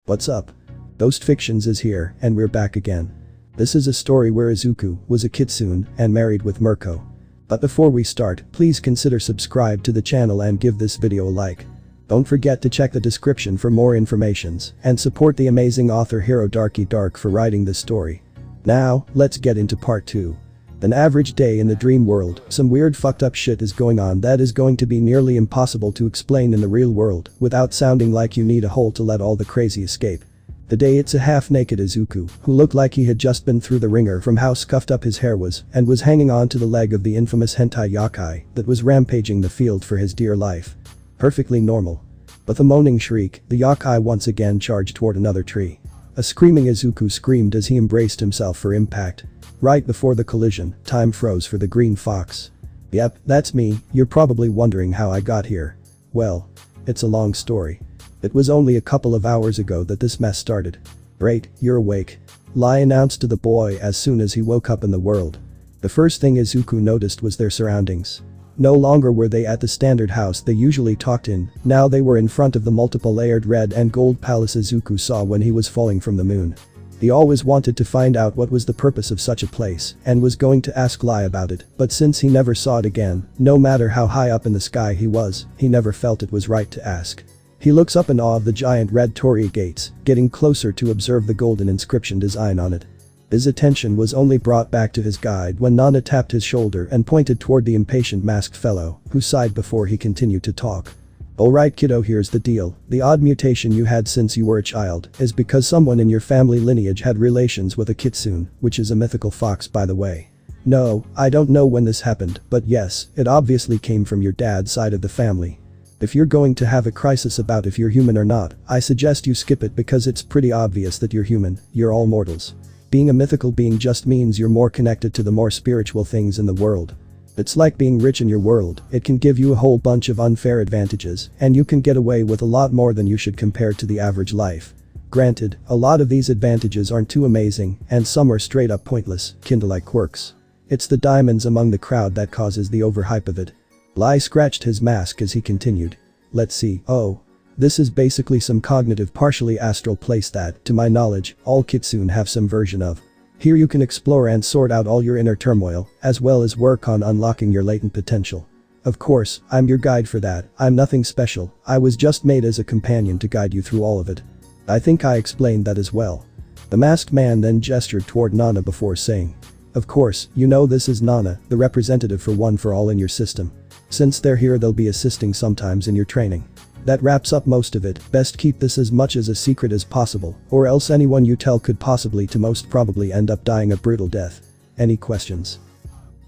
What's up? Ghost Fictions is here, and we're back again. This is a story where Izuku was a Kitsune and married with Mirko. But before we start, please consider subscribe to the channel and give this video a like. Don't forget to check the description for more informations and support the amazing author HeroDarkyDark for writing this story. Now, let's get into part 2. An average day in the dream world, some weird fucked up shit is going on that is going to be nearly impossible to explain in the real world without sounding like you need a hole to let all the crazy escape. The day it's a half-naked Izuku, who looked like he had just been through the ringer from how scuffed up his hair was and was hanging on to the leg of the infamous hentai yokai that was rampaging the field for his dear life. Perfectly normal. With a moaning shriek, the yokai once again charged toward another tree. A screaming Izuku screamed as he embraced himself for impact. Right before the collision, time froze for the green fox. Yep, that's me. You're probably wondering how I got here. Well, it's a long story. It was only a couple of hours ago that this mess started. Great, you're awake. Lai announced to the boy as soon as he woke up in the world. The first thing Izuku noticed was their surroundings. No longer were they at the standard house they usually talked in, now they were in front of the multiple layered red and gold palace Izuku saw when he was falling from the moon. He always wanted to find out what was the purpose of such a place and was going to ask Lai about it, but since he never saw it again, no matter how high up in the sky he was, he never felt it was right to ask. He looks up in awe of the giant red torii gates, getting closer to observe the golden inscription design on it. His attention was only brought back to his guide when Nana tapped his shoulder and pointed toward the impatient masked fellow, who sighed before he continued to talk. Alright kiddo, here's the deal, the odd mutation you had since you were a child is because someone in your family lineage had relations with a kitsune, which is a mythical fox by the way. No, I don't know when this happened, but yes, it obviously came from your dad's side of the family. If you're going to have a crisis about if you're human or not, I suggest you skip it because it's pretty obvious that you're human, you're all mortals. Being a mythical being just means you're more connected to the more spiritual things in the world. It's like being rich in your world, it can give you a whole bunch of unfair advantages, and you can get away with a lot more than you should compared to the average life. Granted, a lot of these advantages aren't too amazing, and some are straight up pointless, kinda like quirks. It's the diamonds among the crowd that causes the overhype of it. Lai scratched his mask as he continued. Let's see, oh. This is basically some cognitive partially astral place that, to my knowledge, all kitsune have some version of. Here you can explore and sort out all your inner turmoil, as well as work on unlocking your latent potential. Of course, I'm your guide for that, I'm nothing special, I was just made as a companion to guide you through all of it. I think I explained that as well. The masked man then gestured toward Nana before saying. Of course, you know this is Nana, the representative for One for All in your system. Since they're here they'll be assisting sometimes in your training. That wraps up most of it, best keep this as much as a secret as possible, or else anyone you tell could possibly to most probably end up dying a brutal death. Any questions?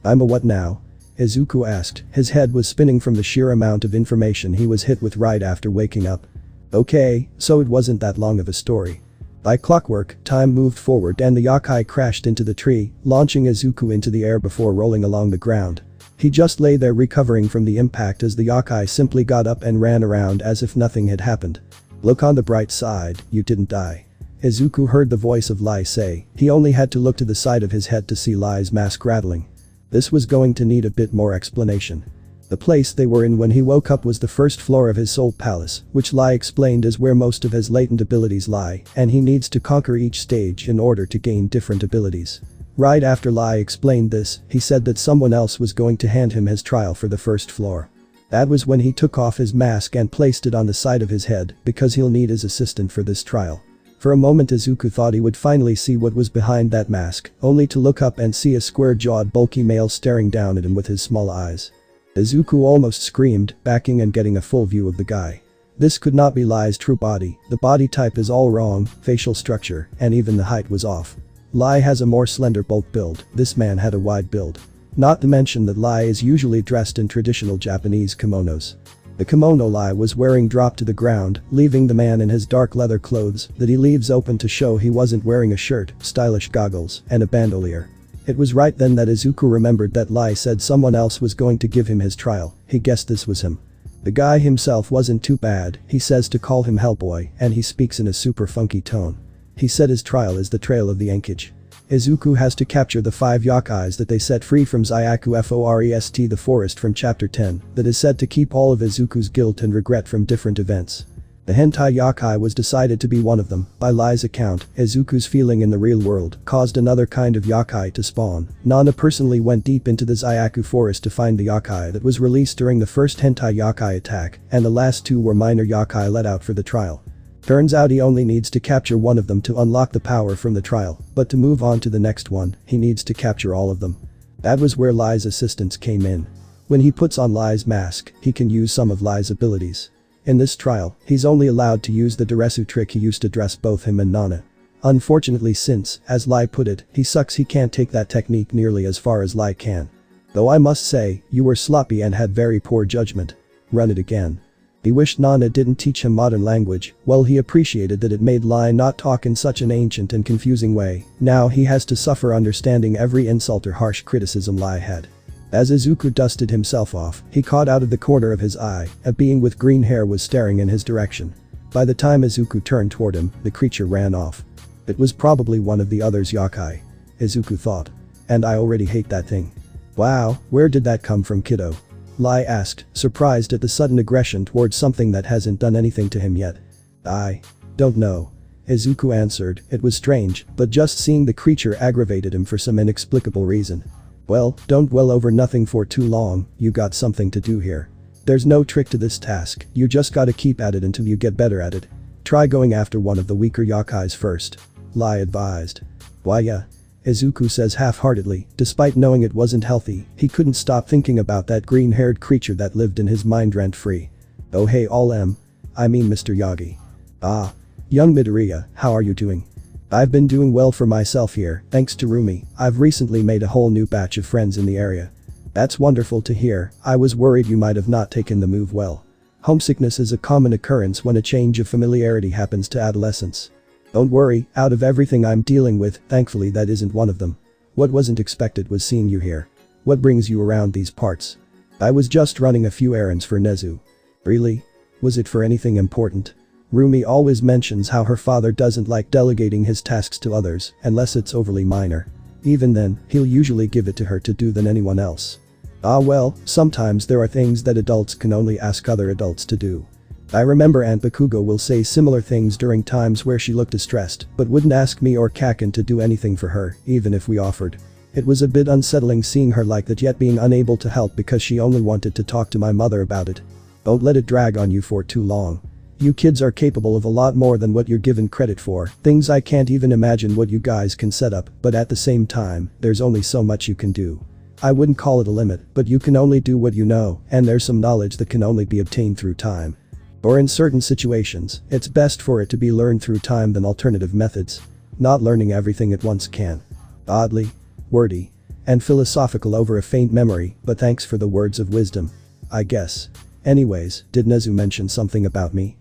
I'm a what now? Izuku asked, his head was spinning from the sheer amount of information he was hit with right after waking up. Okay, so it wasn't that long of a story. By clockwork, time moved forward and the yokai crashed into the tree, launching Izuku into the air before rolling along the ground. He just lay there recovering from the impact as the yokai simply got up and ran around as if nothing had happened. Look on the bright side, you didn't die. Izuku heard the voice of Lai say, he only had to look to the side of his head to see Lai's mask rattling. This was going to need a bit more explanation. The place they were in when he woke up was the first floor of his soul palace, which Lai explained is where most of his latent abilities lie, and he needs to conquer each stage in order to gain different abilities. Right after Lai explained this, he said that someone else was going to hand him his trial for the first floor. That was when he took off his mask and placed it on the side of his head because he'll need his assistant for this trial. For a moment Izuku thought he would finally see what was behind that mask, only to look up and see a square-jawed bulky male staring down at him with his small eyes. Izuku almost screamed, backing and getting a full view of the guy. This could not be Lai's true body, the body type is all wrong, facial structure, and even the height was off. Lai has a more slender bulk build, this man had a wide build. Not to mention that Lai is usually dressed in traditional Japanese kimonos. The kimono Lai was wearing dropped to the ground, leaving the man in his dark leather clothes that he leaves open to show he wasn't wearing a shirt, stylish goggles, and a bandolier. It was right then that Izuku remembered that Lai said someone else was going to give him his trial, he guessed this was him. The guy himself wasn't too bad, he says to call him Hellboy and he speaks in a super funky tone. He said his trial is the trail of the Enkage. Izuku has to capture the 5 yakais that they set free from Zyaku Forest the forest from chapter 10 that is said to keep all of Izuku's guilt and regret from different events. The hentai yokai was decided to be one of them. By Lai's account, Izuku's feeling in the real world caused another kind of yokai to spawn. Nana personally went deep into the Zyyaku forest to find the yokai that was released during the first hentai yokai attack, and the last two were minor yokai let out for the trial. Turns out he only needs to capture one of them to unlock the power from the trial, but to move on to the next one, he needs to capture all of them. That was where Lai's assistance came in. When he puts on Lai's mask, he can use some of Lai's abilities. In this trial, he's only allowed to use the Deresu trick he used to dress both him and Nana. Unfortunately, since, as Lai put it, he sucks, he can't take that technique nearly as far as Lai can. Though I must say, you were sloppy and had very poor judgment. Run it again. He wished Nana didn't teach him modern language. Well, he appreciated that it made Lai not talk in such an ancient and confusing way. Now he has to suffer understanding every insult or harsh criticism Lai had. As Izuku dusted himself off, he caught out of the corner of his eye, a being with green hair was staring in his direction. By the time Izuku turned toward him, the creature ran off. It was probably one of the others yokai. Izuku thought. And I already hate that thing. Wow, where did that come from, kiddo? Lai asked, surprised at the sudden aggression towards something that hasn't done anything to him yet. I don't know. Izuku answered, it was strange, but just seeing the creature aggravated him for some inexplicable reason. Well, don't dwell over nothing for too long, you got something to do here. There's no trick to this task, you just gotta keep at it until you get better at it. Try going after one of the weaker yokais first. Lai advised. Why yeah? Izuku says half-heartedly, despite knowing it wasn't healthy, he couldn't stop thinking about that green-haired creature that lived in his mind rent-free. Oh hey I mean Mr. Yagi. Ah. Young Midoriya, how are you doing? I've been doing well for myself here, thanks to Rumi. I've recently made a whole new batch of friends in the area. That's wonderful to hear, I was worried you might have not taken the move well. Homesickness is a common occurrence when a change of familiarity happens to adolescents. Don't worry, out of everything I'm dealing with, thankfully that isn't one of them. What wasn't expected was seeing you here. What brings you around these parts? I was just running a few errands for Nezu. Really? Was it for anything important? Rumi always mentions how her father doesn't like delegating his tasks to others unless it's overly minor. Even then, he'll usually give it to her to do than anyone else. Ah well, sometimes there are things that adults can only ask other adults to do. I remember Aunt Bakugo will say similar things during times where she looked distressed, but wouldn't ask me or Kaken to do anything for her, even if we offered. It was a bit unsettling seeing her like that yet being unable to help because she only wanted to talk to my mother about it. Don't let it drag on you for too long. You kids are capable of a lot more than what you're given credit for, things I can't even imagine what you guys can set up, but at the same time, there's only so much you can do. I wouldn't call it a limit, but you can only do what you know, and there's some knowledge that can only be obtained through time. Or in certain situations, it's best for it to be learned through time than alternative methods. Not learning everything at once can. Oddly wordy and philosophical over a faint memory, but thanks for the words of wisdom. I guess. Anyways, did Nezu mention something about me?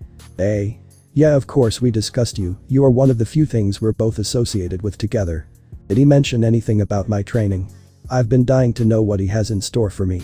Yeah, of course we discussed you, you are one of the few things we're both associated with together. Did he mention anything about my training? I've been dying to know what he has in store for me.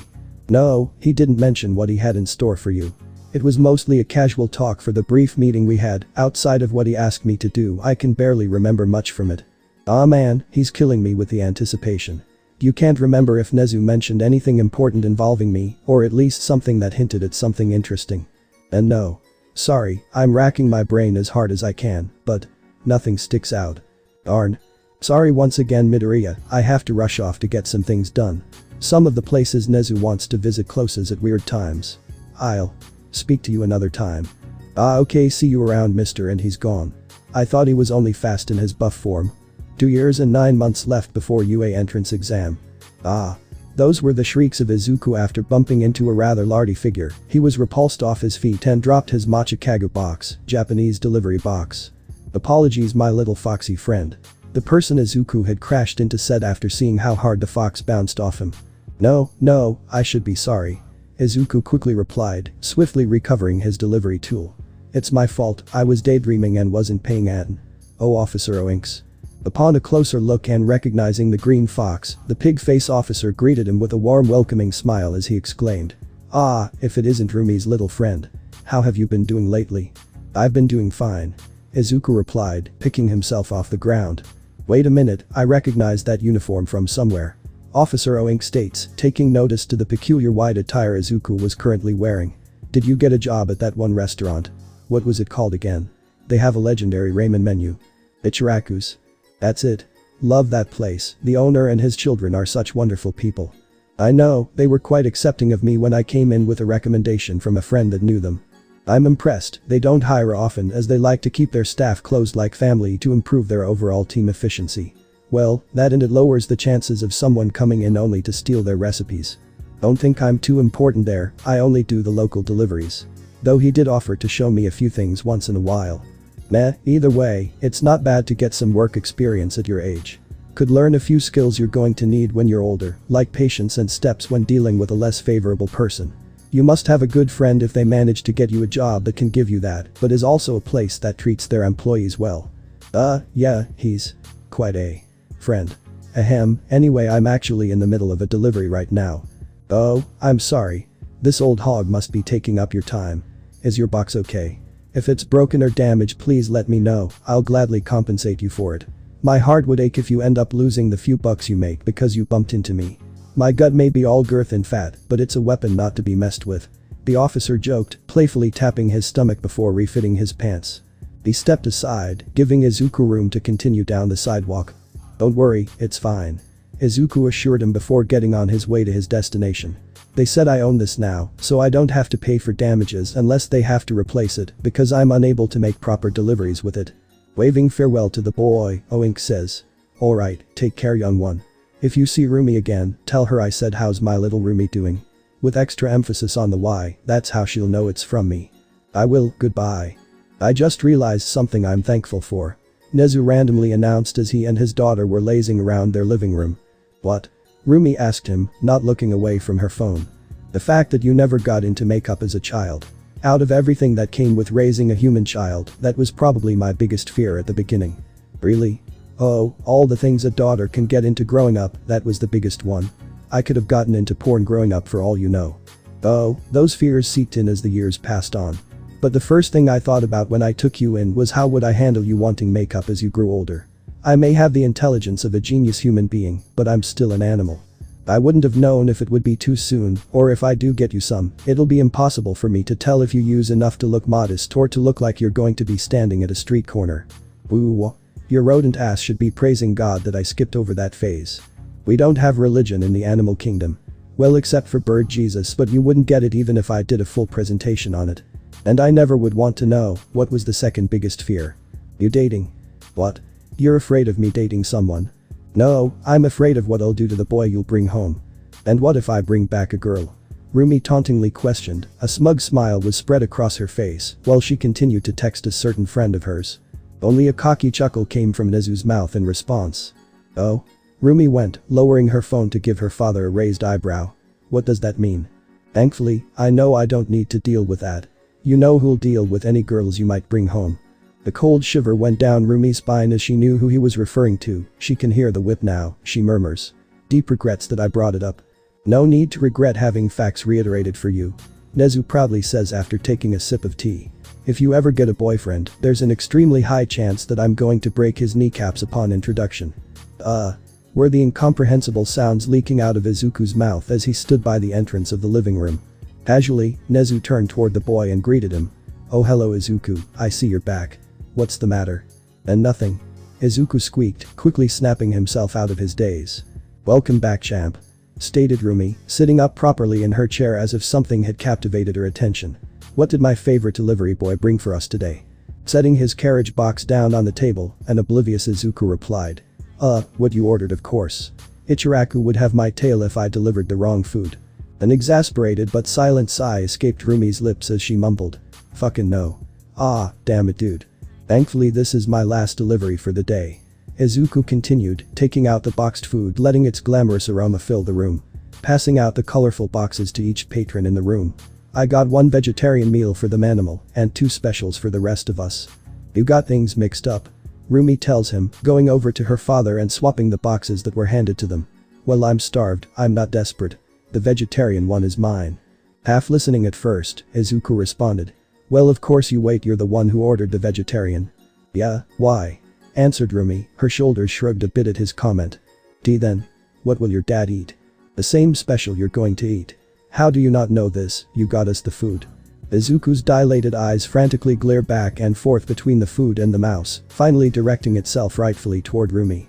No, he didn't mention what he had in store for you. It was mostly a casual talk for the brief meeting we had, outside of what he asked me to do I can barely remember much from it. Ah man, he's killing me with the anticipation. You can't remember if Nezu mentioned anything important involving me, or at least something that hinted at something interesting. And no. Sorry, I'm racking my brain as hard as I can, but nothing sticks out. Darn. Sorry once again Midoriya, I have to rush off to get some things done. Some of the places Nezu wants to visit closes at weird times. I'll speak to you another time. Ah okay, see you around mister, and he's gone. I thought he was only fast in his buff form. 2 years and 9 months left before UA entrance exam. Ah. Those were the shrieks of Izuku after bumping into a rather lardy figure. He was repulsed off his feet and dropped his Machikagu box, Japanese delivery box. Apologies my little foxy friend. The person Izuku had crashed into said after seeing how hard the fox bounced off him. No, I should be sorry. Izuku quickly replied, swiftly recovering his delivery tool. It's my fault, I was daydreaming and wasn't paying attention. Oh Officer Oinks. Upon a closer look and recognizing the green fox, the pig face officer greeted him with a warm welcoming smile as he exclaimed. Ah, if it isn't Rumi's little friend. How have you been doing lately? I've been doing fine. Izuku replied, picking himself off the ground. Wait a minute, I recognize that uniform from somewhere. Officer Oink states, taking notice to the peculiar white attire Izuku was currently wearing. Did you get a job at that one restaurant? What was it called again? They have a legendary ramen menu. Ichiraku's. That's it. Love that place, the owner and his children are such wonderful people. I know, they were quite accepting of me when I came in with a recommendation from a friend that knew them. I'm impressed, they don't hire often as they like to keep their staff close like family to improve their overall team efficiency. Well, that and it lowers the chances of someone coming in only to steal their recipes. Don't think I'm too important there, I only do the local deliveries. Though he did offer to show me a few things once in a while. Meh, either way, it's not bad to get some work experience at your age. Could learn a few skills you're going to need when you're older, like patience and steps when dealing with a less favorable person. You must have a good friend if they manage to get you a job that can give you that, but is also a place that treats their employees well. Yeah, he's quite a friend. Ahem, anyway I'm actually in the middle of a delivery right now. Oh, I'm sorry. This old hog must be taking up your time. Is your box okay? If it's broken or damaged please let me know, I'll gladly compensate you for it. My heart would ache if you end up losing the few bucks you make because you bumped into me. My gut may be all girth and fat, but it's a weapon not to be messed with. The officer joked, playfully tapping his stomach before refitting his pants. He stepped aside, giving Izuku room to continue down the sidewalk. Don't worry, it's fine. Izuku assured him before getting on his way to his destination. They said I own this now, so I don't have to pay for damages unless they have to replace it because I'm unable to make proper deliveries with it. Waving farewell to the boy, Oink says. Alright, take care young one. If you see Rumi again, tell her I said how's my little Rumi doing. With extra emphasis on the Y, that's how she'll know it's from me. I will, goodbye. I just realized something I'm thankful for. Nezu randomly announced as he and his daughter were lazing around their living room. What? Rumi asked him, not looking away from her phone. The fact that you never got into makeup as a child. Out of everything that came with raising a human child, that was probably my biggest fear at the beginning. Really? Oh, all the things a daughter can get into growing up, that was the biggest one. I could have gotten into porn growing up for all you know. Oh, those fears seeped in as the years passed on. But the first thing I thought about when I took you in was how would I handle you wanting makeup as you grew older. I may have the intelligence of a genius human being, but I'm still an animal. I wouldn't have known if it would be too soon, or if I do get you some, it'll be impossible for me to tell if you use enough to look modest or to look like you're going to be standing at a street corner. Woo. Your rodent ass should be praising God that I skipped over that phase. We don't have religion in the animal kingdom. Well except for bird Jesus, but you wouldn't get it even if I did a full presentation on it. And I never would want to know, what was the second biggest fear? You dating? What? You're afraid of me dating someone? No, I'm afraid of what I'll do to the boy you'll bring home. And what if I bring back a girl? Rumi tauntingly questioned, a smug smile was spread across her face while she continued to text a certain friend of hers. Only a cocky chuckle came from Nezu's mouth in response. Oh? Rumi went, lowering her phone to give her father a raised eyebrow. What does that mean? Thankfully, I know I don't need to deal with that. You know who'll deal with any girls you might bring home. The cold shiver went down Rumi's spine as she knew who he was referring to. She can hear the whip now, she murmurs. Deep regrets that I brought it up. No need to regret having facts reiterated for you. Nezu proudly says after taking a sip of tea. If you ever get a boyfriend, there's an extremely high chance that I'm going to break his kneecaps upon introduction. Were the incomprehensible sounds leaking out of Izuku's mouth as he stood by the entrance of the living room. Casually, Nezu turned toward the boy and greeted him. Oh hello Izuku, I see you're back. What's the matter? And nothing. Izuku squeaked, quickly snapping himself out of his daze. Welcome back champ. Stated Rumi, sitting up properly in her chair as if something had captivated her attention. What did my favorite delivery boy bring for us today? Setting his carriage box down on the table, an oblivious Izuku replied. What you ordered of course. Ichiraku would have my tail if I delivered the wrong food. An exasperated but silent sigh escaped Rumi's lips as she mumbled. Fucking no. Ah, damn it dude. Thankfully this is my last delivery for the day. Izuku continued, taking out the boxed food letting its glamorous aroma fill the room. Passing out the colorful boxes to each patron in the room. I got one vegetarian meal for the manimal and 2 specials for the rest of us. You got things mixed up. Rumi tells him, going over to her father and swapping the boxes that were handed to them. Well I'm starved, I'm not desperate. The vegetarian one is mine. Half listening at first, Izuku responded. Well of course you wait, you're the one who ordered the vegetarian. Yeah, why? Answered Rumi, her shoulders shrugged a bit at his comment. Then. What will your dad eat? The same special you're going to eat. How do you not know this, you got us the food. Izuku's dilated eyes frantically glare back and forth between the food and the mouse, finally directing itself rightfully toward Rumi.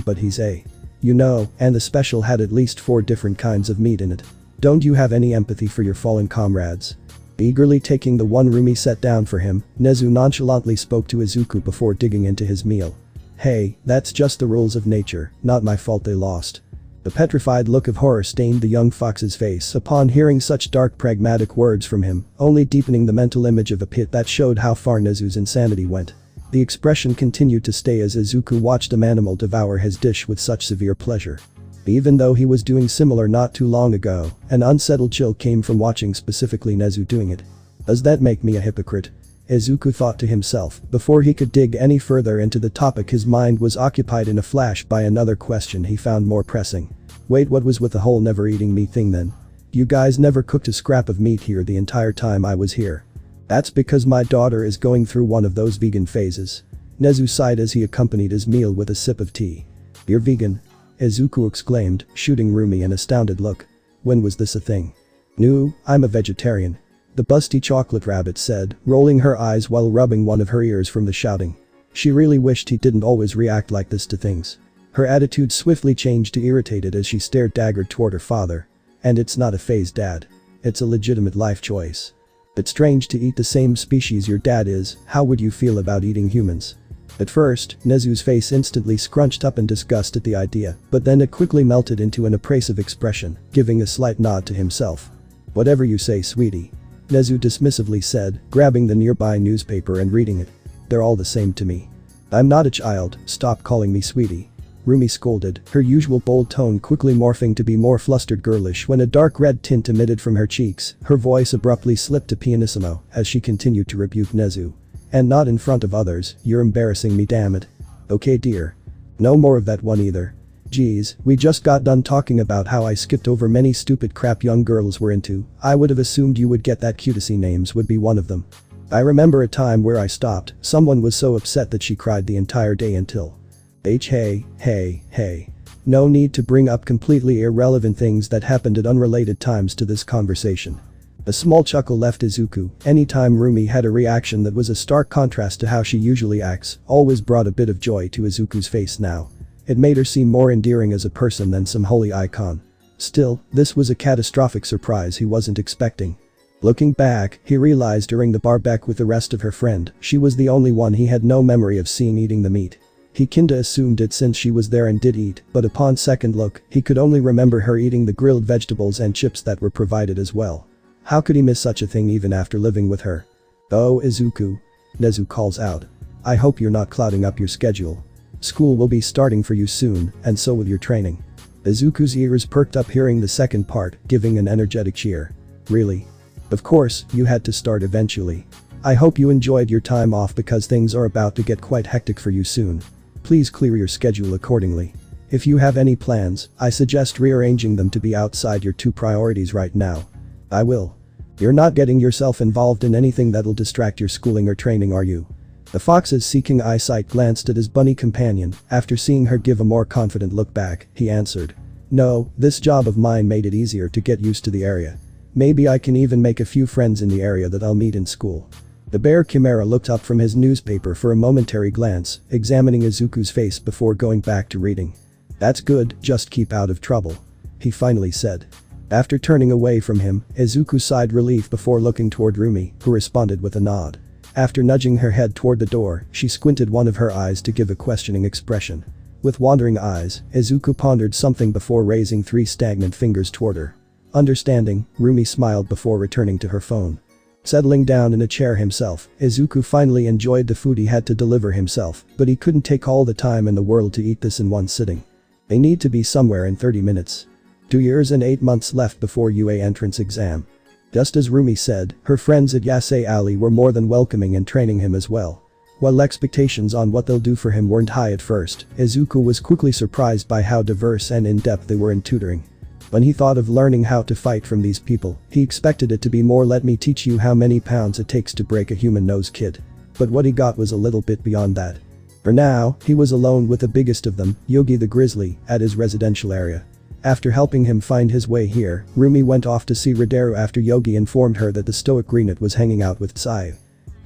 But he's a. You know, and the special had at least 4 different kinds of meat in it. Don't you have any empathy for your fallen comrades? Eagerly taking the one Rumi set down for him, Nezu nonchalantly spoke to Izuku before digging into his meal. Hey, that's just the rules of nature, not my fault they lost. The petrified look of horror stained the young fox's face upon hearing such dark pragmatic words from him, only deepening the mental image of a pit that showed how far Nezu's insanity went. The expression continued to stay as Izuku watched a manimal devour his dish with such severe pleasure. Even though he was doing similar not too long ago, an unsettled chill came from watching specifically Nezu doing it. Does that make me a hypocrite? Izuku thought to himself. Before he could dig any further into the topic, his mind was occupied in a flash by another question he found more pressing. Wait, what was with the whole never eating meat thing then? You guys never cooked a scrap of meat here the entire time I was here. That's because my daughter is going through one of those vegan phases. Nezu sighed as he accompanied his meal with a sip of tea. You're vegan? Izuku exclaimed, shooting Rumi an astounded look. When was this a thing? No, I'm a vegetarian. The busty chocolate rabbit said, rolling her eyes while rubbing one of her ears from the shouting. She really wished he didn't always react like this to things. Her attitude swiftly changed to irritated as she stared daggered toward her father. And it's not a phase, Dad. It's a legitimate life choice. It's strange to eat the same species your dad is. How would you feel about eating humans? At first, Nezu's face instantly scrunched up in disgust at the idea, but then it quickly melted into an appraisive expression, giving a slight nod to himself. Whatever you say, sweetie. Nezu dismissively said, grabbing the nearby newspaper and reading it. They're all the same to me. I'm not a child, stop calling me sweetie. Rumi scolded, her usual bold tone quickly morphing to be more flustered girlish when a dark red tint emitted from her cheeks. Her voice abruptly slipped to pianissimo as she continued to rebuke Nezu. And not in front of others, you're embarrassing me, damn it. Okay dear. No more of that one either. Geez, we just got done talking about how I skipped over many stupid crap young girls were into. I would have assumed you would get that cutesy names would be one of them. I remember a time where I stopped, someone was so upset that she cried the entire day until. Hey. No need to bring up completely irrelevant things that happened at unrelated times to this conversation. A small chuckle left Izuku. Anytime Rumi had a reaction that was a stark contrast to how she usually acts, always brought a bit of joy to Izuku's face now. It made her seem more endearing as a person than some holy icon. Still, this was a catastrophic surprise he wasn't expecting. Looking back, he realized during the barbecue with the rest of her friend, she was the only one he had no memory of seeing eating the meat. He kinda assumed it since she was there and did eat, but upon second look, he could only remember her eating the grilled vegetables and chips that were provided as well. How could he miss such a thing even after living with her? Oh, Izuku. Nezu calls out. I hope you're not clouding up your schedule. School will be starting for you soon, and so will your training. Izuku's ears perked up hearing the second part, giving an energetic cheer. Really? Of course, you had to start eventually. I hope you enjoyed your time off because things are about to get quite hectic for you soon. Please clear your schedule accordingly. If you have any plans, I suggest rearranging them to be outside your 2 priorities right now. I will. You're not getting yourself involved in anything that'll distract your schooling or training, are you? The fox's seeking eyesight glanced at his bunny companion. After seeing her give a more confident look back, he answered. No, this job of mine made it easier to get used to the area. Maybe I can even make a few friends in the area that I'll meet in school. The bear chimera looked up from his newspaper for a momentary glance, examining Izuku's face before going back to reading. That's good, just keep out of trouble. He finally said. After turning away from him, Izuku sighed relief before looking toward Rumi, who responded with a nod. After nudging her head toward the door, she squinted one of her eyes to give a questioning expression. With wandering eyes, Izuku pondered something before raising 3 stagnant fingers toward her. Understanding, Rumi smiled before returning to her phone. Settling down in a chair himself, Izuku finally enjoyed the food he had to deliver himself, but he couldn't take all the time in the world to eat this in one sitting. They need to be somewhere in 30 minutes. 2 years and 8 months left before UA entrance exam. Just as Rumi said, her friends at Yasei Alley were more than welcoming and training him as well. While expectations on what they'll do for him weren't high at first, Izuku was quickly surprised by how diverse and in-depth they were in tutoring. When he thought of learning how to fight from these people, he expected it to be more let me teach you how many pounds it takes to break a human nose kid. But what he got was a little bit beyond that. For now, he was alone with the biggest of them, Yogi the Grizzly, at his residential area. After helping him find his way here, Rumi went off to see Ridero after Yogi informed her that the stoic Greenet was hanging out with Tsayu.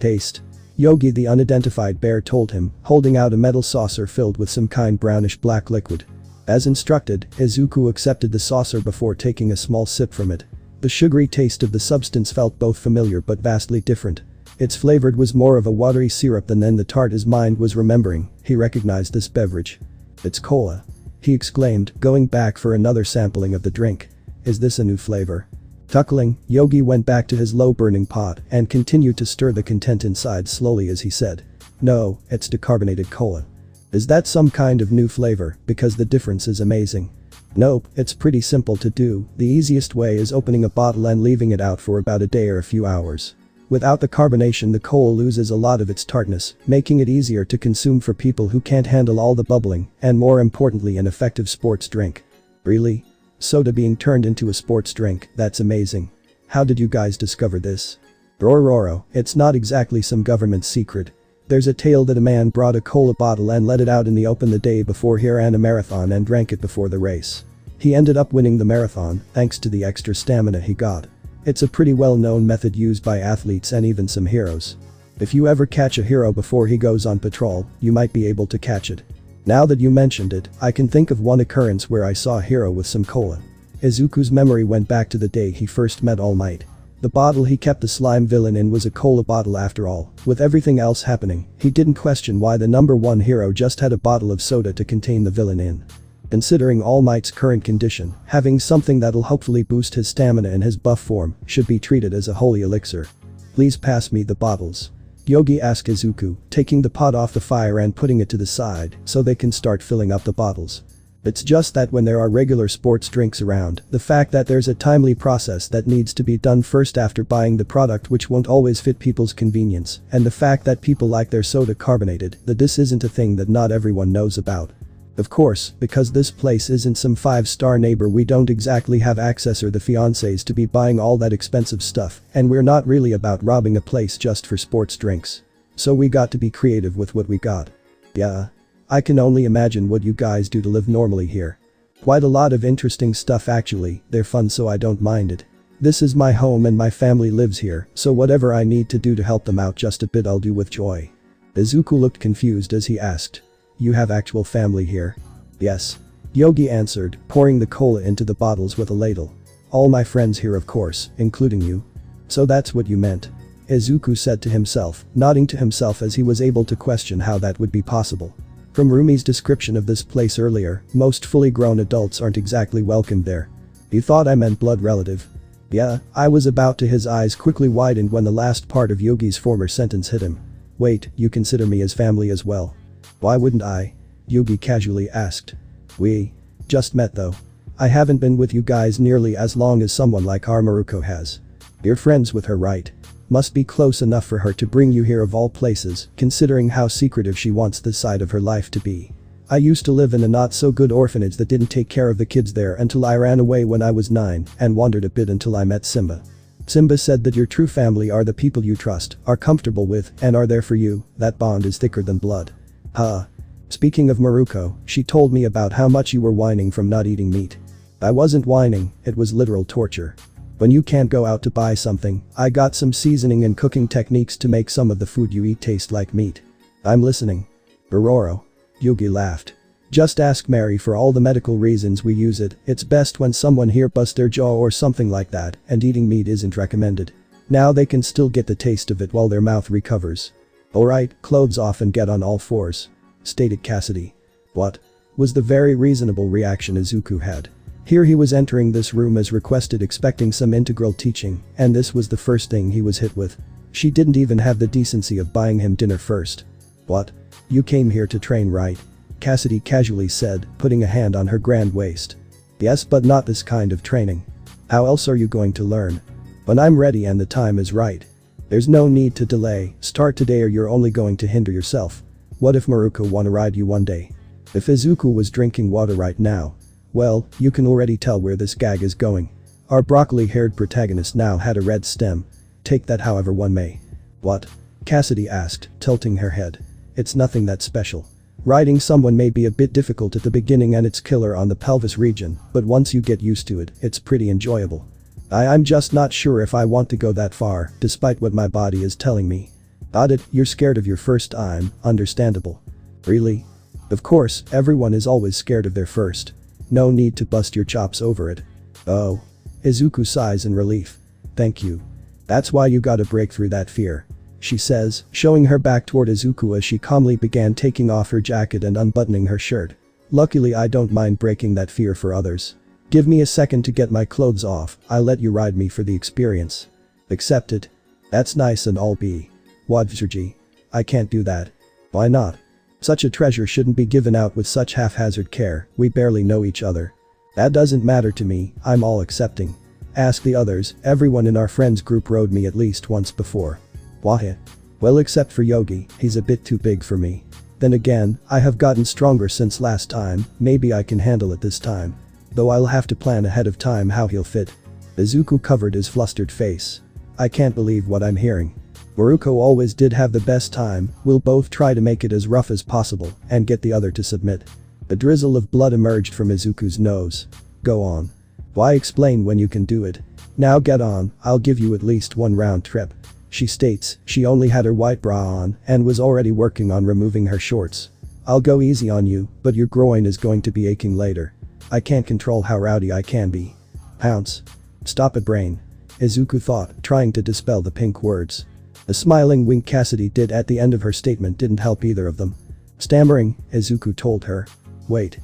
Taste. Yogi the unidentified bear told him, holding out a metal saucer filled with some kind brownish black liquid. As instructed, Izuku accepted the saucer before taking a small sip from it. The sugary taste of the substance felt both familiar but vastly different. Its flavor was more of a watery syrup than the tart his mind was remembering. He recognized this beverage. It's cola. He exclaimed, going back for another sampling of the drink. Is this a new flavor? Chuckling, Yogi went back to his low-burning pot and continued to stir the content inside slowly as he said. No, it's decarbonated cola. Is that some kind of new flavor, because the difference is amazing? Nope, it's pretty simple to do. The easiest way is opening a bottle and leaving it out for about a day or a few hours. Without the carbonation, the cola loses a lot of its tartness, making it easier to consume for people who can't handle all the bubbling, and more importantly an effective sports drink. Really? Soda being turned into a sports drink, that's amazing. How did you guys discover this? Rororo, it's not exactly some government secret. There's a tale that a man brought a cola bottle and let it out in the open the day before he ran a marathon and drank it before the race. He ended up winning the marathon thanks to the extra stamina he got. It's a pretty well-known method used by athletes and even some heroes. If you ever catch a hero before he goes on patrol, you might be able to catch it. Now that you mentioned it, I can think of one occurrence where I saw a hero with some cola. Izuku's memory went back to the day he first met All Might. The bottle he kept the slime villain in was a cola bottle after all. With everything else happening, he didn't question why the number one hero just had a bottle of soda to contain the villain in. Considering All Might's current condition, having something that'll hopefully boost his stamina in his buff form should be treated as a holy elixir. Please pass me the bottles. Yogi asked Izuku, taking the pot off the fire and putting it to the side so they can start filling up the bottles. It's just that when there are regular sports drinks around, the fact that there's a timely process that needs to be done first after buying the product which won't always fit people's convenience, and the fact that people like their soda carbonated, that this isn't a thing that not everyone knows about. Of course, because this place isn't some 5-star neighbor, we don't exactly have access or the fiancés to be buying all that expensive stuff, and we're not really about robbing a place just for sports drinks. So we got to be creative with what we got. Yeah. I can only imagine what you guys do to live normally here. Quite a lot of interesting stuff actually, they're fun so I don't mind it. This is my home and my family lives here, so whatever I need to do to help them out just a bit I'll do with joy. Izuku looked confused as he asked. You have actual family here? Yes. Yogi answered, pouring the cola into the bottles with a ladle. All my friends here of course, including you. So that's what you meant. Izuku said to himself, nodding to himself as he was able to question how that would be possible. From Rumi's description of this place earlier, most fully grown adults aren't exactly welcomed there. You thought I meant blood relative. Yeah, I was about to. His eyes quickly widened when the last part of Yogi's former sentence hit him. Wait, you consider me as family as well? Why wouldn't I? Yogi casually asked. We just met though. I haven't been with you guys nearly as long as someone like our Miruko has. You're friends with her, right? Must be close enough for her to bring you here of all places, considering how secretive she wants this side of her life to be. I used to live in a not-so-good orphanage that didn't take care of the kids there until I ran away when I was 9 and wandered a bit until I met Simba. Simba said that your true family are the people you trust, are comfortable with, and are there for you. That bond is thicker than blood. Huh. Speaking of Miruko, she told me about how much you were whining from not eating meat. I wasn't whining, it was literal torture. When you can't go out to buy something, I got some seasoning and cooking techniques to make some of the food you eat taste like meat. I'm listening. Bororo. Yogi laughed. Just ask Mary. For all the medical reasons we use it, it's best when someone here busts their jaw or something like that, and eating meat isn't recommended. Now they can still get the taste of it while their mouth recovers. Alright, clothes off and get on all fours. Stated Cassidy. What? Was the very reasonable reaction Izuku had. Here he was entering this room as requested, expecting some integral teaching, and this was the first thing he was hit with. She didn't even have the decency of buying him dinner first. What? You came here to train, right? Cassidy casually said, putting a hand on her grand waist. Yes, but not this kind of training. How else are you going to learn? When I'm ready and the time is right. There's no need to delay, start today or you're only going to hinder yourself. What if Miruko wanna ride you one day? If Izuku was drinking water right now, well, you can already tell where this gag is going. Our broccoli-haired protagonist now had a red stem. Take that however one may. What? Cassidy asked, tilting her head. It's nothing that special. Riding someone may be a bit difficult at the beginning and it's killer on the pelvis region, but once you get used to it, it's pretty enjoyable. I'm just not sure if I want to go that far, despite what my body is telling me. Got it, you're scared of your first time, understandable. Really? Of course, everyone is always scared of their first. No need to bust your chops over it. Oh. Izuku sighs in relief. Thank you. That's why you gotta break through that fear. She says, showing her back toward Izuku as she calmly began taking off her jacket and unbuttoning her shirt. Luckily I don't mind breaking that fear for others. Give me a second to get my clothes off, I'll let you ride me for the experience. Accepted. That's nice and all be. Wadvsurji. I can't do that. Why not? Such a treasure shouldn't be given out with such haphazard care, we barely know each other. That doesn't matter to me, I'm all accepting. Ask the others, everyone in our friends group rode me at least once before. Why? Well, except for Yogi, he's a bit too big for me. Then again, I have gotten stronger since last time, maybe I can handle it this time. Though I'll have to plan ahead of time how he'll fit. Izuku covered his flustered face. I can't believe what I'm hearing. Miruko always did have the best time, we'll both try to make it as rough as possible and get the other to submit. A drizzle of blood emerged from Izuku's nose. Go on. Why explain when you can do it? Now get on, I'll give you at least one round trip. She states she only had her white bra on and was already working on removing her shorts. I'll go easy on you, but your groin is going to be aching later. I can't control how rowdy I can be. Pounce. Stop it, brain. Izuku thought, trying to dispel the pink words. The smiling wink Cassidy did at the end of her statement didn't help either of them. Stammering, Izuku told her. Wait.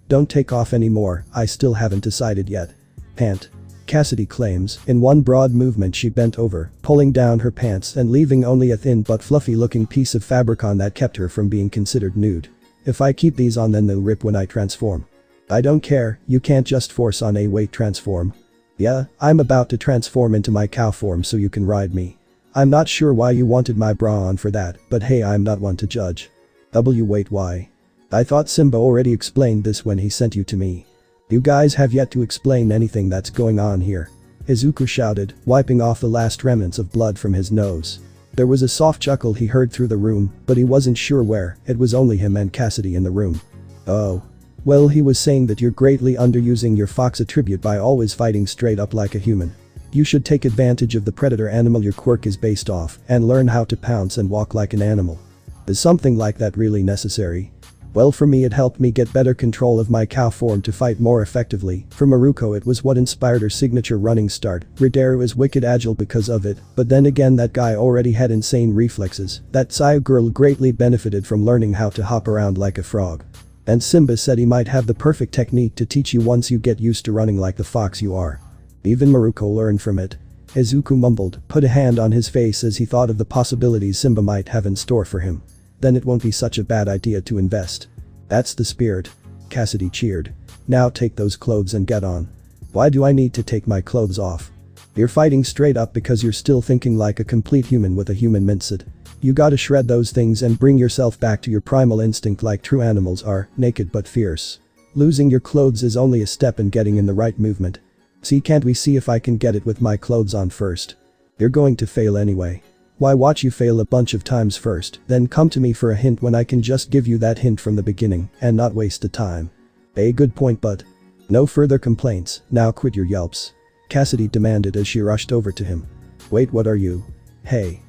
Don't take off anymore, I still haven't decided yet. Pant. Cassidy claims, in one broad movement she bent over, pulling down her pants and leaving only a thin but fluffy looking piece of fabric on that kept her from being considered nude. If I keep these on then they'll rip when I transform. I don't care, you can't just force on a weight transform. Yeah, I'm about to transform into my cow form so you can ride me. I'm not sure why you wanted my bra on for that, but hey, I'm not one to judge. Wait, why? I thought Simba already explained this when he sent you to me. You guys have yet to explain anything that's going on here. Izuku shouted, wiping off the last remnants of blood from his nose. There was a soft chuckle he heard through the room, but he wasn't sure where, it was only him and Cassidy in the room. Oh. Well, he was saying that you're greatly underusing your fox attribute by always fighting straight up like a human. You should take advantage of the predator animal your quirk is based off and learn how to pounce and walk like an animal. Is something like that really necessary? Well, for me it helped me get better control of my cow form to fight more effectively. For Miruko it was what inspired her signature running start. Ridero is wicked agile because of it, but then again that guy already had insane reflexes. That Sayu girl greatly benefited from learning how to hop around like a frog. And Simba said he might have the perfect technique to teach you once you get used to running like the fox you are. Even Miruko learned from it. Izuku mumbled, put a hand on his face as he thought of the possibilities Simba might have in store for him. Then it won't be such a bad idea to invest. That's the spirit. Cassidy cheered. Now take those clothes and get on. Why do I need to take my clothes off? You're fighting straight up because you're still thinking like a complete human with a human mindset. You gotta shred those things and bring yourself back to your primal instinct like true animals are, naked but fierce. Losing your clothes is only a step in getting in the right movement. See, can't we see if I can get it with my clothes on first? You're going to fail anyway. Why watch you fail a bunch of times first, then come to me for a hint when I can just give you that hint from the beginning and not waste the time. A good point, but no further complaints, now quit your yelps. Cassidy demanded as she rushed over to him. Wait, what are you? Hey.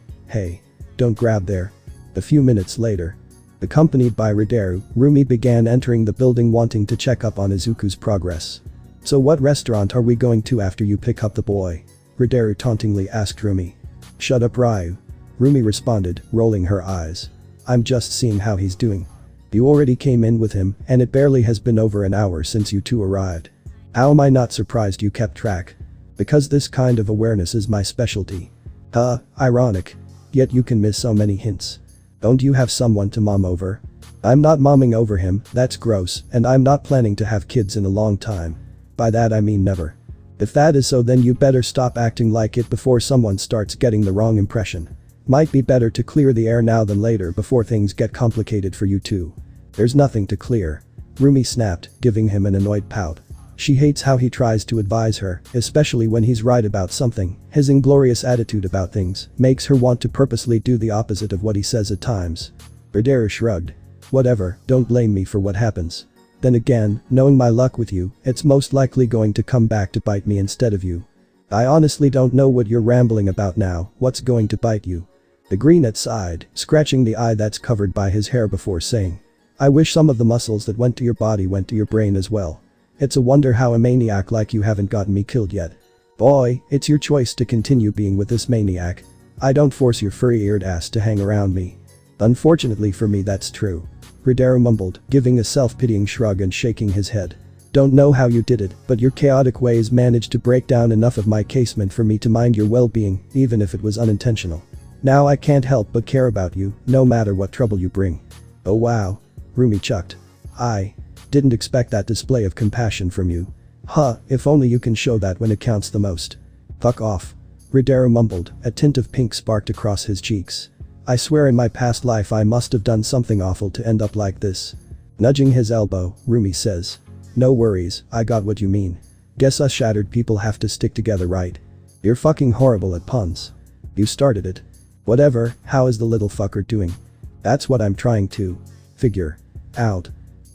Don't grab there. A few minutes later. Accompanied by Ridero, Rumi began entering the building wanting to check up on Izuku's progress. So what restaurant are we going to after you pick up the boy? Ridero tauntingly asked Rumi. Shut up, Ryu. Rumi responded, rolling her eyes. I'm just seeing how he's doing. You already came in with him, and it barely has been over an hour since you two arrived. How am I not surprised you kept track? Because this kind of awareness is my specialty. Ironic. Yet you can miss so many hints. Don't you have someone to mom over? I'm not momming over him, that's gross, and I'm not planning to have kids in a long time. By that I mean never. If that is so, then you better stop acting like it before someone starts getting the wrong impression. Might be better to clear the air now than later before things get complicated for you two. There's nothing to clear. Rumi snapped, giving him an annoyed pout. She hates how he tries to advise her, especially when he's right about something. His inglorious attitude about things makes her want to purposely do the opposite of what he says at times. Ridera shrugged. Whatever, don't blame me for what happens. Then again, knowing my luck with you, it's most likely going to come back to bite me instead of you. I honestly don't know what you're rambling about now, what's going to bite you? The greenette sighed, scratching the eye that's covered by his hair before saying. I wish some of the muscles that went to your body went to your brain as well. It's a wonder how a maniac like you haven't gotten me killed yet. Boy, it's your choice to continue being with this maniac. I don't force your furry-eared ass to hang around me. Unfortunately for me that's true. Ridera mumbled, giving a self-pitying shrug and shaking his head. Don't know how you did it, but your chaotic ways managed to break down enough of my casement for me to mind your well-being, even if it was unintentional. Now I can't help but care about you, no matter what trouble you bring. Oh wow. Rumi chucked. I didn't expect that display of compassion from you. Huh, if only you can show that when it counts the most. Fuck off. Ridera mumbled, a tint of pink sparked across his cheeks. I swear in my past life I must have done something awful to end up like this. Nudging his elbow, Rumi says. No worries, I got what you mean. Guess us shattered people have to stick together, right? You're fucking horrible at puns. You started it. Whatever, how is the little fucker doing? That's what I'm trying to figure out.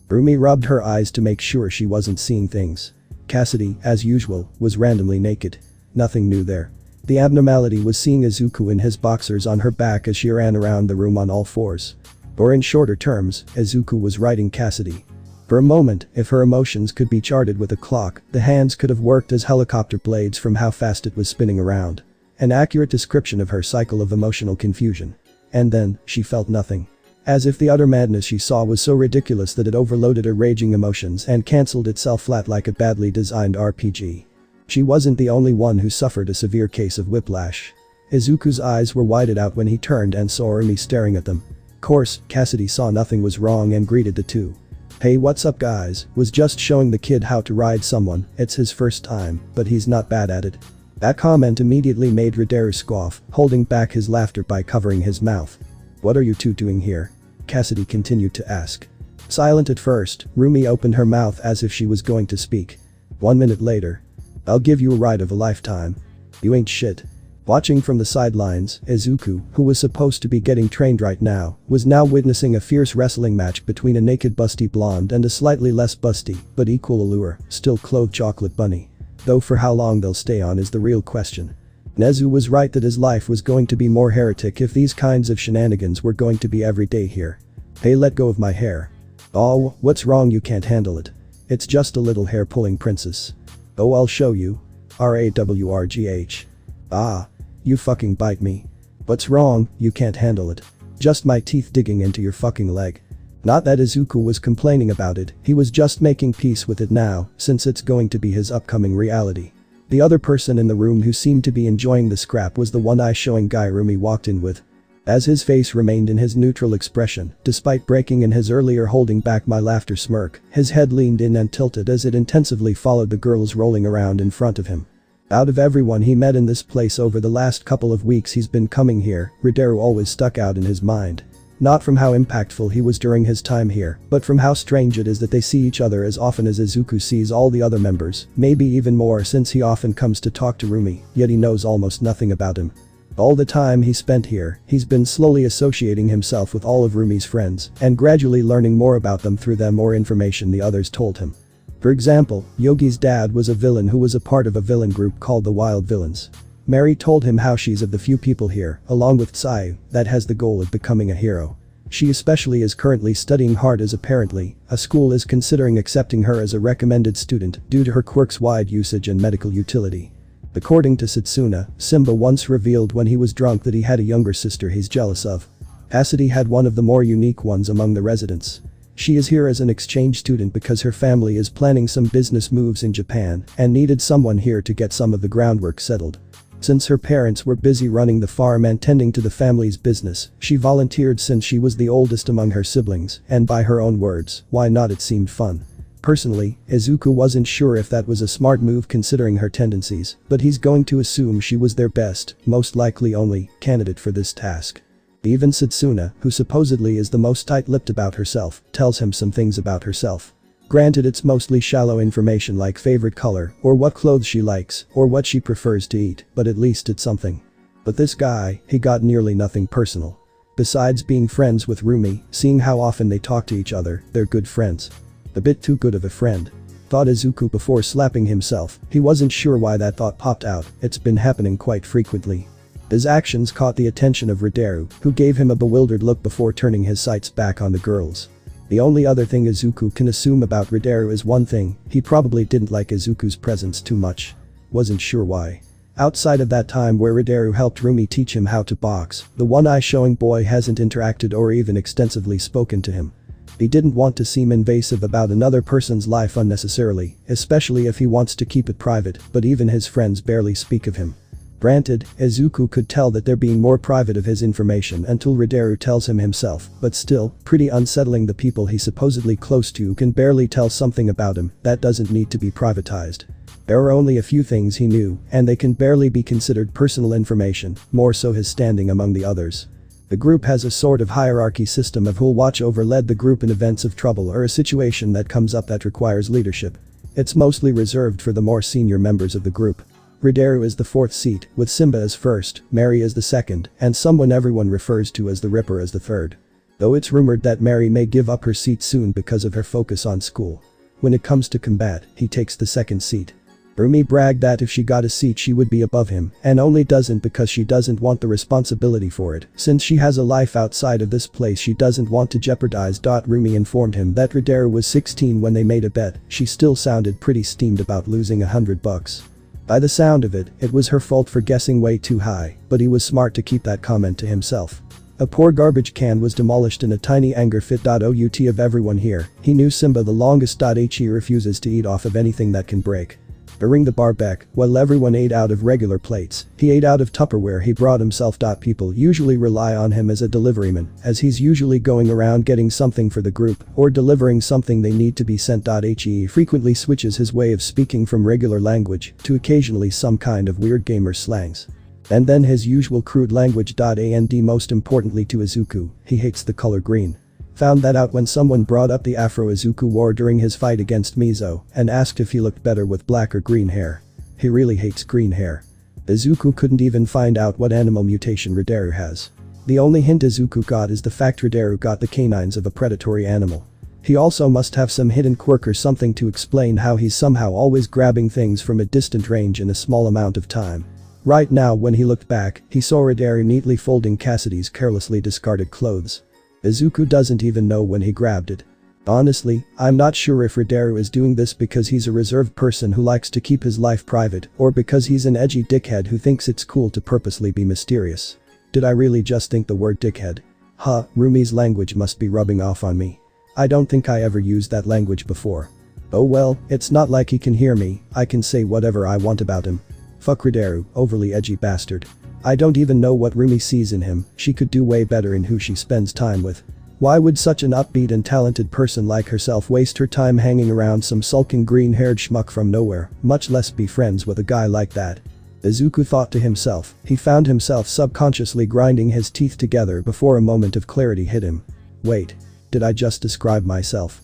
Rumi rubbed her eyes to make sure she wasn't seeing things. Cassidy, as usual, was randomly naked. Nothing new there. The abnormality was seeing Izuku in his boxers on her back as she ran around the room on all fours. Or in shorter terms, Izuku was riding Cassidy. For a moment, if her emotions could be charted with a clock, the hands could have worked as helicopter blades from how fast it was spinning around. An accurate description of her cycle of emotional confusion. And then, she felt nothing. As if the utter madness she saw was so ridiculous that it overloaded her raging emotions and cancelled itself flat like a badly designed RPG. She wasn't the only one who suffered a severe case of whiplash. Izuku's eyes were widened out when he turned and saw Rumi staring at them. Course, Cassidy saw nothing was wrong and greeted the two. Hey, what's up guys, was just showing the kid how to ride someone, it's his first time, but he's not bad at it. That comment immediately made Ridera scoff, holding back his laughter by covering his mouth. What are you two doing here? Cassidy continued to ask. Silent at first, Rumi opened her mouth as if she was going to speak. 1 minute later. I'll give you a ride of a lifetime. You ain't shit. Watching from the sidelines, Izuku, who was supposed to be getting trained right now, was now witnessing a fierce wrestling match between a naked busty blonde and a slightly less busty, but equal allure, still clothed chocolate bunny. Though for how long they'll stay on is the real question. Nezu was right that his life was going to be more heretic if these kinds of shenanigans were going to be every day here. Hey, let go of my hair. Oh, what's wrong, you can't handle it. It's just a little hair pulling princess. Oh, I'll show you. RAWRGH. Ah. You fucking bite me. What's wrong, you can't handle it. Just my teeth digging into your fucking leg. Not that Izuku was complaining about it, he was just making peace with it now, since it's going to be his upcoming reality. The other person in the room who seemed to be enjoying the scrap was the one-eye showing guy Rumi walked in with. As his face remained in his neutral expression, despite breaking in his earlier holding back my laughter smirk, his head leaned in and tilted as it intensively followed the girls rolling around in front of him. Out of everyone he met in this place over the last couple of weeks he's been coming here, Ridera always stuck out in his mind. Not from how impactful he was during his time here, but from how strange it is that they see each other as often as Izuku sees all the other members, maybe even more since he often comes to talk to Rumi, yet he knows almost nothing about him. All the time he spent here, he's been slowly associating himself with all of Rumi's friends, and gradually learning more about them through the more information the others told him. For example, Yogi's dad was a villain who was a part of a villain group called the Wild Villains. Mary told him how she's of the few people here, along with Tsayu, that has the goal of becoming a hero. She especially is currently studying hard as apparently, a school is considering accepting her as a recommended student due to her quirk's wide usage and medical utility. According to Kitsune, Simba once revealed when he was drunk that he had a younger sister he's jealous of. Cassidy had one of the more unique ones among the residents. She is here as an exchange student because her family is planning some business moves in Japan and needed someone here to get some of the groundwork settled. Since her parents were busy running the farm and tending to the family's business, she volunteered since she was the oldest among her siblings, and by her own words, why not, it seemed fun. Personally, Izuku wasn't sure if that was a smart move considering her tendencies, but he's going to assume she was their best, most likely only, candidate for this task. Even Kitsune, who supposedly is the most tight-lipped about herself, tells him some things about herself. Granted, it's mostly shallow information like favorite color, or what clothes she likes, or what she prefers to eat, but at least it's something. But this guy, he got nearly nothing personal. Besides being friends with Rumi, seeing how often they talk to each other, they're good friends. A bit too good of a friend. Thought Izuku before slapping himself. He wasn't sure why that thought popped out, it's been happening quite frequently. His actions caught the attention of Rideru, who gave him a bewildered look before turning his sights back on the girls. The only other thing Izuku can assume about Rideru is one thing, he probably didn't like Izuku's presence too much. Wasn't sure why. Outside of that time where Rideru helped Rumi teach him how to box, the one-eye-showing boy hasn't interacted or even extensively spoken to him. He didn't want to seem invasive about another person's life unnecessarily, especially if he wants to keep it private, but even his friends barely speak of him. Granted, Izuku could tell that they're being more private of his information until Rideru tells him himself, but still, pretty unsettling the people he's supposedly close to can barely tell something about him that doesn't need to be privatized. There are only a few things he knew, and they can barely be considered personal information, more so his standing among the others. The group has a sort of hierarchy system of who'll watch over lead the group in events of trouble or a situation that comes up that requires leadership. It's mostly reserved for the more senior members of the group. Rideru is the fourth seat, with Simba as first, Mary as the second, and someone everyone refers to as the Ripper as the third. Though it's rumored that Mary may give up her seat soon because of her focus on school. When it comes to combat, he takes the second seat. Rumi bragged that if she got a seat she would be above him, and only doesn't because she doesn't want the responsibility for it, since she has a life outside of this place she doesn't want to jeopardize. Rumi informed him that Rideru was 16 when they made a bet, she still sounded pretty steamed about losing $100. By the sound of it, it was her fault for guessing way too high, but he was smart to keep that comment to himself. A poor garbage can was demolished in a tiny anger fit. Out of everyone here, he knew Simba the longest. He refuses to eat off of anything that can break. Bring the bar back, while everyone ate out of regular plates, he ate out of Tupperware he brought himself. People usually rely on him as a deliveryman, as he's usually going around getting something for the group, or delivering something they need to be sent. He frequently switches his way of speaking from regular language to occasionally some kind of weird gamer slangs. And then his usual crude language. And most importantly to Izuku, he hates the color green. Found that out when someone brought up the afro Izuku wore during his fight against Mizo and asked if he looked better with black or green hair. He really hates green hair. Izuku couldn't even find out what animal mutation Rideru has. The only hint Izuku got is the fact Rideru got the canines of a predatory animal. He also must have some hidden quirk or something to explain how he's somehow always grabbing things from a distant range in a small amount of time. Right now when he looked back, he saw Rideru neatly folding Cassidy's carelessly discarded clothes. Izuku doesn't even know when he grabbed it. Honestly, I'm not sure if Rideru is doing this because he's a reserved person who likes to keep his life private or because he's an edgy dickhead who thinks it's cool to purposely be mysterious. Did I really just think the word dickhead? Huh, Rumi's language must be rubbing off on me. I don't think I ever used that language before. Oh well, it's not like he can hear me, I can say whatever I want about him. Fuck Rideru, overly edgy bastard. I don't even know what Rumi sees in him, she could do way better in who she spends time with. Why would such an upbeat and talented person like herself waste her time hanging around some sulking green-haired schmuck from nowhere, much less be friends with a guy like that? Izuku thought to himself, he found himself subconsciously grinding his teeth together before a moment of clarity hit him. Wait. Did I just describe myself?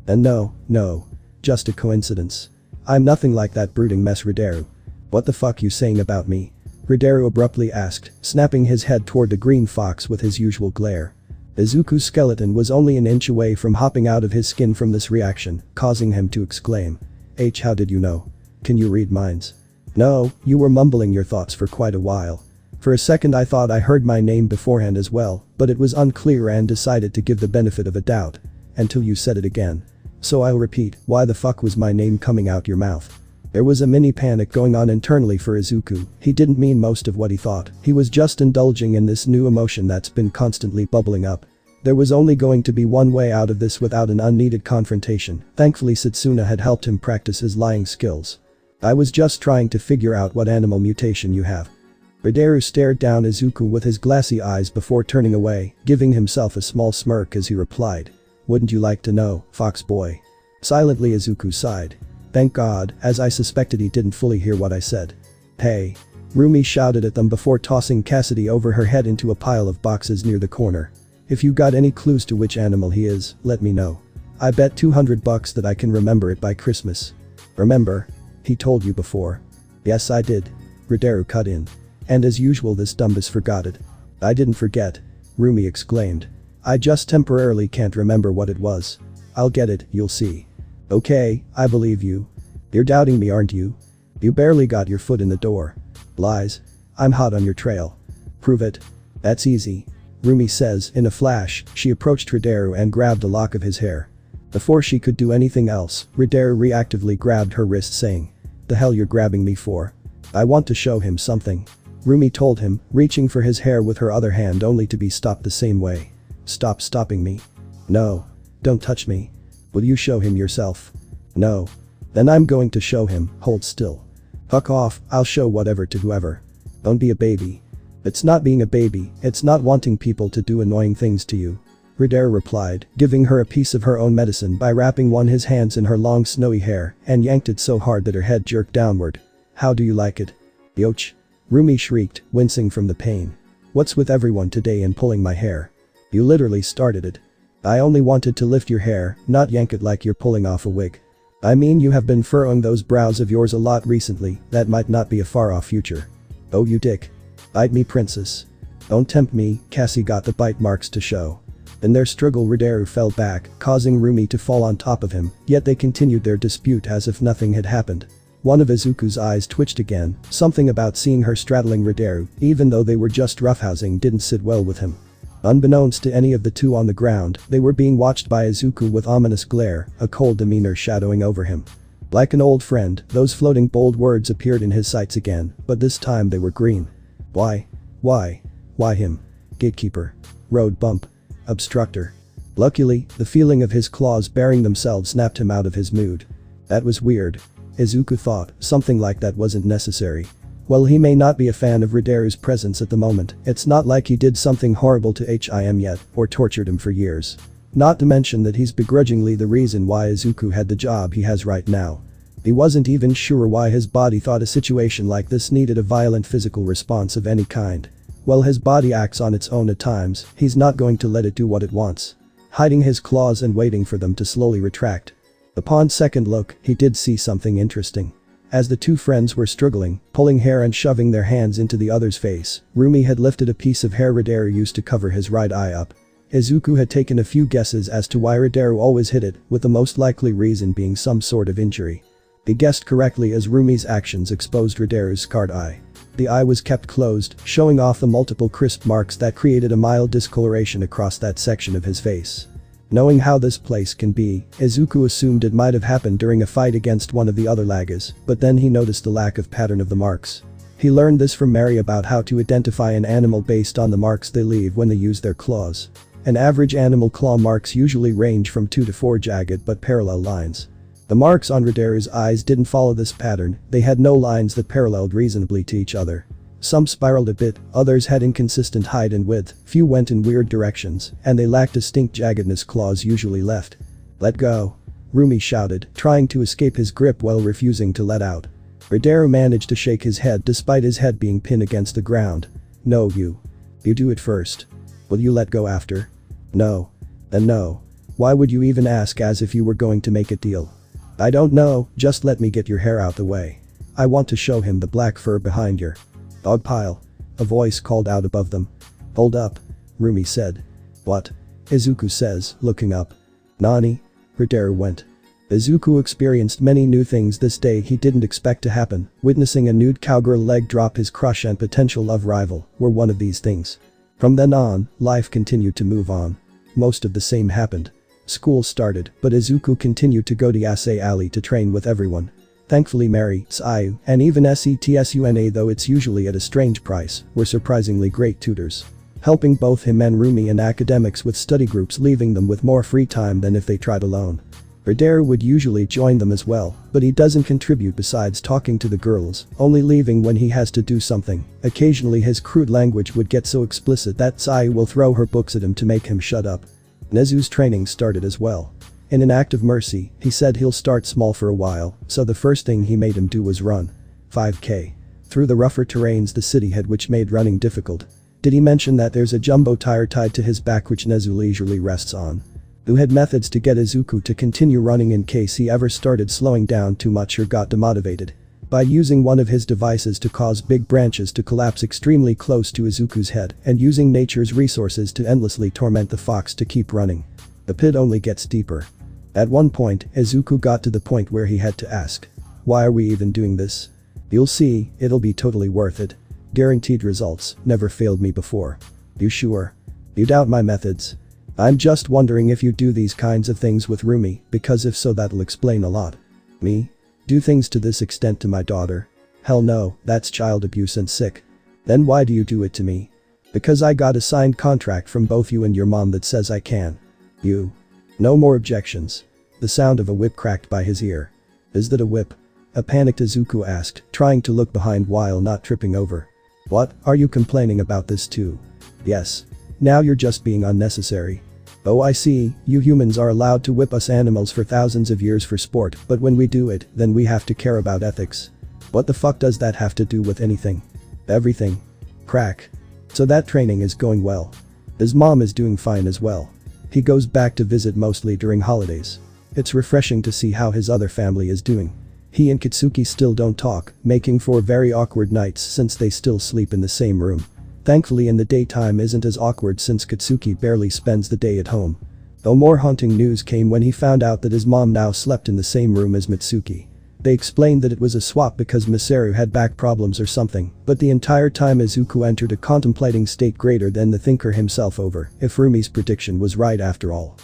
And no. Just a coincidence. I'm nothing like that brooding mess Rideru. What the fuck you saying about me? Rideru abruptly asked, snapping his head toward the green fox with his usual glare. Izuku's skeleton was only an inch away from hopping out of his skin from this reaction, causing him to exclaim. How did you know? Can you read minds? No, you were mumbling your thoughts for quite a while. For a second I thought I heard my name beforehand as well, but it was unclear and decided to give the benefit of a doubt. Until you said it again. So I'll repeat, why the fuck was my name coming out your mouth? There was a mini panic going on internally for Izuku, he didn't mean most of what he thought, he was just indulging in this new emotion that's been constantly bubbling up. There was only going to be one way out of this without an unneeded confrontation, thankfully Kitsune had helped him practice his lying skills. I was just trying to figure out what animal mutation you have. Rideru stared down Izuku with his glassy eyes before turning away, giving himself a small smirk as he replied. Wouldn't you like to know, fox boy? Silently Izuku sighed. Thank God, as I suspected he didn't fully hear what I said. Hey. Rumi shouted at them before tossing Cassidy over her head into a pile of boxes near the corner. If you got any clues to which animal he is, let me know. I bet $200 that I can remember it by Christmas. Remember? He told you before. Yes I did. Rideru cut in. And as usual this dumbass forgot it. I didn't forget. Rumi exclaimed. I just temporarily can't remember what it was. I'll get it, you'll see. Okay, I believe you. You're doubting me, aren't you? You barely got your foot in the door. Lies. I'm hot on your trail. Prove it. That's easy. Rumi says. In a flash, she approached Rideru and grabbed a lock of his hair. Before she could do anything else, Rideru reactively grabbed her wrist saying, "The hell you're grabbing me for? I want to show him something." Rumi told him, reaching for his hair with her other hand only to be stopped the same way. Stop stopping me. No. Don't touch me. Will you show him yourself? No. Then I'm going to show him. Hold still. Fuck off, I'll show whatever to whoever. Don't be a baby. It's not being a baby, it's not wanting people to do annoying things to you. Rideru replied, giving her a piece of her own medicine by wrapping his hands in her long snowy hair and yanked it so hard that her head jerked downward. How do you like it? Yoch. Rumi shrieked, wincing from the pain. What's with everyone today and pulling my hair? You literally started it. I only wanted to lift your hair, not yank it like you're pulling off a wig. I mean, you have been furrowing those brows of yours a lot recently, that might not be a far-off future. Oh you dick. Bite me, princess. Don't tempt me. Cassie got the bite marks to show. In their struggle, Rideru fell back, causing Rumi to fall on top of him, yet they continued their dispute as if nothing had happened. One of Izuku's eyes twitched again, something about seeing her straddling Rideru, even though they were just roughhousing, didn't sit well with him. Unbeknownst to any of the two on the ground, they were being watched by Izuku with ominous glare, a cold demeanor shadowing over him. Like an old friend, those floating bold words appeared in his sights again, but this time they were green. Why? Why? Why him? Gatekeeper. Road bump. Obstructor. Luckily, the feeling of his claws bearing themselves snapped him out of his mood. That was weird. Izuku thought, something like that wasn't necessary. While he may not be a fan of Rideru's presence at the moment, it's not like he did something horrible to him yet, or tortured him for years. Not to mention that he's begrudgingly the reason why Izuku had the job he has right now. He wasn't even sure why his body thought a situation like this needed a violent physical response of any kind. While his body acts on its own at times, he's not going to let it do what it wants. Hiding his claws and waiting for them to slowly retract. Upon second look, he did see something interesting. As the two friends were struggling, pulling hair and shoving their hands into the other's face, Rumi had lifted a piece of hair Rideru used to cover his right eye up. Izuku had taken a few guesses as to why Rideru always hid it, with the most likely reason being some sort of injury. He guessed correctly as Rumi's actions exposed Rideru's scarred eye. The eye was kept closed, showing off the multiple crisp marks that created a mild discoloration across that section of his face. Knowing how this place can be, Izuku assumed it might have happened during a fight against one of the other lagas, but then he noticed the lack of pattern of the marks. He learned this from Mary about how to identify an animal based on the marks they leave when they use their claws. An average animal claw marks usually range from 2 to 4 jagged but parallel lines. The marks on Rideru's eyes didn't follow this pattern, they had no lines that paralleled reasonably to each other. Some spiraled a bit, others had inconsistent height and width, few went in weird directions, and they lacked distinct jaggedness claws usually left. Let go. Rumi shouted, trying to escape his grip while refusing to let out. Rideru managed to shake his head despite his head being pinned against the ground. No you. You do it first. Will you let go after? No. Then no. Why would you even ask as if you were going to make a deal? I don't know, just let me get your hair out the way. I want to show him the black fur behind your dog pile. A voice called out above them. Hold up. Rumi said. What? Izuku says, looking up. Nani? Rideru went. Izuku experienced many new things this day he didn't expect to happen. Witnessing a nude cowgirl leg drop his crush and potential love rival were one of these things. From then on, life continued to move on. Most of the same happened. School started, but Izuku continued to go to Yasei Alley to train with everyone. Thankfully Mary, Sayu, and even Setsuna, though it's usually at a strange price, were surprisingly great tutors. Helping both him and Rumi in academics with study groups, leaving them with more free time than if they tried alone. Rideru would usually join them as well, but he doesn't contribute besides talking to the girls, only leaving when he has to do something. Occasionally his crude language would get so explicit that Sayu will throw her books at him to make him shut up. Nezu's training started as well. In an act of mercy, he said he'll start small for a while, so the first thing he made him do was run. 5k. Through the rougher terrains the city had, which made running difficult. Did he mention that there's a jumbo tire tied to his back which Nezu leisurely rests on? Who had methods to get Izuku to continue running in case he ever started slowing down too much or got demotivated. By using one of his devices to cause big branches to collapse extremely close to Izuku's head and using nature's resources to endlessly torment the fox to keep running. The pit only gets deeper. At one point, Izuku got to the point where he had to ask, "Why are we even doing this?" "You'll see, it'll be totally worth it. Guaranteed results, never failed me before." "You sure? You doubt my methods?" "I'm just wondering if you do these kinds of things with Rumi, because if so that'll explain a lot." "Me? Do things to this extent to my daughter? Hell no, that's child abuse and sick." "Then why do you do it to me?" "Because I got a signed contract from both you and your mom that says I can." "You?" No more objections. The sound of a whip cracked by his ear. "Is that a whip?" a panicked Izuku asked, trying to look behind while not tripping over. "What, are you complaining about this too?" "Yes. Now you're just being unnecessary." "Oh, I see, you humans are allowed to whip us animals for thousands of years for sport, but when we do it, then we have to care about ethics." "What the fuck does that have to do with anything?" "Everything." Crack. "So that training is going well." "His mom is doing fine as well. He goes back to visit mostly during holidays. It's refreshing to see how his other family is doing. He and Kitsuki still don't talk, making for very awkward nights since they still sleep in the same room. Thankfully in the daytime isn't as awkward since Kitsuki barely spends the day at home. Though more haunting news came when he found out that his mom now slept in the same room as Mitsuki. They explained that it was a swap because Misaru had back problems or something, but the entire time Izuku entered a contemplating state greater than the thinker himself over if Rumi's prediction was right after all.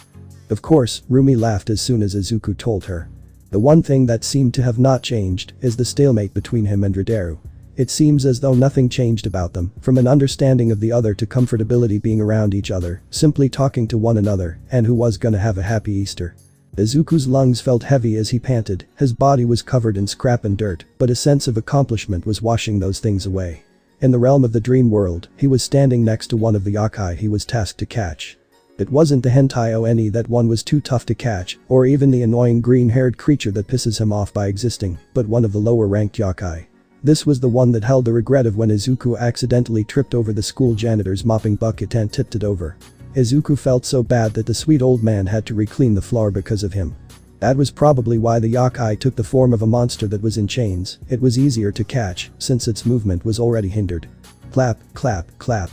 Of course, Rumi laughed as soon as Izuku told her. The one thing that seemed to have not changed is the stalemate between him and Ridero. It seems as though nothing changed about them, from an understanding of the other to comfortability being around each other, simply talking to one another, and who was gonna have a happy Easter. Izuku's lungs felt heavy as he panted, his body was covered in scrap and dirt, but a sense of accomplishment was washing those things away. In the realm of the dream world, he was standing next to one of the yokai he was tasked to catch. It wasn't the hentai oni that one was too tough to catch, or even the annoying green-haired creature that pisses him off by existing, but one of the lower-ranked yokai. This was the one that held the regret of when Izuku accidentally tripped over the school janitor's mopping bucket and tipped it over. Izuku felt so bad that the sweet old man had to re-clean the floor because of him. That was probably why the yokai took the form of a monster that was in chains. It was easier to catch, since its movement was already hindered. Clap, clap, clap.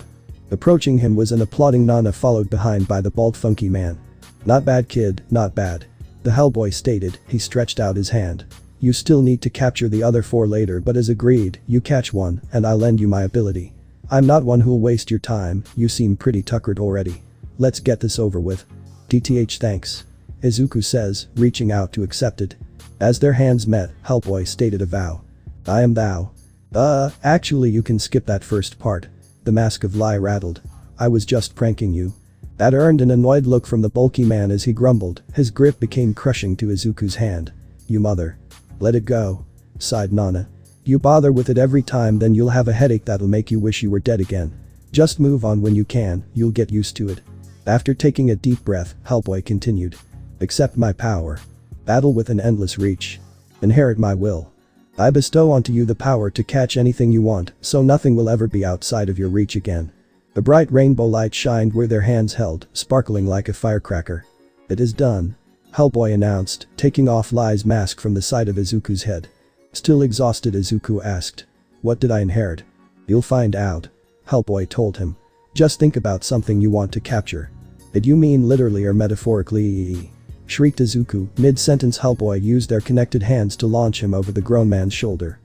Approaching him was an applauding Nana followed behind by the bald funky man. "Not bad kid, not bad," the Hellboy stated. He stretched out his hand. "You still need to capture the other 4 later, but as agreed, you catch one, and I'll lend you my ability. I'm not one who'll waste your time, you seem pretty tuckered already. Let's get this over with." "DTH thanks," Izuku says, reaching out to accept it. As their hands met, Hellboy stated a vow. "I am thou." Actually you can skip that first part." The mask of lie rattled. "I was just pranking you." That earned an annoyed look from the bulky man as he grumbled, his grip became crushing to Izuku's hand. "You mother." "Let it go," sighed Nana. "You bother with it every time, then you'll have a headache that'll make you wish you were dead again. Just move on when you can, you'll get used to it." After taking a deep breath, Hellboy continued. "Accept my power. Battle with an endless reach. Inherit my will. I bestow onto you the power to catch anything you want, so nothing will ever be outside of your reach again." A bright rainbow light shined where their hands held, sparkling like a firecracker. "It is done," Hellboy announced, taking off Lie's mask from the side of Izuku's head. Still exhausted, Izuku asked. "What did I inherit?" "You'll find out," Hellboy told him. "Just think about something you want to capture." "Did you mean literally or metaphorically?" shrieked Izuku. Mid-sentence, Hellboy used their connected hands to launch him over the grown man's shoulder.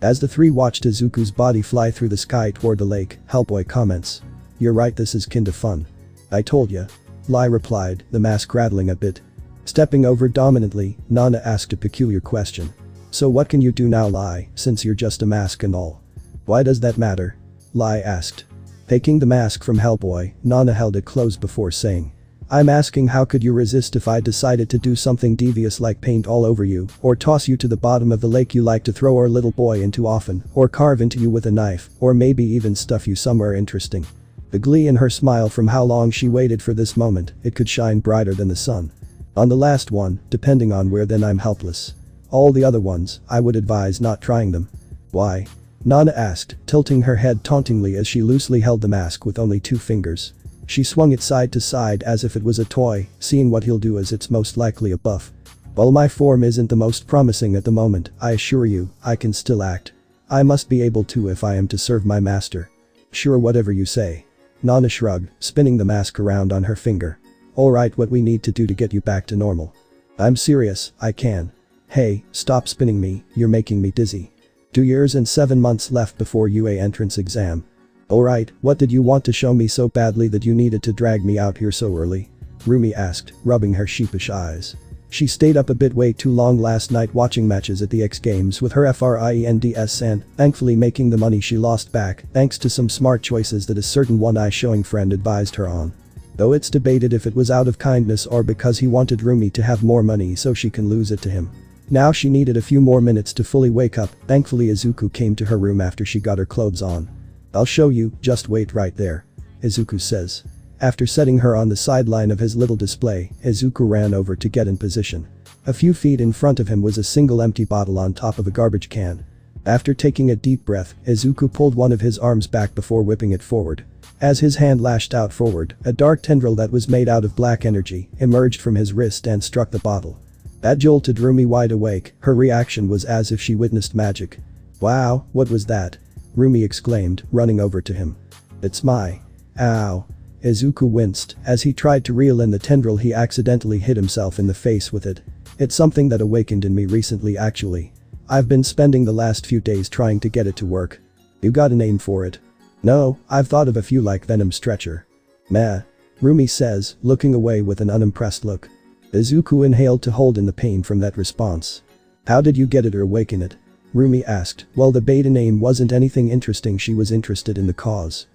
As the three watched Izuku's body fly through the sky toward the lake, Hellboy comments. "You're right, this is kinda fun." "I told ya," Lie replied, the mask rattling a bit. Stepping over dominantly, Nana asked a peculiar question. "So what can you do now, Lie, since you're just a mask and all?" "Why does that matter?" Lie asked. Taking the mask from Hellboy, Nana held it close before saying. "I'm asking how could you resist if I decided to do something devious like paint all over you, or toss you to the bottom of the lake you like to throw our little boy into often, or carve into you with a knife, or maybe even stuff you somewhere interesting." The glee in her smile from how long she waited for this moment, it could shine brighter than the sun. "On the last one, depending on where, then I'm helpless. All the other ones, I would advise not trying them." "Why?" Nana asked, tilting her head tauntingly as she loosely held the mask with only 2 fingers. She swung it side to side as if it was a toy, seeing what he'll do as it's most likely a buff. While my form isn't the most promising at the moment, I assure you, I can still act. I must be able to if I am to serve my master. Sure, whatever you say. Nana shrugged, spinning the mask around on her finger. Alright, what we need to do to get you back to normal. I'm serious, I can. Hey, stop spinning me, you're making me dizzy. 2 years and 7 months left before UA entrance exam. Alright, what did you want to show me so badly that you needed to drag me out here so early? Rumi asked, rubbing her sheepish eyes. She stayed up a bit way too long last night watching matches at the X Games with her friends and, thankfully, making the money she lost back thanks to some smart choices that a certain one-eye showing friend advised her on. Though it's debated if it was out of kindness or because he wanted Rumi to have more money so she can lose it to him. Now she needed a few more minutes to fully wake up. Thankfully Izuku came to her room after she got her clothes on. I'll show you, just wait right there. Izuku says. After setting her on the sideline of his little display, Izuku ran over to get in position. A few feet in front of him was a single empty bottle on top of a garbage can. After taking a deep breath, Izuku pulled one of his arms back before whipping it forward. As his hand lashed out forward, a dark tendril that was made out of black energy emerged from his wrist and struck the bottle. That jolted Rumi wide awake. Her reaction was as if she witnessed magic. Wow, what was that? Rumi exclaimed, running over to him. It's my… Ow. Izuku winced. As he tried to reel in the tendril, he accidentally hit himself in the face with it. It's something that awakened in me recently actually. I've been spending the last few days trying to get it to work. You got a name for it? No, I've thought of a few like Venom Stretcher. Meh. Rumi says, looking away with an unimpressed look. Izuku inhaled to hold in the pain from that response. How did you get it or awaken it? Rumi asked. Well, the beta name wasn't anything interesting, she was interested in the cause.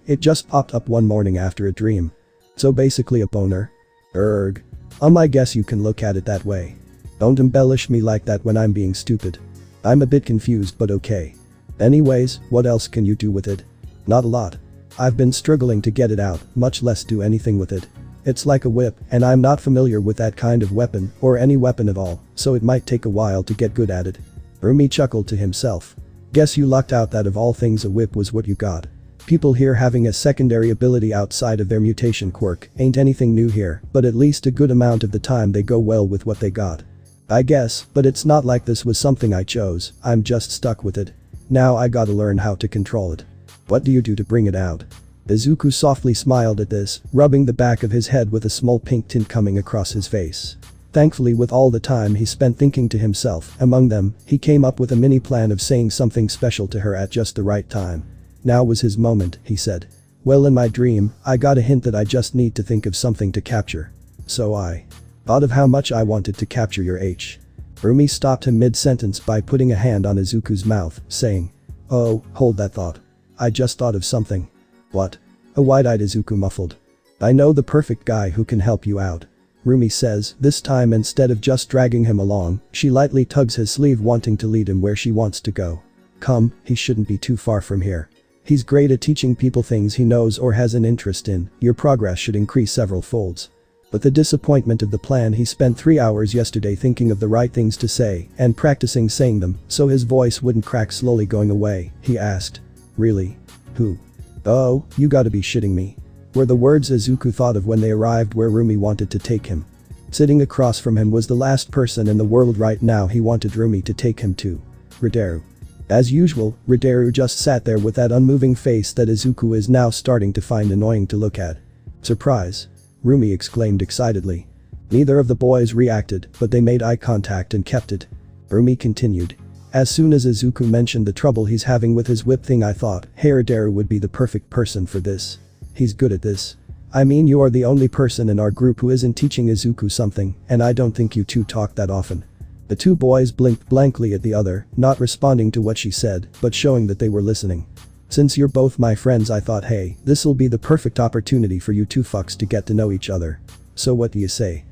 It just popped up one morning after a dream. So basically a boner? Erg. I guess you can look at it that way. Don't embellish me like that when I'm being stupid. I'm a bit confused but okay. Anyways, what else can you do with it? Not a lot. I've been struggling to get it out, much less do anything with it. It's like a whip, and I'm not familiar with that kind of weapon, or any weapon at all, so it might take a while to get good at it. Rumi chuckled to himself. Guess you lucked out that of all things a whip was what you got. People here having a secondary ability outside of their mutation quirk ain't anything new here, but at least a good amount of the time they go well with what they got. I guess, but it's not like this was something I chose, I'm just stuck with it. Now I gotta learn how to control it. What do you do to bring it out? Izuku softly smiled at this, rubbing the back of his head with a small pink tint coming across his face. Thankfully, with all the time he spent thinking to himself, among them, he came up with a mini plan of saying something special to her at just the right time. Now was his moment, he said. Well, in my dream, I got a hint that I just need to think of something to capture. So I thought of how much I wanted to capture your H. Rumi stopped him mid-sentence by putting a hand on Izuku's mouth, saying, Oh, hold that thought. I just thought of something. What? A wide-eyed Izuku muffled. I know the perfect guy who can help you out. Rumi says, this time instead of just dragging him along, she lightly tugs his sleeve wanting to lead him where she wants to go. Come, he shouldn't be too far from here. He's great at teaching people things he knows or has an interest in, your progress should increase several folds. But the disappointment of the plan, he spent 3 hours yesterday thinking of the right things to say and practicing saying them so his voice wouldn't crack, slowly going away. He asked. Really? Who? Oh, you gotta be shitting me. Were the words Izuku thought of when they arrived where Rumi wanted to take him. Sitting across from him was the last person in the world right now he wanted Rumi to take him to. Ridero. As usual, Ridero just sat there with that unmoving face that Izuku is now starting to find annoying to look at. Surprise! Rumi exclaimed excitedly. Neither of the boys reacted, but they made eye contact and kept it. Rumi continued. As soon as Izuku mentioned the trouble he's having with his whip thing, I thought HeroDarkyDark would be the perfect person for this. He's good at this. I mean, you are the only person in our group who isn't teaching Izuku something, and I don't think you two talk that often. The two boys blinked blankly at the other, not responding to what she said, but showing that they were listening. Since you're both my friends, I thought, hey, this'll be the perfect opportunity for you two fucks to get to know each other. So what do you say?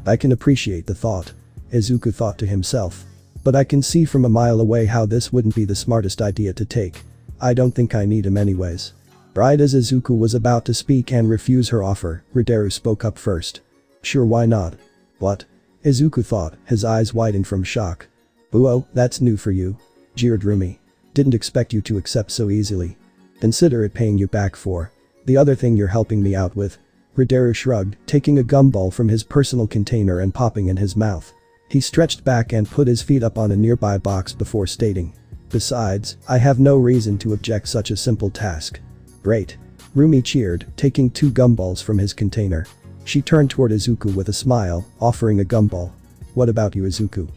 I can appreciate the thought. Izuku thought to himself. But I can see from a mile away how this wouldn't be the smartest idea to take. I don't think I need him anyways. Right as Izuku was about to speak and refuse her offer, Ridero spoke up first. Sure, why not? What? Izuku thought, his eyes widened from shock. Oh, that's new for you. Jeered Rumi. Didn't expect you to accept so easily. Consider it paying you back for the other thing you're helping me out with. Ridero shrugged, taking a gumball from his personal container and popping in his mouth. He stretched back and put his feet up on a nearby box before stating. Besides, I have no reason to object such a simple task. Great. Rumi cheered, taking 2 gumballs from his container. She turned toward Izuku with a smile, offering a gumball. What about you, Izuku?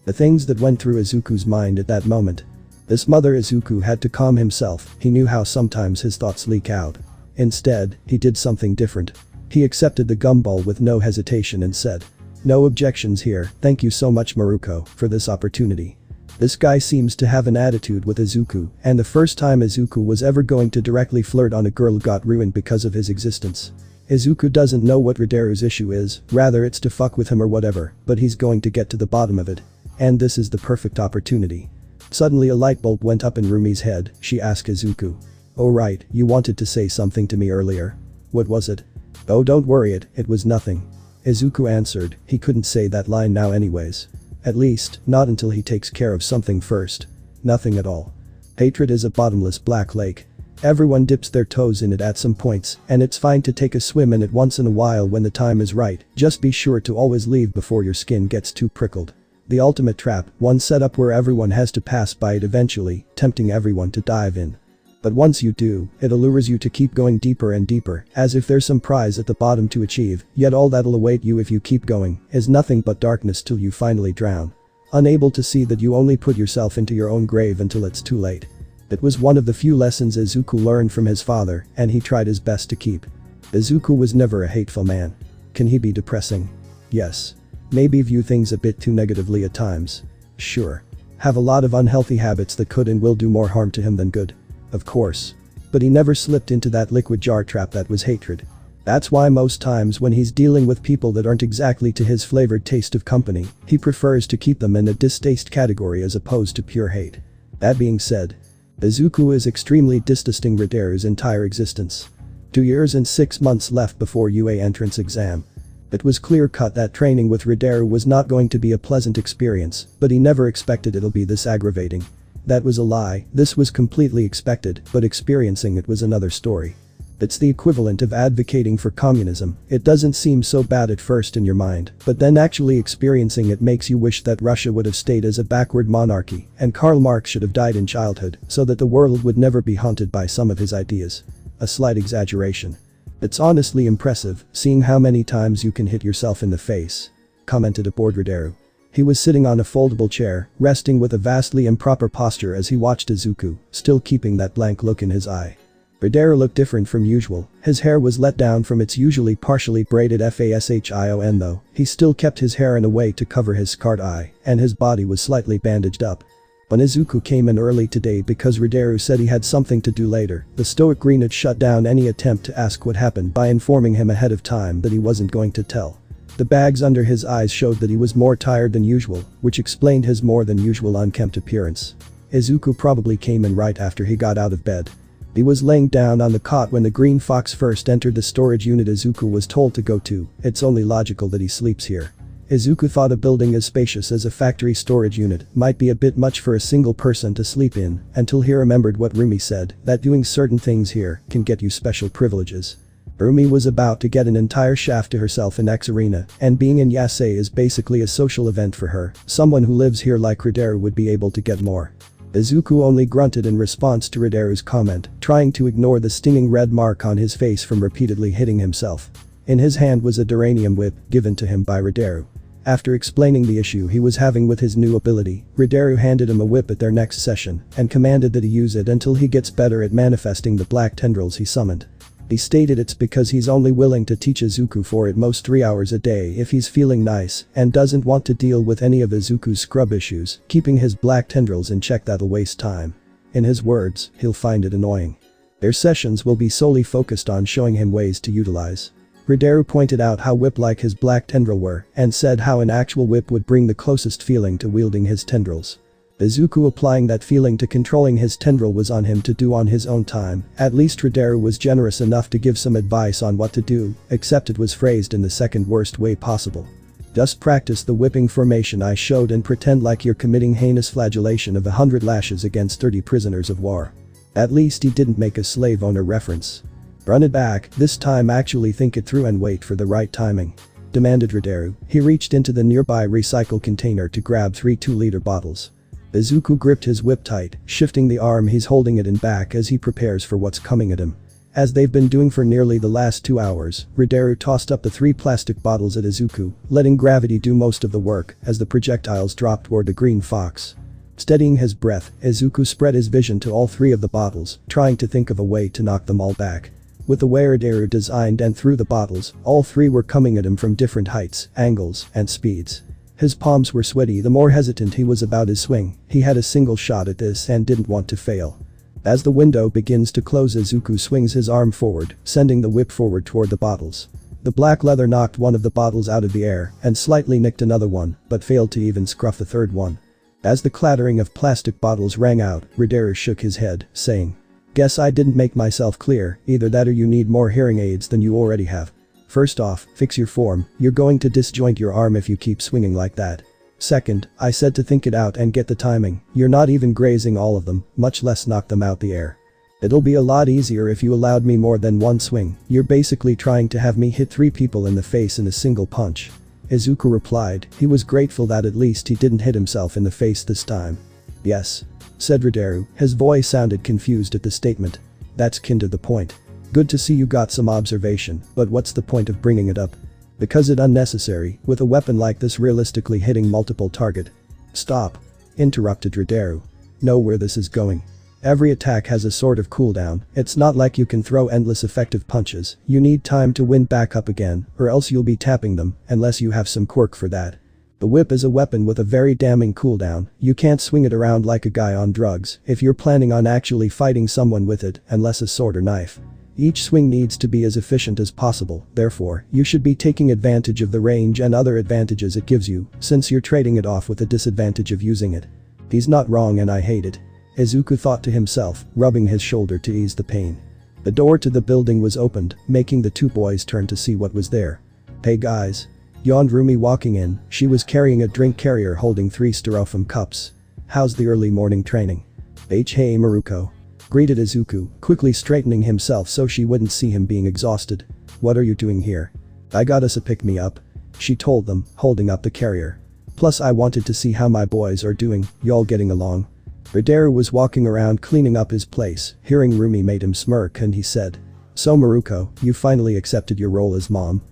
The things that went through Izuku's mind at that moment. This mother Izuku had to calm himself, he knew how sometimes his thoughts leak out. Instead, he did something different. He accepted the gumball with no hesitation and said. No objections here, thank you so much Miruko, for this opportunity. This guy seems to have an attitude with Izuku, and the first time Izuku was ever going to directly flirt on a girl got ruined because of his existence. Izuku doesn't know what Rideru's issue is, rather it's to fuck with him or whatever, but he's going to get to the bottom of it. And this is the perfect opportunity. Suddenly a light bulb went up in Rumi's head, she asked Izuku. Oh right, you wanted to say something to me earlier. What was it? Oh don't worry it was nothing. Izuku answered, he couldn't say that line now anyways. At least, not until he takes care of something first. Nothing at all. Hatred is a bottomless black lake. Everyone dips their toes in it at some points, and it's fine to take a swim in it once in a while when the time is right, just be sure to always leave before your skin gets too prickled. The ultimate trap, one set up where everyone has to pass by it eventually, tempting everyone to dive in. But once you do, it allures you to keep going deeper and deeper, as if there's some prize at the bottom to achieve, yet all that'll await you if you keep going is nothing but darkness till you finally drown. Unable to see that you only put yourself into your own grave until it's too late. It was one of the few lessons Izuku learned from his father, and he tried his best to keep. Izuku was never a hateful man. Can he be depressing? Yes. Maybe view things a bit too negatively at times. Sure. Have a lot of unhealthy habits that could and will do more harm to him than good. Of course. But he never slipped into that liquid jar trap that was hatred. That's why most times when he's dealing with people that aren't exactly to his flavored taste of company, he prefers to keep them in a distaste category as opposed to pure hate. That being said, Izuku is extremely distasting Rideru's entire existence. 2 years and 6 months left before UA entrance exam. It was clear-cut that training with Rideru was not going to be a pleasant experience, but he never expected it'll be this aggravating. That was a lie, this was completely expected, but experiencing it was another story. It's the equivalent of advocating for communism, it doesn't seem so bad at first in your mind, but then actually experiencing it makes you wish that Russia would have stayed as a backward monarchy, and Karl Marx should have died in childhood, so that the world would never be haunted by some of his ideas. A slight exaggeration. It's honestly impressive, seeing how many times you can hit yourself in the face. Commented aboard Rideru. He was sitting on a foldable chair, resting with a vastly improper posture as he watched Izuku, still keeping that blank look in his eye. Rideru looked different from usual, his hair was let down from its usually partially braided fashion though, he still kept his hair in a way to cover his scarred eye, and his body was slightly bandaged up. When Izuku came in early today because Rideru said he had something to do later, the stoic Greenet shut down any attempt to ask what happened by informing him ahead of time that he wasn't going to tell. The bags under his eyes showed that he was more tired than usual, which explained his more than usual unkempt appearance. Izuku probably came in right after he got out of bed. He was laying down on the cot when the green fox first entered the storage unit Izuku was told to go to, it's only logical that he sleeps here. Izuku thought a building as spacious as a factory storage unit might be a bit much for a single person to sleep in, until he remembered what Rumi said, that doing certain things here can get you special privileges. Rumi was about to get an entire shaft to herself in X Arena, and being in Yasei is basically a social event for her, someone who lives here like Rideru would be able to get more. Izuku only grunted in response to Rideru's comment, trying to ignore the stinging red mark on his face from repeatedly hitting himself. In his hand was a Duranium whip, given to him by Rideru. After explaining the issue he was having with his new ability, Rideru handed him a whip at their next session, and commanded that he use it until he gets better at manifesting the black tendrils he summoned. He stated it's because he's only willing to teach Izuku for at most 3 hours a day if he's feeling nice and doesn't want to deal with any of Izuku's scrub issues, keeping his black tendrils in check that'll waste time. In his words, he'll find it annoying. Their sessions will be solely focused on showing him ways to utilize. Rideru pointed out how whip-like his black tendril were and said how an actual whip would bring the closest feeling to wielding his tendrils. Izuku applying that feeling to controlling his tendril was on him to do on his own time, at least Rideru was generous enough to give some advice on what to do, except it was phrased in the second worst way possible. Just practice the whipping formation I showed and pretend like you're committing heinous flagellation of 100 lashes against 30 prisoners of war. At least he didn't make a slave owner reference. Run it back, this time actually think it through and wait for the right timing. demanded Rideru. He reached into the nearby recycle container to grab 3 2-liter bottles. Izuku gripped his whip tight, shifting the arm he's holding it in back as he prepares for what's coming at him. As they've been doing for nearly the last 2 hours, Rideru tossed up the 3 plastic bottles at Izuku, letting gravity do most of the work as the projectiles dropped toward the green fox. Steadying his breath, Izuku spread his vision to all 3 of the bottles, trying to think of a way to knock them all back. With the way Rideru designed and threw the bottles, all 3 were coming at him from different heights, angles, and speeds. His palms were sweaty the more hesitant he was about his swing. He had a single shot at this and didn't want to fail. As the window begins to close, Izuku swings his arm forward, sending the whip forward toward the bottles. The black leather knocked one of the bottles out of the air and slightly nicked another one, but failed to even scruff the third one. As the clattering of plastic bottles rang out, Rideru shook his head, saying, "Guess I didn't make myself clear, either that or you need more hearing aids than you already have. First off, fix your form, you're going to disjoint your arm if you keep swinging like that. Second, I said to think it out and get the timing, you're not even grazing all of them, much less knock them out the air. It'll be a lot easier if you allowed me more than one swing, you're basically trying to have me hit 3 people in the face in a single punch." Izuku replied. He was grateful that at least he didn't hit himself in the face this time. "Yes," said Rideru, his voice sounded confused at the statement. "That's kind of the point. Good to see you got some observation, but what's the point of bringing it up? Because it's unnecessary, with a weapon like this realistically hitting multiple target." "Stop," interrupted Rideru. "Know where this is going. Every attack has a sort of cooldown, it's not like you can throw endless effective punches, you need time to wind back up again, or else you'll be tapping them, unless you have some quirk for that. The whip is a weapon with a very damning cooldown, you can't swing it around like a guy on drugs if you're planning on actually fighting someone with it, unless a sword or knife. Each swing needs to be as efficient as possible, therefore, you should be taking advantage of the range and other advantages it gives you, since you're trading it off with the disadvantage of using it. He's not wrong and I hate it," Izuku thought to himself, rubbing his shoulder to ease the pain. The door to the building was opened, making the 2 boys turn to see what was there. "Hey guys," yawned Rumi walking in. She was carrying a drink carrier holding 3 styrofoam cups. "How's the early morning training?" "Hey Miruko," greeted Izuku, quickly straightening himself so she wouldn't see him being exhausted. "What are you doing here?" "I got us a pick-me-up," she told them, holding up the carrier. "Plus I wanted to see how my boys are doing, y'all getting along?" Rideru was walking around cleaning up his place, hearing Rumi made him smirk and he said, "So Miruko, you finally accepted your role as mom?"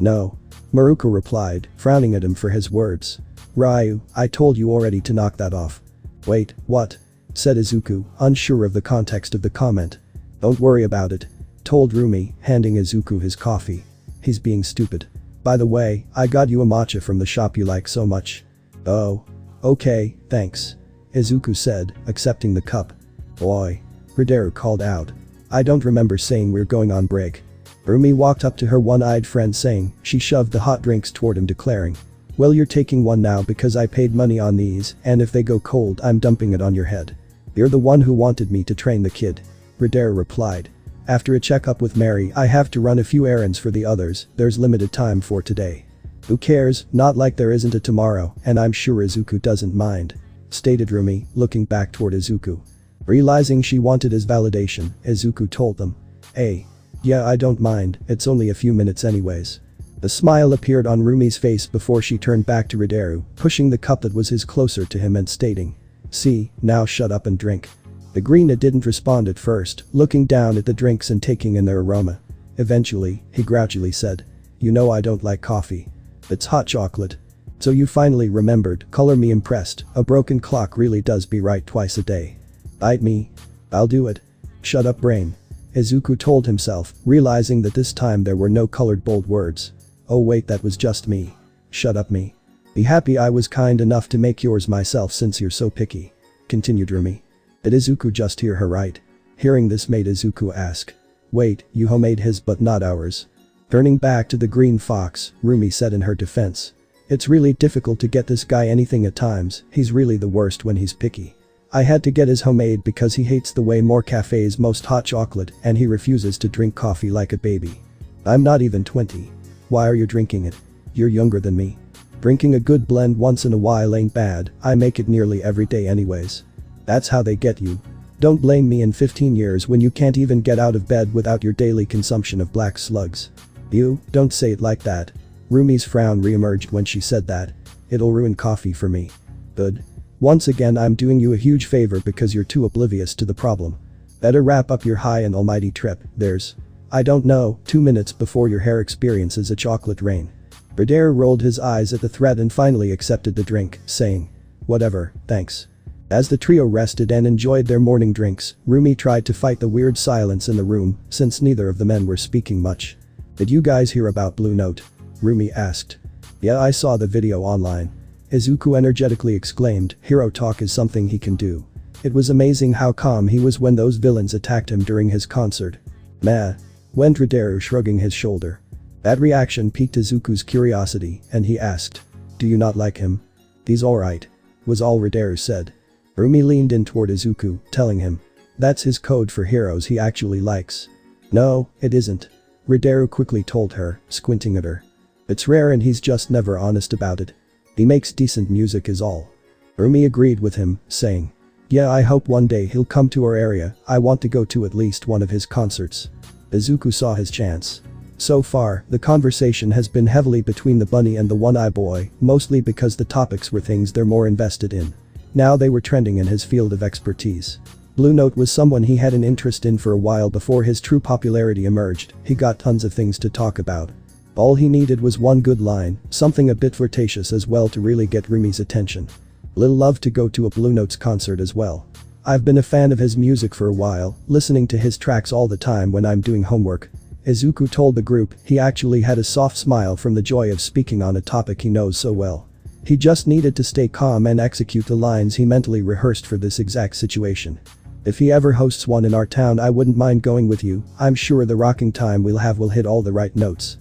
"No," Miruko replied, frowning at him for his words. "Ryu, I told you already to knock that off." "Wait, what?" said Izuku, unsure of the context of the comment. "Don't worry about it," told Rumi, handing Izuku his coffee. "He's being stupid. By the way, I got you a matcha from the shop you like so much." "Oh. Okay, thanks," Izuku said, accepting the cup. "Boy," Rideru called out. "I don't remember saying we're going on break." Rumi walked up to her one-eyed friend saying, she shoved the hot drinks toward him declaring, "Well, you're taking one now because I paid money on these, and if they go cold I'm dumping it on your head." "You're the one who wanted me to train the kid," Rideru replied. "After a checkup with Mary I have to run a few errands for the others, there's limited time for today." "Who cares, not like there isn't a tomorrow, and I'm sure Izuku doesn't mind," stated Rumi, looking back toward Izuku. Realizing she wanted his validation, Izuku told them. "Hey. Yeah, I don't mind, it's only a few minutes anyways." The smile appeared on Rumi's face before she turned back to Rideru, pushing the cup that was his closer to him and stating, "See, now shut up and drink." The greener didn't respond at first, looking down at the drinks and taking in their aroma. Eventually, he grouchily said, "You know I don't like coffee. It's hot chocolate." "So you finally remembered, color me impressed, a broken clock really does be right twice a day." "Bite me. I'll do it." "Shut up brain," Izuku told himself, realizing that this time there were no colored bold words. "Oh wait, that was just me. Shut up me. Be happy I was kind enough to make yours myself since you're so picky," continued Rumi. Did Izuku just hear her right? Hearing this made Izuku ask. "Wait, you homemade his but not ours?" Turning back to the green fox, Rumi said in her defense. "It's really difficult to get this guy anything at times, he's really the worst when he's picky. I had to get his homemade because he hates the way more cafes most hot chocolate and he refuses to drink coffee like a baby. I'm not even 20. Why are you drinking it? You're younger than me. Drinking a good blend once in a while ain't bad, I make it nearly every day anyways. That's how they get you. Don't blame me in 15 years when you can't even get out of bed without your daily consumption of black slugs." "You, don't say it like that," Rumi's frown re-emerged when she said that. It'll ruin coffee for me. Good. Once again I'm doing you a huge favor because you're too oblivious to the problem. Better wrap up your high and almighty trip, there's, I don't know, 2 minutes before your hair experiences a chocolate rain. Ridero rolled his eyes at the threat and finally accepted the drink, saying, whatever, thanks. As the trio rested and enjoyed their morning drinks, Rumi tried to fight the weird silence in the room, since neither of the men were speaking much. Did you guys hear about Blue Note? Rumi asked. Yeah, I saw the video online. Izuku energetically exclaimed, hero talk is something he can do. It was amazing how calm he was when those villains attacked him during his concert. Meh. Went Ridero, shrugging his shoulder. That reaction piqued Izuku's curiosity, and he asked, do you not like him? He's alright. Was all Ridero said. Rumi leaned in toward Izuku, telling him. That's his code for heroes he actually likes. No, it isn't. Ridero quickly told her, squinting at her. It's rare and he's just never honest about it. He makes decent music is all. Rumi agreed with him, saying. Yeah, I hope one day he'll come to our area, I want to go to at least one of his concerts. Izuku saw his chance. So far, the conversation has been heavily between the bunny and the one-eye boy, mostly because the topics were things they're more invested in. Now they were trending in his field of expertise. Blue Note was someone he had an interest in for a while before his true popularity emerged, he got tons of things to talk about. All he needed was one good line, something a bit flirtatious as well to really get Rumi's attention. Lil loved to go to a Blue Note's concert as well. I've been a fan of his music for a while, listening to his tracks all the time when I'm doing homework. Izuku told the group he actually had a soft smile from the joy of speaking on a topic he knows so well. He just needed to stay calm and execute the lines he mentally rehearsed for this exact situation. If he ever hosts one in our town I wouldn't mind going with you, I'm sure the rocking time we'll have will hit all the right notes.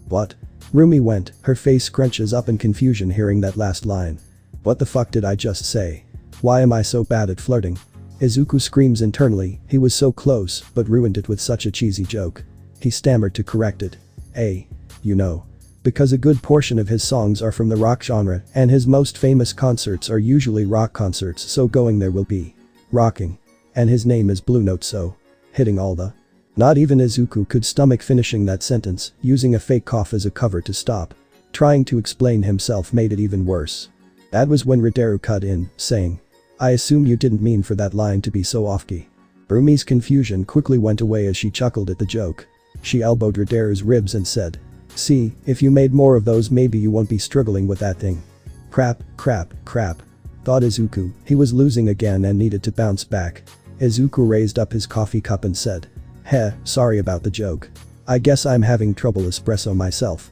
What? Rumi went, her face scrunches up in confusion hearing that last line. What the fuck did I just say? Why am I so bad at flirting? Izuku screams internally, he was so close, but ruined it with such a cheesy joke. He stammered to correct it. You know. Because a good portion of his songs are from the rock genre, and his most famous concerts are usually rock concerts, so going there will be rocking. And his name is Blue Note, so hitting all the. Not even Izuku could stomach finishing that sentence, using a fake cough as a cover to stop. Trying to explain himself made it even worse. That was when Ridero cut in, saying. I assume you didn't mean for that line to be so off-key. Rumi's confusion quickly went away as she chuckled at the joke. She elbowed Ridero's ribs and said. See, if you made more of those maybe you won't be struggling with that thing. Crap, thought Izuku, he was losing again and needed to bounce back. Izuku raised up his coffee cup and said. Sorry about the joke. I guess I'm having trouble espresso myself.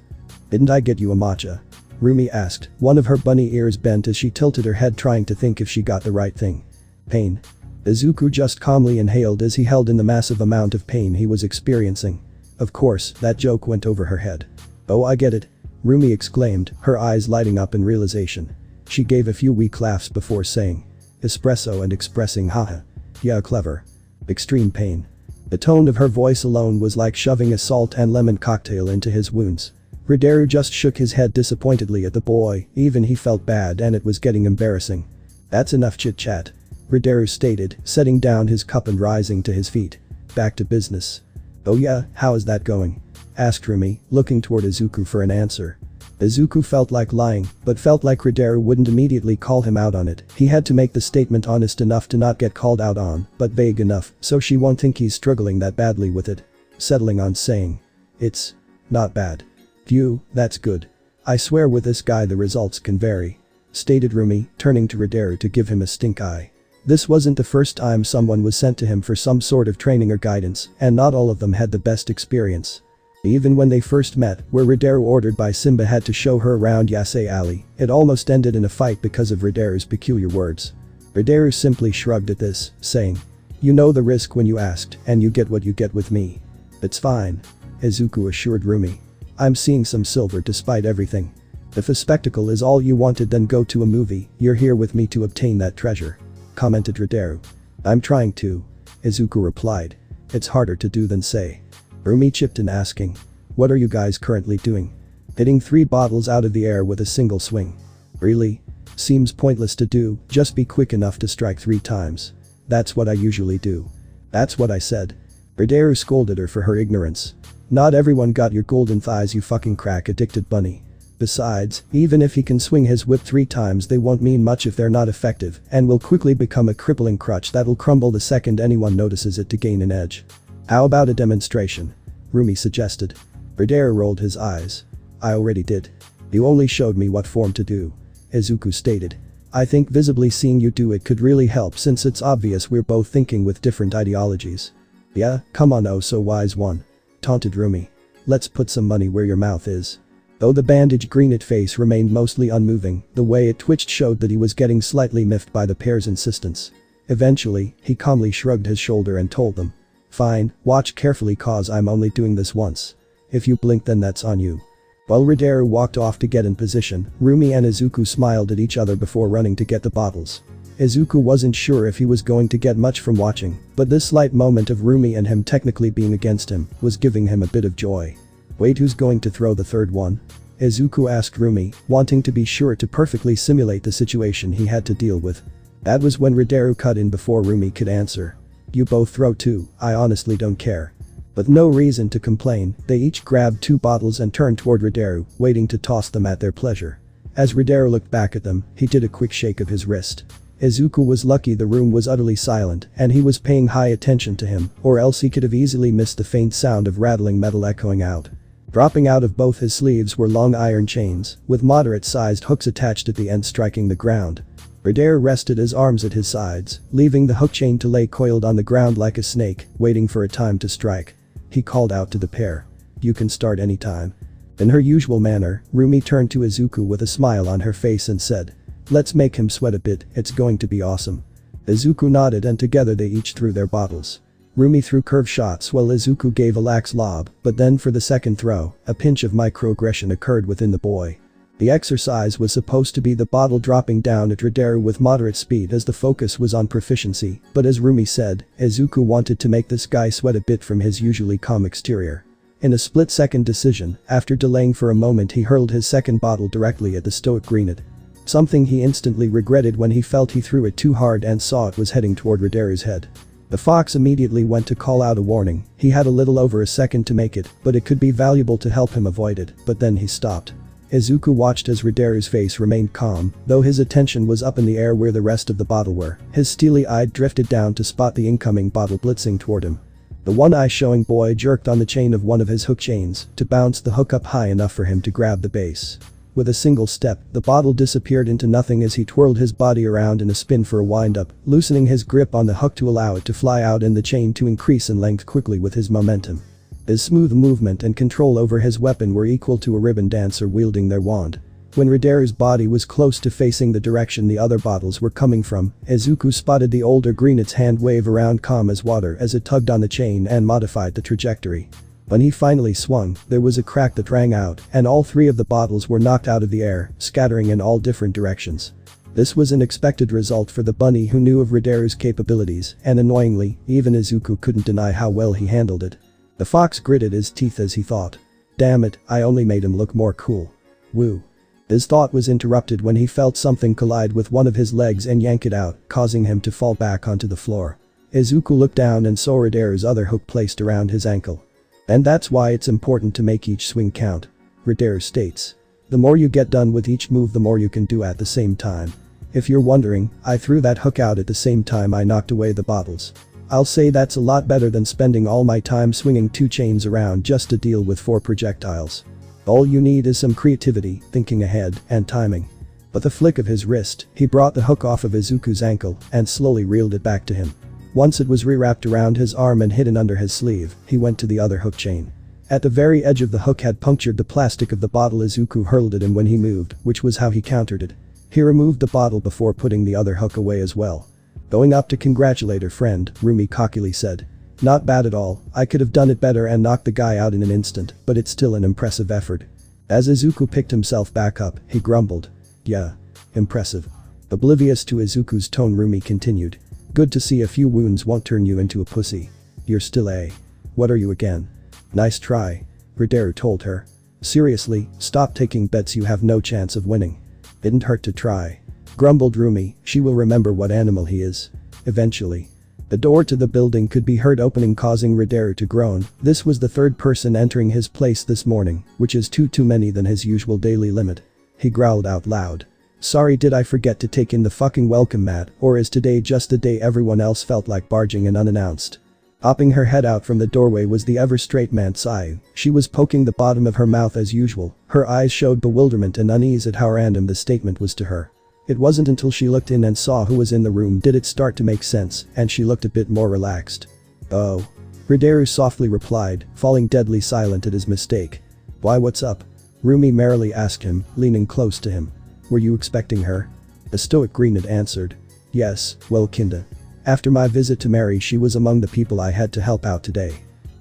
Didn't I get you a matcha? Rumi asked, one of her bunny ears bent as she tilted her head trying to think if she got the right thing. Pain. Izuku just calmly inhaled as he held in the massive amount of pain he was experiencing. Of course, that joke went over her head. Oh, I get it. Rumi exclaimed, her eyes lighting up in realization. She gave a few weak laughs before saying. Espresso and expressing haha. Yeah, clever. Extreme pain. The tone of her voice alone was like shoving a salt and lemon cocktail into his wounds. Ridero just shook his head disappointedly at the boy, even he felt bad and it was getting embarrassing. That's enough chit-chat. Ridero stated, setting down his cup and rising to his feet. Back to business. Oh yeah, how is that going? Asked Rumi, looking toward Izuku for an answer. Izuku felt like lying, but felt like Ridero wouldn't immediately call him out on it. He had to make the statement honest enough to not get called out on, but vague enough so she won't think he's struggling that badly with it. Settling on saying. It's not bad. Phew, that's good. I swear with this guy the results can vary. Stated Rumi, turning to Ridero to give him a stink eye. This wasn't the first time someone was sent to him for some sort of training or guidance, and not all of them had the best experience. Even when they first met, where Ridero ordered by Simba had to show her around Yasei Alley, it almost ended in a fight because of Ridero's peculiar words. Ridero simply shrugged at this, saying. You know the risk when you asked, and you get what you get with me. It's fine. Izuku assured Rumi. I'm seeing some silver despite everything. If a spectacle is all you wanted then go to a movie, you're here with me to obtain that treasure. Commented Ridero. I'm trying to. Izuku replied. It's harder to do than say. Rumi chipped in asking. What are you guys currently doing? Hitting 3 bottles out of the air with a single swing. Really? Seems pointless to do, just be quick enough to strike 3 times. That's what I usually do. That's what I said. Ridero scolded her for her ignorance. Not everyone got your golden thighs, you fucking crack-addicted bunny. Besides, even if he can swing his whip 3 times, they won't mean much if they're not effective and will quickly become a crippling crutch that'll crumble the second anyone notices it to gain an edge. How about a demonstration? Rumi suggested. Ridero rolled his eyes. I already did. You only showed me what form to do. Izuku stated. I think visibly seeing you do it could really help since it's obvious we're both thinking with different ideologies. Yeah, come on, oh so wise one. Taunted Rumi. Let's put some money where your mouth is. Though the bandaged greenet face remained mostly unmoving, the way it twitched showed that he was getting slightly miffed by the pair's insistence. Eventually, he calmly shrugged his shoulder and told them. Fine, watch carefully cause I'm only doing this once. If you blink then that's on you. While Ridero walked off to get in position, Rumi and Izuku smiled at each other before running to get the bottles. Izuku wasn't sure if he was going to get much from watching, but this slight moment of Rumi and him technically being against him was giving him a bit of joy. Wait, who's going to throw the third one? Izuku asked Rumi, wanting to be sure to perfectly simulate the situation he had to deal with. That was when Ridero cut in before Rumi could answer. You both throw too, I honestly don't care. With no reason to complain, they each grabbed 2 bottles and turned toward Ridero, waiting to toss them at their pleasure. As Ridero looked back at them, he did a quick shake of his wrist. Izuku was lucky the room was utterly silent and he was paying high attention to him, or else he could have easily missed the faint sound of rattling metal echoing out. Dropping out of both his sleeves were long iron chains, with moderate-sized hooks attached at the end striking the ground. Ridero rested his arms at his sides, leaving the hook chain to lay coiled on the ground like a snake, waiting for a time to strike. He called out to the pair. You can start anytime. In her usual manner, Rumi turned to Izuku with a smile on her face and said. Let's make him sweat a bit, it's going to be awesome. Izuku nodded and together they each threw their bottles. Rumi threw curve shots while Izuku gave a lax lob, but then for the second throw, a pinch of microaggression occurred within the boy. The exercise was supposed to be the bottle dropping down at Ridero with moderate speed as the focus was on proficiency, but as Rumi said, Izuku wanted to make this guy sweat a bit from his usually calm exterior. In a split-second decision, after delaying for a moment he hurled his second bottle directly at the stoic greenet. Something he instantly regretted when he felt he threw it too hard and saw it was heading toward Ridero's head. The fox immediately went to call out a warning. He had a little over a second to make it, but it could be valuable to help him avoid it, but then he stopped. Izuku watched as Ridero's face remained calm, though his attention was up in the air where the rest of the bottle were. His steely eye drifted down to spot the incoming bottle blitzing toward him. The one-eye showing boy jerked on the chain of one of his hook chains to bounce the hook up high enough for him to grab the base. With a single step, the bottle disappeared into nothing as he twirled his body around in a spin for a wind-up, loosening his grip on the hook to allow it to fly out and the chain to increase in length quickly with his momentum. His smooth movement and control over his weapon were equal to a ribbon dancer wielding their wand. When Ridero's body was close to facing the direction the other bottles were coming from, Izuku spotted the older greenet's hand wave around calm as water as it tugged on the chain and modified the trajectory. When he finally swung, there was a crack that rang out and all 3 of the bottles were knocked out of the air, scattering in all different directions. This was an expected result for the bunny who knew of Ridero's capabilities, and annoyingly, even Izuku couldn't deny how well he handled it. The fox gritted his teeth as he thought. Damn it, I only made him look more cool. Woo. His thought was interrupted when he felt something collide with one of his legs and yank it out, causing him to fall back onto the floor. Izuku looked down and saw Ridero's other hook placed around his ankle. And that's why it's important to make each swing count. Ridero states. The more you get done with each move the more you can do at the same time. If you're wondering, I threw that hook out at the same time I knocked away the bottles. I'll say that's a lot better than spending all my time swinging 2 chains around just to deal with 4 projectiles. All you need is some creativity, thinking ahead, and timing. With a flick of his wrist, he brought the hook off of Izuku's ankle and slowly reeled it back to him. Once it was rewrapped around his arm and hidden under his sleeve, he went to the other hook chain. At the very edge of the hook had punctured the plastic of the bottle Izuku hurled at him when he moved, which was how he countered it. He removed the bottle before putting the other hook away as well. Going up to congratulate her friend, Rumi cockily said. Not bad at all, I could have done it better and knocked the guy out in an instant, but it's still an impressive effort. As Izuku picked himself back up, he grumbled. Yeah. Impressive. Oblivious to Izuku's tone, Rumi continued. Good to see a few wounds won't turn you into a pussy. You're still a. What are you again? Nice try. Ridero told her. Seriously, stop taking bets, you have no chance of winning. Didn't hurt to try. Grumbled Rumi, she will remember what animal he is. Eventually. The door to the building could be heard opening, causing Ridero to groan. This was the third person entering his place this morning, which is too many than his usual daily limit. He growled out loud. Sorry, did I forget to take in the fucking welcome mat, or is today just the day everyone else felt like barging in unannounced? Popping her head out from the doorway was the ever-straight man Tsuyu. She was poking the bottom of her mouth as usual. Her eyes showed bewilderment and unease at how random the statement was to her. It wasn't until she looked in and saw who was in the room did it start to make sense, and she looked a bit more relaxed. Oh. Ridero softly replied, falling deadly silent at his mistake. Why, what's up? Rumi merrily asked him, leaning close to him. Were you expecting her? The stoic Greenhead answered. Yes, well kinda. After my visit to Mary, she was among the people I had to help out today.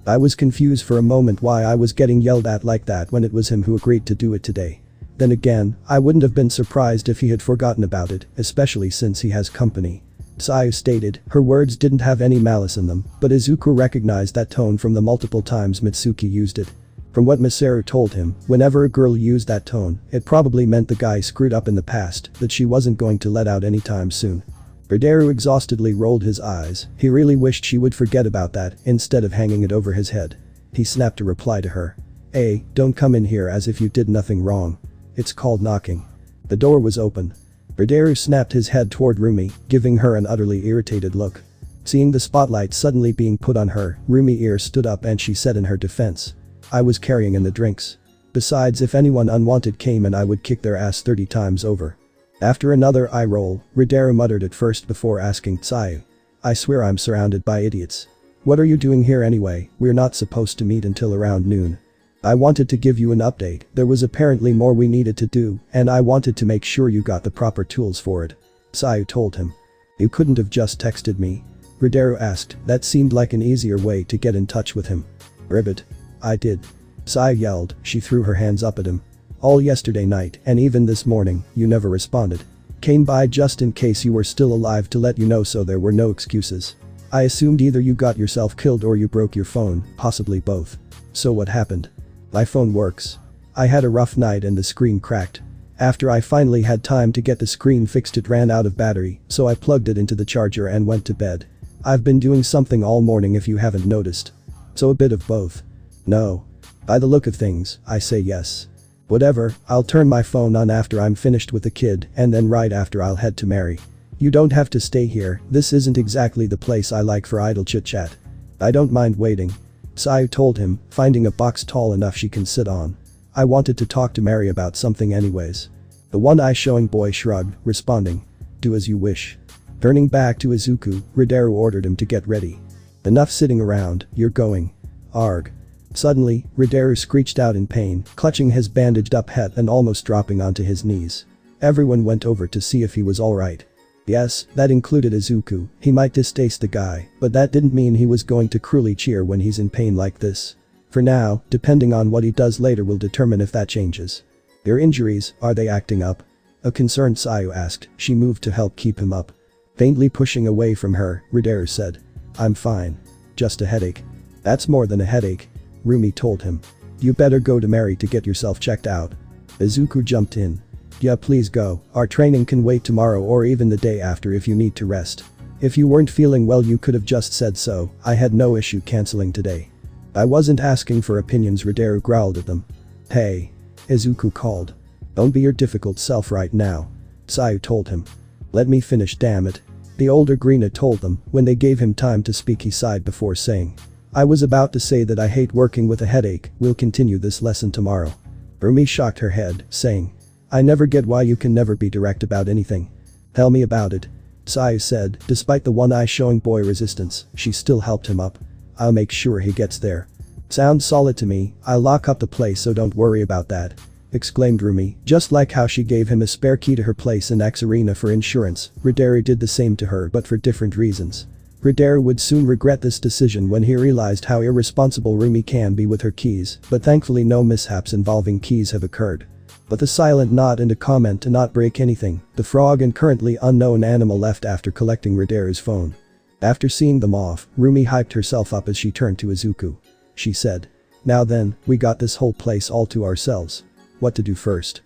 I was confused for a moment why I was getting yelled at like that when it was him who agreed to do it today. Then again, I wouldn't have been surprised if he had forgotten about it, especially since he has company. Tsuyu stated. Her words didn't have any malice in them, but Izuku recognized that tone from the multiple times Mitsuki used it. From what Masaru told him, whenever a girl used that tone, it probably meant the guy screwed up in the past that she wasn't going to let out anytime soon. Ridero exhaustedly rolled his eyes. He really wished she would forget about that instead of hanging it over his head. He snapped a reply to her. Hey, don't come in here as if you did nothing wrong. It's called knocking. The door was open. Ridero snapped his head toward Rumi, giving her an utterly irritated look. Seeing the spotlight suddenly being put on her, Rumi's ear stood up and she said in her defense. I was carrying in the drinks. Besides, if anyone unwanted came in, I would kick their ass 30 times over. After another eye roll, Ridero muttered at first before asking Tsuyu. I swear I'm surrounded by idiots. What are you doing here anyway? We're not supposed to meet until around noon. I wanted to give you an update. There was apparently more we needed to do, and I wanted to make sure you got the proper tools for it. Tsuyu told him. You couldn't have just texted me? Ridero asked. That seemed like an easier way to get in touch with him. Ribbit. I did. Tsuyu yelled. She threw her hands up at him. All yesterday night and even this morning, you never responded. Came by just in case you were still alive to let you know, so there were no excuses. I assumed either you got yourself killed or you broke your phone, possibly both. So what happened? My phone works. I had a rough night and the screen cracked. After I finally had time to get the screen fixed, it ran out of battery, so I plugged it into the charger and went to bed. I've been doing something all morning if you haven't noticed. So a bit of both. No. By the look of things, I say yes. Whatever, I'll turn my phone on after I'm finished with the kid, and then right after I'll head to Mary. You don't have to stay here, this isn't exactly the place I like for idle chit-chat. I don't mind waiting. Tsuyu told him, finding a box tall enough she can sit on. I wanted to talk to Mary about something anyways. The one-eye showing boy shrugged, responding. Do as you wish. Turning back to Izuku, Ridero ordered him to get ready. Enough sitting around, you're going. Arg. Suddenly, Ridero screeched out in pain, clutching his bandaged up head and almost dropping onto his knees. Everyone went over to see if he was alright. Yes, that included Izuku. He might distaste the guy, but that didn't mean he was going to cruelly cheer when he's in pain like this. For now, depending on what he does later will determine if that changes. Your injuries, are they acting up? A concerned Tsuyu asked. She moved to help keep him up. Faintly pushing away from her, Ridero said. I'm fine. Just a headache. That's more than a headache. Rumi told him. You better go to Mary to get yourself checked out. Izuku jumped in. Yeah, please go. Our training can wait tomorrow or even the day after if you need to rest. If you weren't feeling well, you could have just said so. I had no issue canceling today. I wasn't asking for opinions, Ridero growled at them. Hey. Izuku called. Don't be your difficult self right now. Tsuyu told him. Let me finish, damn it. The older Greenhead told them. When they gave him time to speak, he sighed before saying. I was about to say that I hate working with a headache. We'll continue this lesson tomorrow. Rumi shocked her head, saying. I never get why you can never be direct about anything. Tell me about it. Tsuyu said. Despite the one-eye showing boy resistance, she still helped him up. I'll make sure he gets there. Sounds solid to me. I'll lock up the place, so don't worry about that. Exclaimed Rumi. Just like how she gave him a spare key to her place in X Arena for insurance, Ridero did the same to her, but for different reasons. Ridero would soon regret this decision when he realized how irresponsible Rumi can be with her keys, but thankfully no mishaps involving keys have occurred. But the silent nod and a comment to not break anything, the frog and currently unknown animal left after collecting Ridero's phone. After seeing them off, Rumi hyped herself up as she turned to Izuku. She said. Now then, we got this whole place all to ourselves. What to do first?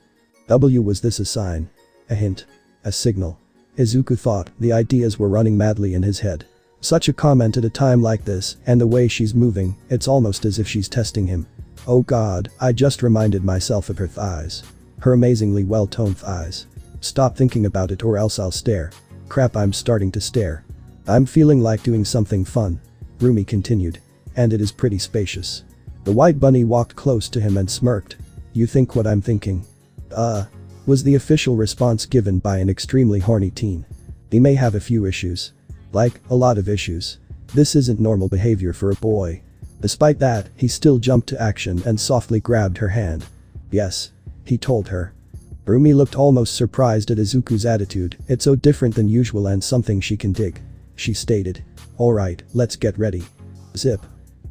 Was this a sign? A hint? A signal? Izuku thought. The ideas were running madly in his head. Such a comment at a time like this, and the way she's moving, it's almost as if she's testing him. Oh god, I just reminded myself of her thighs. Her amazingly well-toned thighs. Stop thinking about it or else I'll stare. Crap, I'm starting to stare. I'm feeling like doing something fun. Rumi continued. And it is pretty spacious. The white bunny walked close to him and smirked. You think what I'm thinking? Was the official response given by an extremely horny teen. He may have a few issues. Like, a lot of issues. This isn't normal behavior for a boy. Despite that, he still jumped to action and softly grabbed her hand. Yes. He told her. Rumi looked almost surprised at Izuku's attitude, it's so different than usual and something she can dig. She stated. Alright, let's get ready. Zip.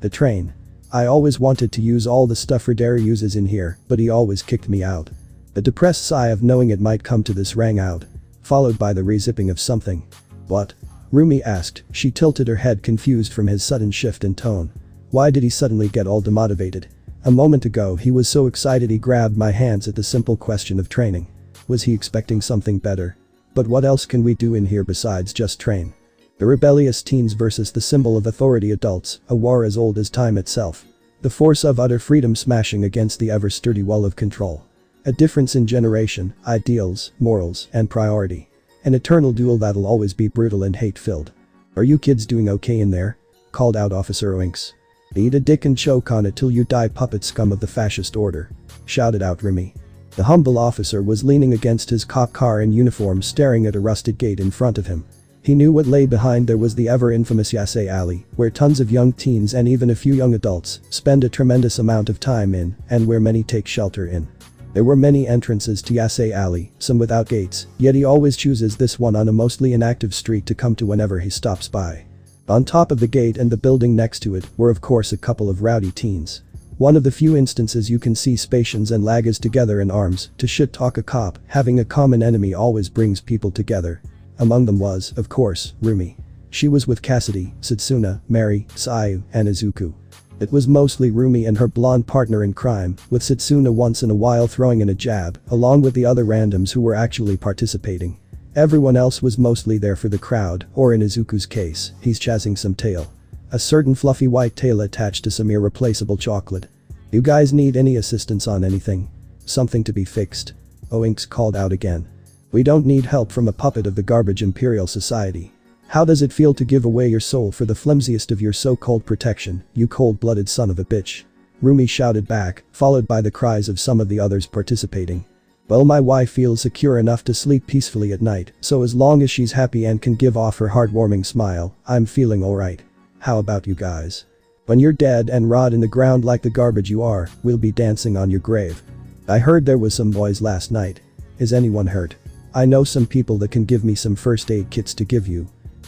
The train. I always wanted to use all the stuff HeroDarky uses in here, but he always kicked me out. The depressed sigh of knowing it might come to this rang out. Followed by the rezipping of something. What? Rumi asked, she tilted her head confused from his sudden shift in tone. Why did he suddenly get all demotivated? A moment ago he was so excited he grabbed my hands at the simple question of training. Was he expecting something better? But what else can we do in here besides just train? The rebellious teens versus the symbol of authority adults, a war as old as time itself. The force of utter freedom smashing against the ever-sturdy wall of control. A difference in generation, ideals, morals, and priority. An eternal duel that'll always be brutal and hate-filled. Are you kids doing okay in there? Called out Officer Oinks. Eat a dick and choke on it till you die, puppet scum of the fascist order. Shouted out Rumi. The humble officer was leaning against his cop car in uniform staring at a rusted gate in front of him. He knew what lay behind there was the ever-infamous Yasei Alley, where tons of young teens and even a few young adults spend a tremendous amount of time in, and where many take shelter in. There were many entrances to Yasei Alley, some without gates, yet he always chooses this one on a mostly inactive street to come to whenever he stops by. On top of the gate and the building next to it were of course a couple of rowdy teens. One of the few instances you can see Spatians and Lagas together in arms to shit-talk a cop. Having a common enemy always brings people together. Among them was, of course, Rumi. She was with Cassidy, Satsuna, Mary, Sayu, and Izuku. It was mostly Rumi and her blonde partner in crime, with Satsuna once in a while throwing in a jab, along with the other randoms who were actually participating. Everyone else was mostly there for the crowd, or in Izuku's case, he's chasing some tail. A certain fluffy white tail attached to some irreplaceable chocolate. You guys need any assistance on anything? Something to be fixed? Oinks called out again. We don't need help from a puppet of the garbage Imperial Society. How does it feel to give away your soul for the flimsiest of your so-called protection, you cold-blooded son of a bitch? Rumi shouted back, followed by the cries of some of the others participating. Well, my wife feels secure enough to sleep peacefully at night, so as long as she's happy and can give off her heartwarming smile, I'm feeling alright. How about you guys? When you're dead and rot in the ground like the garbage you are, we'll be dancing on your grave. I heard there was some noise last night. Is anyone hurt? I know some people that can give me some first aid kits to give you.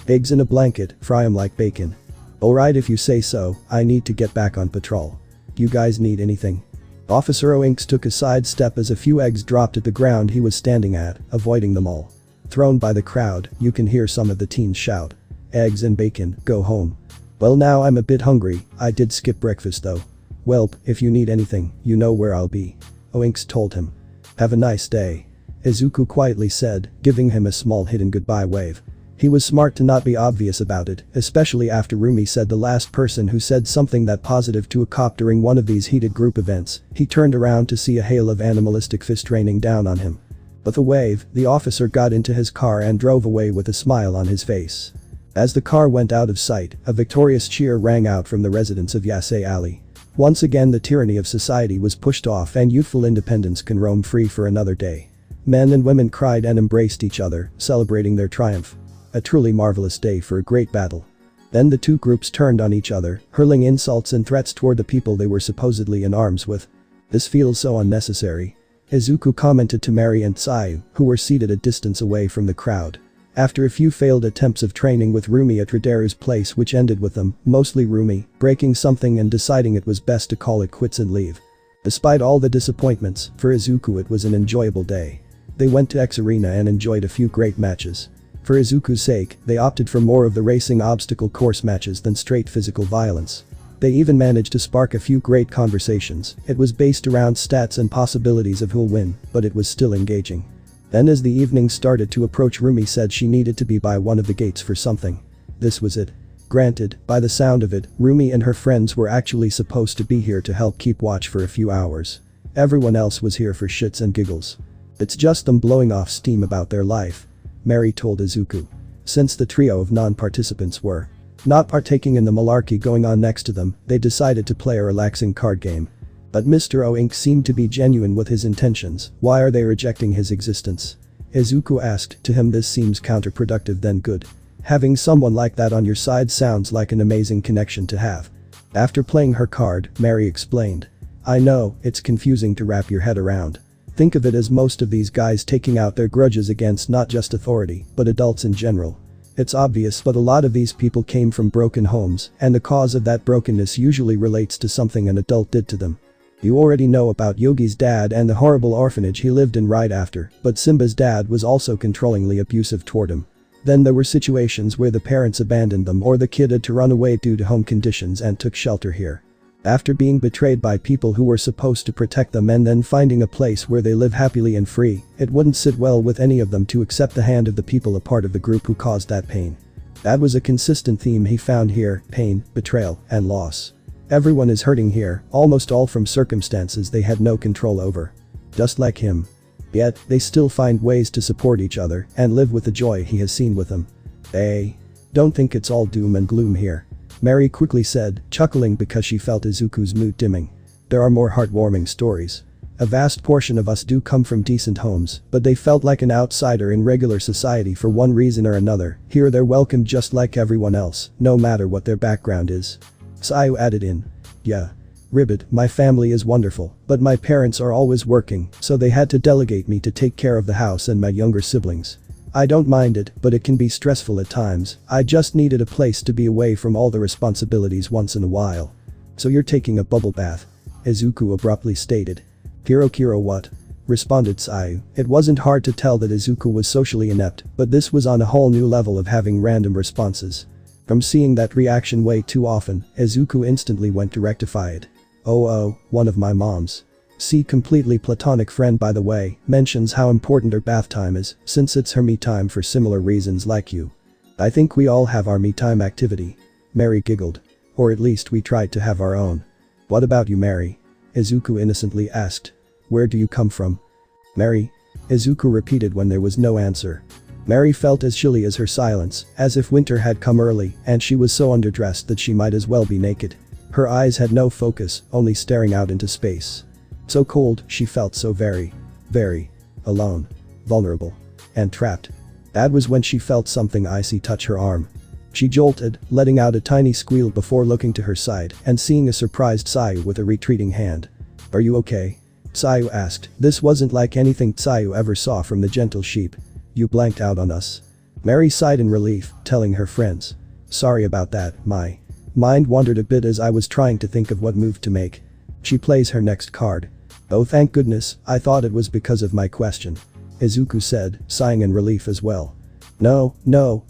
Eggs in a blanket, fry 'em like bacon. Alright, if you say so, I need to get back on patrol. You guys need anything? Officer Oinks took a side step as a few eggs dropped at the ground he was standing at, avoiding them all. Thrown by the crowd, you can hear some of the teens shout. Eggs and bacon, go home. Well, now I'm a bit hungry, I did skip breakfast though. Welp, if you need anything, you know where I'll be. Oinks told him. Have a nice day. Izuku quietly said, giving him a small hidden goodbye wave. He was smart to not be obvious about it, especially after Rumi said the last person who said something that positive to a cop during one of these heated group events. He turned around to see a hail of animalistic fist raining down on him. With a wave, the officer got into his car and drove away with a smile on his face. As the car went out of sight, a victorious cheer rang out from the residents of Yasei Alley. Once again the tyranny of society was pushed off and youthful independence can roam free for another day. Men and women cried and embraced each other, celebrating their triumph. A truly marvelous day for a great battle. Then the two groups turned on each other, hurling insults and threats toward the people they were supposedly in arms with. This feels so unnecessary. Izuku commented to Mary and Sayu, who were seated a distance away from the crowd. After a few failed attempts of training with Rumi at Rodaru's place which ended with them, mostly Rumi, breaking something and deciding it was best to call it quits and leave. Despite all the disappointments, for Izuku it was an enjoyable day. They went to X Arena and enjoyed a few great matches. For Izuku's sake, they opted for more of the racing obstacle course matches than straight physical violence. They even managed to spark a few great conversations. It was based around stats and possibilities of who'll win, but it was still engaging. Then as the evening started to approach, Rumi said she needed to be by one of the gates for something. This was it. Granted, by the sound of it, Rumi and her friends were actually supposed to be here to help keep watch for a few hours. Everyone else was here for shits and giggles. It's just them blowing off steam about their life, Mary told Izuku. Since the trio of non-participants were not partaking in the malarkey going on next to them, they decided to play a relaxing card game. But Mr. O Inc. seemed to be genuine with his intentions. Why are they rejecting his existence? Izuku asked. To him this seems counterproductive than good. Having someone like that on your side sounds like an amazing connection to have. After playing her card, Mary explained. I know, it's confusing to wrap your head around. Think of it as most of these guys taking out their grudges against not just authority, but adults in general. It's obvious, but a lot of these people came from broken homes, and the cause of that brokenness usually relates to something an adult did to them. You already know about Yogi's dad and the horrible orphanage he lived in right after, but Simba's dad was also controllingly abusive toward him. Then there were situations where the parents abandoned them or the kid had to run away due to home conditions and took shelter here. After being betrayed by people who were supposed to protect them and then finding a place where they live happily and free, it wouldn't sit well with any of them to accept the hand of the people a part of the group who caused that pain. That was a consistent theme he found here: pain, betrayal, and loss. Everyone is hurting here, almost all from circumstances they had no control over. Just like him. Yet, they still find ways to support each other and live with the joy he has seen with them. They don't think it's all doom and gloom here, Mary quickly said, chuckling because she felt Izuku's mood dimming. There are more heartwarming stories. A vast portion of us do come from decent homes, but they felt like an outsider in regular society for one reason or another. Here they're welcomed just like everyone else, no matter what their background is. Sayu added in. Yeah. Ribbit, my family is wonderful, but my parents are always working, so they had to delegate me to take care of the house and my younger siblings. I don't mind it, but it can be stressful at times. I just needed a place to be away from all the responsibilities once in a while. So you're taking a bubble bath? Izuku abruptly stated. Kiro what? Responded Sayu. It wasn't hard to tell that Izuku was socially inept, but this was on a whole new level of having random responses. From seeing that reaction way too often, Izuku instantly went to rectify it. Oh, one of my moms. See, completely platonic friend by the way, mentions how important her bath time is, since it's her me time for similar reasons like you. I think we all have our me time activity. Mary giggled. Or at least we tried to have our own. What about you, Mary? Izuku innocently asked. Where do you come from? Mary? Izuku repeated when there was no answer. Mary felt as chilly as her silence, as if winter had come early and she was so underdressed that she might as well be naked. Her eyes had no focus, only staring out into space. So cold, she felt so very alone, vulnerable, and trapped. That was when she felt something icy touch her arm. She jolted, letting out a tiny squeal before looking to her side and seeing a surprised Sayu with a retreating hand. Are you okay? Sayu asked. This wasn't like anything Sayu ever saw from the gentle sheep. You blanked out on us. Mary sighed in relief, telling her friends. Sorry about that, my mind wandered a bit as I was trying to think of what move to make. She plays her next card. Oh thank goodness, I thought it was because of my question. Izuku said, sighing in relief as well. No,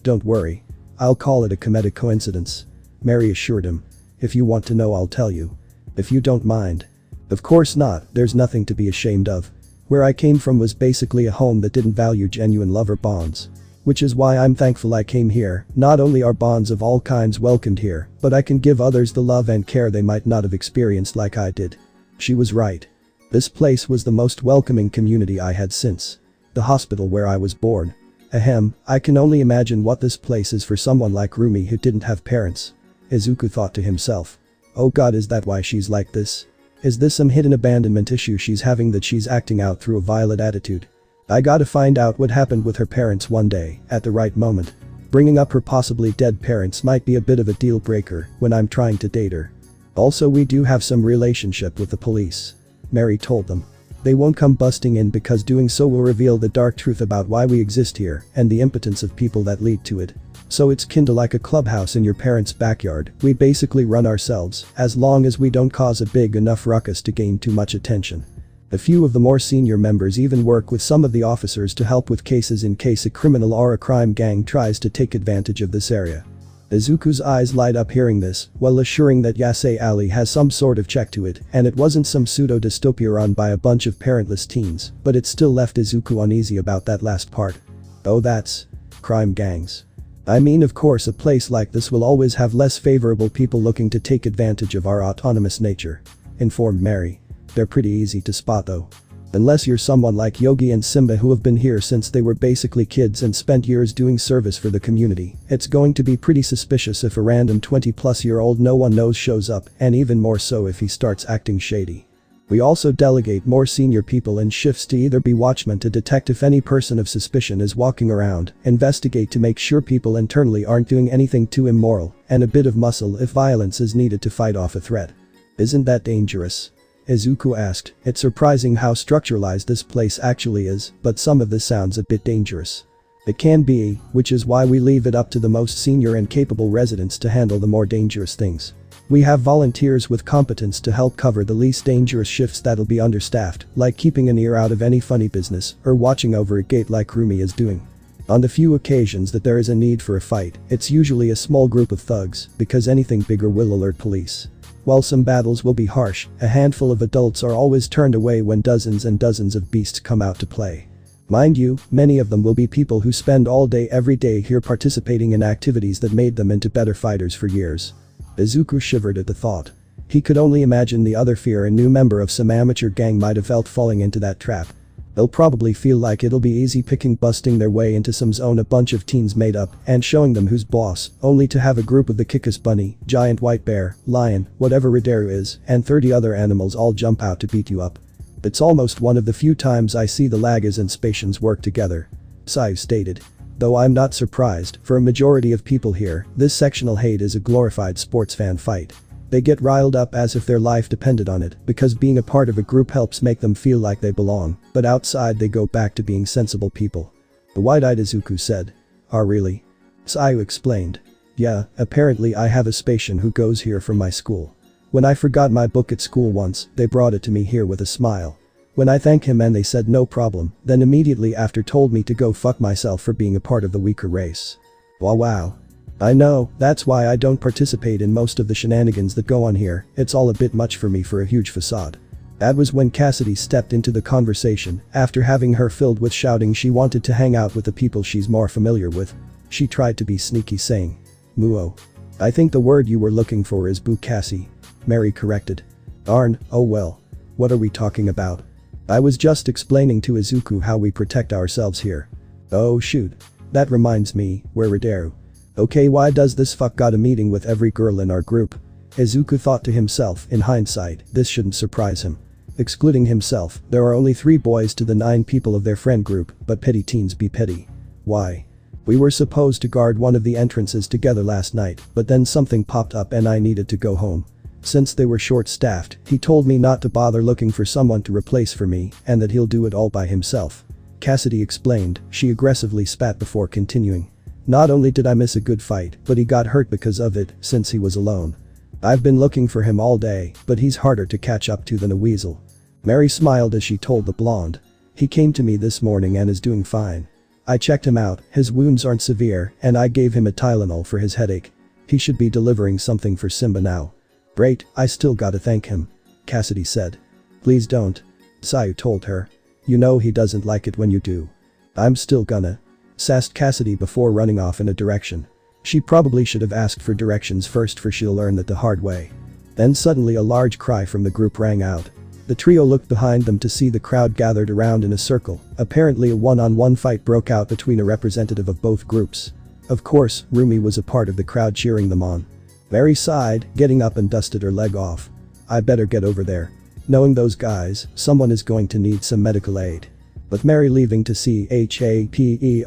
don't worry. I'll call it a comedic coincidence. Mary assured him. If you want to know I'll tell you. If you don't mind. Of course not, there's nothing to be ashamed of. Where I came from was basically a home that didn't value genuine lover bonds. Which is why I'm thankful I came here. Not only are bonds of all kinds welcomed here, but I can give others the love and care they might not have experienced like I did. She was right. This place was the most welcoming community I had since the hospital where I was born. Ahem, I can only imagine what this place is for someone like Rumi who didn't have parents. Izuku thought to himself. Oh god, is that why she's like this? Is this some hidden abandonment issue she's having that she's acting out through a violent attitude? I gotta find out what happened with her parents one day, at the right moment. Bringing up her possibly dead parents might be a bit of a deal breaker when I'm trying to date her. Also, we do have some relationship with the police. Mary told them. They won't come busting in because doing so will reveal the dark truth about why we exist here and the impotence of people that lead to it. So it's kinda like a clubhouse in your parents' backyard. We basically run ourselves, as long as we don't cause a big enough ruckus to gain too much attention. A few of the more senior members even work with some of the officers to help with cases in case a criminal or a crime gang tries to take advantage of this area. Izuku's eyes light up hearing this, while assuring that Yasei Alley has some sort of check to it, and it wasn't some pseudo-dystopia run by a bunch of parentless teens, but it still left Izuku uneasy about that last part. Oh, that's crime gangs. I mean, of course a place like this will always have less favorable people looking to take advantage of our autonomous nature," informed Mary. "They're pretty easy to spot though. Unless you're someone like Yogi and Simba who have been here since they were basically kids and spent years doing service for the community, it's going to be pretty suspicious if a random 20-plus-year-old no one knows shows up, and even more so if he starts acting shady. We also delegate more senior people in shifts to either be watchmen to detect if any person of suspicion is walking around, investigate to make sure people internally aren't doing anything too immoral, and a bit of muscle if violence is needed to fight off a threat." "Isn't that dangerous?" Izuku asked. "It's surprising how structuralized this place actually is, but some of this sounds a bit dangerous." "It can be, which is why we leave it up to the most senior and capable residents to handle the more dangerous things. We have volunteers with competence to help cover the least dangerous shifts that'll be understaffed, like keeping an ear out of any funny business or watching over a gate like Rumi is doing. On the few occasions that there is a need for a fight, it's usually a small group of thugs, because anything bigger will alert police. While some battles will be harsh, a handful of adults are always turned away when dozens and dozens of beasts come out to play. Mind you, many of them will be people who spend all day every day here participating in activities that made them into better fighters for years." Izuku shivered at the thought. He could only imagine the other fear a new member of some amateur gang might have felt falling into that trap. They'll probably feel like it'll be easy picking busting their way into some zone a bunch of teens made up and showing them who's boss, only to have a group of the Kickus bunny, giant white bear, lion, whatever Ridero is, and 30 other animals all jump out to beat you up. "It's almost one of the few times I see the Lagas and Spatians work together," Sayu stated. "Though I'm not surprised, for a majority of people here, this sectional hate is a glorified sports fan fight. They get riled up as if their life depended on it, because being a part of a group helps make them feel like they belong, but outside they go back to being sensible people." The wide-eyed Izuku said. "Oh really?" Sayu explained. "Yeah, apparently I have a Spatian who goes here from my school. When I forgot my book at school once, they brought it to me here with a smile. When I thanked him and they said no problem, then immediately after told me to go fuck myself for being a part of the weaker race." Wow. "I know, that's why I don't participate in most of the shenanigans that go on here, it's all a bit much for me for a huge facade." That was when Cassidy stepped into the conversation, after having her filled with shouting she wanted to hang out with the people she's more familiar with. She tried to be sneaky saying, "Muo. I think the word you were looking for is Bukassi," Mary corrected. "Darn, oh well. What are we talking about? I was just explaining to Izuku how we protect ourselves here." "Oh shoot. That reminds me, where Ridero? Okay, why does this fuck got a meeting with every girl in our group?" Izuku thought to himself. In hindsight, this shouldn't surprise him. Excluding himself, there are only 3 boys to the 9 people of their friend group, but petty teens be petty. "Why? We were supposed to guard one of the entrances together last night, but then something popped up and I needed to go home. Since they were short-staffed, he told me not to bother looking for someone to replace for me and that he'll do it all by himself," Cassidy explained. She aggressively spat before continuing. "Not only did I miss a good fight, but he got hurt because of it, since he was alone. I've been looking for him all day, but he's harder to catch up to than a weasel." Mary smiled as she told the blonde. "He came to me this morning and is doing fine. I checked him out, his wounds aren't severe, and I gave him a Tylenol for his headache. He should be delivering something for Simba now." "Great, I still gotta thank him," Cassidy said. "Please don't," Sayu told her. "You know he doesn't like it when you do." "I'm still gonna," sassed Cassidy before running off in a direction. She probably should have asked for directions first, for she'll learn that the hard way. Then suddenly a large cry from the group rang out. The trio looked behind them to see the crowd gathered around in a circle. Apparently a one-on-one fight broke out between a representative of both groups. Of course, Rumi was a part of the crowd cheering them on. Mary sighed, getting up and dusted her leg off. "I better get over there. Knowing those guys, someone is going to need some medical aid." With Mary leaving to see HAPERONE/be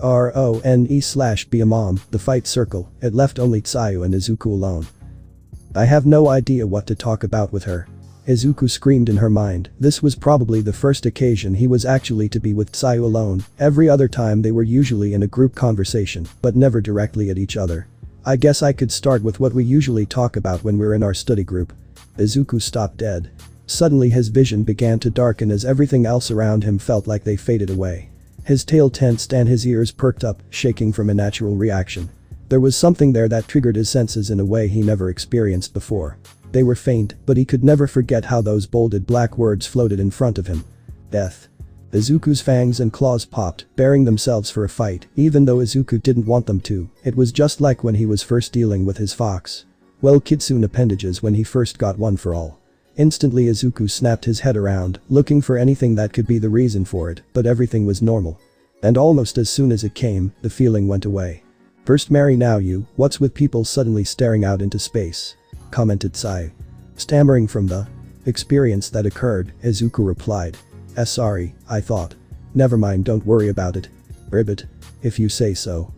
a mom, the fight circle, it left only Sayu and Izuku alone. "I have no idea what to talk about with her," Izuku screamed in her mind. This was probably the first occasion he was actually to be with Sayu alone. Every other time they were usually in a group conversation, but never directly at each other. "I guess I could start with what we usually talk about when we're in our study group." Izuku stopped dead. Suddenly his vision began to darken as everything else around him felt like they faded away. His tail tensed and his ears perked up, shaking from a natural reaction. There was something there that triggered his senses in a way he never experienced before. They were faint, but he could never forget how those bolded black words floated in front of him. "Death." Izuku's fangs and claws popped, baring themselves for a fight, even though Izuku didn't want them to. It was just like when he was first dealing with his fox. Well, Kitsune appendages when he first got one for all. Instantly Izuku snapped his head around, looking for anything that could be the reason for it, but everything was normal. And almost as soon as it came, the feeling went away. "First marry now you, what's with people suddenly staring out into space?" commented Sai. Stammering from the experience that occurred, Izuku replied. Sorry, I thought. Never mind, don't worry about it. Ribbit. If you say so.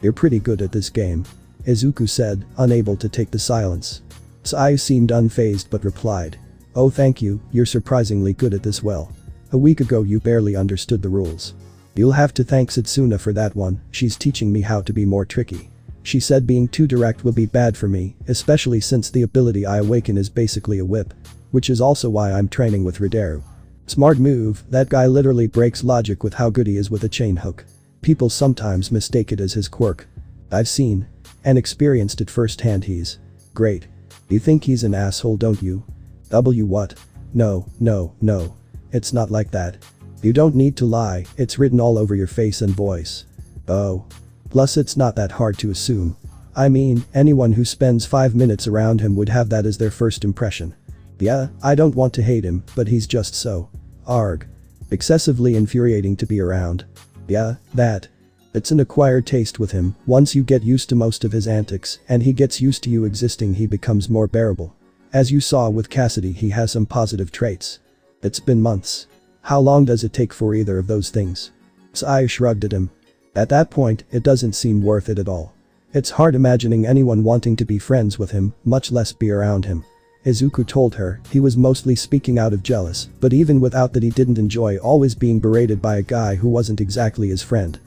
You're pretty good at this game. Izuku said, unable to take the silence. Sai seemed unfazed but replied. Oh thank you, you're surprisingly good at this well. A week ago you barely understood the rules. You'll have to thank Kitsune for that one, she's teaching me how to be more tricky. She said being too direct will be bad for me, especially since the ability I awaken is basically a whip. Which is also why I'm training with Ridero. Smart move, that guy literally breaks logic with how good he is with a chain hook. People sometimes mistake it as his quirk. I've seen and experienced it firsthand. He's great. You think he's an asshole, don't you? What? No. It's not like that. You don't need to lie, it's written all over your face and voice. Oh. Plus it's not that hard to assume. I mean, anyone who spends 5 minutes around him would have that as their first impression. Yeah, I don't want to hate him, but he's just so excessively infuriating to be around. Yeah, that. It's an acquired taste with him. Once you get used to most of his antics and he gets used to you existing, he becomes more bearable. As you saw with Cassidy, he has some positive traits. It's been months. How long does it take for either of those things? Sai shrugged at him. At that point, it doesn't seem worth it at all. It's hard imagining anyone wanting to be friends with him, much less be around him. Izuku told her he was mostly speaking out of jealous, but even without that he didn't enjoy always being berated by a guy who wasn't exactly his friend.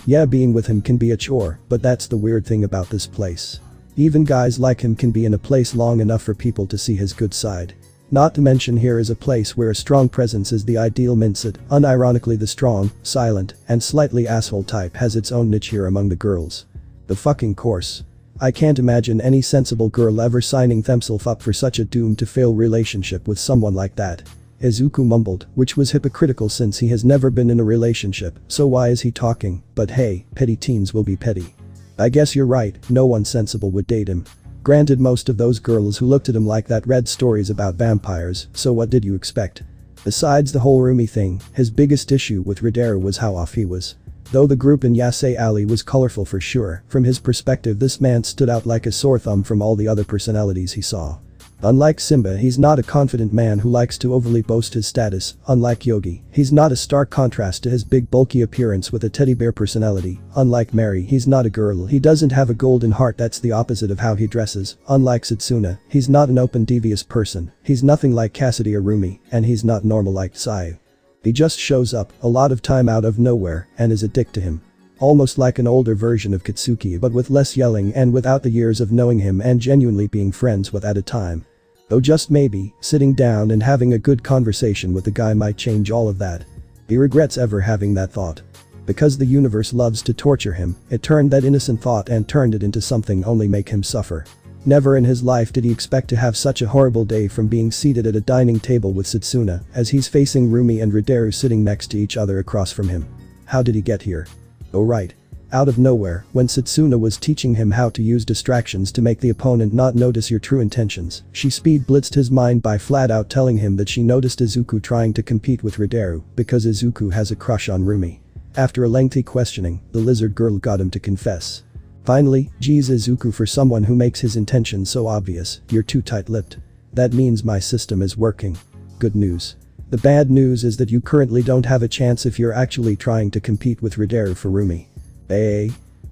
Yeah, being with him can be a chore, but that's the weird thing about this place. Even guys like him can be in a place long enough for people to see his good side. Not to mention here is a place where a strong presence is the ideal mindset. Unironically, the strong, silent, and slightly asshole type has its own niche here among the girls. The fucking course. I can't imagine any sensible girl ever signing themselves up for such a doomed to fail relationship with someone like that. Izuku mumbled, which was hypocritical since he has never been in a relationship, so why is he talking? But hey, petty teens will be petty. I guess you're right, no one sensible would date him. Granted, most of those girls who looked at him like that read stories about vampires, so what did you expect? Besides the whole Rumi thing, his biggest issue with Ridero was how off he was. Though the group in Yasei Alley was colorful for sure, from his perspective this man stood out like a sore thumb from all the other personalities he saw. Unlike Simba, he's not a confident man who likes to overly boast his status. Unlike Yogi, he's not a stark contrast to his big bulky appearance with a teddy bear personality. Unlike Mary, he's not a girl, he doesn't have a golden heart, that's the opposite of how he dresses. Unlike Kitsune, he's not an open devious person, he's nothing like Cassidy or Rumi, and he's not normal like Sai. He just shows up, a lot of time out of nowhere, and is a dick to him. Almost like an older version of Kitsuki but with less yelling and without the years of knowing him and genuinely being friends with at a time. Though just maybe, sitting down and having a good conversation with the guy might change all of that. He regrets ever having that thought. Because the universe loves to torture him, it turned that innocent thought and turned it into something only make him suffer. Never in his life did he expect to have such a horrible day from being seated at a dining table with Kitsune as he's facing Rumi and Ridero sitting next to each other across from him. How did he get here? Oh right. Out of nowhere, when Kitsune was teaching him how to use distractions to make the opponent not notice your true intentions, she speed blitzed his mind by flat out telling him that she noticed Izuku trying to compete with Ridero because Izuku has a crush on Rumi. After a lengthy questioning, the lizard girl got him to confess. Finally, geez Izuku, for someone who makes his intentions so obvious, you're too tight-lipped. That means my system is working. Good news. The bad news is that you currently don't have a chance if you're actually trying to compete with Ridero for Rumi.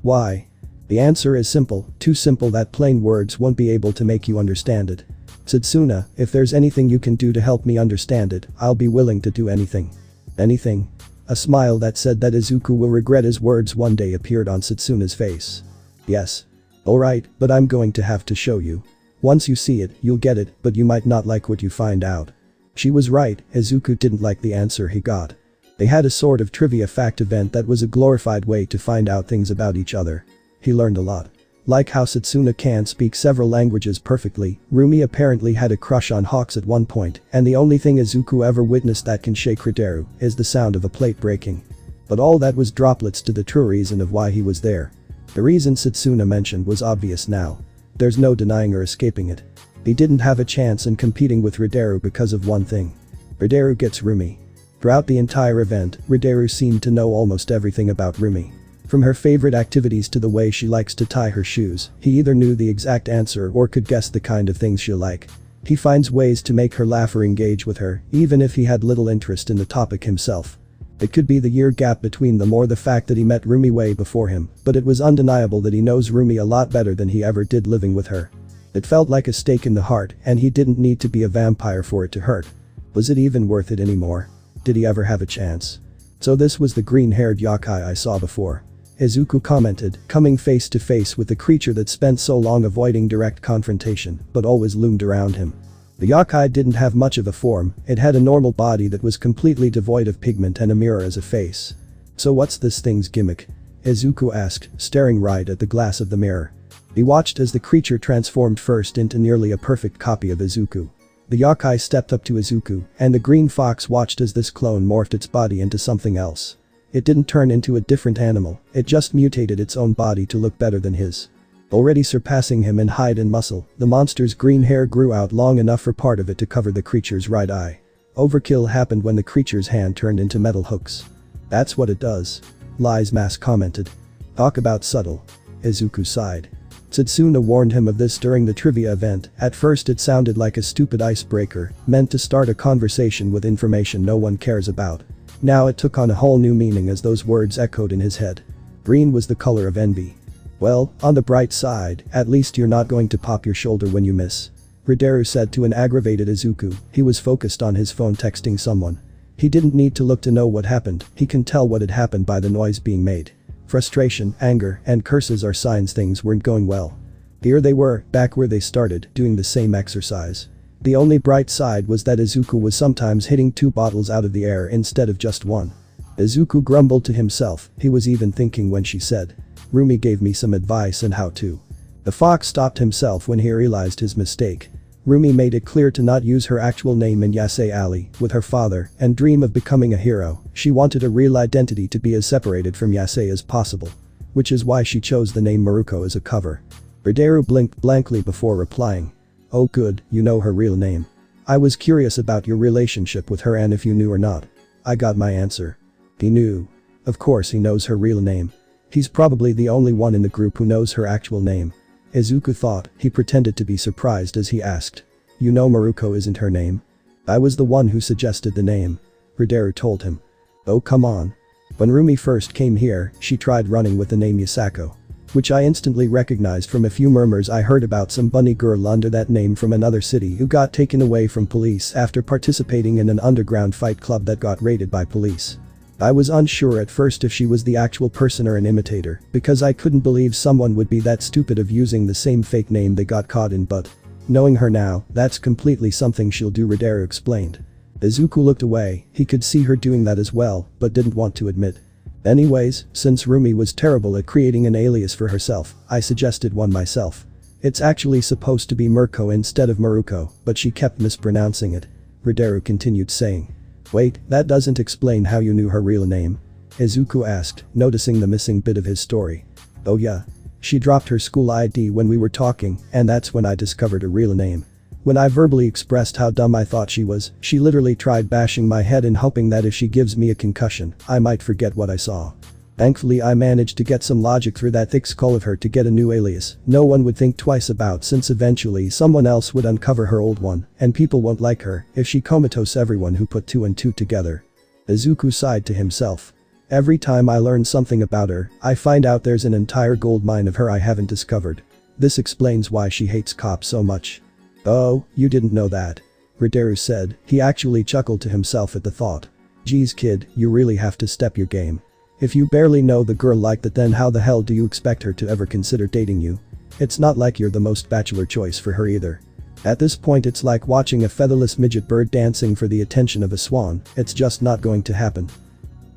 Why? The answer is simple, too simple that plain words won't be able to make you understand it. Kitsune, if there's anything you can do to help me understand it, I'll be willing to do anything. Anything? A smile that said that Izuku will regret his words one day appeared on Kitsune's face. Yes. Alright, but I'm going to have to show you. Once you see it, you'll get it, but you might not like what you find out. She was right, Izuku didn't like the answer he got. They had a sort of trivia fact event that was a glorified way to find out things about each other. He learned a lot. Like how Kitsune can speak several languages perfectly, Rumi apparently had a crush on hawks at one point, and the only thing Izuku ever witnessed that can shake Ridero is the sound of a plate breaking. But all that was droplets to the true reason of why he was there. The reason Kitsune mentioned was obvious now. There's no denying or escaping it. He didn't have a chance in competing with Ridero because of one thing. Ridero gets Rumi. Throughout the entire event, Ridero seemed to know almost everything about Rumi. From her favorite activities to the way she likes to tie her shoes, he either knew the exact answer or could guess the kind of things she'll like. He finds ways to make her laugh or engage with her, even if he had little interest in the topic himself. It could be the year gap between them or the fact that he met Rumi way before him, but it was undeniable that he knows Rumi a lot better than he ever did living with her. It felt like a stake in the heart, and he didn't need to be a vampire for it to hurt. Was it even worth it anymore? Did he ever have a chance? So this was the green-haired yokai I saw before. Izuku commented, coming face to face with the creature that spent so long avoiding direct confrontation, but always loomed around him. The yokai didn't have much of a form, it had a normal body that was completely devoid of pigment and a mirror as a face. So what's this thing's gimmick? Izuku asked, staring right at the glass of the mirror. He watched as the creature transformed first into nearly a perfect copy of Izuku. The yokai stepped up to Izuku, and the green fox watched as this clone morphed its body into something else. It didn't turn into a different animal, it just mutated its own body to look better than his. Already surpassing him in height and muscle, the monster's green hair grew out long enough for part of it to cover the creature's right eye. Overkill happened when the creature's hand turned into metal hooks. That's what it does. Lies Mask commented. Talk about subtle. Izuku sighed. Kitsune warned him of this during the trivia event. At first it sounded like a stupid icebreaker, meant to start a conversation with information no one cares about. Now it took on a whole new meaning as those words echoed in his head. Green was the color of envy. Well, on the bright side, at least you're not going to pop your shoulder when you miss. Ridero said to an aggravated Izuku. He was focused on his phone texting someone. He didn't need to look to know what happened, he can tell what had happened by the noise being made. Frustration, anger, and curses are signs things weren't going well. Here they were, back where they started, doing the same exercise. The only bright side was that Izuku was sometimes hitting 2 bottles out of the air instead of just 1. Izuku grumbled to himself, he was even thinking when she said, "Rumi gave me some advice on how to." The fox stopped himself when he realized his mistake. Rumi made it clear to not use her actual name in Yasei Alley with her father and dream of becoming a hero. She wanted a real identity to be as separated from Yasei as possible. Which is why she chose the name Miruko as a cover. Ridero blinked blankly before replying. Oh good, you know her real name. I was curious about your relationship with her and if you knew or not. I got my answer. He knew. Of course he knows her real name. He's probably the only one in the group who knows her actual name. Izuku thought. He pretended to be surprised as he asked. You know Miruko isn't her name? I was the one who suggested the name. Ridero told him. Oh come on. When Rumi first came here, she tried running with the name Yasako. Which I instantly recognized from a few murmurs I heard about some bunny girl under that name from another city who got taken away from police after participating in an underground fight club that got raided by police. I was unsure at first if she was the actual person or an imitator, because I couldn't believe someone would be that stupid of using the same fake name they got caught in, but knowing her now, that's completely something she'll do, Ridero explained. Izuku looked away, he could see her doing that as well, but didn't want to admit. Anyways, since Rumi was terrible at creating an alias for herself, I suggested one myself. It's actually supposed to be Mirko instead of Miruko, but she kept mispronouncing it. Ridero continued saying. Wait, that doesn't explain how you knew her real name. Izuku asked, noticing the missing bit of his story. Oh yeah. She dropped her school ID when we were talking, and that's when I discovered her real name. When I verbally expressed how dumb I thought she was, she literally tried bashing my head and hoping that if she gives me a concussion, I might forget what I saw. Thankfully I managed to get some logic through that thick skull of her to get a new alias no one would think twice about, since eventually someone else would uncover her old one, and people won't like her if she comatose everyone who put 2 and 2 together. Izuku sighed to himself. Every time I learn something about her, I find out there's an entire gold mine of her I haven't discovered. This explains why she hates cops so much. Oh, you didn't know that. Ridero said. He actually chuckled to himself at the thought. Geez kid, you really have to step your game. If you barely know the girl like that, then how the hell do you expect her to ever consider dating you? It's not like you're the most bachelor choice for her either. At this point it's like watching a featherless midget bird dancing for the attention of a swan, it's just not going to happen.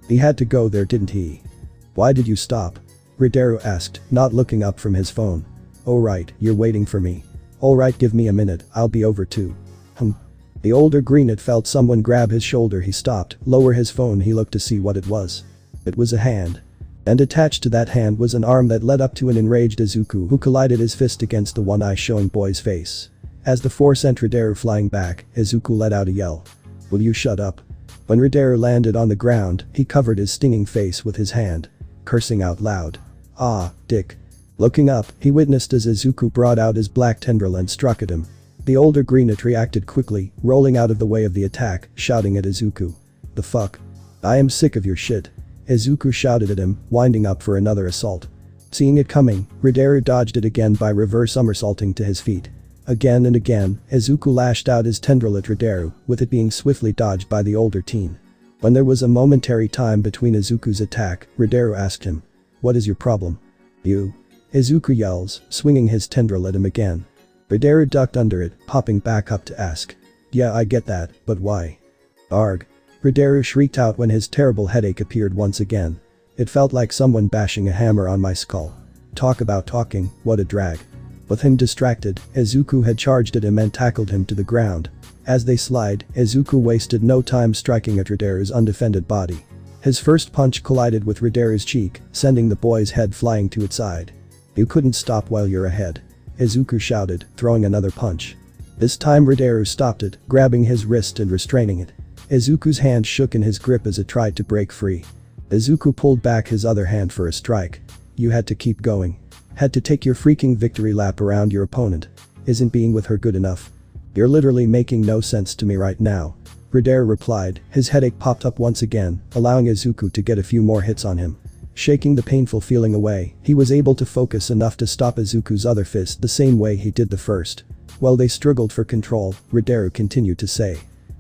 He had to go there, didn't he? Why did you stop? Ridero asked, not looking up from his phone. "Oh right, you're waiting for me. Alright, give me a minute, I'll be over too." The older greenet felt someone grab his shoulder. He stopped, lower his phone. He looked to see what it was. It was a hand. And attached to that hand was an arm that led up to an enraged Izuku who collided his fist against the one eye showing boy's face. As the force sent Rideru flying back, Izuku let out a yell. "Will you shut up?" When Rideru landed on the ground, he covered his stinging face with his hand, cursing out loud. "Ah, dick." Looking up, he witnessed as Izuku brought out his black tendril and struck at him. The older greenet reacted quickly, rolling out of the way of the attack, shouting at Izuku. "The fuck? I am sick of your shit." Izuku shouted at him, winding up for another assault. Seeing it coming, Rideru dodged it again by reverse somersaulting to his feet. Again and again, Izuku lashed out his tendril at Rideru, with it being swiftly dodged by the older teen. When there was a momentary time between Izuku's attack, Rideru asked him, "What is your problem?" "You." Izuku yells, swinging his tendril at him again. Rideru ducked under it, popping back up to ask. "Yeah, I get that, but why?" "Arg." Rideru shrieked out when his terrible headache appeared once again. "It felt like someone bashing a hammer on my skull. Talk about talking, what a drag." With him distracted, Izuku had charged at him and tackled him to the ground. As they slide, Izuku wasted no time striking at Rideru's undefended body. His first punch collided with Rideru's cheek, sending the boy's head flying to its side. "You couldn't stop while you're ahead," Izuku shouted, throwing another punch. This time Rideru stopped it, grabbing his wrist and restraining it. Izuku's hand shook in his grip as it tried to break free. Izuku pulled back his other hand for a strike. "You had to keep going. Had to take your freaking victory lap around your opponent. Isn't being with her good enough? You're literally making no sense to me right now." Rideru replied. His headache popped up once again, allowing Izuku to get a few more hits on him. Shaking the painful feeling away, he was able to focus enough to stop Izuku's other fist the same way he did the first. While they struggled for control, Rideru continued to say.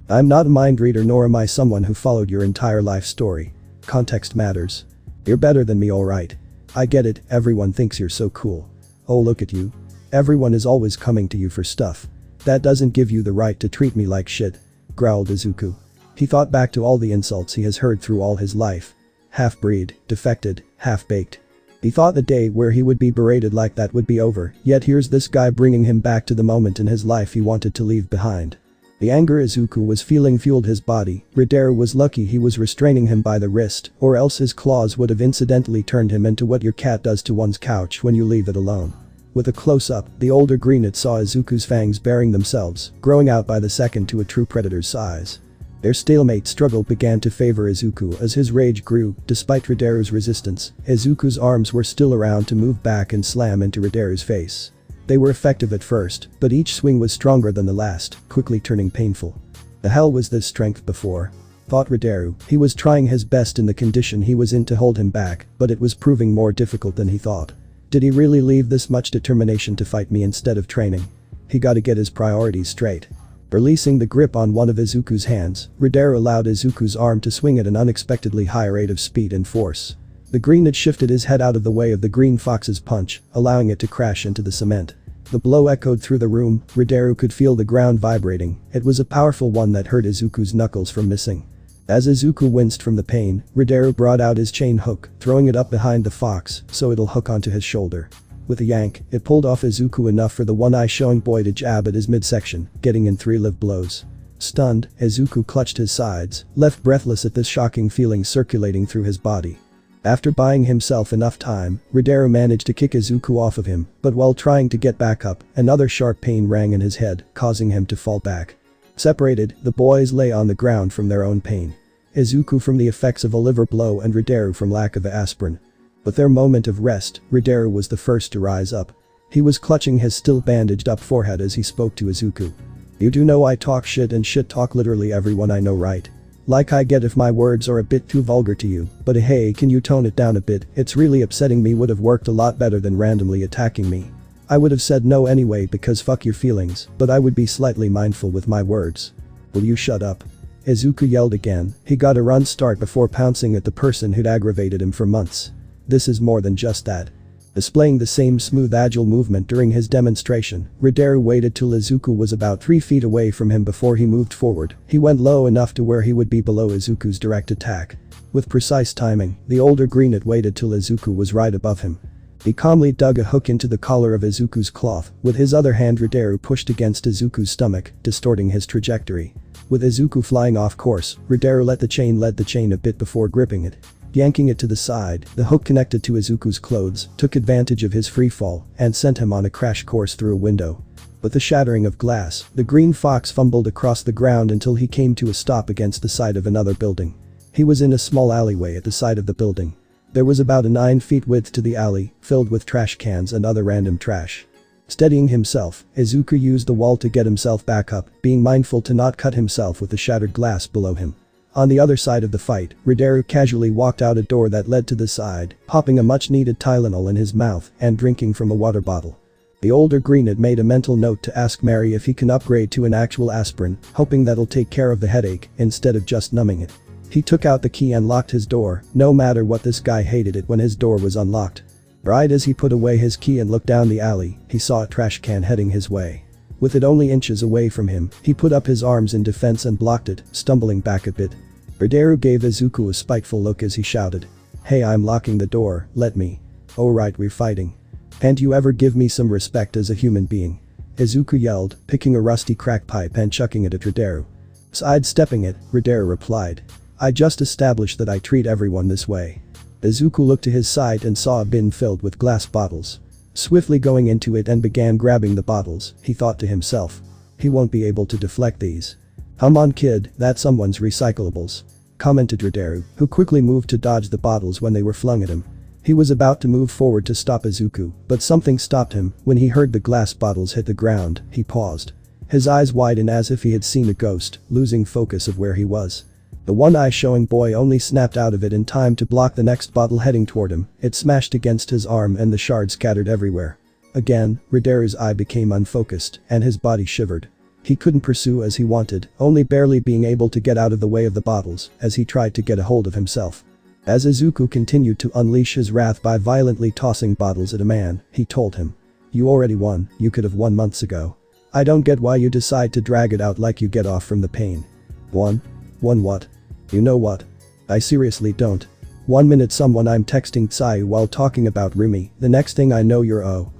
"I'm not a mind reader, nor am I someone who followed your entire life story. Context matters. You're better than me, alright. I get it, everyone thinks you're so cool. Oh, look at you. Everyone is always coming to you for stuff. That doesn't give you the right to treat me like shit," growled Izuku. He thought back to all the insults he has heard through all his life. Half-breed, defected, half-baked. He thought the day where he would be berated like that would be over, yet here's this guy bringing him back to the moment in his life he wanted to leave behind. The anger Izuku was feeling fueled his body. Rideru was lucky he was restraining him by the wrist, or else his claws would have incidentally turned him into what your cat does to one's couch when you leave it alone. With a close-up, the older greenet saw Izuku's fangs baring themselves, growing out by the second to a true predator's size. Their stalemate struggle began to favor Izuku as his rage grew. Despite Rideru's resistance, Izuku's arms were still around to move back and slam into Rideru's face. They were effective at first, but each swing was stronger than the last, quickly turning painful. The hell was this strength before? Thought Rideru. He was trying his best in the condition he was in to hold him back, but it was proving more difficult than he thought. Did he really leave this much determination to fight me instead of training? He gotta get his priorities straight. Releasing the grip on one of Izuku's hands, Rideru allowed Izuku's arm to swing at an unexpectedly high rate of speed and force. The greenet shifted his head out of the way of the green fox's punch, allowing it to crash into the cement. The blow echoed through the room. Rideru could feel the ground vibrating. It was a powerful one that hurt Izuku's knuckles from missing. As Izuku winced from the pain, Rideru brought out his chain hook, throwing it up behind the fox so it'll hook onto his shoulder. With a yank, it pulled off Izuku enough for the one-eye showing boy to jab at his midsection, getting in 3 live blows. Stunned, Izuku clutched his sides, left breathless at this shocking feeling circulating through his body. After buying himself enough time, Rideru managed to kick Izuku off of him, but while trying to get back up, another sharp pain rang in his head, causing him to fall back. Separated, the boys lay on the ground from their own pain. Izuku from the effects of a liver blow and Rideru from lack of aspirin. With their moment of rest, Rideru was the first to rise up. He was clutching his still bandaged up forehead as he spoke to Izuku. "You do know I talk shit and shit talk literally everyone I know, right? Like I get if my words are a bit too vulgar to you, but hey, can you tone it down a bit? It's really upsetting me. Would have worked a lot better than randomly attacking me. I would have said no anyway because fuck your feelings, but I would be slightly mindful with my words. Will you shut up?" Izuku yelled again. He got a run start before pouncing at the person who'd aggravated him for months. This is more than just that. Displaying the same smooth agile movement during his demonstration, Rideru waited till Izuku was about 3 feet away from him before he moved forward. He went low enough to where he would be below Izuku's direct attack. With precise timing, the older greenet waited till Izuku was right above him. He calmly dug a hook into the collar of Izuku's cloth. With his other hand, Rideru pushed against Izuku's stomach, distorting his trajectory. With Izuku flying off course, Rideru led the chain a bit before gripping it. Yanking it to the side, the hook connected to Izuku's clothes, took advantage of his free fall, and sent him on a crash course through a window. With the shattering of glass, the green fox fumbled across the ground until he came to a stop against the side of another building. He was in a small alleyway at the side of the building. There was about a 9 feet width to the alley, filled with trash cans and other random trash. Steadying himself, Izuku used the wall to get himself back up, being mindful to not cut himself with the shattered glass below him. On the other side of the fight, Rideru casually walked out a door that led to the side, popping a much-needed Tylenol in his mouth and drinking from a water bottle. The older green had made a mental note to ask Mary if he can upgrade to an actual aspirin, hoping that'll take care of the headache instead of just numbing it. He took out the key and locked his door, no matter what, this guy hated it when his door was unlocked. Right as he put away his key and looked down the alley, he saw a trash can heading his way. With it only inches away from him, he put up his arms in defense and blocked it, stumbling back a bit. Rideru gave Izuku a spiteful look as he shouted. "Hey, I'm locking the door, let me." "Oh right, we're fighting. Can't you ever give me some respect as a human being?" Izuku yelled, picking a rusty crack pipe and chucking it at Rideru. "Sidestepping it," Rideru replied. "I just established that I treat everyone this way." Izuku looked to his side and saw a bin filled with glass bottles. Swiftly going into it and began grabbing the bottles, he thought to himself. He won't be able to deflect these. "Come on kid, that's someone's recyclables," commented Rideru, who quickly moved to dodge the bottles when they were flung at him. He was about to move forward to stop Izuku, but something stopped him. When he heard the glass bottles hit the ground, he paused. His eyes widened as if he had seen a ghost, losing focus of where he was. The one-eye showing boy only snapped out of it in time to block the next bottle heading toward him. It smashed against his arm and the shards scattered everywhere. Again, Rideru's eye became unfocused, and his body shivered. He couldn't pursue as he wanted, only barely being able to get out of the way of the bottles as he tried to get a hold of himself. As Izuku continued to unleash his wrath by violently tossing bottles at a man, he told him. "You already won, you could have won months ago. I don't get why you decide to drag it out like you get off from the pain." "Won? Won what? You know what? I seriously don't. 1 minute I'm texting Tsayu while talking about Rumi, the next thing I know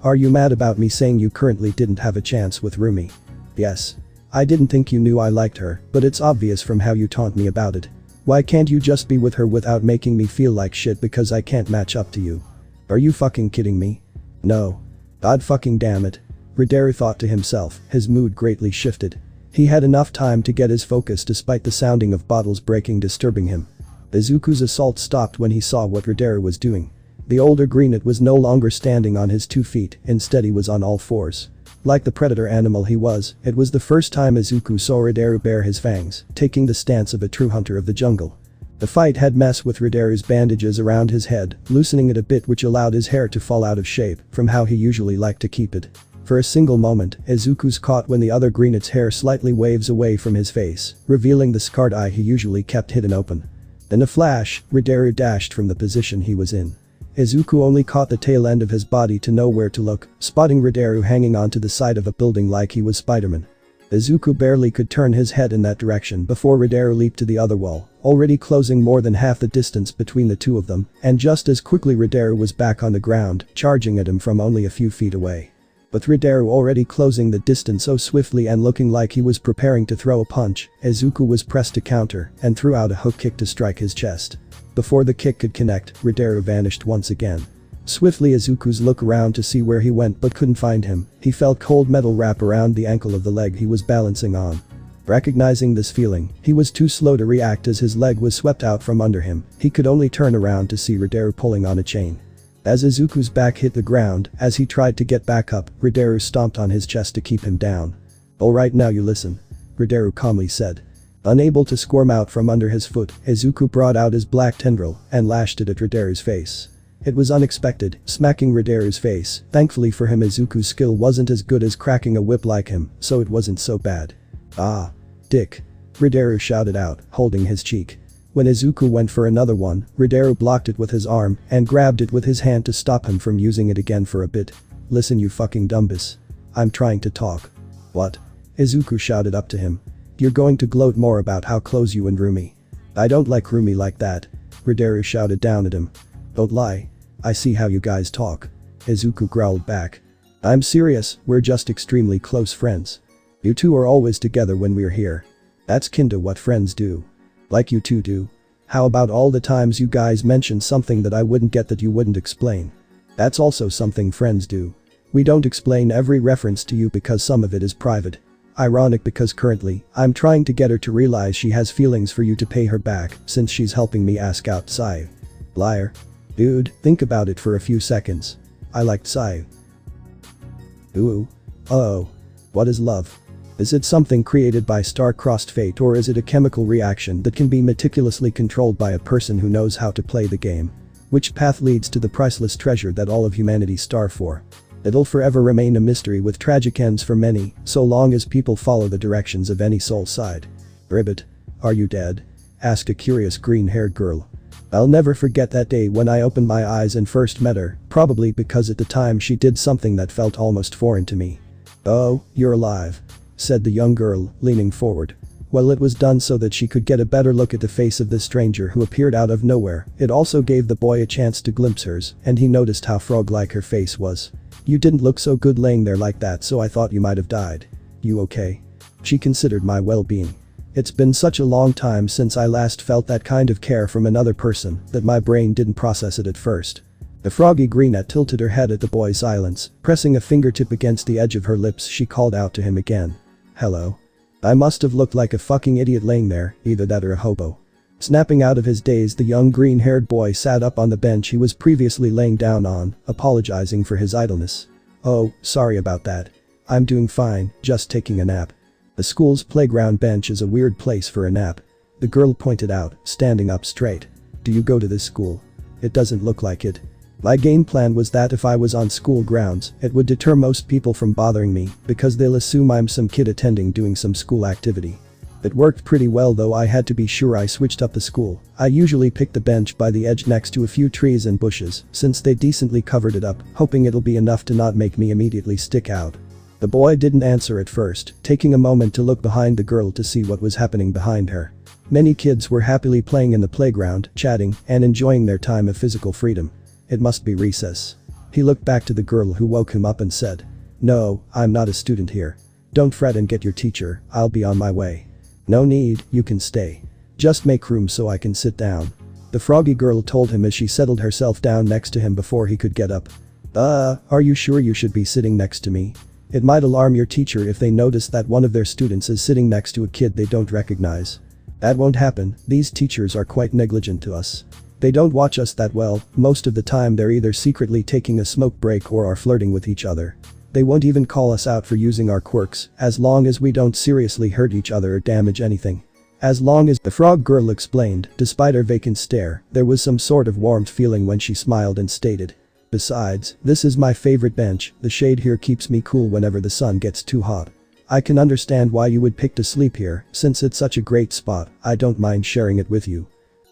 are you mad about me saying you currently didn't have a chance with Rumi?" "Yes. I didn't think you knew I liked her, but it's obvious from how you taunt me about it. Why can't you just be with her without making me feel like shit because I can't match up to you? Are you fucking kidding me?" "No. God fucking damn it." Rideru thought to himself, his mood greatly shifted. He had enough time to get his focus despite the sounding of bottles breaking disturbing him. Izuku's assault stopped when he saw what Rideru was doing. The older greenet was no longer standing on his 2 feet, instead he was on all fours. Like the predator animal he was, it was the first time Izuku saw Rideru bare his fangs, taking the stance of a true hunter of the jungle. The fight had messed with Rideru's bandages around his head, loosening it a bit, which allowed his hair to fall out of shape from how he usually liked to keep it. For a single moment, Izuku's caught when the other greenet's hair slightly waves away from his face, revealing the scarred eye he usually kept hidden open. In a flash, Rideru dashed from the position he was in. Izuku only caught the tail end of his body to know where to look, spotting Rideru hanging onto the side of a building like he was Spider-Man. Izuku barely could turn his head in that direction before Rideru leaped to the other wall, already closing more than half the distance between the two of them, and just as quickly Rideru was back on the ground, charging at him from only a few feet away. With Rideru already closing the distance so swiftly and looking like he was preparing to throw a punch, Izuku was pressed to counter and threw out a hook kick to strike his chest. Before the kick could connect, Rideru vanished once again. Swiftly Izuku's look around to see where he went but couldn't find him. He felt cold metal wrap around the ankle of the leg he was balancing on. Recognizing this feeling, he was too slow to react as his leg was swept out from under him. He could only turn around to see Rideru pulling on a chain. As Izuku's back hit the ground, as he tried to get back up, Rideru stomped on his chest to keep him down. "Alright, now you listen," Rideru calmly said. Unable to squirm out from under his foot, Izuku brought out his black tendril and lashed it at Rideru's face. It was unexpected, smacking Rideru's face. Thankfully for him, Izuku's skill wasn't as good as cracking a whip like him, so it wasn't so bad. "Ah. Dick," Rideru shouted out, holding his cheek. When Izuku went for another one, Rideru blocked it with his arm and grabbed it with his hand to stop him from using it again for a bit. "Listen, you fucking dumbass. I'm trying to talk." "What?" Izuku shouted up to him. "You're going to gloat more about how close you and Rumi." "I don't like Rumi like that," Rideru shouted down at him. "Don't lie. I see how you guys talk. Izuku growled back. I'm serious, we're just extremely close friends. You two are always together when we're here. That's kinda what friends do. Like you two do. How about all the times you guys mention something that I wouldn't get that you wouldn't explain? That's also something friends do. We don't explain every reference to you because some of it is private. Ironic because currently, I'm trying to get her to realize she has feelings for you to pay her back since she's helping me ask out Sayu. Liar. Dude, think about it for a few seconds. I liked Sayu. Ooh. Oh. What is love? Is it something created by star-crossed fate, or is it a chemical reaction that can be meticulously controlled by a person who knows how to play the game? Which path leads to the priceless treasure that all of humanity starve for? It'll forever remain a mystery with tragic ends for many, so long as people follow the directions of any soul side. Ribbit. Are you dead? Asked a curious green-haired girl. I'll never forget that day when I opened my eyes and first met her, probably because at the time she did something that felt almost foreign to me. Oh, you're alive, said the young girl, leaning forward. Well, it was done so that she could get a better look at the face of this stranger who appeared out of nowhere. It also gave the boy a chance to glimpse hers, and he noticed how frog-like her face was. You didn't look so good laying there like that, so I thought you might have died. You okay? She considered my well-being. It's been such a long time since I last felt that kind of care from another person that my brain didn't process it at first. The froggy greenette tilted her head at the boy's silence, pressing a fingertip against the edge of her lips. She called out to him again. Hello? I must have looked like a fucking idiot laying there, either that or a hobo. Snapping out of his daze, the young green-haired boy sat up on the bench he was previously laying down on, apologizing for his idleness. Oh, sorry about that. I'm doing fine, just taking a nap. The school's playground bench is a weird place for a nap. The girl pointed out, standing up straight. Do you go to this school? It doesn't look like it. My game plan was that if I was on school grounds, it would deter most people from bothering me because they'll assume I'm some kid attending doing some school activity. It worked pretty well, though I had to be sure I switched up the school. I usually pick the bench by the edge next to a few trees and bushes since they decently covered it up, hoping it'll be enough to not make me immediately stick out. The boy didn't answer at first, taking a moment to look behind the girl to see what was happening behind her. Many kids were happily playing in the playground, chatting, and enjoying their time of physical freedom. It must be recess. He looked back to the girl who woke him up and said, No, I'm not a student here. Don't fret and get your teacher, I'll be on my way. No need, you can stay. Just make room so I can sit down. The froggy girl told him as she settled herself down next to him before he could get up. Are you sure you should be sitting next to me? It might alarm your teacher if they notice that one of their students is sitting next to a kid they don't recognize. That won't happen, these teachers are quite negligent to us. They don't watch us that well, most of the time they're either secretly taking a smoke break or are flirting with each other. They won't even call us out for using our quirks, as long as we don't seriously hurt each other or damage anything. As long as, the frog girl explained, despite her vacant stare, there was some sort of warmth feeling when she smiled and stated. Besides, this is my favorite bench, the shade here keeps me cool whenever the sun gets too hot. I can understand why you would pick to sleep here, since it's such a great spot. I don't mind sharing it with you.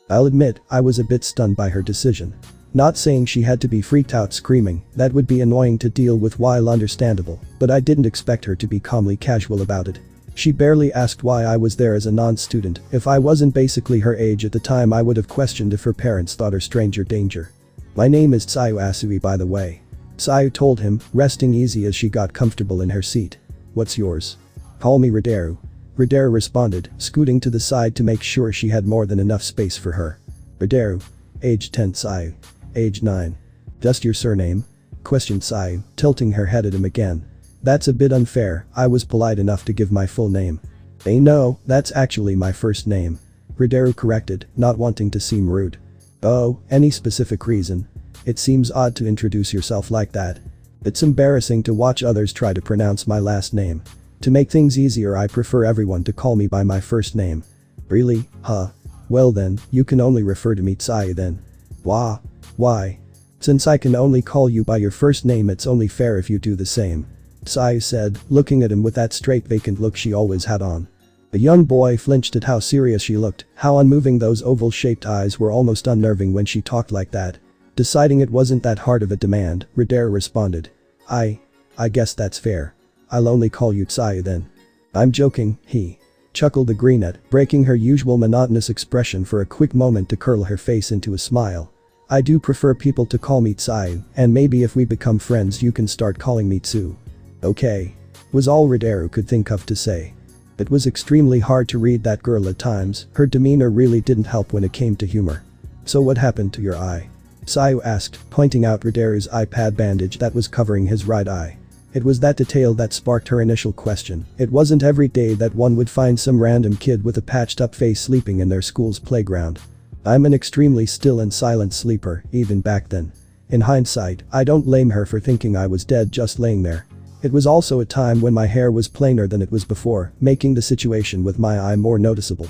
I'll admit, I was a bit stunned by her decision. Not saying she had to be freaked out screaming, that would be annoying to deal with while understandable, but I didn't expect her to be calmly casual about it. She barely asked why I was there as a non-student. If I wasn't basically her age at the time, I would have questioned if her parents thought her stranger danger. My name is Sayu Asui, by the way. Sayu told him, resting easy as she got comfortable in her seat. What's yours? Call me Rideru. Rideru responded, scooting to the side to make sure she had more than enough space for her. Rideru. Age 10 Sayu. Age 9. Just your surname? Questioned Sayu, tilting her head at him again. That's a bit unfair, I was polite enough to give my full name. No, that's actually my first name. Rideru corrected, not wanting to seem rude. Oh, any specific reason? It seems odd to introduce yourself like that. It's embarrassing to watch others try to pronounce my last name. To make things easier, I prefer everyone to call me by my first name. Really? Huh. Well then, you can only refer to me Sayu then. Why? Since I can only call you by your first name, it's only fair if you do the same. Sayu said, looking at him with that straight vacant look she always had on. The young boy flinched at how serious she looked, how unmoving those oval-shaped eyes were, almost unnerving when she talked like that. Deciding it wasn't that hard of a demand, Rideru responded. I guess that's fair. I'll only call you Sayu then. I'm joking, he chuckled the greenette, breaking her usual monotonous expression for a quick moment to curl her face into a smile. I do prefer people to call me Tsayu, and maybe if we become friends you can start calling me Tsu. Okay. Was all Ridero could think of to say. It was extremely hard to read that girl at times, her demeanor really didn't help when it came to humor. So what happened to your eye? Tsayu asked, pointing out Rideru's eye pad bandage that was covering his right eye. It was that detail that sparked her initial question. It wasn't every day that one would find some random kid with a patched up face sleeping in their school's playground. I'm an extremely still and silent sleeper, even back then. In hindsight, I don't blame her for thinking I was dead just laying there. It was also a time when my hair was plainer than it was before, making the situation with my eye more noticeable.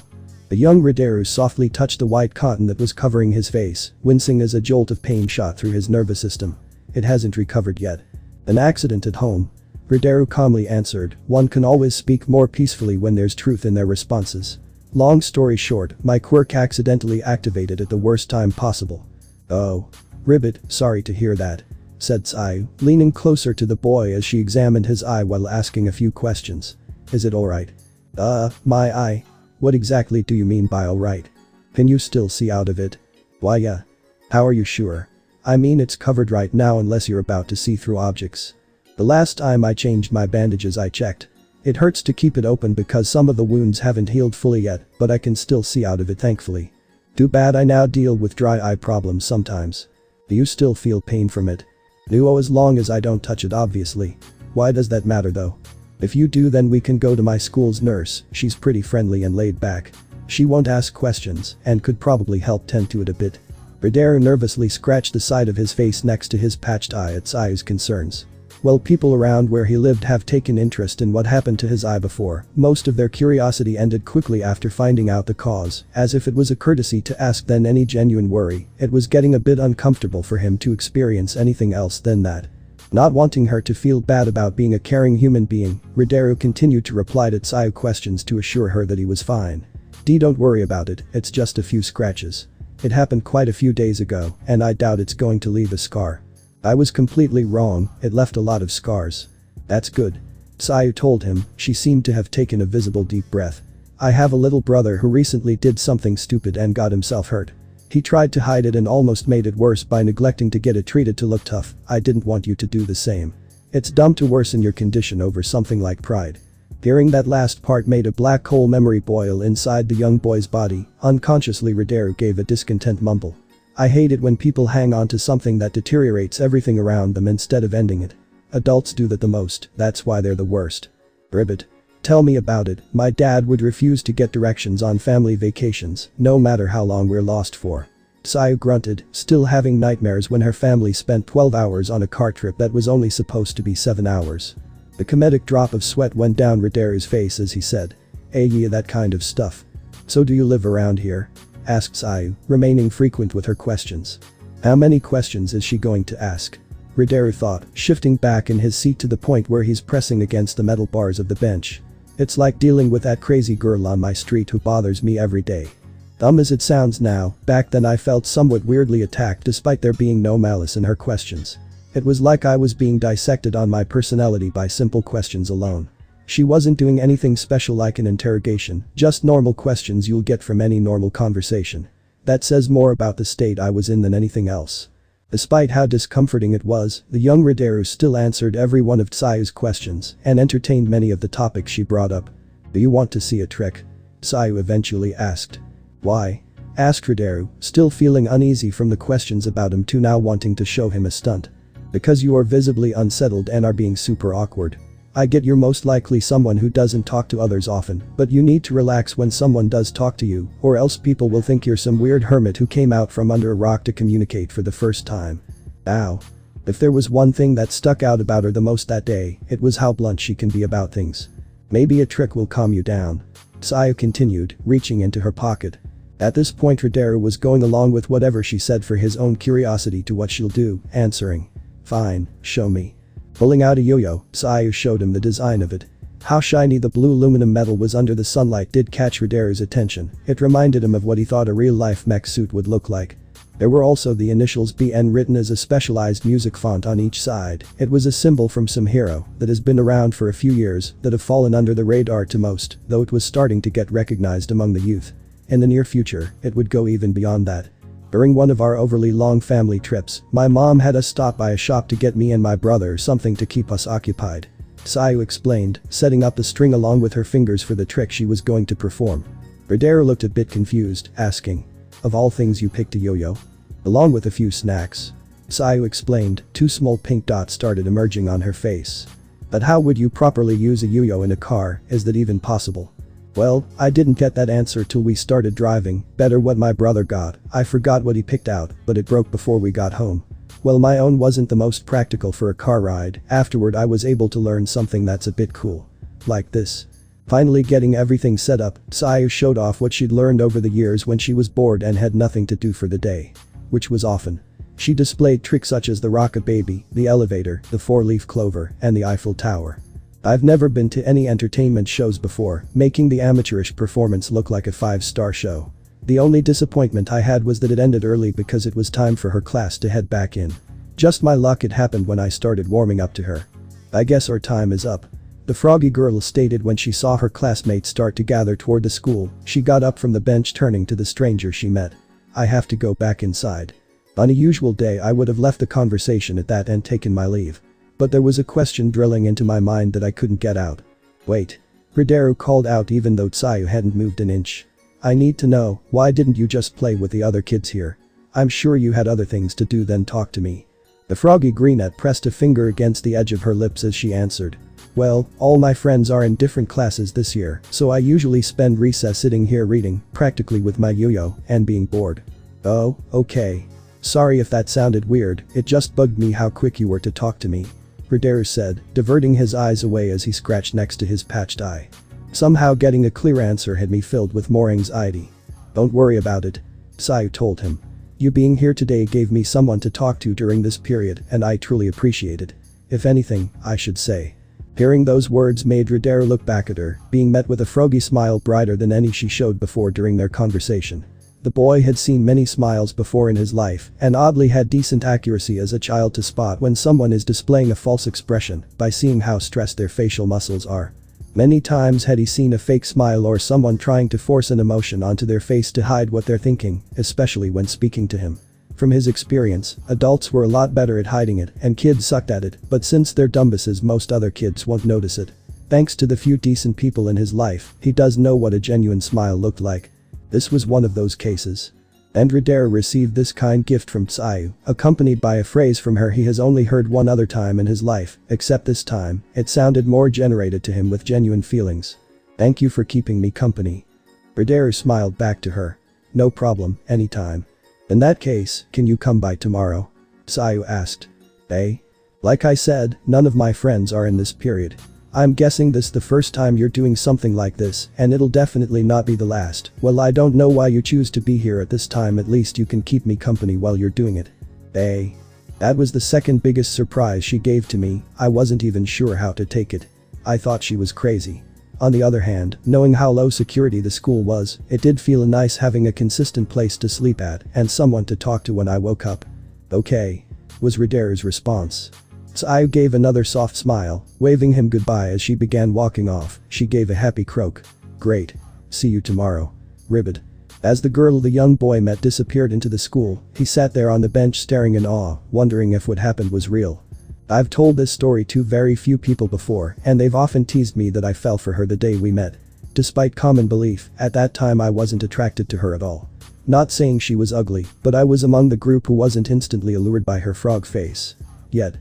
The young Rideru softly touched the white cotton that was covering his face, wincing as a jolt of pain shot through his nervous system. It hasn't recovered yet. An accident at home? Rideru calmly answered, one can always speak more peacefully when there's truth in their responses. Long story short, my quirk accidentally activated at the worst time possible. Oh. Ribbit, sorry to hear that, said Tsayu, leaning closer to the boy as she examined his eye while asking a few questions. Is it alright? My eye? What exactly do you mean by alright? Can you still see out of it? Why yeah. How are you sure? I mean it's covered right now unless you're about to see through objects. The last time I changed my bandages I checked. It hurts to keep it open because some of the wounds haven't healed fully yet, but I can still see out of it thankfully. Too bad I now deal with dry eye problems sometimes. Do you still feel pain from it? No, as long as I don't touch it obviously. Why does that matter though? If you do then we can go to my school's nurse, she's pretty friendly and laid back. She won't ask questions and could probably help tend to it a bit. Rideru nervously scratched the side of his face next to his patched eye at Tsayu's concerns. Well, people around where he lived have taken interest in what happened to his eye before. Most of their curiosity ended quickly after finding out the cause, as if it was a courtesy to ask then any genuine worry. It was getting a bit uncomfortable for him to experience anything else than that. Not wanting her to feel bad about being a caring human being, Rideru continued to reply to Tsayu questions to assure her that he was fine. Don't worry about it, it's just a few scratches. It happened quite a few days ago, and I doubt it's going to leave a scar. I was completely wrong, it left a lot of scars. That's good. Tsayu told him, she seemed to have taken a visible deep breath. I have a little brother who recently did something stupid and got himself hurt. He tried to hide it and almost made it worse by neglecting to get it treated to look tough. I didn't want you to do the same. It's dumb to worsen your condition over something like pride. Hearing that last part made a black hole memory boil inside the young boy's body. Unconsciously Rideru gave a discontent mumble. I hate it when people hang on to something that deteriorates everything around them instead of ending it. Adults do that the most, that's why they're the worst. Ribbit. Tell me about it. My dad would refuse to get directions on family vacations, no matter how long we're lost for. Tsayu grunted, still having nightmares when her family spent 12 hours on a car trip that was only supposed to be 7 hours. The comedic drop of sweat went down Rideru's face as he said. Yeah, that kind of stuff. So do you live around here? Asked Tsayu, remaining frequent with her questions. How many questions is she going to ask? Rideru thought, shifting back in his seat to the point where he's pressing against the metal bars of the bench. It's like dealing with that crazy girl on my street who bothers me every day. Dumb as it sounds now, back then I felt somewhat weirdly attacked despite there being no malice in her questions. It was like I was being dissected on my personality by simple questions alone. She wasn't doing anything special like an interrogation, just normal questions you'll get from any normal conversation. That says more about the state I was in than anything else. Despite how discomforting it was, the young Rideru still answered every one of Tsayu's questions and entertained many of the topics she brought up. Do you want to see a trick? Tsayu eventually asked. Why? Asked Rideru, still feeling uneasy from the questions about him to now wanting to show him a stunt. Because you are visibly unsettled and are being super awkward. I get you're most likely someone who doesn't talk to others often, but you need to relax when someone does talk to you, or else people will think you're some weird hermit who came out from under a rock to communicate for the first time. Ow. If there was one thing that stuck out about her the most that day, it was how blunt she can be about things. Maybe a trick will calm you down. Tsayu continued, reaching into her pocket. At this point Rideru was going along with whatever she said for his own curiosity to what she'll do, answering. Fine, show me. Pulling out a yo-yo, Tsayu showed him the design of it. How shiny the blue aluminum metal was under the sunlight did catch Rideru's attention. It reminded him of what he thought a real-life mech suit would look like. There were also the initials BN written as a specialized music font on each side. It was a symbol from some hero that has been around for a few years that have fallen under the radar to most, though it was starting to get recognized among the youth. In the near future, it would go even beyond that. During one of our overly long family trips, my mom had us stop by a shop to get me and my brother something to keep us occupied. Sayu explained, setting up the string along with her fingers for the trick she was going to perform. Ridero looked a bit confused, asking, "Of all things you picked a yo-yo?" "Along with a few snacks." Sayu explained, 2 small pink dots started emerging on her face. "But how would you properly use a yo-yo in a car, is that even possible?" "Well, I didn't get that answer till we started driving, better what my brother got, I forgot what he picked out, but it broke before we got home. Well, my own wasn't the most practical for a car ride, afterward I was able to learn something that's a bit cool. Like this." Finally getting everything set up, Sayu showed off what she'd learned over the years when she was bored and had nothing to do for the day. Which was often. She displayed tricks such as the rocket baby, the elevator, the 4-leaf clover, and the Eiffel Tower. I've never been to any entertainment shows before, making the amateurish performance look like a 5-star show. The only disappointment I had was that it ended early because it was time for her class to head back in. Just my luck, it happened when I started warming up to her. "I guess our time is up," the froggy girl stated when she saw her classmates start to gather toward the school. She got up from the bench, turning to the stranger she met. "I have to go back inside." On a usual day I would have left the conversation at that and taken my leave. But there was a question drilling into my mind that I couldn't get out. "Wait." Ridero called out even though Sayu hadn't moved an inch. "I need to know, why didn't you just play with the other kids here? I'm sure you had other things to do than talk to me." The froggy greenette pressed a finger against the edge of her lips as she answered. "Well, all my friends are in different classes this year, so I usually spend recess sitting here reading, practically with my yo-yo, and being bored." "Oh, okay. Sorry if that sounded weird, it just bugged me how quick you were to talk to me," Ridero said, diverting his eyes away as he scratched next to his patched eye. Somehow getting a clear answer had me filled with more anxiety. "Don't worry about it," Sayu told him. "You being here today gave me someone to talk to during this period, and I truly appreciate it. If anything, I should say." Hearing those words made Ridero look back at her, being met with a froggy smile brighter than any she showed before during their conversation. The boy had seen many smiles before in his life and oddly had decent accuracy as a child to spot when someone is displaying a false expression by seeing how stressed their facial muscles are. Many times had he seen a fake smile or someone trying to force an emotion onto their face to hide what they're thinking, especially when speaking to him. From his experience, adults were a lot better at hiding it and kids sucked at it, but since they're dumbasses most other kids won't notice it. Thanks to the few decent people in his life, he does know what a genuine smile looked like. This was one of those cases. And Ridero received this kind gift from Sayu, accompanied by a phrase from her he has only heard one other time in his life, except this time, it sounded more generated to him with genuine feelings. "Thank you for keeping me company." Ridero smiled back to her. "No problem, anytime." "In that case, can you come by tomorrow?" Sayu asked. "Eh? Like I said, none of my friends are in this period. I'm guessing this the first time you're doing something like this, and it'll definitely not be the last. Well, I don't know why you choose to be here at this time, at least you can keep me company while you're doing it." "Eh?" That was the second biggest surprise she gave to me. I wasn't even sure how to take it. I thought she was crazy. On the other hand, knowing how low security the school was, it did feel nice having a consistent place to sleep at and someone to talk to when I woke up. "Okay," was Ridero's response. Sayu gave another soft smile, waving him goodbye as she began walking off. She gave a happy croak. "Great. See you tomorrow." Ribbit. As the girl the young boy met disappeared into the school, he sat there on the bench staring in awe, wondering if what happened was real. I've told this story to very few people before, and they've often teased me that I fell for her the day we met. Despite common belief, at that time I wasn't attracted to her at all. Not saying she was ugly, but I was among the group who wasn't instantly allured by her frog face. Yet,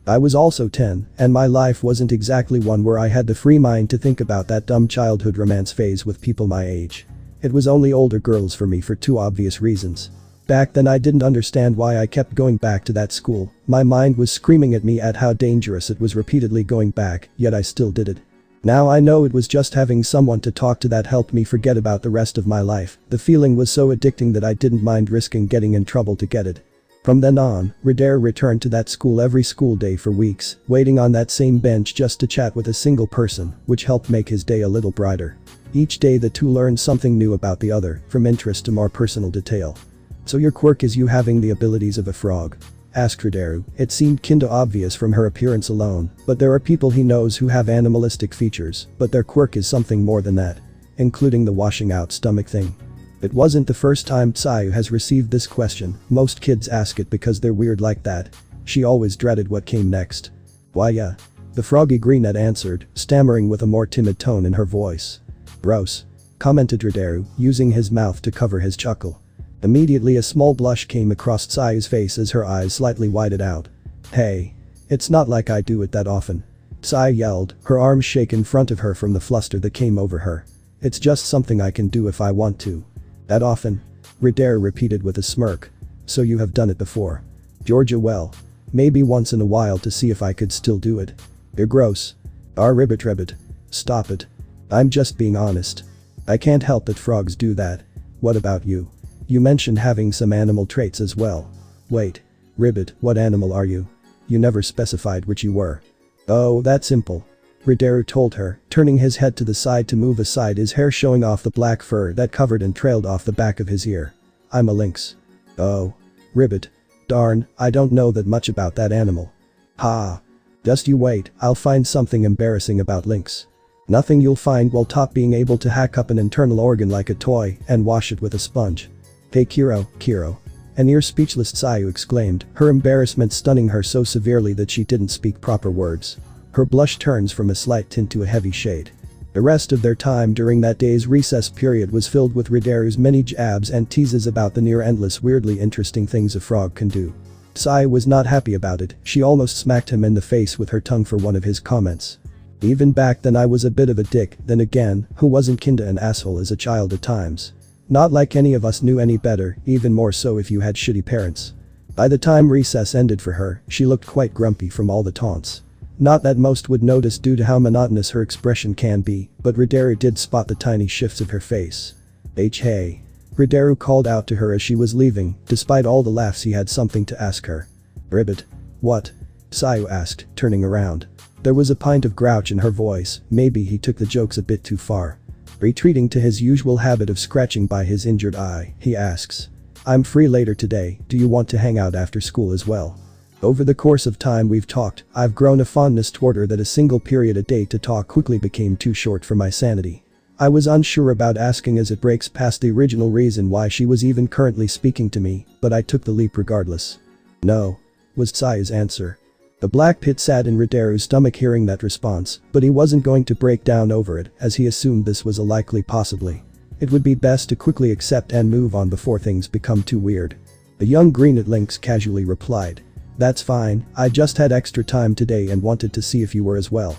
I was also 10, and my life wasn't exactly one where I had the free mind to think about that dumb childhood romance phase with people my age. It was only older girls for me for 2 obvious reasons. Back then I didn't understand why I kept going back to that school. My mind was screaming at me at how dangerous it was repeatedly going back, yet I still did it. Now I know it was just having someone to talk to that helped me forget about the rest of my life. The feeling was so addicting that I didn't mind risking getting in trouble to get it. From then on, Ridero returned to that school every school day for weeks, waiting on that same bench just to chat with a single person, which helped make his day a little brighter. Each day the two learned something new about the other, from interest to more personal detail. "So your quirk is you having the abilities of a frog?" asked Ridero. It seemed kinda obvious from her appearance alone, but there are people he knows who have animalistic features, but their quirk is something more than that. Including the washing out stomach thing. It wasn't the first time Tsuyu has received this question, most kids ask it because they're weird like that. She always dreaded what came next. Why yeah. The froggy greenette answered, stammering with a more timid tone in her voice. Gross. Commented Rideru, using his mouth to cover his chuckle. Immediately a small blush came across Tsuyu's face as her eyes slightly widened out. Hey. It's not like I do it that often. Tsuyu yelled, her arms shake in front of her from the fluster that came over her. It's just something I can do if I want to. That often? Rideru repeated with a smirk. So you have done it before. Georgia well. Maybe once in a while to see if I could still do it. You're gross. Ribbit. Stop it. I'm just being honest. I can't help that frogs do that. What about you? You mentioned having some animal traits as well. Wait. Ribbit, what animal are you? You never specified which you were. Oh, that's simple. Rideru told her, turning his head to the side to move aside, his hair showing off the black fur that covered and trailed off the back of his ear. I'm a lynx. Oh. Ribbit. Darn, I don't know that much about that animal. Ha. Just you wait, I'll find something embarrassing about lynx. Nothing you'll find will top being able to hack up an internal organ like a toy and wash it with a sponge. Hey Kiro. An ear speechless Tsuyu exclaimed, her embarrassment stunning her so severely that she didn't speak proper words. Her blush turns from a slight tint to a heavy shade. The rest of their time during that day's recess period was filled with Rideru's many jabs and teases about the near-endless weirdly interesting things a frog can do. Tsuyu was not happy about it, she almost smacked him in the face with her tongue for one of his comments. Even back then I was a bit of a dick, then again, who wasn't kinda an asshole as a child at times? Not like any of us knew any better, even more so if you had shitty parents. By the time recess ended for her, she looked quite grumpy from all the taunts. Not that most would notice due to how monotonous her expression can be, but Rideru did spot the tiny shifts of her face. Hey. Rideru called out to her as she was leaving, despite all the laughs he had something to ask her. Ribbit. What? Tsuyu asked, turning around. There was a pint of grouch in her voice, maybe he took the jokes a bit too far. Retreating to his usual habit of scratching by his injured eye, he asks. I'm free later today, do you want to hang out after school as well? Over the course of time we've talked, I've grown a fondness toward her that a single period a day to talk quickly became too short for my sanity. I was unsure about asking as it breaks past the original reason why she was even currently speaking to me, but I took the leap regardless. No. Was Tsuyu's answer. The black pit sat in Rideru's stomach hearing that response, but he wasn't going to break down over it as he assumed this was a likely possibly. It would be best to quickly accept and move on before things become too weird. The young greenet lynx casually replied. That's fine, I just had extra time today and wanted to see if you were as well.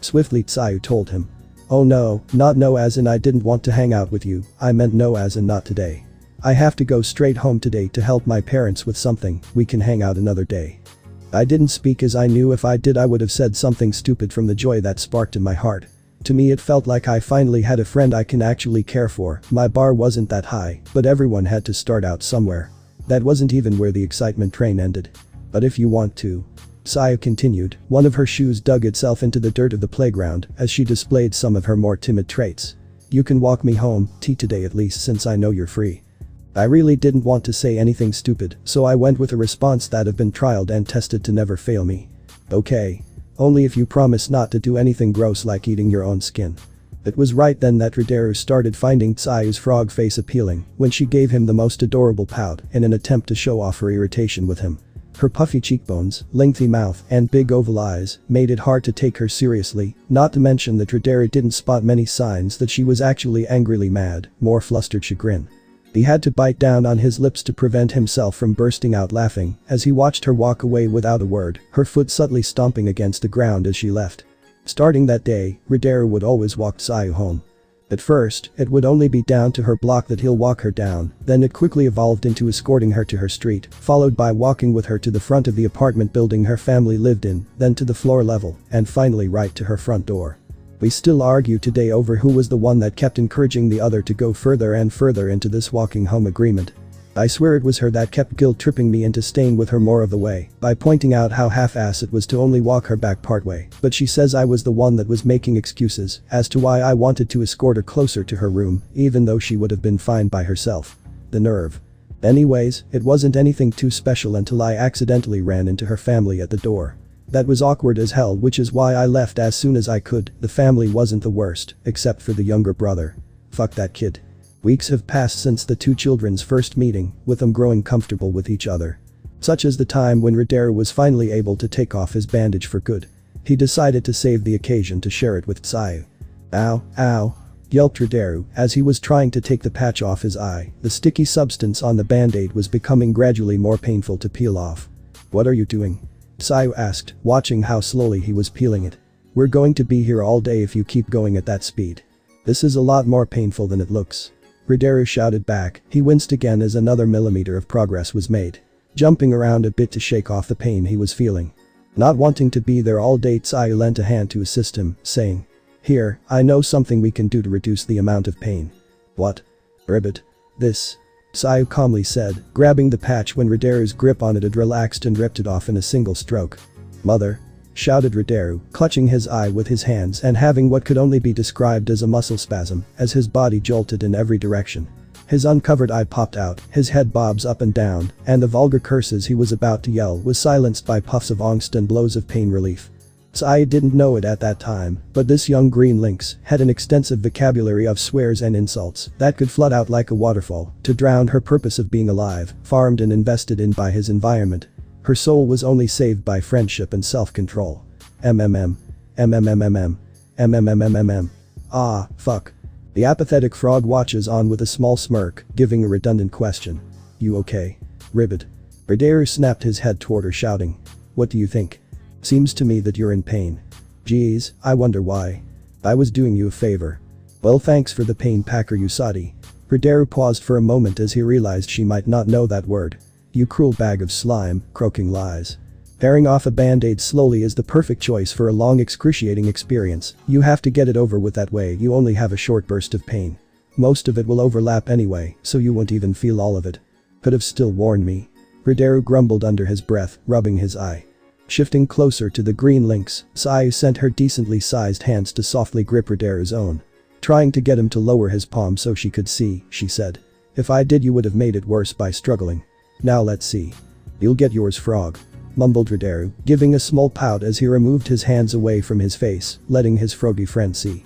Swiftly Tsuyu told him. Oh no, not no as in I didn't want to hang out with you, I meant no as in not today. I have to go straight home today to help my parents with something, we can hang out another day. I didn't speak as I knew if I did I would have said something stupid from the joy that sparked in my heart. To me it felt like I finally had a friend I can actually care for, my bar wasn't that high, but everyone had to start out somewhere. That wasn't even where the excitement train ended. But if you want to. Tsuyu continued, one of her shoes dug itself into the dirt of the playground as she displayed some of her more timid traits. You can walk me home, today at least since I know you're free. I really didn't want to say anything stupid, so I went with a response that have been trialed and tested to never fail me. Okay. Only if you promise not to do anything gross like eating your own skin. It was right then that Rideru started finding Tsuyu's frog face appealing when she gave him the most adorable pout in an attempt to show off her irritation with him. Her puffy cheekbones, lengthy mouth, and big oval eyes made it hard to take her seriously, not to mention that Rideru didn't spot many signs that she was actually angrily mad, more flustered chagrin. He had to bite down on his lips to prevent himself from bursting out laughing as he watched her walk away without a word, her foot subtly stomping against the ground as she left. Starting that day, Rideru would always walk Tsuyu home. At first, it would only be down to her block that he'll walk her down, then it quickly evolved into escorting her to her street, followed by walking with her to the front of the apartment building her family lived in, then to the floor level, and finally right to her front door. We still argue today over who was the one that kept encouraging the other to go further and further into this walking home agreement. I swear it was her that kept guilt-tripping me into staying with her more of the way by pointing out how half-ass it was to only walk her back partway, but she says I was the one that was making excuses as to why I wanted to escort her closer to her room, even though she would have been fine by herself. The nerve. Anyways, it wasn't anything too special until I accidentally ran into her family at the door. That was awkward as hell, which is why I left as soon as I could. The family wasn't the worst, except for the younger brother. Fuck that kid. Weeks have passed since the two children's first meeting, with them growing comfortable with each other. Such as the time when Ridero was finally able to take off his bandage for good. He decided to save the occasion to share it with Tsuyu. Ow, ow, yelped Ridero as he was trying to take the patch off his eye. The sticky substance on the band-aid was becoming gradually more painful to peel off. What are you doing? Tsuyu asked, watching how slowly he was peeling it. We're going to be here all day if you keep going at that speed. This is a lot more painful than it looks. Ridero shouted back. He winced again as another millimeter of progress was made. Jumping around a bit to shake off the pain he was feeling. Not wanting to be there all day, Tsuyu lent a hand to assist him, saying, "Here, I know something we can do to reduce the amount of pain." "What?" "Ribbit. This," Tsuyu calmly said, grabbing the patch when Ridero's grip on it had relaxed and ripped it off in a single stroke. "Mother," shouted Ridero, clutching his eye with his hands and having what could only be described as a muscle spasm as his body jolted in every direction. His uncovered eye popped out, his head bobs up and down, and the vulgar curses he was about to yell was silenced by puffs of angst and blows of pain relief. Tsuyu didn't know it at that time, but this young green lynx had an extensive vocabulary of swears and insults that could flood out like a waterfall to drown her purpose of being alive, farmed and invested in by his environment. Her soul was only saved by friendship and self-control. MMM. MMMMM. MMMMM. Ah, fuck. The apathetic frog watches on with a small smirk, giving a redundant question. You okay? Ribbit. Ridero snapped his head toward her, shouting. What do you think? Seems to me that you're in pain. Geez, I wonder why. I was doing you a favor. Well, thanks for the pain, Packer Usagi. Ridero paused for a moment as he realized she might not know that word. You cruel bag of slime, croaking lies. Tearing off a band-aid slowly is the perfect choice for a long excruciating experience. You have to get it over with, that way you only have a short burst of pain. Most of it will overlap anyway, so you won't even feel all of it. Could have still warned me. Ridero grumbled under his breath, rubbing his eye. Shifting closer to the green lynx, Tsuyu sent her decently sized hands to softly grip Ridero's own. Trying to get him to lower his palm so she could see, she said. If I did, you would have made it worse by struggling. Now let's see. You'll get yours, frog, mumbled Ridero, giving a small pout as he removed his hands away from his face, letting his froggy friend see.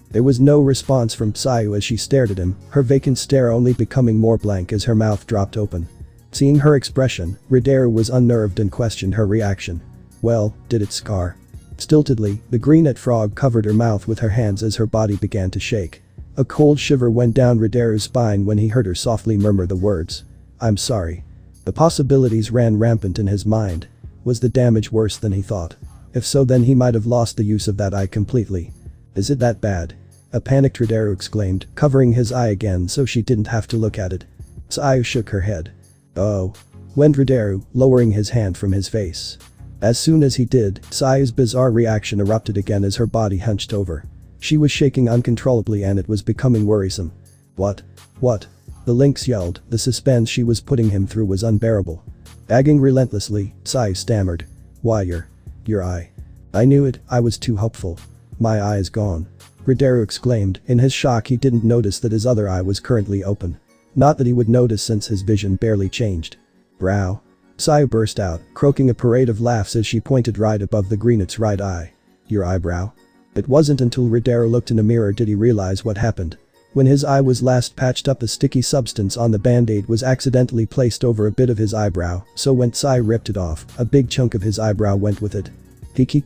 There was no response from Tsuyu as she stared at him, her vacant stare only becoming more blank as her mouth dropped open. Seeing her expression, Ridero was unnerved and questioned her reaction. Well, did it scar? Stiltedly, the greenette frog covered her mouth with her hands as her body began to shake. A cold shiver went down Ridero's spine when he heard her softly murmur the words. I'm sorry. The possibilities ran rampant in his mind. Was the damage worse than he thought? If so, then he might have lost the use of that eye completely. Is it that bad? A panicked Ridero exclaimed, covering his eye again so she didn't have to look at it. Tsuyu shook her head. Oh. Went Ridero, lowering his hand from his face. As soon as he did, Tsuyu's bizarre reaction erupted again as her body hunched over. She was shaking uncontrollably and it was becoming worrisome. What? What? The lynx yelled, the suspense she was putting him through was unbearable. Gagging relentlessly, Tsuyu stammered. Why, your eye. I knew it, I was too hopeful. My eye is gone. Ridero exclaimed. In his shock, he didn't notice that his other eye was currently open. Not that he would notice since his vision barely changed. Brow. Tsuyu burst out, croaking a parade of laughs as she pointed right above the greenette's right eye. Your eyebrow? It wasn't until Ridero looked in a mirror did he realize what happened. When his eye was last patched up, the sticky substance on the band-aid was accidentally placed over a bit of his eyebrow, so when Tsuyu ripped it off, a big chunk of his eyebrow went with it. Kiki,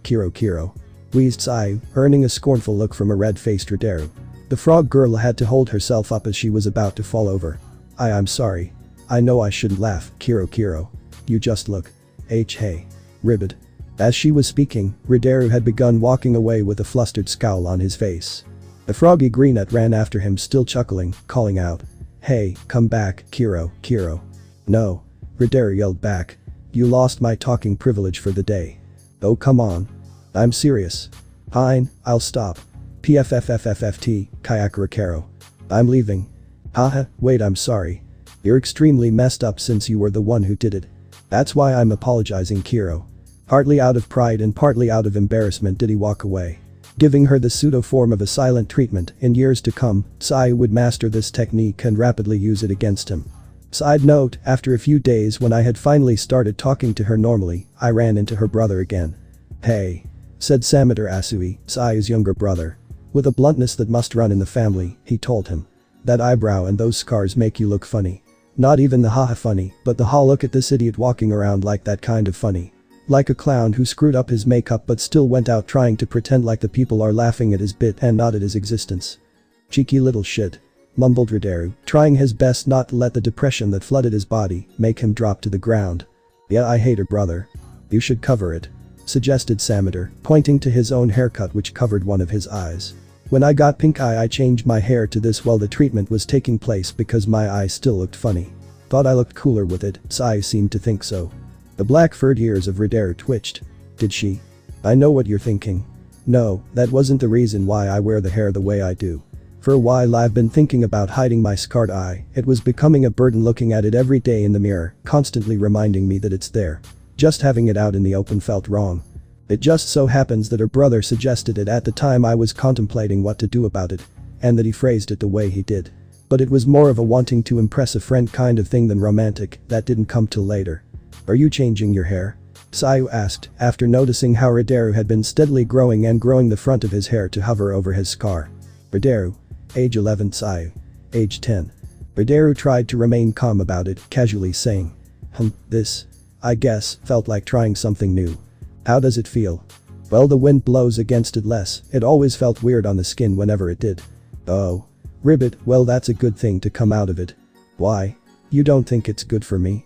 Kiro, wheezed Tsuyu, earning a scornful look from a red-faced Ridero. The frog girl had to hold herself up as she was about to fall over. I'm sorry. I know I shouldn't laugh, Kiro. You just look. Hey. Ribbit. As she was speaking, Ridero had begun walking away with a flustered scowl on his face. The froggy greenette ran after him, still chuckling, calling out. Hey, come back, Kiro. No. Ridero yelled back. You lost my talking privilege for the day. Oh, come on. I'm serious. Fine, I'll stop. PFFFFFT, Kayakarakaro. I'm leaving. Haha, wait, I'm sorry. You're extremely messed up since you were the one who did it. That's why I'm apologizing, Kiro. Partly out of pride and partly out of embarrassment did he walk away. Giving her the pseudo form of a silent treatment. In years to come, Tsuyu would master this technique and rapidly use it against him. Side note, after a few days when I had finally started talking to her normally, I ran into her brother again. Hey. Said Samador Asui, Tsuyu's younger brother. With a bluntness that must run in the family, he told him. that eyebrow and those scars make you look funny. Not even the haha funny, but the ha look at this idiot walking around like that kind of funny. Like a clown who screwed up his makeup but still went out trying to pretend like the people are laughing at his bit and not at his existence. Cheeky little shit. Mumbled Ridero, trying his best not to let the depression that flooded his body make him drop to the ground. Yeah, I hate her brother. You should cover it. Suggested Samador, pointing to his own haircut which covered one of his eyes. When I got pink eye I changed my hair to this while the treatment was taking place because my eye still looked funny. Thought I looked cooler with it, Sayu seemed to think so. The black furred ears of Ridero twitched. Did she? I know what you're thinking. No, that wasn't the reason why I wear the hair the way I do. For a while I've been thinking about hiding my scarred eye, it was becoming a burden looking at it every day in the mirror, constantly reminding me that it's there. Just having it out in the open felt wrong. It just so happens that her brother suggested it at the time I was contemplating what to do about it, and that he phrased it the way he did. But it was more of a wanting to impress a friend kind of thing than romantic, that didn't come till later. Are you changing your hair? Sayu asked, after noticing how Ridero had been steadily growing and growing the front of his hair to hover over his scar. Ridero. Age 11 Sayu. Age 10. Ridero tried to remain calm about it, casually saying. This, I guess, felt like trying something new. How does it feel? Well, the wind blows against it less, it always felt weird on the skin whenever it did. Oh. Ribbit, well that's a good thing to come out of it. Why? You don't think it's good for me?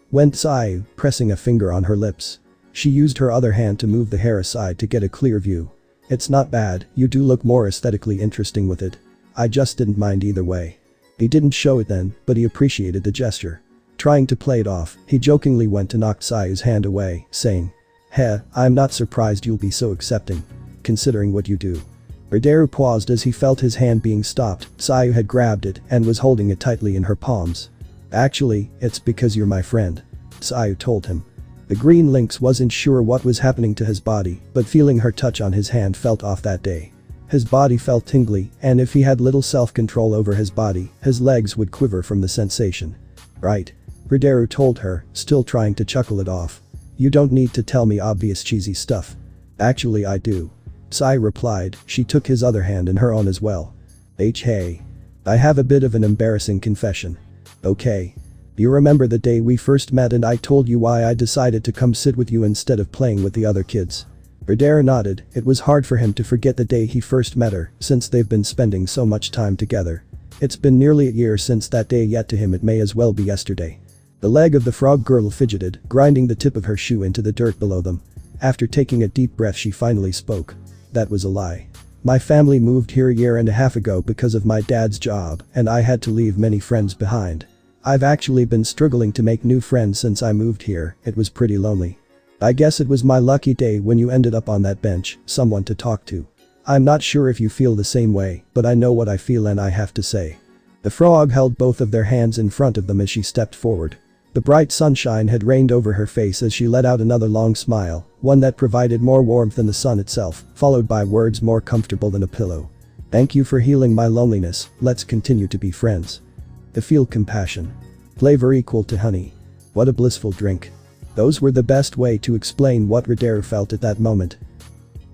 Went Sayu, pressing a finger on her lips. She used her other hand to move the hair aside to get a clear view. It's not bad, you do look more aesthetically interesting with it. I just didn't mind either way. He didn't show it then, but he appreciated the gesture. Trying to play it off, he jokingly went to knock Sayu's hand away, saying. Heh, I'm not surprised you'll be so accepting. Considering what you do. Ridero paused as he felt his hand being stopped, Sayu had grabbed it and was holding it tightly in her palms. Actually, it's because you're my friend. Sayu told him. The green lynx wasn't sure what was happening to his body, but feeling her touch on his hand felt off that day. His body felt tingly, and if he had little self-control over his body, his legs would quiver from the sensation. Right. Ridero told her, still trying to chuckle it off. You don't need to tell me obvious cheesy stuff. Actually I do. Sayu replied, she took his other hand in her own as well. Hey. I have a bit of an embarrassing confession. Okay. You remember the day we first met and I told you why I decided to come sit with you instead of playing with the other kids? Ridero nodded, it was hard for him to forget the day he first met her, since they've been spending so much time together. It's been nearly a year since that day, yet to him it may as well be yesterday. The leg of the frog girl fidgeted, grinding the tip of her shoe into the dirt below them. After taking a deep breath she finally spoke. That was a lie. My family moved here a year and a half ago because of my dad's job, and I had to leave many friends behind. I've actually been struggling to make new friends since I moved here, it was pretty lonely. I guess it was my lucky day when you ended up on that bench, someone to talk to. I'm not sure if you feel the same way, but I know what I feel and I have to say. The frog held both of their hands in front of them as she stepped forward. The bright sunshine had rained over her face as she let out another long smile, one that provided more warmth than the sun itself, followed by words more comfortable than a pillow. Thank you for healing my loneliness, let's continue to be friends. I feel compassion. Flavor equal to honey. What a blissful drink. Those were the best way to explain what Ridero felt at that moment.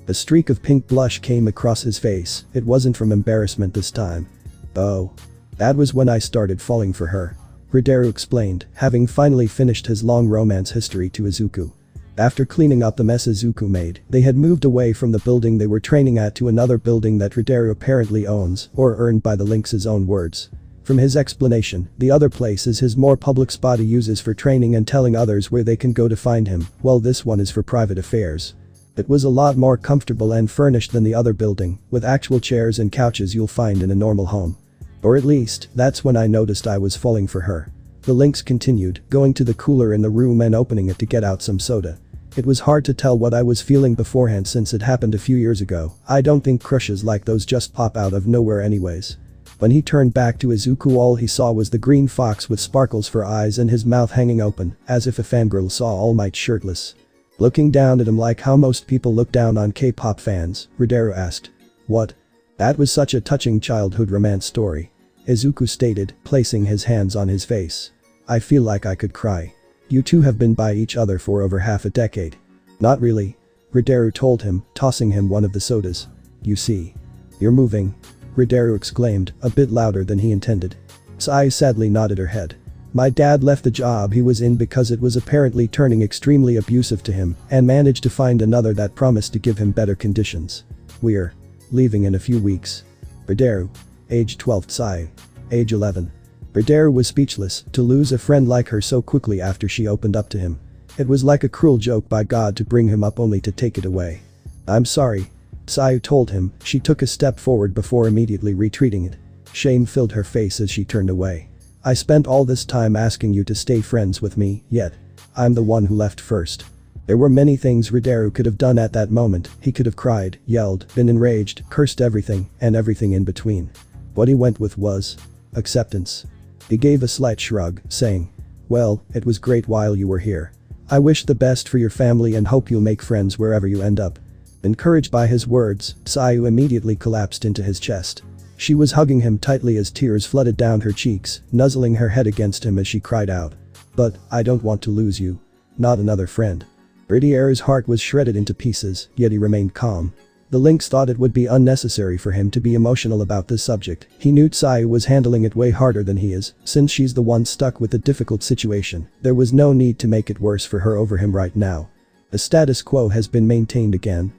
A streak of pink blush came across his face, it wasn't from embarrassment this time. Oh. That was when I started falling for her. Ridero explained, having finally finished his long romance history to Izuku. After cleaning up the mess Izuku made, they had moved away from the building they were training at to another building that Ridero apparently owns, or earned by the lynx's own words. From his explanation, the other place is his more public spot he uses for training and telling others where they can go to find him, while this one is for private affairs. It was a lot more comfortable and furnished than the other building, with actual chairs and couches you'll find in a normal home. Or at least, that's when I noticed I was falling for her. The lynx continued, going to the cooler in the room and opening it to get out some soda. It was hard to tell what I was feeling beforehand since it happened a few years ago. I don't think crushes like those just pop out of nowhere anyways. When he turned back to Izuku, all he saw was the green fox with sparkles for eyes and his mouth hanging open, as if a fangirl saw All Might shirtless. Looking down at him like how most people look down on K-pop fans, Ridero asked. What? That was such a touching childhood romance story. Izuku stated, placing his hands on his face. I feel like I could cry. You two have been by each other for over half a decade. Not really. Ridero told him, tossing him one of the sodas. You see. You're moving. Rideru exclaimed, a bit louder than he intended. Sai sadly nodded her head. My dad left the job he was in because it was apparently turning extremely abusive to him and managed to find another that promised to give him better conditions. We're leaving in a few weeks. Rideru. Age 12 Sai. Age 11. Rideru was speechless to lose a friend like her so quickly after she opened up to him. It was like a cruel joke by God to bring him up only to take it away. I'm sorry. Sai told him. She took a step forward before immediately retreating it. Shame filled her face as she turned away. I spent all this time asking you to stay friends with me, yet I'm the one who left first. There were many things Rideru could have done at that moment. He could have cried, yelled, been enraged, cursed everything, and everything in between. What he went with was acceptance. He gave a slight shrug, saying, well, it was great while you were here. I wish the best for your family and hope you'll make friends wherever you end up. Encouraged by his words, Sayu immediately collapsed into his chest. She was hugging him tightly as tears flooded down her cheeks, nuzzling her head against him as she cried out. But, I don't want to lose you. Not another friend. Ridieru's heart was shredded into pieces, yet he remained calm. The Lynx thought it would be unnecessary for him to be emotional about this subject. He knew Sayu was handling it way harder than he is, since she's the one stuck with the difficult situation. There was no need to make it worse for her over him right now. The status quo has been maintained again,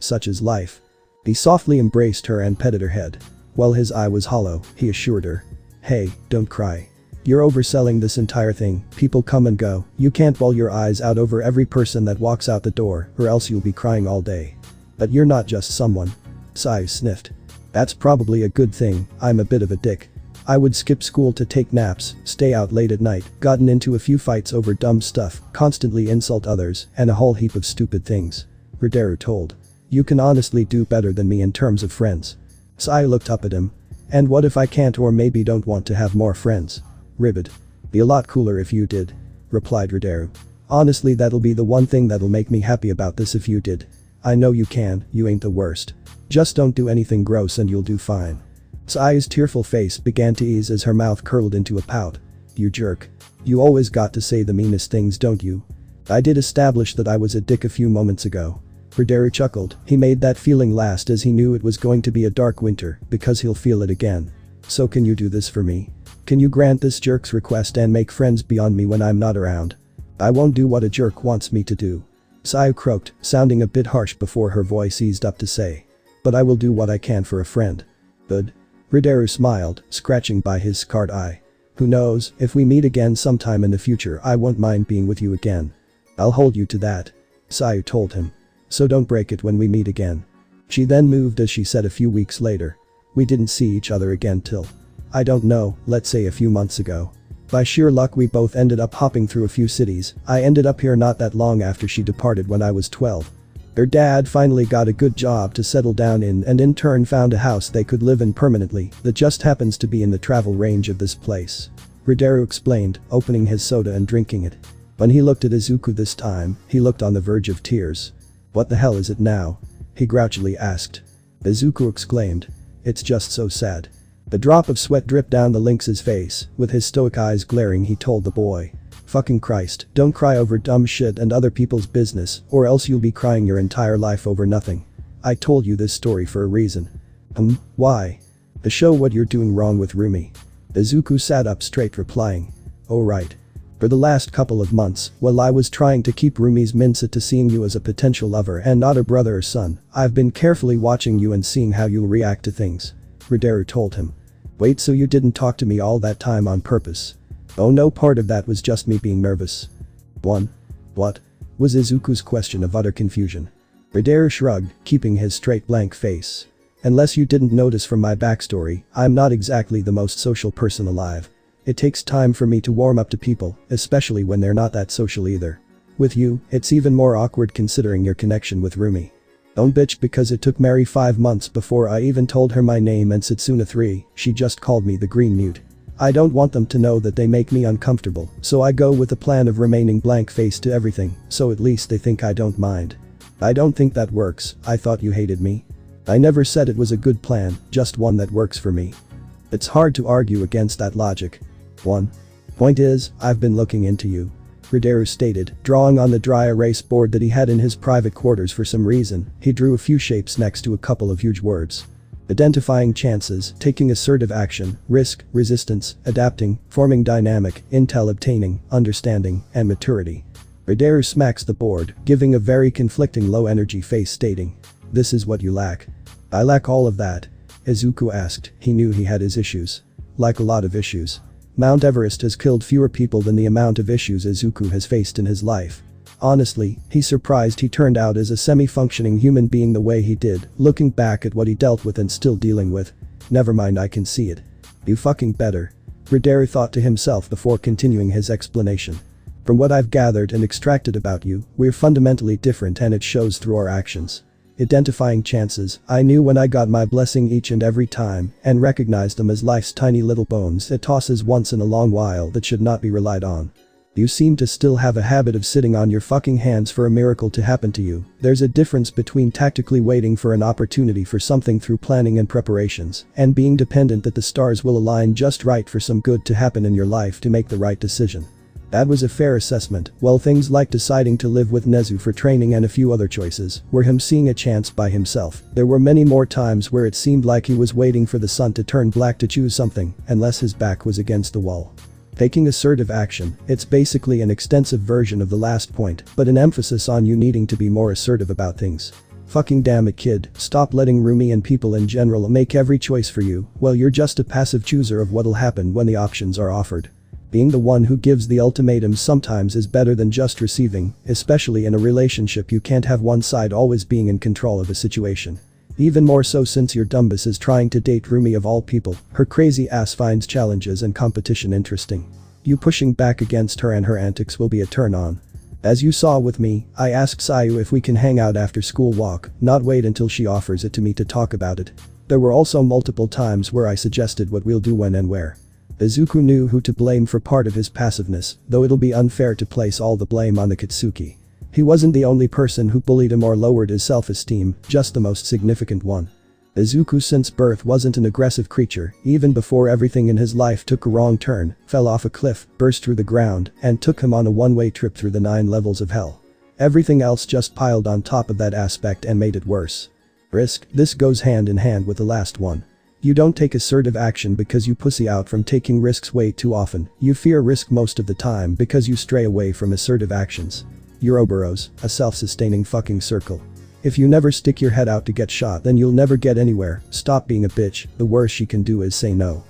such is life. He softly embraced her and petted her head. While his eye was hollow, he assured her. Hey, don't cry. You're overselling this entire thing, people come and go, you can't bawl your eyes out over every person that walks out the door, or else you'll be crying all day. But you're not just someone. Sai sniffed. That's probably a good thing, I'm a bit of a dick. I would skip school to take naps, stay out late at night, gotten into a few fights over dumb stuff, constantly insult others, and a whole heap of stupid things. Rideru told. You can honestly do better than me in terms of friends. Sai looked up at him. And what if I can't or maybe don't want to have more friends? Ribbit. Be a lot cooler if you did. Replied Rideru. Honestly, that'll be the one thing that'll make me happy about this if you did. I know you can, you ain't the worst. Just don't do anything gross and you'll do fine. Sai's tearful face began to ease as her mouth curled into a pout. You jerk. You always got to say the meanest things, don't you? I did establish that I was a dick a few moments ago. Rideru chuckled. He made that feeling last as he knew it was going to be a dark winter, because he'll feel it again. So can you do this for me? Can you grant this jerk's request and make friends beyond me when I'm not around? I won't do what a jerk wants me to do. Sayu croaked, sounding a bit harsh before her voice eased up to say. But I will do what I can for a friend. Good. Rideru smiled, scratching by his scarred eye. Who knows, if we meet again sometime in the future I won't mind being with you again. I'll hold you to that. Sayu told him. So don't break it when we meet again. She then moved as she said a few weeks later. We didn't see each other again till, I don't know, let's say a few months ago. By sheer luck we both ended up hopping through a few cities. I ended up here not that long after she departed when I was 12. Her dad finally got a good job to settle down in and in turn found a house they could live in permanently that just happens to be in the travel range of this place. Rideru explained, opening his soda and drinking it. When he looked at Izuku this time, he looked on the verge of tears. What the hell is it now? He grouchily asked. Izuku exclaimed. It's just so sad. The drop of sweat dripped down the lynx's face. With his stoic eyes glaring, he told the boy. Fucking Christ, don't cry over dumb shit and other people's business, or else you'll be crying your entire life over nothing. I told you this story for a reason. Why? To show what you're doing wrong with Rumi. Izuku sat up straight, replying. Oh right. For the last couple of months, while I was trying to keep Rumi's mindset to seeing you as a potential lover and not a brother or son, I've been carefully watching you and seeing how you'll react to things. Rideru told him. Wait, so you didn't talk to me all that time on purpose? Oh no, part of that was just me being nervous. What? Was Izuku's question of utter confusion. Rideru shrugged, keeping his straight blank face. Unless you didn't notice from my backstory, I'm not exactly the most social person alive. It takes time for me to warm up to people, especially when they're not that social either. With you, it's even more awkward considering your connection with Rumi. Don't bitch because it took Mary 5 months before I even told her my name and Kitsune 3, she just called me the Green Mute. I don't want them to know that they make me uncomfortable, so I go with a plan of remaining blank-faced to everything, so at least they think I don't mind. I don't think that works. I thought you hated me. I never said it was a good plan, just one that works for me. It's hard to argue against that logic. Point is, I've been looking into you. Rideru stated, drawing on the dry erase board that he had in his private quarters for some reason. He drew a few shapes next to a couple of huge words. Identifying chances, taking assertive action, risk, resistance, adapting, forming dynamic, intel obtaining, understanding, and maturity. Ridero smacks the board, giving a very conflicting low-energy face stating, "This is what you lack." "I lack all of that," Izuku asked. He knew he had his issues. Like a lot of issues. Mount Everest has killed fewer people than the amount of issues Izuku has faced in his life. Honestly, he's surprised he turned out as a semi-functioning human being the way he did, looking back at what he dealt with and still dealing with. Never mind, I can see it. You fucking better. Ridero thought to himself before continuing his explanation. From what I've gathered and extracted about you, we're fundamentally different and it shows through our actions. Identifying chances, I knew when I got my blessing each and every time and recognized them as life's tiny little bones it tosses once in a long while that should not be relied on. You seem to still have a habit of sitting on your fucking hands for a miracle to happen to you. There's a difference between tactically waiting for an opportunity for something through planning and preparations and being dependent that the stars will align just right for some good to happen in your life to make the right decision. That was a fair assessment. Well, things like deciding to live with Nezu for training and a few other choices were him seeing a chance by himself. There were many more times where it seemed like he was waiting for the sun to turn black to choose something unless his back was against the wall. Taking assertive action, it's basically an extensive version of the last point, but an emphasis on you needing to be more assertive about things. Fucking damn it, kid, stop letting Rumi and people in general make every choice for you. Well, you're just a passive chooser of what'll happen when the options are offered. Being the one who gives the ultimatums sometimes is better than just receiving, especially in a relationship. You can't have one side always being in control of a situation. Even more so since your dumbus is trying to date Rumi of all people. Her crazy ass finds challenges and competition interesting. You pushing back against her and her antics will be a turn on. As you saw with me, I asked Sayu if we can hang out after school walk, not wait until she offers it to me to talk about it. There were also multiple times where I suggested what we'll do when and where. Izuku knew who to blame for part of his passiveness, though it'll be unfair to place all the blame on the Kitsuki. He wasn't the only person who bullied him or lowered his self-esteem, just the most significant one. Izuku since birth wasn't an aggressive creature, even before everything in his life took a wrong turn, fell off a cliff, burst through the ground, and took him on a one-way trip through the 9 levels of hell. Everything else just piled on top of that aspect and made it worse. Risk, this goes hand in hand with the last one. You don't take assertive action because you pussy out from taking risks way too often. You fear risk most of the time because you stray away from assertive actions. Ouroboros, a self-sustaining fucking circle. If you never stick your head out to get shot, then you'll never get anywhere. Stop being a bitch. The worst she can do is say no.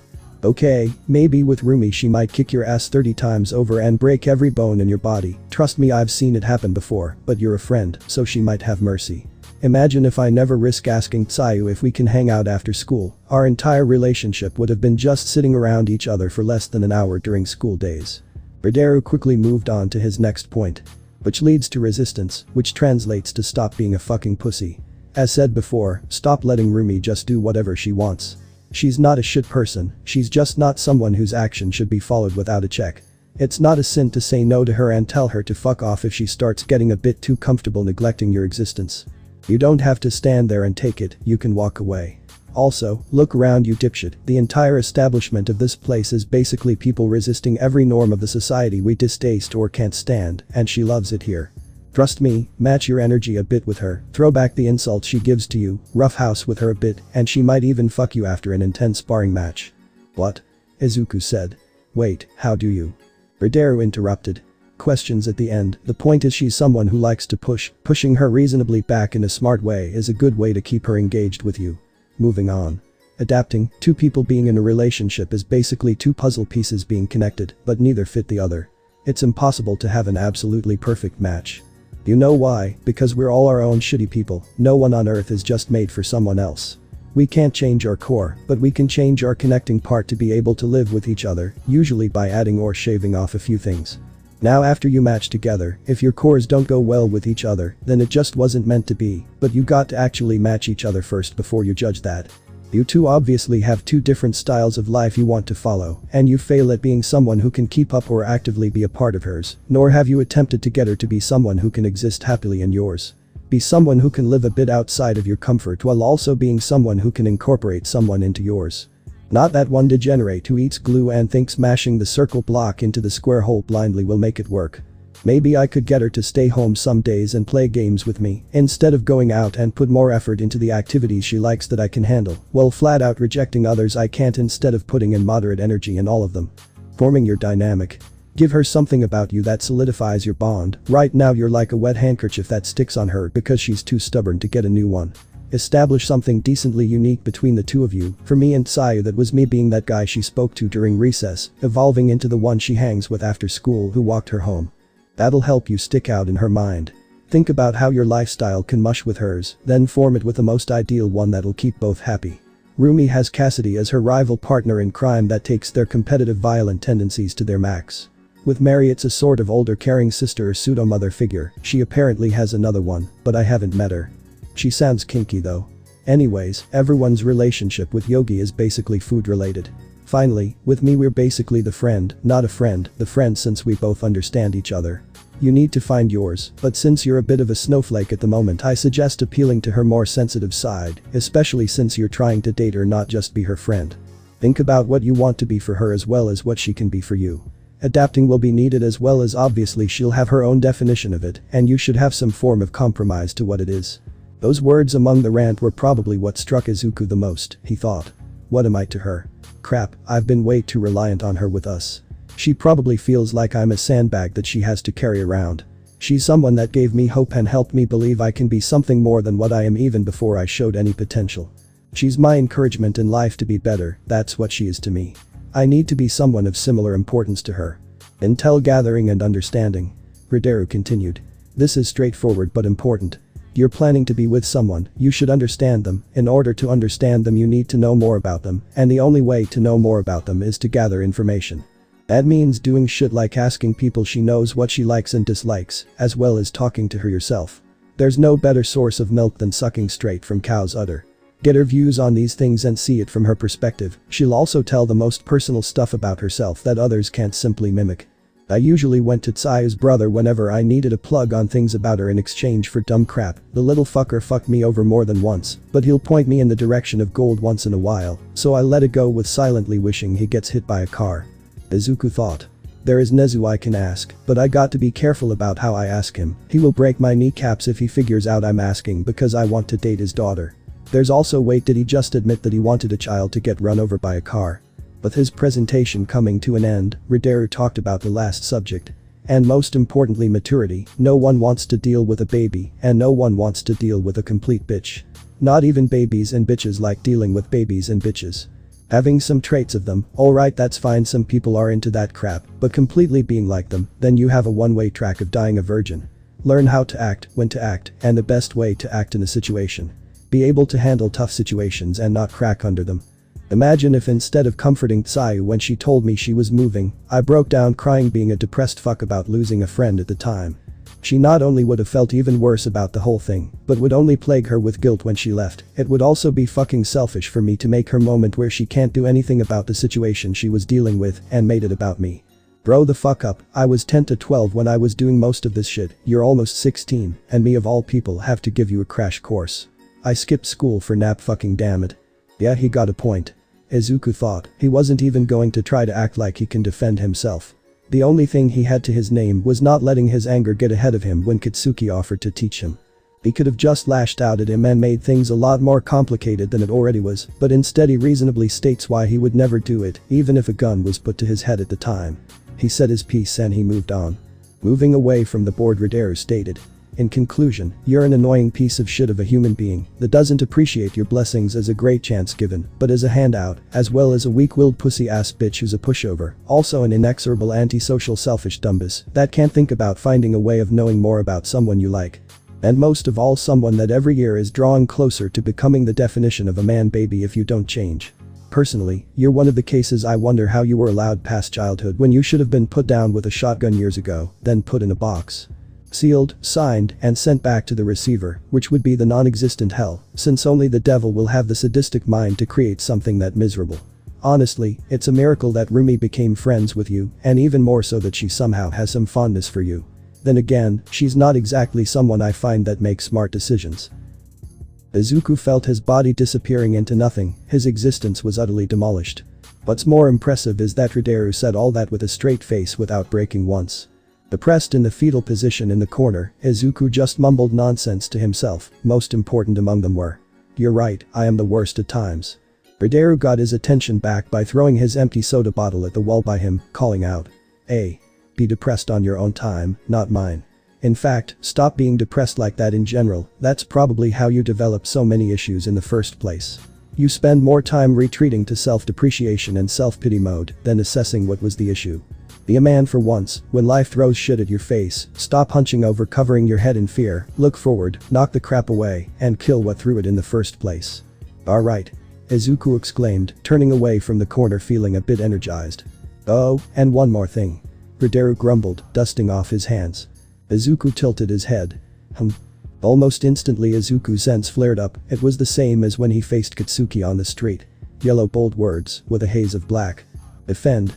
Okay, maybe with Rumi she might kick your ass 30 times over and break every bone in your body. Trust me, I've seen it happen before, but you're a friend, so she might have mercy. Imagine if I never risk asking Sayu if we can hang out after school. Our entire relationship would have been just sitting around each other for less than an hour during school days. Ridero quickly moved on to his next point. Which leads to resistance, which translates to stop being a fucking pussy. As said before, stop letting Rumi just do whatever she wants. She's not a shit person, she's just not someone whose action should be followed without a check. It's not a sin to say no to her and tell her to fuck off if she starts getting a bit too comfortable neglecting your existence. You don't have to stand there and take it, you can walk away. Also, look around you dipshit, the entire establishment of this place is basically people resisting every norm of the society we distaste or can't stand, and she loves it here. Trust me, match your energy a bit with her, throw back the insults she gives to you, roughhouse with her a bit, and she might even fuck you after an intense sparring match. What? Izuku said. Wait, how do you? Ridero interrupted. Questions at the end. The point is she's someone who likes to push. Pushing her reasonably back in a smart way is a good way to keep her engaged with you. Moving on. Adapting, two people being in a relationship is basically two puzzle pieces being connected, but neither fit the other. It's impossible to have an absolutely perfect match. You know why? Because we're all our own shitty people. No one on earth is just made for someone else. We can't change our core, but we can change our connecting part to be able to live with each other, usually by adding or shaving off a few things. Now after you match together, if your cores don't go well with each other, then it just wasn't meant to be, but you got to actually match each other first before you judge that. You two obviously have two different styles of life you want to follow, and you fail at being someone who can keep up or actively be a part of hers, nor have you attempted to get her to be someone who can exist happily in yours. Be someone who can live a bit outside of your comfort while also being someone who can incorporate someone into yours. Not that one degenerate who eats glue and thinks mashing the circle block into the square hole blindly will make it work. Maybe I could get her to stay home some days and play games with me, instead of going out and put more effort into the activities she likes that I can handle, while flat out rejecting others I can't instead of putting in moderate energy in all of them. Forming your dynamic. Give her something about you that solidifies your bond. Right now you're like a wet handkerchief that sticks on her because she's too stubborn to get a new one. Establish something decently unique between the two of you. For me and Sayu, that was me being that guy she spoke to during recess, evolving into the one she hangs with after school who walked her home. That'll help you stick out in her mind. Think about how your lifestyle can mush with hers, then form it with the most ideal one that'll keep both happy. Rumi has Cassidy as her rival partner in crime that takes their competitive violent tendencies to their max. With Mary, it's a sort of older caring sister or pseudo-mother figure. She apparently has another one, but I haven't met her. She sounds kinky though. Anyways, everyone's relationship with Yogi is basically food related. Finally, with me we're basically the friend, not a friend, the friend since we both understand each other. You need to find yours, but since you're a bit of a snowflake at the moment, I suggest appealing to her more sensitive side, especially since you're trying to date her, not just be her friend. Think about what you want to be for her as well as what she can be for you. Adapting will be needed, as well as obviously she'll have her own definition of it, and you should have some form of compromise to what it is. Those words among the rant were probably what struck Izuku the most, he thought. What am I to her? Crap, I've been way too reliant on her with us. She probably feels like I'm a sandbag that she has to carry around. She's someone that gave me hope and helped me believe I can be something more than what I am even before I showed any potential. She's my encouragement in life to be better, that's what she is to me. I need to be someone of similar importance to her. Intel gathering and understanding. Ridero continued. This is straightforward but important. You're planning to be with someone, you should understand them. In order to understand them you need to know more about them, and the only way to know more about them is to gather information. That means doing shit like asking people she knows what she likes and dislikes, as well as talking to her yourself. There's no better source of milk than sucking straight from cow's udder. Get her views on these things and see it from her perspective. She'll also tell the most personal stuff about herself that others can't simply mimic. I usually went to Tsayu's brother whenever I needed a plug on things about her in exchange for dumb crap. The little fucker fucked me over more than once, but he'll point me in the direction of gold once in a while, so I let it go with silently wishing he gets hit by a car. Izuku thought. There is Nezu I can ask, but I got to be careful about how I ask him. He will break my kneecaps if he figures out I'm asking because I want to date his daughter. There's also, wait, did he just admit that he wanted a child to get run over by a car? With his presentation coming to an end, Ridero talked about the last subject. And most importantly, maturity. No one wants to deal with a baby, and no one wants to deal with a complete bitch. Not even babies and bitches like dealing with babies and bitches. Having some traits of them, alright, that's fine, some people are into that crap, but completely being like them, then you have a one-way track of dying a virgin. Learn how to act, when to act, and the best way to act in a situation. Be able to handle tough situations and not crack under them. Imagine if instead of comforting Tsayu when she told me she was moving, I broke down crying being a depressed fuck about losing a friend at the time. She not only would have felt even worse about the whole thing, but would only plague her with guilt when she left. It would also be fucking selfish for me to make her moment where she can't do anything about the situation she was dealing with and made it about me. Bro the fuck up, I was 10 to 12 when I was doing most of this shit, you're almost 16, and me of all people have to give you a crash course. I skipped school for nap, fucking damn it. Yeah, he got a point. Izuku thought. He wasn't even going to try to act like he can defend himself. The only thing he had to his name was not letting his anger get ahead of him when Kitsune offered to teach him. He could have just lashed out at him and made things a lot more complicated than it already was, but instead he reasonably states why he would never do it, even if a gun was put to his head at the time. He said his piece and he moved on. Moving away from the board, Ridero stated. In conclusion, you're an annoying piece of shit of a human being that doesn't appreciate your blessings as a great chance given, but as a handout, as well as a weak-willed pussy-ass bitch who's a pushover, also an inexorable antisocial selfish dumbus that can't think about finding a way of knowing more about someone you like. And most of all, someone that every year is drawing closer to becoming the definition of a man baby if you don't change. Personally, you're one of the cases I wonder how you were allowed past childhood when you should have been put down with a shotgun years ago, then put in a box. Sealed, signed, and sent back to the receiver, which would be the non-existent hell, since only the devil will have the sadistic mind to create something that miserable. Honestly, it's a miracle that Rumi became friends with you, and even more so that she somehow has some fondness for you. Then again, she's not exactly someone I find that makes smart decisions. Izuku felt his body disappearing into nothing, his existence was utterly demolished. What's more impressive is that Ridero said all that with a straight face without breaking once. Depressed in the fetal position in the corner, Izuku just mumbled nonsense to himself, most important among them were. "You're right, I am the worst at times." Ridero got his attention back by throwing his empty soda bottle at the wall by him, calling out. "Hey. Be depressed on your own time, not mine. In fact, stop being depressed like that in general, that's probably how you develop so many issues in the first place. You spend more time retreating to self-depreciation and self-pity mode than assessing what was the issue. Be a man for once, when life throws shit at your face, stop hunching over covering your head in fear, look forward, knock the crap away, and kill what threw it in the first place." "Alright." Izuku exclaimed, turning away from the corner feeling a bit energized. "Oh, and one more thing." Ridero grumbled, dusting off his hands. Izuku tilted his head. Almost instantly Izuku's sense flared up, it was the same as when he faced Katsuki on the street. Yellow bold words, with a haze of black. "Defend."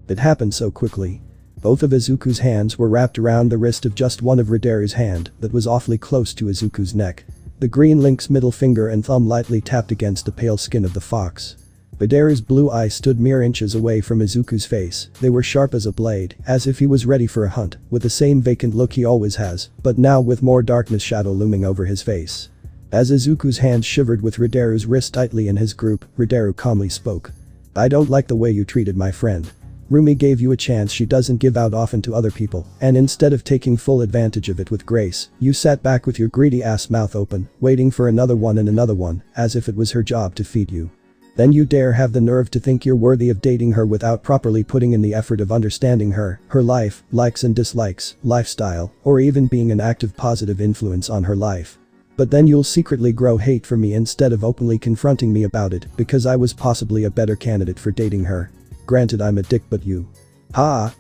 It happened so quickly. Both of Izuku's hands were wrapped around the wrist of just one of Rideru's hand that was awfully close to Izuku's neck. The green link's middle finger and thumb lightly tapped against the pale skin of the fox. Rideru's blue eyes stood mere inches away from Izuku's face, they were sharp as a blade, as if he was ready for a hunt, with the same vacant look he always has, but now with more darkness shadow looming over his face. As Izuku's hands shivered with Rideru's wrist tightly in his grip, Rideru calmly spoke. "I don't like the way you treated my friend. Rumi gave you a chance she doesn't give out often to other people, and instead of taking full advantage of it with grace, you sat back with your greedy ass mouth open, waiting for another one, as if it was her job to feed you. Then you dare have the nerve to think you're worthy of dating her without properly putting in the effort of understanding her life, likes and dislikes, lifestyle, or even being an active positive influence on her life. But then you'll secretly grow hate for me instead of openly confronting me about it because I was possibly a better candidate for dating her. Granted I'm a dick but you.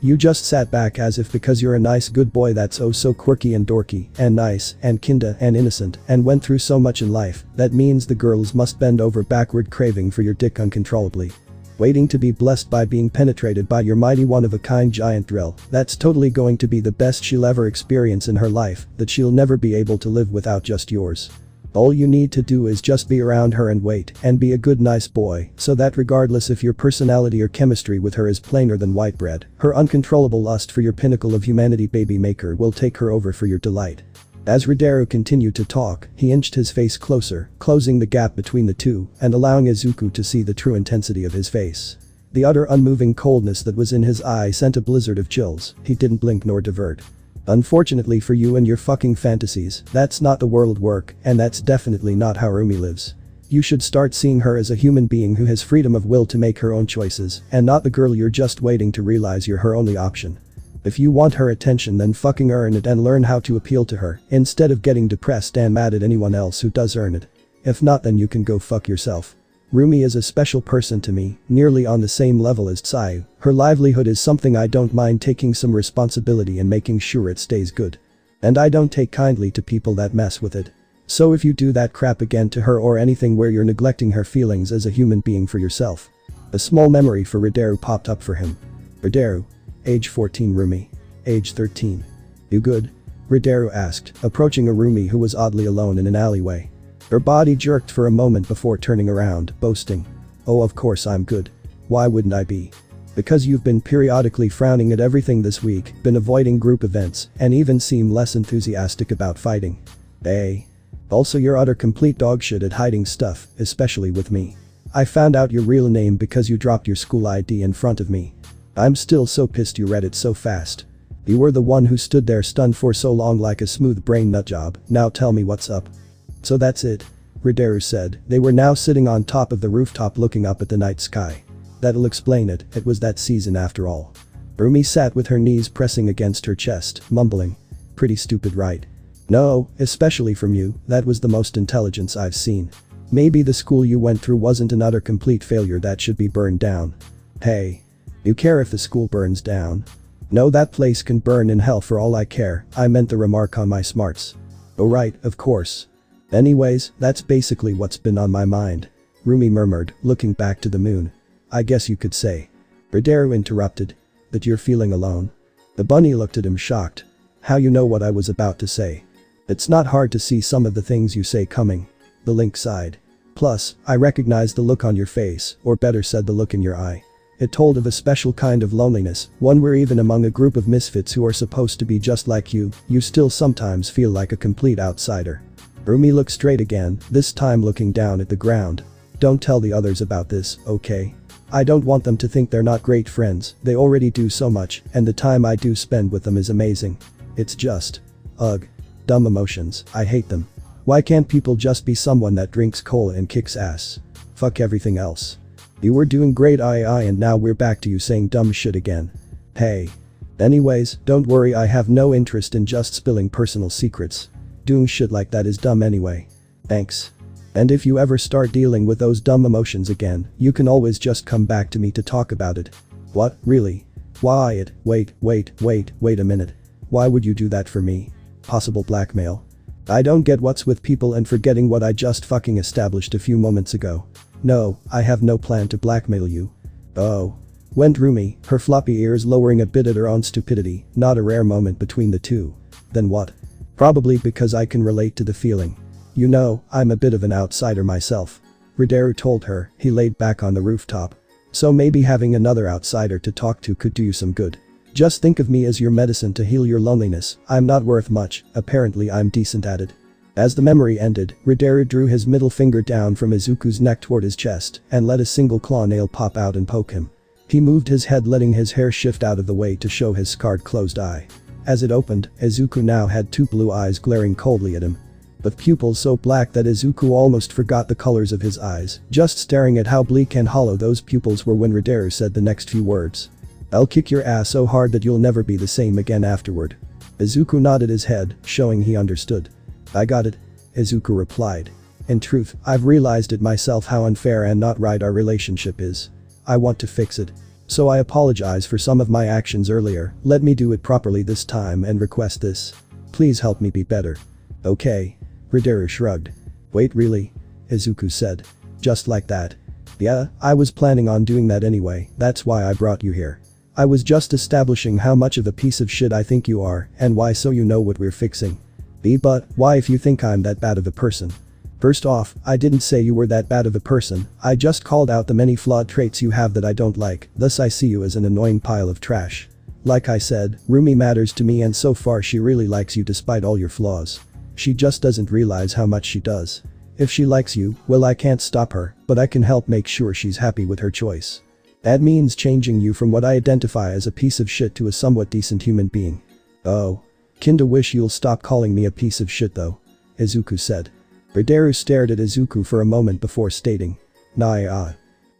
You just sat back as if because you're a nice good boy that's oh so quirky and dorky and nice and kinda and innocent and went through so much in life, that means the girls must bend over backward craving for your dick uncontrollably. Waiting to be blessed by being penetrated by your mighty one-of-a-kind giant drill, that's totally going to be the best she'll ever experience in her life, that she'll never be able to live without just yours. All you need to do is just be around her and wait and be a good nice boy so that regardless if your personality or chemistry with her is plainer than white bread, her uncontrollable lust for your pinnacle of humanity baby maker will take her over for your delight." As Ridero continued to talk, he inched his face closer, closing the gap between the two and allowing Izuku to see the true intensity of his face. The utter unmoving coldness that was in his eye sent a blizzard of chills, he didn't blink nor divert. "Unfortunately for you and your fucking fantasies, that's not the world work, and that's definitely not how Rumi lives. You should start seeing her as a human being who has freedom of will to make her own choices, and not the girl you're just waiting to realize you're her only option. If you want her attention then fucking earn it and learn how to appeal to her, instead of getting depressed and mad at anyone else who does earn it. If not then you can go fuck yourself. Rumi is a special person to me, nearly on the same level as Tsayu. Her livelihood is something I don't mind taking some responsibility and making sure it stays good. And I don't take kindly to people that mess with it. So if you do that crap again to her or anything where you're neglecting her feelings as a human being for yourself." A small memory for Ridero popped up for him. Ridero. Age 14 Rumi. Age 13. "You good?" Ridero asked, approaching a Rumi who was oddly alone in an alleyway. Her body jerked for a moment before turning around, boasting. "Oh of course I'm good. Why wouldn't I be? Because you've been periodically frowning at everything this week, been avoiding group events, and even seem less enthusiastic about fighting. Hey. Also you're utter complete dogshit at hiding stuff, especially with me. I found out your real name because you dropped your school ID in front of me. I'm still so pissed you read it so fast. You were the one who stood there stunned for so long like a smooth brain nutjob, now tell me what's up." "So that's it," Ridero said. They were now sitting on top of the rooftop looking up at the night sky. "That'll explain it, it was that season after all." Rumi sat with her knees pressing against her chest, mumbling. "Pretty stupid right? No, especially from you, that was the most intelligence I've seen. Maybe the school you went through wasn't an utter complete failure that should be burned down. Hey. You care if the school burns down? No, that place can burn in hell for all I care, I meant the remark on my smarts." "Oh right, of course. Anyways, that's basically what's been on my mind," Rumi murmured, looking back to the moon. "I guess you could say." Ridero interrupted. "That you're feeling alone?" The bunny looked at him shocked. "How you know what I was about to say?" "It's not hard to see some of the things you say coming." The link sighed. "Plus, I recognize the look on your face, or better said the look in your eye. It told of a special kind of loneliness, one where even among a group of misfits who are supposed to be just like you still sometimes feel like a complete outsider. Rumi looked straight again, this time looking down at the ground. Don't tell the others about this, okay? I don't want them to think they're not great friends, they already do so much, and the time I do spend with them is amazing. It's just. Ugh. Dumb emotions, I hate them. Why can't people just be someone that drinks cola and kicks ass? Fuck everything else. You were doing great and now we're back to you saying dumb shit again. Hey. Anyways, don't worry, I have no interest in just spilling personal secrets. Doing shit like that is dumb anyway. Thanks. And if you ever start dealing with those dumb emotions again, you can always just come back to me to talk about it. What, really? Why wait a minute. Why would you do that for me? Possible blackmail? I don't get what's with people and forgetting what I just fucking established a few moments ago. No, I have no plan to blackmail you. Oh. Went Rumi, her floppy ears lowering a bit at her own stupidity, not a rare moment between the two. Then what? Probably because I can relate to the feeling. You know, I'm a bit of an outsider myself. Ridero told her, he laid back on the rooftop. So maybe having another outsider to talk to could do you some good. Just think of me as your medicine to heal your loneliness. I'm not worth much, apparently I'm decent at it. As the memory ended, Ridero drew his middle finger down from Izuku's neck toward his chest and let a single claw nail pop out and poke him. He moved his head, letting his hair shift out of the way to show his scarred closed eye. As it opened, Izuku now had two blue eyes glaring coldly at him. With pupils so black that Izuku almost forgot the colors of his eyes, just staring at how bleak and hollow those pupils were when Ridero said the next few words. I'll kick your ass so hard that you'll never be the same again afterward. Izuku nodded his head, showing he understood. I got it. Izuku replied. In truth, I've realized it myself how unfair and not right our relationship is. I want to fix it. So I apologize for some of my actions earlier, let me do it properly this time and request this. Please help me be better. Okay. Ridero shrugged. Wait, really? Izuku said. Just like that? Yeah, I was planning on doing that anyway, that's why I brought you here. I was just establishing how much of a piece of shit I think you are and why, so you know what we're fixing. But why if you think I'm that bad of a person? First off, I didn't say you were that bad of a person, I just called out the many flawed traits you have that I don't like, thus I see you as an annoying pile of trash. Like I said, Rumi matters to me and so far she really likes you despite all your flaws. She just doesn't realize how much she does. If she likes you, well, I can't stop her, but I can help make sure she's happy with her choice. That means changing you from what I identify as a piece of shit to a somewhat decent human being. Oh. Kinda wish you'll stop calling me a piece of shit though. Izuku said. Ridero stared at Izuku for a moment before stating. Nah.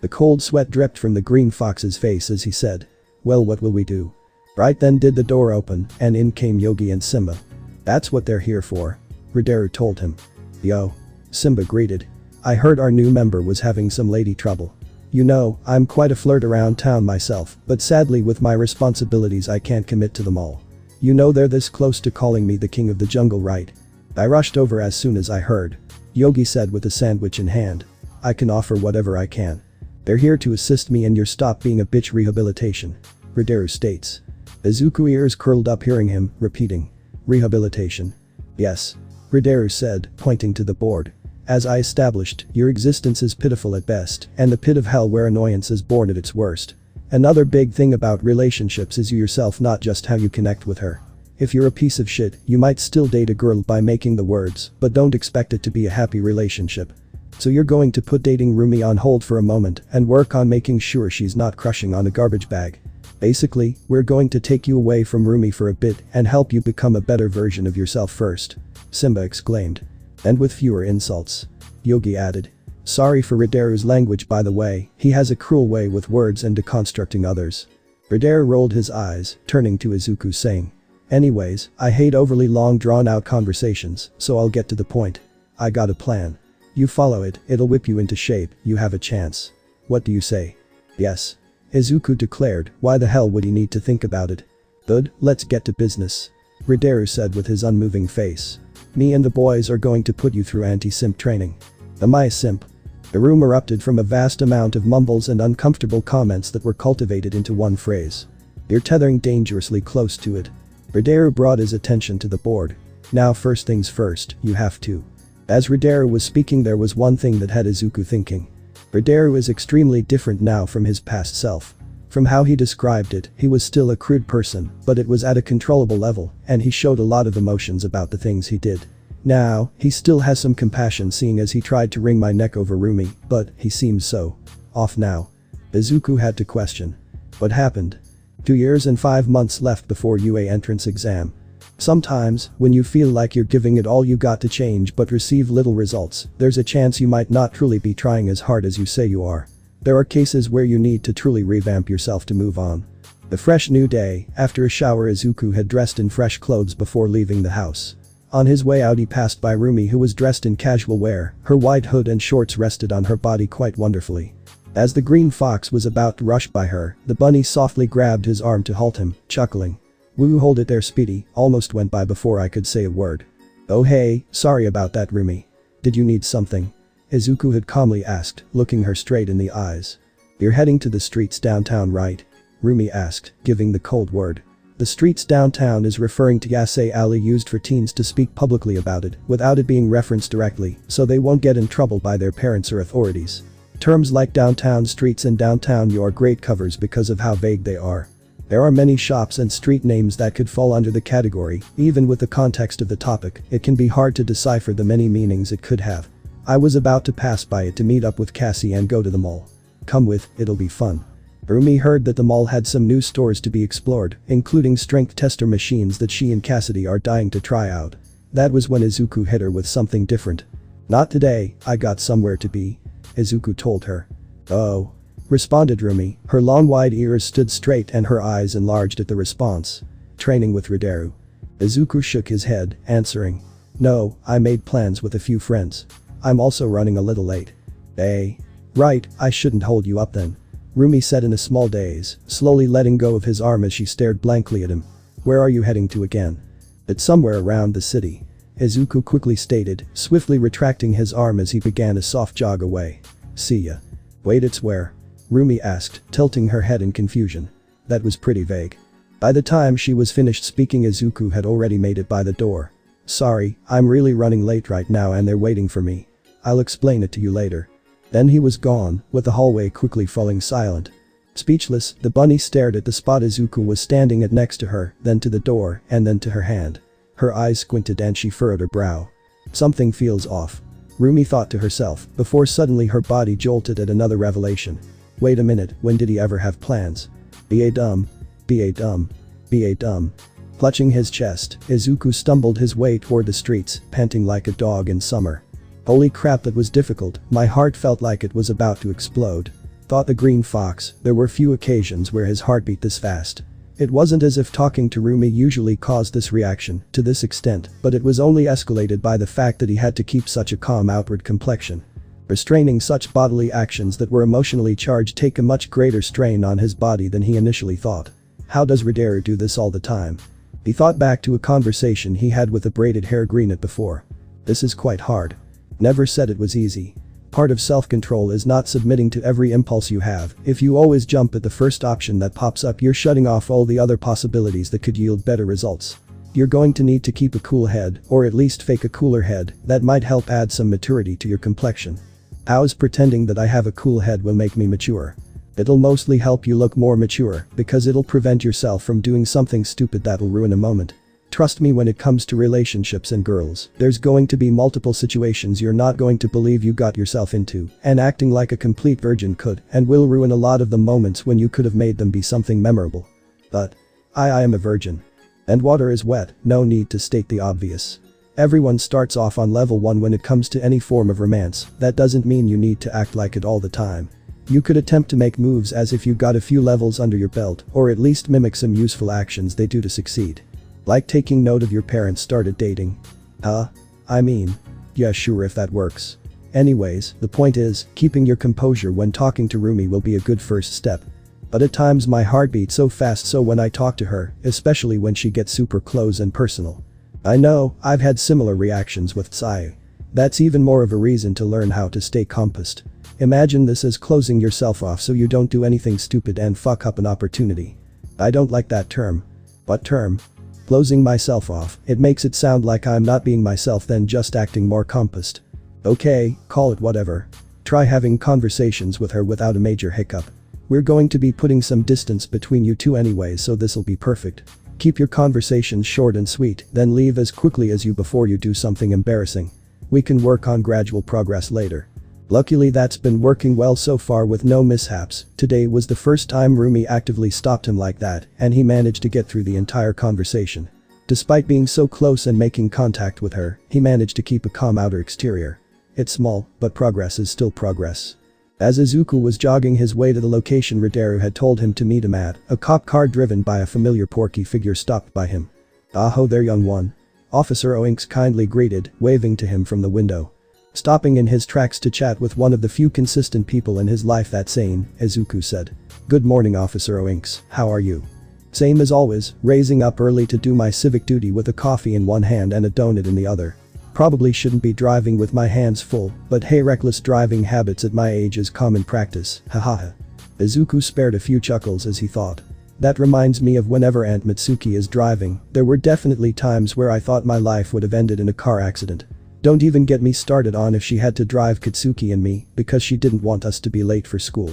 The cold sweat dripped from the green fox's face as he said. Well, what will we do? Right then did the door open and in came Yogi and Simba. That's what they're here for. Ridero told him. Yo. Simba greeted. I heard our new member was having some lady trouble. You know, I'm quite a flirt around town myself, but sadly with my responsibilities I can't commit to them all. You know they're this close to calling me the king of the jungle, right? I rushed over as soon as I heard. Yogi said with a sandwich in hand. I can offer whatever I can. They're here to assist me in your stop being a bitch rehabilitation. Ridero states. Izuku ears curled up hearing him, repeating. Rehabilitation. Yes. Ridero said, pointing to the board. As I established, your existence is pitiful at best, and the pit of hell where annoyance is born at its worst. Another big thing about relationships is you yourself, not just how you connect with her. If you're a piece of shit, you might still date a girl by making the words, but don't expect it to be a happy relationship. So you're going to put dating Rumi on hold for a moment and work on making sure she's not crushing on a garbage bag. Basically, we're going to take you away from Rumi for a bit and help you become a better version of yourself first. Simba exclaimed. And with fewer insults. Yogi added. Sorry for Ridero's language, by the way, he has a cruel way with words and deconstructing others. Ridero rolled his eyes, turning to Izuku saying. Anyways, I hate overly long drawn-out conversations, so I'll get to the point. I got a plan. You follow it, it'll whip you into shape, you have a chance. What do you say? Yes. Izuku declared, why the hell would he need to think about it? Good, let's get to business. Ridero said with his unmoving face. Me and the boys are going to put you through anti-simp training. Am I a simp? The room erupted from a vast amount of mumbles and uncomfortable comments that were cultivated into one phrase. You're tethering dangerously close to it. Ridero brought his attention to the board. Now first things first, you have to. As Ridero was speaking, there was one thing that had Izuku thinking. Ridero is extremely different now from his past self. From how he described it, he was still a crude person, but it was at a controllable level, and he showed a lot of emotions about the things he did. Now, he still has some compassion seeing as he tried to wring my neck over Rumi, but he seems so off now. Izuku had to question. What happened? 2 years and 5 months left before UA entrance exam. Sometimes, when you feel like you're giving it all you got to change but receive little results, there's a chance you might not truly be trying as hard as you say you are. There are cases where you need to truly revamp yourself to move on. The fresh new day, after a shower Izuku had dressed in fresh clothes before leaving the house. On his way out he passed by Rumi who was dressed in casual wear, her white hood and shorts rested on her body quite wonderfully. As the green fox was about to rush by her, the bunny softly grabbed his arm to halt him, chuckling. "Woo, hold it there Speedy," almost went by before I could say a word. "Oh hey, sorry about that Rumi. Did you need something?" Izuku had calmly asked, looking her straight in the eyes. "You're heading to the streets downtown, right?" Rumi asked, giving the cold word. The streets downtown is referring to Yasei alley used for teens to speak publicly about it, without it being referenced directly, so they won't get in trouble by their parents or authorities. Terms like downtown streets and downtown are great covers because of how vague they are. There are many shops and street names that could fall under the category, even with the context of the topic, it can be hard to decipher the many meanings it could have. I was about to pass by it to meet up with Cassie and go to the mall. "Come with, it'll be fun." Rumi heard that the mall had some new stores to be explored, including strength tester machines that she and Cassidy are dying to try out. That was when Izuku hit her with something different. "Not today, I got somewhere to be," Izuku told her. "Oh," responded Rumi, her long wide ears stood straight and her eyes enlarged at the response. "Training with Rideru." Izuku shook his head, answering. "No, I made plans with a few friends. I'm also running a little late." "Hey. Right, I shouldn't hold you up then," Rumi said in a small daze, slowly letting go of his arm as she stared blankly at him. "Where are you heading to again?" "It's somewhere around the city," Izuku quickly stated, swiftly retracting his arm as he began a soft jog away. "See ya." "Wait, it's where?" Rumi asked, tilting her head in confusion. That was pretty vague. By the time she was finished speaking Izuku had already made it by the door. "Sorry, I'm really running late right now and they're waiting for me. I'll explain it to you later." Then he was gone, with the hallway quickly falling silent. Speechless, the bunny stared at the spot Izuku was standing at next to her, then to the door, and then to her hand. Her eyes squinted and she furrowed her brow. Something feels off, Rumi thought to herself, before suddenly her body jolted at another revelation. Wait a minute, when did he ever have plans? Ba dumb. Ba dumb. Ba dumb. Clutching his chest, Izuku stumbled his way toward the streets, panting like a dog in summer. Holy crap, that was difficult, my heart felt like it was about to explode. Thought the green fox, there were few occasions where his heart beat this fast. It wasn't as if talking to Rumi usually caused this reaction, to this extent, but it was only escalated by the fact that he had to keep such a calm outward complexion. Restraining such bodily actions that were emotionally charged take a much greater strain on his body than he initially thought. How does Rideru do this all the time? He thought back to a conversation he had with a braided hair greenet before. This is quite hard. Never said it was easy. Part of self-control is not submitting to every impulse you have. If you always jump at the first option that pops up, you're shutting off all the other possibilities that could yield better results. You're going to need to keep a cool head, or at least fake a cooler head, that might help add some maturity to your complexion. How's pretending that I have a cool head will make me mature? It'll mostly help you look more mature, because it'll prevent yourself from doing something stupid that'll ruin a moment. Trust me, when it comes to relationships and girls, there's going to be multiple situations you're not going to believe you got yourself into, and acting like a complete virgin could and will ruin a lot of the moments when you could have made them be something memorable. But I am a virgin. And water is wet, no need to state the obvious. Everyone starts off on level 1 when it comes to any form of romance. That doesn't mean you need to act like it all the time. You could attempt to make moves as if you got a few levels under your belt, or at least mimic some useful actions they do to succeed. Like taking note of your parents started dating. Yeah, sure, if that works. Anyways, the point is, keeping your composure when talking to Rumi will be a good first step. But at times my heart beats so fast, so when I talk to her, especially when she gets super close and personal. I know, I've had similar reactions with Tsai. That's even more of a reason to learn how to stay composed. Imagine this as closing yourself off so you don't do anything stupid and fuck up an opportunity. I don't like that term. What term? Closing myself off, it makes it sound like I'm not being myself, then just acting more composed. Okay, call it whatever. Try having conversations with her without a major hiccup. We're going to be putting some distance between you two anyway, so this'll be perfect. Keep your conversations short and sweet, then leave as quickly as you before you do something embarrassing. We can work on gradual progress later. Luckily that's been working well so far with no mishaps. Today was the first time Rumi actively stopped him like that, and he managed to get through the entire conversation. Despite being so close and making contact with her, he managed to keep a calm outer exterior. It's small, but progress is still progress. As Izuku was jogging his way to the location Ridero had told him to meet him at, a cop car driven by a familiar porky figure stopped by him. "Aho there, young one." Officer Oinks kindly greeted, waving to him from the window. Stopping in his tracks to chat with one of the few consistent people in his life that's sane, Izuku said. "Good morning, Officer Oinks, how are you?" "Same as always, raising up early to do my civic duty with a coffee in one hand and a donut in the other. Probably shouldn't be driving with my hands full, but hey, reckless driving habits at my age is common practice, hahaha." Izuku spared a few chuckles as he thought. That reminds me of whenever Aunt Mitsuki is driving, there were definitely times where I thought my life would have ended in a car accident. Don't even get me started on if she had to drive Kitsune and me because she didn't want us to be late for school.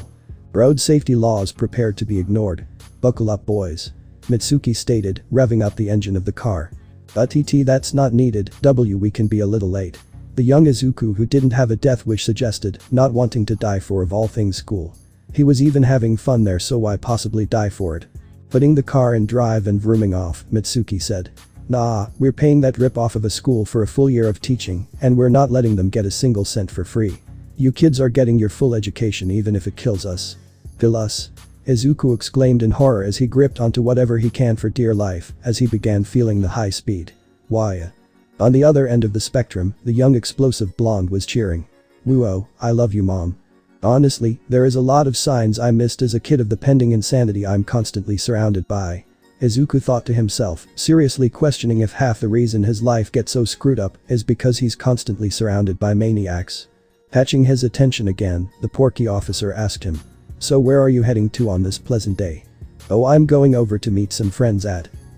Road safety laws prepared to be ignored. "Buckle up, boys," Mitsuki stated, revving up the engine of the car. That's not needed, we can be a little late." The young Izuku, who didn't have a death wish, suggested, not wanting to die for of all things school. He was even having fun there, so why possibly die for it? "Putting the car in drive and vrooming off," Mitsuki said. "Nah, we're paying that rip-off of a school for a full year of teaching, and we're not letting them get a single cent for free. You kids are getting your full education even if it kills us." "Kill us?" Izuku exclaimed in horror as he gripped onto whatever he can for dear life as he began feeling the high speed. "Why?" On the other end of the spectrum, the young explosive blonde was cheering. "Woo-oh, I love you, Mom. Honestly, there is a lot of signs I missed as a kid of the pending insanity I'm constantly surrounded by." Izuku thought to himself, seriously questioning if half the reason his life gets so screwed up is because he's constantly surrounded by maniacs. Catching his attention again, the porky officer asked him. "So where are you heading to on this pleasant day?" "Oh, I'm going over to meet some friends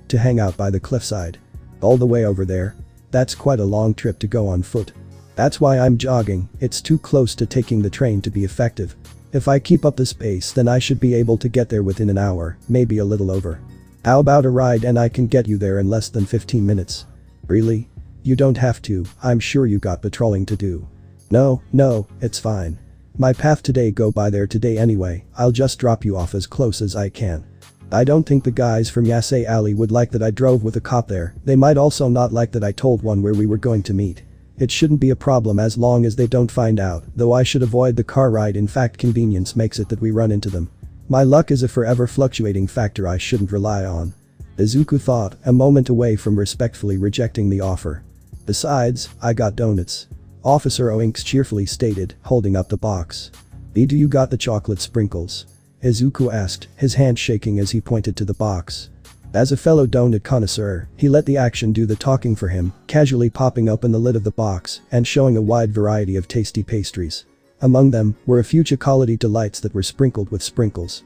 to hang out by the cliffside." "All the way over there? That's quite a long trip to go on foot." "That's why I'm jogging, it's too close to taking the train to be effective. If I keep up this pace then I should be able to get there within an hour, maybe a little over." "How about a ride and I can get you there in less than 15 minutes. "Really? You don't have to, I'm sure you got patrolling to do." No, it's fine. My path today go by there today anyway, I'll just drop you off as close as I can." "I don't think the guys from Yasei Alley would like that I drove with a cop there, they might also not like that I told one where we were going to meet. It shouldn't be a problem as long as they don't find out, though I should avoid the car ride, in fact convenience makes it that we run into them. My luck is a forever fluctuating factor I shouldn't rely on." Izuku thought, a moment away from respectfully rejecting the offer. "Besides, I got donuts," Officer Oinks cheerfully stated, holding up the box. "Do you got the chocolate sprinkles?" Izuku asked, his hand shaking as he pointed to the box. As a fellow donut connoisseur, he let the action do the talking for him, casually popping open the lid of the box and showing a wide variety of tasty pastries. Among them were a few chocolatey delights that were sprinkled with sprinkles.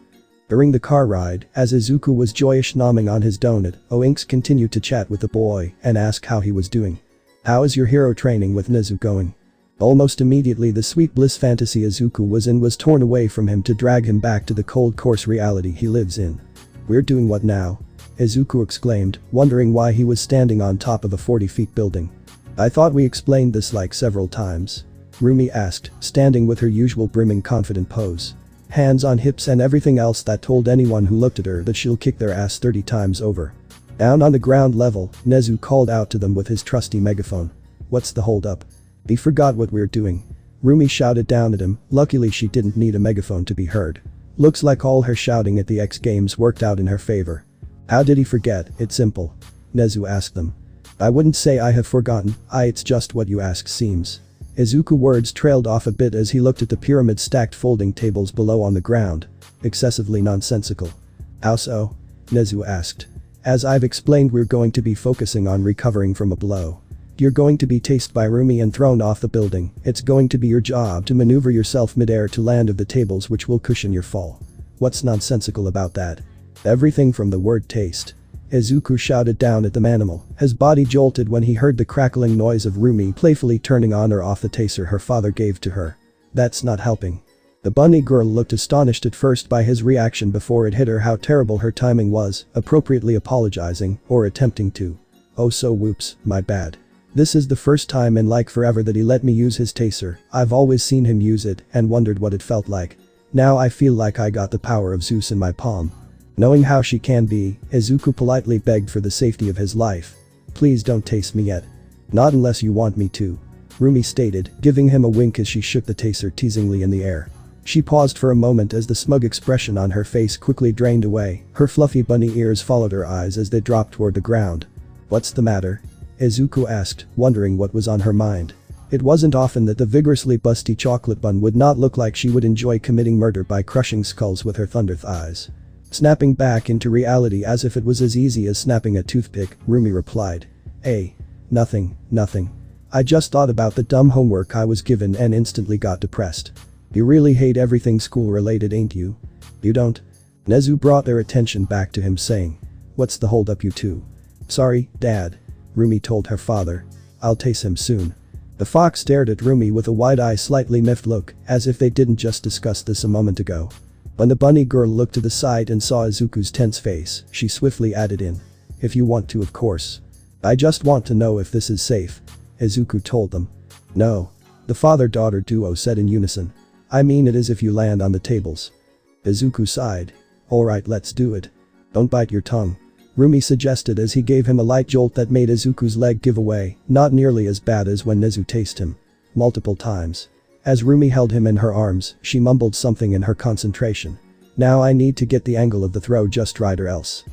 During the car ride, as Izuku was joyous nomming on his donut, Oinks continued to chat with the boy and ask how he was doing. "How is your hero training with Nezu going?" Almost immediately the sweet bliss fantasy Izuku was in was torn away from him to drag him back to the cold coarse reality he lives in. "We're doing what now?" Izuku exclaimed, wondering why he was standing on top of a 40-feet building. "I thought we explained this like several times," Rumi asked, standing with her usual brimming confident pose. Hands on hips and everything else that told anyone who looked at her that she'll kick their ass 30 times over. Down on the ground level, Nezu called out to them with his trusty megaphone. "What's the hold up? We forgot what we're doing." Rumi shouted down at him, luckily she didn't need a megaphone to be heard. Looks like all her shouting at the X Games worked out in her favor. "How did he forget? It's simple," Nezu asked them. "I wouldn't say I have forgotten, it's just what you ask seems." Izuku's words trailed off a bit as he looked at the pyramid-stacked folding tables below on the ground. Excessively nonsensical. "How so?" Nezu asked. "As I've explained, we're going to be focusing on recovering from a blow. You're going to be tased by Rumi and thrown off the building. It's going to be your job to maneuver yourself midair to land of the tables which will cushion your fall." "What's nonsensical about that?" "Everything from the word taste," Izuku shouted down at the manimal. His body jolted when he heard the crackling noise of Rumi playfully turning on or off the taser her father gave to her. "That's not helping." The bunny girl looked astonished at first by his reaction before it hit her how terrible her timing was, appropriately apologizing, or attempting to. Oh so whoops, my bad. This is the first time in like forever that he let me use his taser. I've always seen him use it and wondered what it felt like. Now I feel like I got the power of Zeus in my palm. Knowing how she can be, Izuku politely begged for the safety of his life. Please don't taste me yet. Not unless you want me to. Rumi stated, giving him a wink as she shook the taser teasingly in the air. She paused for a moment as the smug expression on her face quickly drained away, her fluffy bunny ears followed her eyes as they dropped toward the ground. What's the matter? Izuku asked, wondering what was on her mind. It wasn't often that the vigorously busty chocolate bun would not look like she would enjoy committing murder by crushing skulls with her thunder thighs. Snapping back into reality as if it was as easy as snapping a toothpick, Rumi replied. Hey. Nothing. I just thought about the dumb homework I was given and instantly got depressed. You really hate everything school related, ain't you? You don't? Nezu brought their attention back to him saying. What's the hold up you two? Sorry, Dad. Rumi told her father. I'll tase him soon. The fox stared at Rumi with a wide-eyed slightly miffed look, as if they didn't just discuss this a moment ago. When the bunny girl looked to the side and saw Izuku's tense face, she swiftly added in. If you want to, of course. I just want to know if this is safe. Izuku told them. No. The father-daughter duo said in unison. I mean it is if you land on the tables. Izuku sighed. Alright, let's do it. Don't bite your tongue. Rumi suggested as he gave him a light jolt that made Izuku's leg give away, not nearly as bad as when Nezu tased him. Multiple times. As Rumi held him in her arms, she mumbled something in her concentration. Now I need to get the angle of the throw just right or else.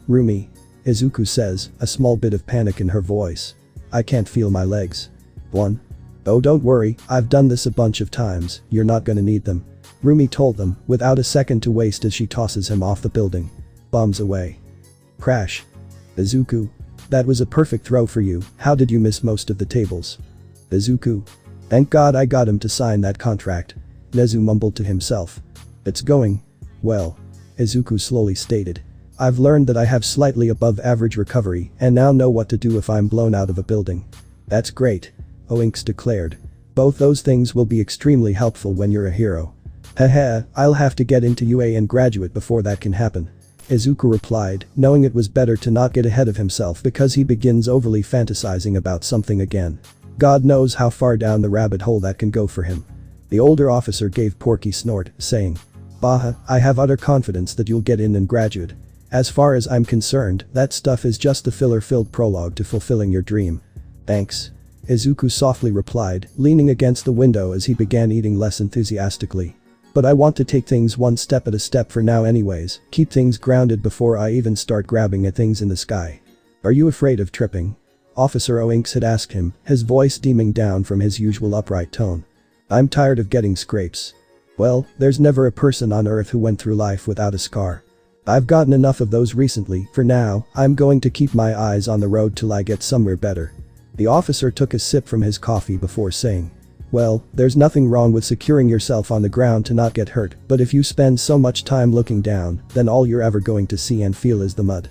Rumi. Izuku says, a small bit of panic in her voice. I can't feel my legs. One. Oh don't worry, I've done this a bunch of times, you're not gonna need them. Rumi told them, without a second to waste as she tosses him off the building. Bombs away. Crash. Izuku. That was a perfect throw for you, how did you miss most of the tables? Izuku. Thank God I got him to sign that contract. Nezu mumbled to himself. It's going. Well. Izuku slowly stated. I've learned that I have slightly above average recovery and now know what to do if I'm blown out of a building. That's great. Oinks declared. Both those things will be extremely helpful when you're a hero. Haha, I'll have to get into UA and graduate before that can happen. Izuku replied, knowing it was better to not get ahead of himself because he begins overly fantasizing about something again. God knows how far down the rabbit hole that can go for him. The older officer gave Porky snort, saying. Baha, I have utter confidence that you'll get in and graduate. As far as I'm concerned, that stuff is just the filler-filled prologue to fulfilling your dream. Thanks. Izuku softly replied, leaning against the window as he began eating less enthusiastically. But I want to take things one step at a step for now anyways, keep things grounded before I even start grabbing at things in the sky. Are you afraid of tripping? Officer Oinks had asked him, his voice dimming down from his usual upright tone. I'm tired of getting scrapes. Well, there's never a person on Earth who went through life without a scar. I've gotten enough of those recently, for now, I'm going to keep my eyes on the road till I get somewhere better. The officer took a sip from his coffee before saying. Well, there's nothing wrong with securing yourself on the ground to not get hurt, but if you spend so much time looking down, then all you're ever going to see and feel is the mud.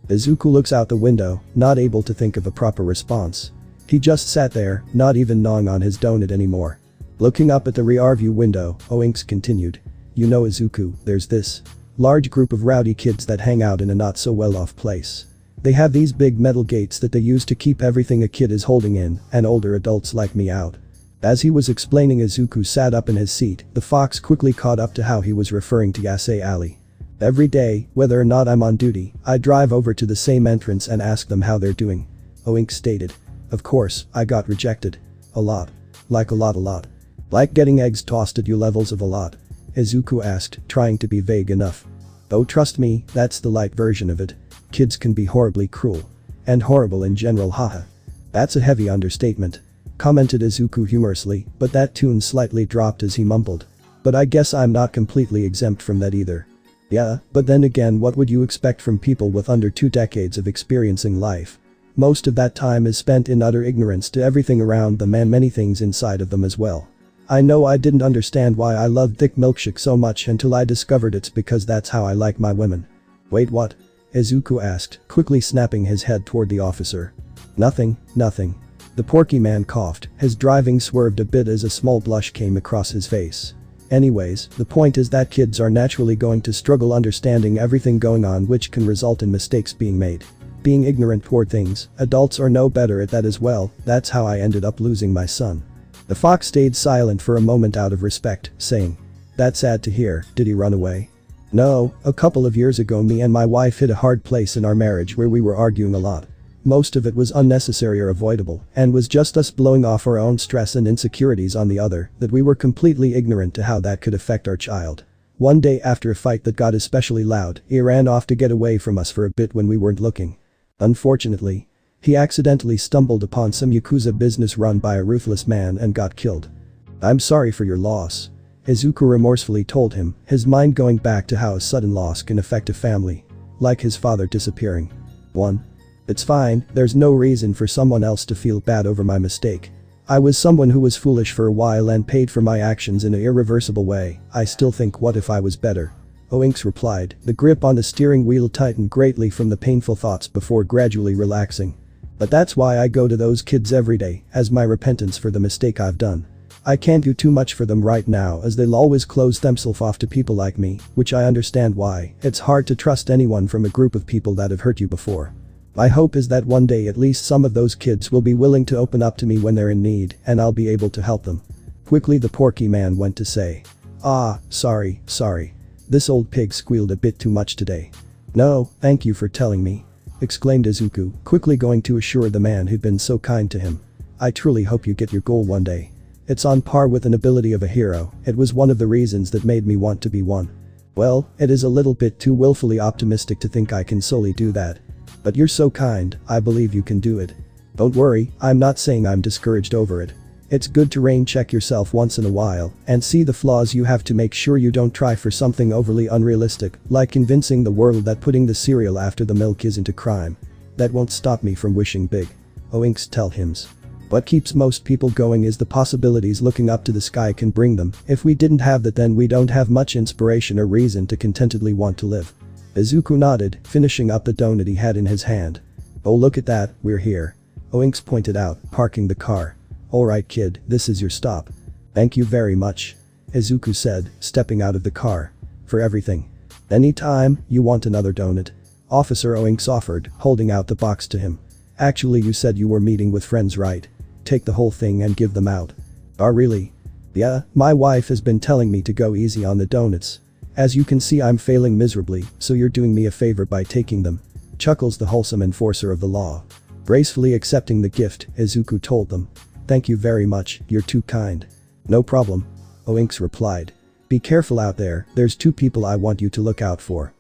Izuku looks out the window, not able to think of a proper response. He just sat there, not even gnawing on his donut anymore. Looking up at the rearview window, Oinks continued. You know Izuku, there's this large group of rowdy kids that hang out in a not so well-off place. They have these big metal gates that they use to keep everything a kid is holding in, and older adults like me out. As he was explaining, Izuku sat up in his seat, the fox quickly caught up to how he was referring to Yasei Alley. Every day, whether or not I'm on duty, I drive over to the same entrance and ask them how they're doing. Oinks stated. Of course, I got rejected. A lot. Like a lot. Like getting eggs tossed at you levels of a lot. Izuku asked, trying to be vague enough. Oh trust me, that's the light version of it. Kids can be horribly cruel. And horrible in general, haha. That's a heavy understatement. Commented Izuku humorously, but that tune slightly dropped as he mumbled. But I guess I'm not completely exempt from that either. Yeah, but then again, what would you expect from people with under 2 decades of experiencing life? Most of that time is spent in utter ignorance to everything around them and many things inside of them as well. I know I didn't understand why I loved thick milkshake so much until I discovered it's because that's how I like my women. Wait, what? Izuku asked, quickly snapping his head toward the officer. Nothing. The Porky man coughed, his driving swerved a bit as a small blush came across his face. Anyways, the point is that kids are naturally going to struggle understanding everything going on, which can result in mistakes being made. Being ignorant toward things, adults are no better at that as well. That's how I ended up losing my son. The fox stayed silent for a moment out of respect, saying, "That's sad to hear. Did he run away?" "No, a couple of years ago me and my wife hit a hard place in our marriage where we were arguing a lot. Most of it was unnecessary or avoidable, and was just us blowing off our own stress and insecurities on the other, that we were completely ignorant to how that could affect our child. One day after a fight that got especially loud, he ran off to get away from us for a bit when we weren't looking. Unfortunately, he accidentally stumbled upon some Yakuza business run by a ruthless man and got killed. I'm sorry for your loss." Izuku remorsefully told him, his mind going back to how a sudden loss can affect a family. Like his father disappearing. 1. It's fine, there's no reason for someone else to feel bad over my mistake. I was someone who was foolish for a while and paid for my actions in an irreversible way. I still think, what if I was better? Oinks replied, the grip on the steering wheel tightened greatly from the painful thoughts before gradually relaxing. But that's why I go to those kids every day, as my repentance for the mistake I've done. I can't do too much for them right now as they'll always close themselves off to people like me, which I understand why. It's hard to trust anyone from a group of people that have hurt you before. My hope is that one day at least some of those kids will be willing to open up to me when they're in need, and I'll be able to help them." Quickly the porky man went to say. Sorry. This old pig squealed a bit too much today." "No, thank you for telling me," exclaimed Izuku, quickly going to assure the man who'd been so kind to him. "I truly hope you get your goal one day. It's on par with an ability of a hero. It was one of the reasons that made me want to be one." "Well, it is a little bit too willfully optimistic to think I can solely do that. But you're so kind, I believe you can do it. Don't worry, I'm not saying I'm discouraged over it. It's good to rain check yourself once in a while and see the flaws you have to make sure you don't try for something overly unrealistic, like convincing the world that putting the cereal after the milk isn't a crime. That won't stop me from wishing big." Oinks tell hims. "What keeps most people going is the possibilities looking up to the sky can bring them. If we didn't have that, then we don't have much inspiration or reason to contentedly want to live." Izuku nodded, finishing up the donut he had in his hand. "Oh, look at that, we're here," Oinks pointed out, parking the car. "Alright kid, this is your stop." "Thank you very much," Izuku said, stepping out of the car. "For everything. Anytime you want another donut," Officer Oinks offered, holding out the box to him. "Actually, you said you were meeting with friends, right? Take the whole thing and give them out." "Oh really?" "Yeah, my wife has been telling me to go easy on the donuts. As you can see, I'm failing miserably, so you're doing me a favor by taking them," chuckles the wholesome enforcer of the law. Gracefully accepting the gift, Izuku told them. "Thank you very much, you're too kind." "No problem," Oinks replied. "Be careful out there, there's 2 people I want you to look out for."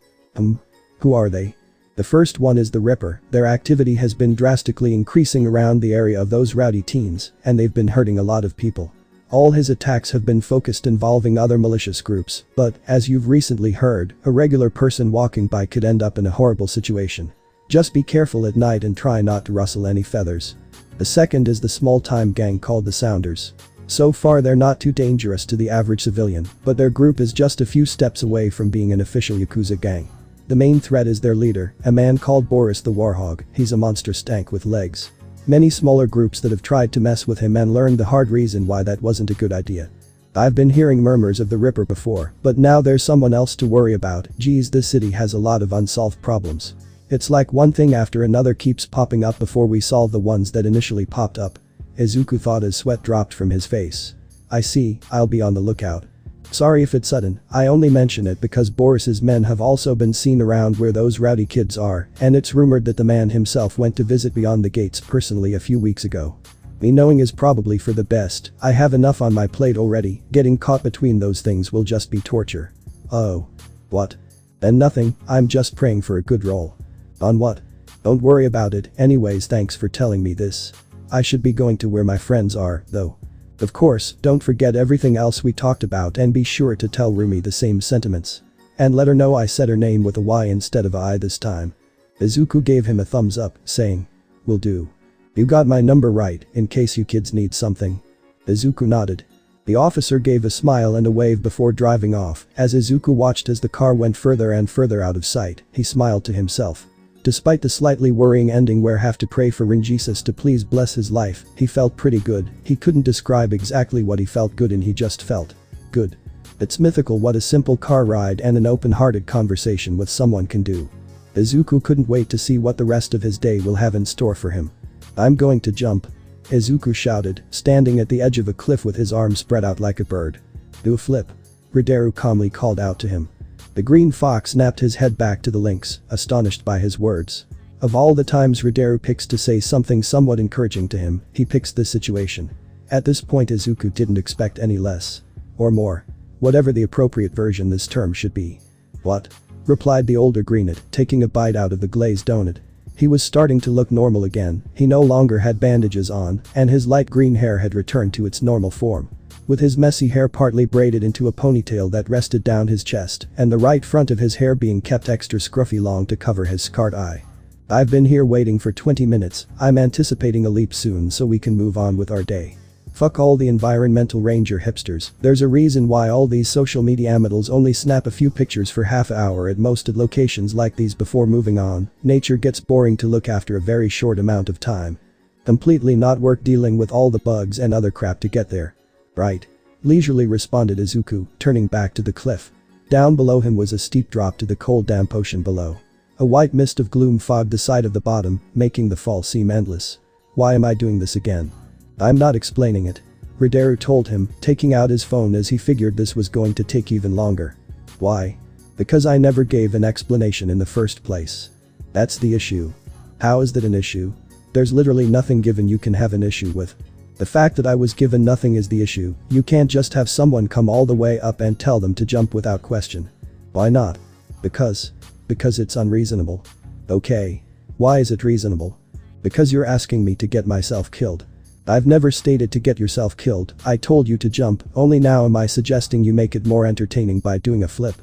Who are they?" "The first one is the Ripper. Their activity has been drastically increasing around the area of those rowdy teens, and they've been hurting a lot of people. All his attacks have been focused involving other malicious groups, but, as you've recently heard, a regular person walking by could end up in a horrible situation. Just be careful at night and try not to rustle any feathers. The second is the small-time gang called the Sounders. So far they're not too dangerous to the average civilian, but their group is just a few steps away from being an official Yakuza gang. The main threat is their leader, a man called Boris the Warhog. He's a monstrous tank with legs. Many smaller groups that have tried to mess with him and learned the hard reason why that wasn't a good idea. I've been hearing murmurs of the Ripper before, but now there's someone else to worry about. Geez, this city has a lot of unsolved problems. It's like one thing after another keeps popping up before we solve the ones that initially popped up." Izuku thought as sweat dropped from his face. "I see, I'll be on the lookout. Sorry if it's sudden, I only mention it because Boris's men have also been seen around where those rowdy kids are, and it's rumored that the man himself went to visit beyond the gates personally a few weeks ago. Me knowing is probably for the best. I have enough on my plate already. Getting caught between those things will just be torture." "Oh. What?" "Then nothing, I'm just praying for a good roll." "On what?" "Don't worry about it. Anyways, thanks for telling me this. I should be going to where my friends are, though. Of course, don't forget everything else we talked about and be sure to tell Rumi the same sentiments. And let her know I said her name with a Y instead of a I this time." Izuku gave him a thumbs up, saying, "Will do. You got my number right, in case you kids need something." Izuku nodded. The officer gave a smile and a wave before driving off. As Izuku watched as the car went further and further out of sight, he smiled to himself. Despite the slightly worrying ending where have to pray for Jesus to please bless his life, he felt pretty good. He couldn't describe exactly what he felt good in, he just felt good. It's mythical what a simple car ride and an open-hearted conversation with someone can do. Izuku couldn't wait to see what the rest of his day will have in store for him. I'm going to jump. Izuku shouted, standing at the edge of a cliff with his arms spread out like a bird. Do a flip. Ridero calmly called out to him. The green fox snapped his head back to the lynx, astonished by his words. Of all the times Ridero picks to say something somewhat encouraging to him, he picks this situation. At this point Izuku didn't expect any less. Or more. Whatever the appropriate version this term should be. What? Replied the older greenet, taking a bite out of the glazed donut. He was starting to look normal again, he no longer had bandages on, and his light green hair had returned to its normal form. With his messy hair partly braided into a ponytail that rested down his chest, and the right front of his hair being kept extra scruffy long to cover his scarred eye. I've been here waiting for 20 minutes, I'm anticipating a leap soon so we can move on with our day. Fuck all the environmental ranger hipsters, there's a reason why all these social media amatels only snap a few pictures for half an hour at most at locations like these before moving on. Nature gets boring to look after a very short amount of time. Completely not worth dealing with all the bugs and other crap to get there. Right. Leisurely responded Izuku, turning back to the cliff. Down below him was a steep drop to the cold damp ocean below. A white mist of gloom fogged the side of the bottom, making the fall seem endless. Why am I doing this again? I'm not explaining it. Ridero told him, taking out his phone as he figured this was going to take even longer. Why? Because I never gave an explanation in the first place. That's the issue. How is that an issue? There's literally nothing given you can have an issue with. The fact that I was given nothing is the issue. You can't just have someone come all the way up and tell them to jump without question. Why not? Because it's unreasonable. Okay. Why is it reasonable? Because you're asking me to get myself killed. I've never stated to get yourself killed, I told you to jump, only now am I suggesting you make it more entertaining by doing a flip.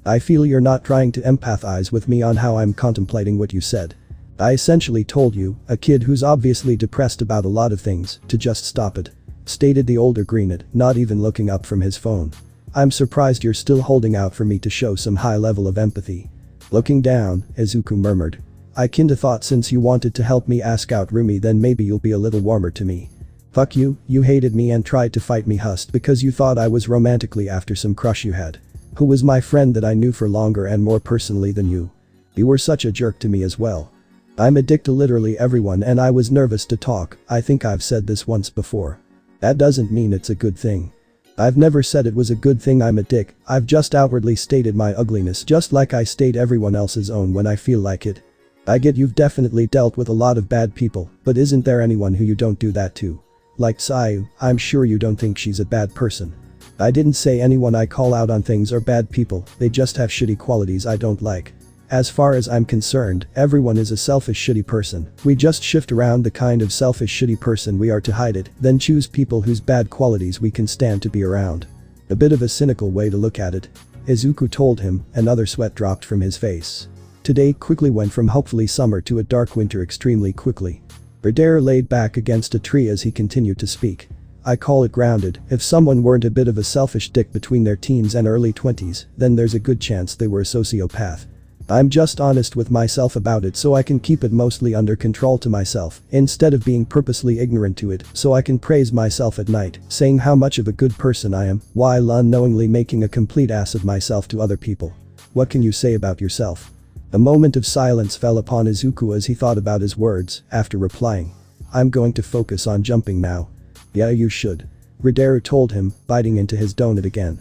I feel you're not trying to empathize with me on how I'm contemplating what you said. I essentially told you, a kid who's obviously depressed about a lot of things, to just stop it. Stated the older greenet, not even looking up from his phone. I'm surprised you're still holding out for me to show some high level of empathy. Looking down, Izuku murmured. I kinda thought since you wanted to help me ask out Rumi then maybe you'll be a little warmer to me. Fuck you hated me and tried to fight me hust because you thought I was romantically after some crush you had. Who was my friend that I knew for longer and more personally than you. You were such a jerk to me as well. I'm a dick to literally everyone and I was nervous to talk, I think I've said this once before. That doesn't mean it's a good thing. I've never said it was a good thing I'm a dick, I've just outwardly stated my ugliness just like I state everyone else's own when I feel like it. I get you've definitely dealt with a lot of bad people, but isn't there anyone who you don't do that to? Like Sayu, I'm sure you don't think she's a bad person. I didn't say anyone I call out on things are bad people, they just have shitty qualities I don't like. As far as I'm concerned, everyone is a selfish shitty person, we just shift around the kind of selfish shitty person we are to hide it, then choose people whose bad qualities we can stand to be around. A bit of a cynical way to look at it. Izuku told him, another sweat dropped from his face. Today quickly went from hopefully summer to a dark winter extremely quickly. Ridero laid back against a tree as he continued to speak. I call it grounded, if someone weren't a bit of a selfish dick between their teens and early 20s, then there's a good chance they were a sociopath. I'm just honest with myself about it so I can keep it mostly under control to myself, instead of being purposely ignorant to it, so I can praise myself at night, saying how much of a good person I am, while unknowingly making a complete ass of myself to other people. What can you say about yourself? A moment of silence fell upon Izuku as he thought about his words, after replying. I'm going to focus on jumping now. Yeah you should. Ridero told him, biting into his donut again.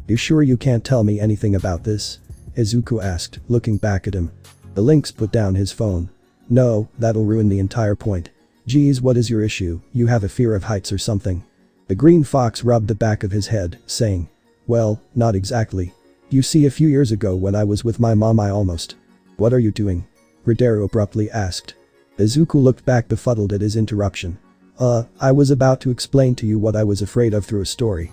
You sure you can't tell me anything about this? Izuku asked, looking back at him. The lynx put down his phone. No, that'll ruin the entire point. Geez, what is your issue, you have a fear of heights or something? The green fox rubbed the back of his head, saying. Well, not exactly. You see a few years ago when I was with my mom I almost. What are you doing? Ridero abruptly asked. Izuku looked back befuddled at his interruption. I was about to explain to you what I was afraid of through a story.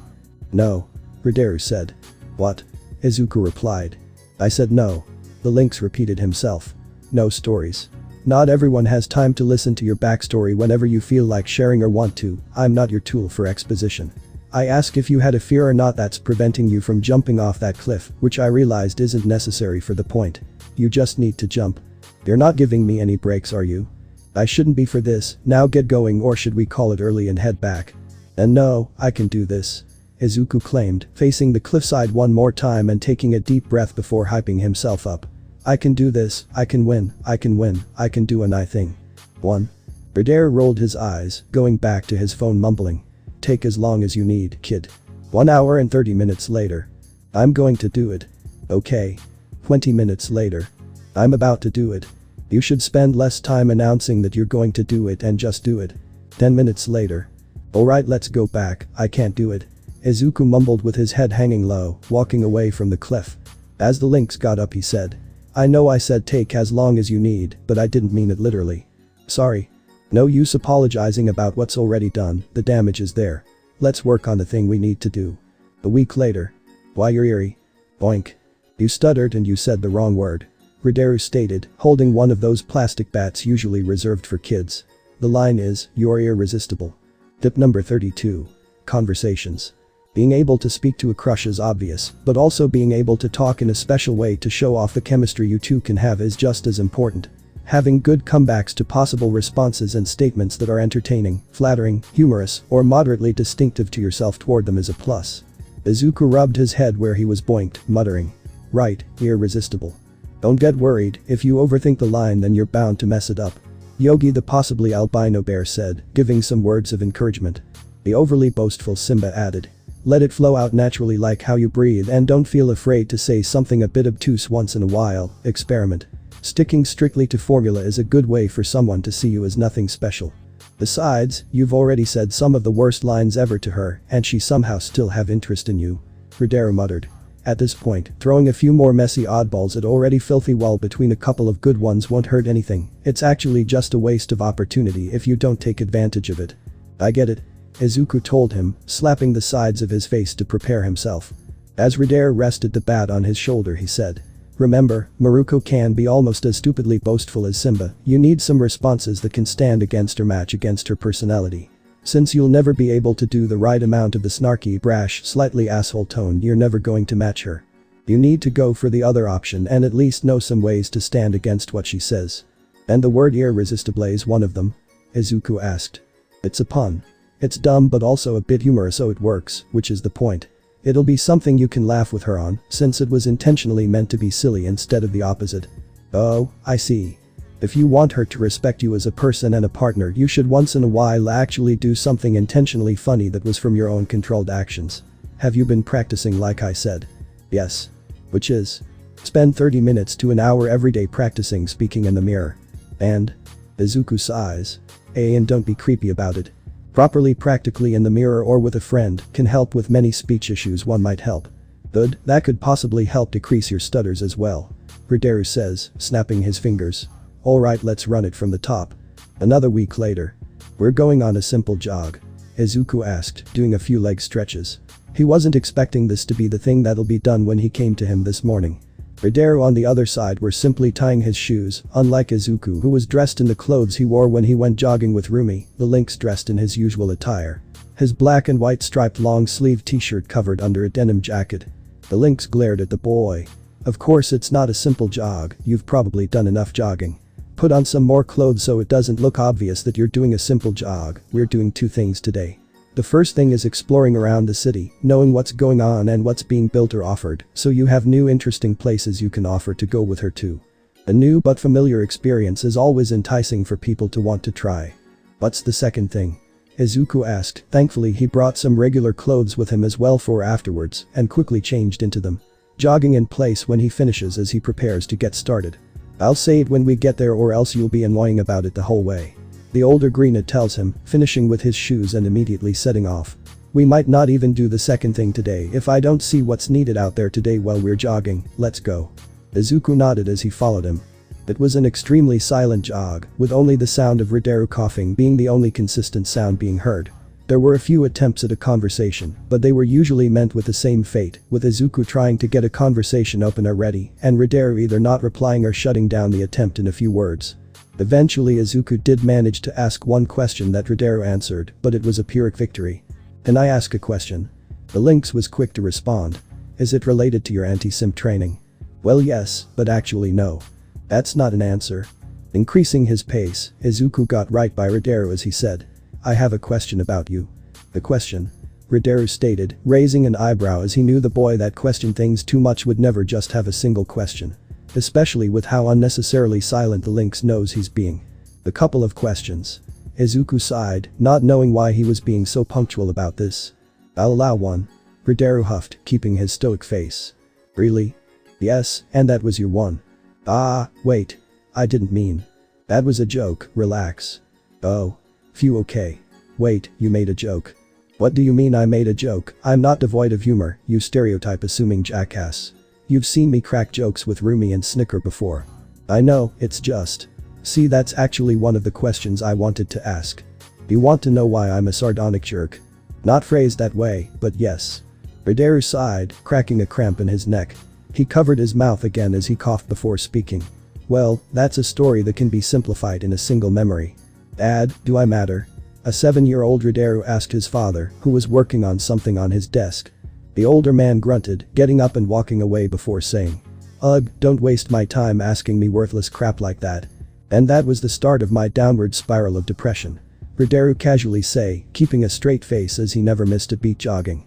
No. Ridero said. What? Izuku replied. I said no. The lynx repeated himself. No stories. Not everyone has time to listen to your backstory whenever you feel like sharing or want to, I'm not your tool for exposition. I ask if you had a fear or not that's preventing you from jumping off that cliff, which I realized isn't necessary for the point. You just need to jump. You're not giving me any breaks are you? I shouldn't be for this, now get going or should we call it early and head back? And no, I can do this. Izuku claimed, facing the cliffside one more time and taking a deep breath before hyping himself up. I can do this, I can win, I can win, I can do an I thing. 1. Ridero rolled his eyes, going back to his phone mumbling. Take as long as you need, kid. 1 hour and 30 minutes later. I'm going to do it. Okay. 20 minutes later. I'm about to do it. You should spend less time announcing that you're going to do it and just do it. 10 minutes later. Alright, let's go back, I can't do it. Izuku mumbled with his head hanging low, walking away from the cliff. As the lynx got up he said. I know I said take as long as you need, but I didn't mean it literally. Sorry. No use apologizing about what's already done, the damage is there. Let's work on the thing we need to do. A week later. Why you're eerie? Boink. You stuttered and you said the wrong word. Ridero stated, holding one of those plastic bats usually reserved for kids. The line is, you're irresistible. Tip number 32. Conversations. Being able to speak to a crush is obvious, but also being able to talk in a special way to show off the chemistry you two can have is just as important. Having good comebacks to possible responses and statements that are entertaining, flattering, humorous, or moderately distinctive to yourself toward them is a plus. Izuku rubbed his head where he was boinked, muttering. Right, irresistible. Don't get worried, if you overthink the line then you're bound to mess it up. Yogi the possibly albino bear said, giving some words of encouragement. The overly boastful Simba added. Let it flow out naturally like how you breathe and don't feel afraid to say something a bit obtuse once in a while, experiment. Sticking strictly to formula is a good way for someone to see you as nothing special. Besides, you've already said some of the worst lines ever to her and she somehow still have interest in you. Ridero muttered. At this point, throwing a few more messy oddballs at already filthy wall between a couple of good ones won't hurt anything, it's actually just a waste of opportunity if you don't take advantage of it. I get it. Izuku told him, slapping the sides of his face to prepare himself. As Ridero rested the bat on his shoulder he said. Remember, Miruko can be almost as stupidly boastful as Simba, you need some responses that can stand against or match against her personality. Since you'll never be able to do the right amount of the snarky, brash, slightly asshole tone you're never going to match her. You need to go for the other option and at least know some ways to stand against what she says. And the word irresistible is one of them? Izuku asked. It's a pun. It's dumb but also a bit humorous so it works, which is the point. It'll be something you can laugh with her on, since it was intentionally meant to be silly instead of the opposite. Oh, I see. If you want her to respect you as a person and a partner you should once in a while actually do something intentionally funny that was from your own controlled actions. Have you been practicing like I said? Yes. Which is? Spend 30 minutes to an hour every day practicing speaking in the mirror. And? Izuku sighs. And don't be creepy about it. Properly practically in the mirror or with a friend can help with many speech issues one might help. Good, that could possibly help decrease your stutters as well. Ridero says, snapping his fingers. Alright, let's run it from the top. Another week later. We're going on a simple jog. Izuku asked, doing a few leg stretches. He wasn't expecting this to be the thing that'll be done when he came to him this morning. Ridero on the other side were simply tying his shoes, unlike Izuku who was dressed in the clothes he wore when he went jogging with Rumi, the lynx dressed in his usual attire. His black and white striped long-sleeved t-shirt covered under a denim jacket. The lynx glared at the boy. Of course it's not a simple jog, you've probably done enough jogging. Put on some more clothes so it doesn't look obvious that you're doing a simple jog, we're doing two things today. The first thing is exploring around the city, knowing what's going on and what's being built or offered, so you have new interesting places you can offer to go with her too. A new but familiar experience is always enticing for people to want to try. What's the second thing? Izuku asked, thankfully he brought some regular clothes with him as well for afterwards, and quickly changed into them. Jogging in place when he finishes as he prepares to get started. I'll say it when we get there or else you'll be annoying about it the whole way. The older Greena tells him, finishing with his shoes and immediately setting off. We might not even do the second thing today if I don't see what's needed out there today while we're jogging, let's go. Izuku nodded as he followed him. It was an extremely silent jog, with only the sound of Ridero coughing being the only consistent sound being heard. There were a few attempts at a conversation, but they were usually met with the same fate, with Izuku trying to get a conversation opener ready and Ridero either not replying or shutting down the attempt in a few words. Eventually Izuku did manage to ask one question that Ridero answered, but it was a Pyrrhic victory. Can I ask a question? The lynx was quick to respond. Is it related to your anti-simp training? Well yes, but actually no. That's not an answer. Increasing his pace, Izuku got right by Ridero as he said. I have a question about you. The question? Ridero stated, raising an eyebrow as he knew the boy that questioned things too much would never just have a single question. Especially with how unnecessarily silent the lynx knows he's being. A couple of questions. Izuku sighed, not knowing why he was being so punctual about this. I'll allow one. Ridero huffed, keeping his stoic face. Really? Yes, and that was your one. Ah, wait. I didn't mean. That was a joke, relax. Oh. Phew, okay. Wait, you made a joke. What do you mean I made a joke? I'm not devoid of humor, you stereotype-assuming jackass. You've seen me crack jokes with Rumi and Snicker before. I know, it's just. See, that's actually one of the questions I wanted to ask. You want to know why I'm a sardonic jerk? Not phrased that way, but yes. Ridero sighed, cracking a cramp in his neck. He covered his mouth again as he coughed before speaking. Well, that's a story that can be simplified in a single memory. Dad, do I matter? A 7-year-old Ridero asked his father, who was working on something on his desk. The older man grunted, getting up and walking away before saying, "Ugh, don't waste my time asking me worthless crap like that." And that was the start of my downward spiral of depression. Ridero casually say, keeping a straight face as he never missed a beat jogging.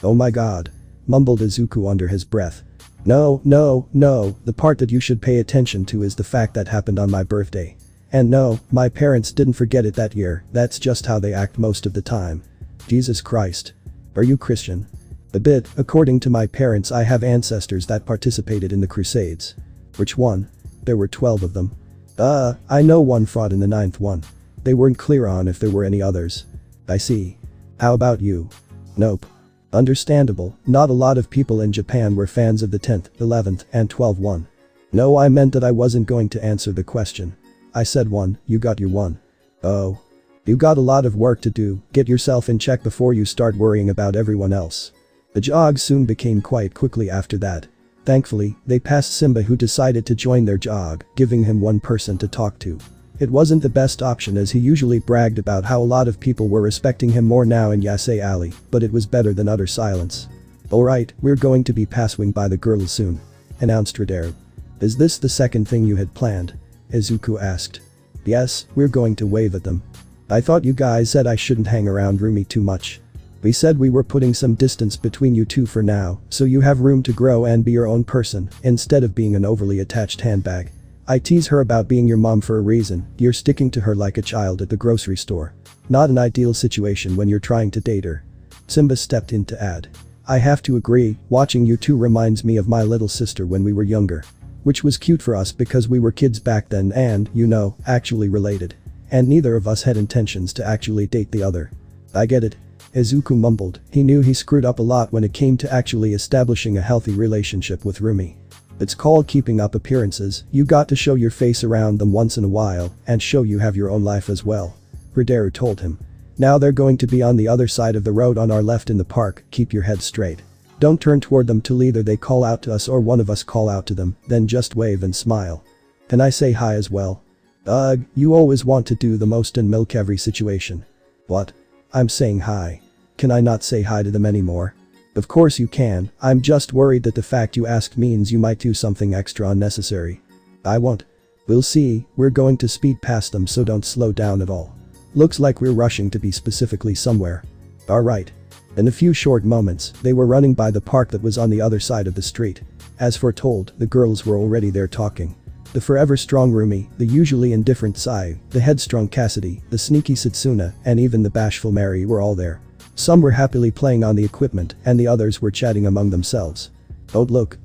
"Oh my god," mumbled Izuku under his breath. No, the part that you should pay attention to is the fact that happened on my birthday. And no, my parents didn't forget it that year, that's just how they act most of the time. Jesus Christ. Are you Christian? A bit, according to my parents I have ancestors that participated in the Crusades. Which one? There were 12 of them. I know one fought in the 9th one. They weren't clear on if there were any others. I see. How about you? Nope. Understandable, not a lot of people in Japan were fans of the 10th, 11th, and 12th one. No, I meant that I wasn't going to answer the question. I said one, you got your one. Oh. You got a lot of work to do, get yourself in check before you start worrying about everyone else. The jog soon became quiet quickly after that. Thankfully, they passed Simba who decided to join their jog, giving him one person to talk to. It wasn't the best option as he usually bragged about how a lot of people were respecting him more now in Yasei Alley, but it was better than utter silence. Alright, we're going to be passing by the girls soon, announced Ridero. Is this the second thing you had planned? Izuku asked. Yes, we're going to wave at them. I thought you guys said I shouldn't hang around Rumi too much. We said we were putting some distance between you two for now, so you have room to grow and be your own person, instead of being an overly attached handbag. I tease her about being your mom for a reason, you're sticking to her like a child at the grocery store. Not an ideal situation when you're trying to date her. Simba stepped in to add. I have to agree, watching you two reminds me of my little sister when we were younger. Which was cute for us because we were kids back then and, you know, actually related. And neither of us had intentions to actually date the other. I get it. Izuku mumbled, he knew he screwed up a lot when it came to actually establishing a healthy relationship with Rumi. It's called keeping up appearances, you got to show your face around them once in a while and show you have your own life as well. Ridero told him. Now they're going to be on the other side of the road on our left in the park, keep your head straight. Don't turn toward them till either they call out to us or one of us call out to them, then just wave and smile. Can I say hi as well? Ugh, you always want to do the most and milk every situation. What? I'm saying hi. Can I not say hi to them anymore? Of course you can, I'm just worried that the fact you asked means you might do something extra unnecessary. I won't. We'll see, we're going to speed past them so don't slow down at all. Looks like we're rushing to be specifically somewhere. Alright. In a few short moments, they were running by the park that was on the other side of the street. As foretold, the girls were already there talking. The forever strong Rumi, the usually indifferent Sai, the headstrong Cassidy, the sneaky Setsuna, and even the bashful Mary were all there. Some were happily playing on the equipment and the others were chatting among themselves. Don't look,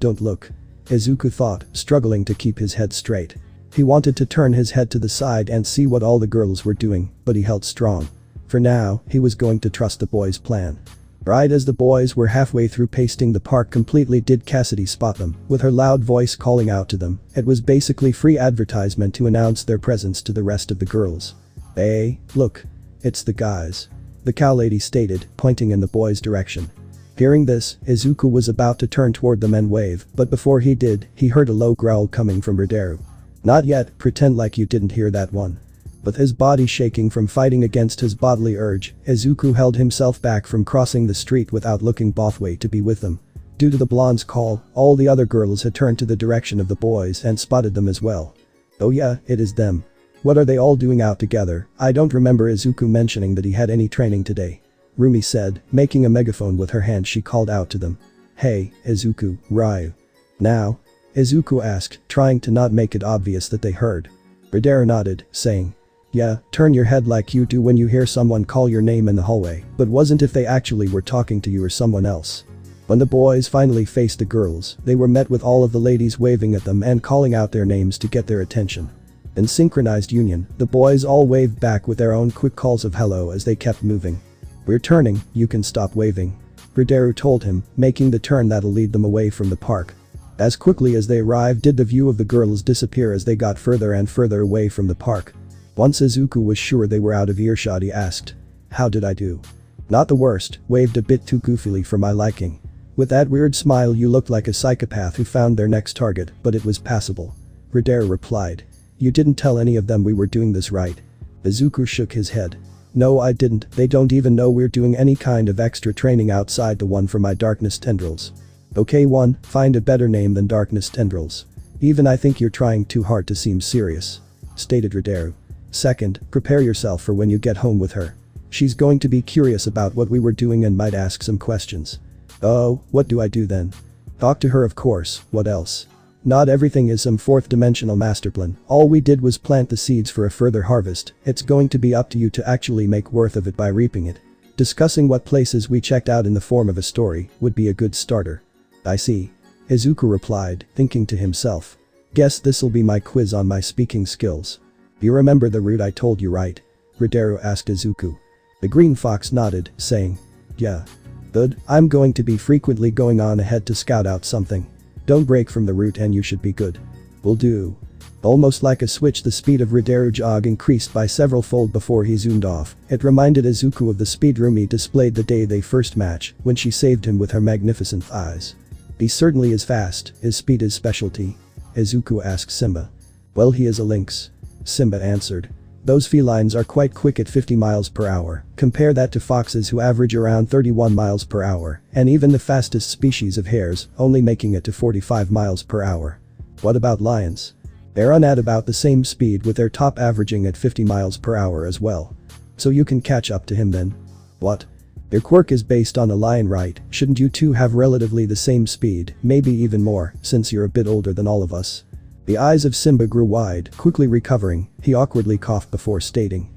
Izuku thought, struggling to keep his head straight. He wanted to turn his head to the side and see what all the girls were doing, but he held strong. For now, he was going to trust the boys' plan. Right as the boys were halfway through pasting the park completely did Cassidy spot them, with her loud voice calling out to them. It was basically free advertisement to announce their presence to the rest of the girls. Hey, look. It's the guys. The cow lady stated, pointing in the boys' direction. Hearing this, Izuku was about to turn toward them and wave, but before he did, he heard a low growl coming from Ridero. Not yet, pretend like you didn't hear that one. With his body shaking from fighting against his bodily urge, Izuku held himself back from crossing the street without looking both way to be with them. Due to the blonde's call, all the other girls had turned to the direction of the boys and spotted them as well. Oh yeah, it is them. What are they all doing out together? I don't remember Izuku mentioning that he had any training today. Rumi said, making a megaphone with her hand. She called out to them. Hey, Izuku, Ryu. Now? Izuku asked, trying to not make it obvious that they heard. Ridero nodded, saying. Yeah, turn your head like you do when you hear someone call your name in the hallway, but wasn't if they actually were talking to you or someone else. When the boys finally faced the girls, they were met with all of the ladies waving at them and calling out their names to get their attention. In synchronized union, the boys all waved back with their own quick calls of hello as they kept moving. We're turning, you can stop waving. Ridero told him, making the turn that'll lead them away from the park. As quickly as they arrived did the view of the girls disappear as they got further and further away from the park. Once Izuku was sure they were out of earshot, he asked. How did I do? Not the worst, waved a bit too goofily for my liking. With that weird smile you looked like a psychopath who found their next target, but it was passable. Ridero replied. You didn't tell any of them we were doing this, right? Izuku shook his head. No, I didn't. They don't even know we're doing any kind of extra training outside the one for my darkness tendrils. Okay, one, find a better name than darkness tendrils. Even I think you're trying too hard to seem serious. Stated Ridero. Second, prepare yourself for when you get home with her. She's going to be curious about what we were doing and might ask some questions. Oh, what do I do then? Talk to her, of course, what else? Not everything is some fourth-dimensional masterplan. All we did was plant the seeds for a further harvest. It's going to be up to you to actually make worth of it by reaping it. Discussing what places we checked out in the form of a story would be a good starter. I see. Izuku replied, thinking to himself. Guess this'll be my quiz on my speaking skills. You remember the route I told you, right? Ridero asked Izuku. The green fox nodded, saying. Yeah. Good, I'm going to be frequently going on ahead to scout out something. Don't break from the route and you should be good. Will do. Almost like a switch, the speed of Rideru's jog increased by several fold before he zoomed off. It reminded Izuku of the speed Rumi displayed the day they first matched, when she saved him with her magnificent eyes. He certainly is fast. Is speed his specialty? Izuku asked Simba. Well, he is a lynx. Simba answered. Those felines are quite quick at 50 miles per hour. Compare that to foxes who average around 31 miles per hour, and even the fastest species of hares only making it to 45 miles per hour. What about lions? They run at about the same speed, with their top averaging at 50 miles per hour as well. So you can catch up to him then? What? Your quirk is based on a lion, right? Shouldn't you two have relatively the same speed, maybe even more, since you're a bit older than all of us? The eyes of Simba grew wide, quickly recovering. He awkwardly coughed before stating.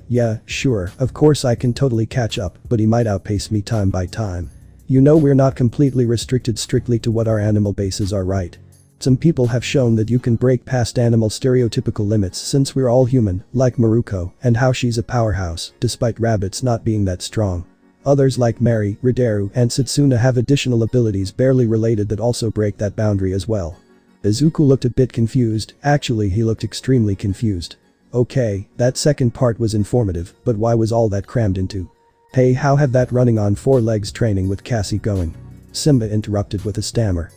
Yeah, sure, of course I can totally catch up, but he might outpace me time by time. You know we're not completely restricted strictly to what our animal bases are, right? Some people have shown that you can break past animal stereotypical limits since we're all human, like Miruko, and how she's a powerhouse, despite rabbits not being that strong. Others like Mary, Ridero, and Kitsune have additional abilities barely related that also break that boundary as well. Izuku looked a bit confused. Actually, he looked extremely confused. Okay, that second part was informative, but why was all that crammed into? Hey, how have that running on 4 legs training with Cassie going? Simba interrupted with a stammer.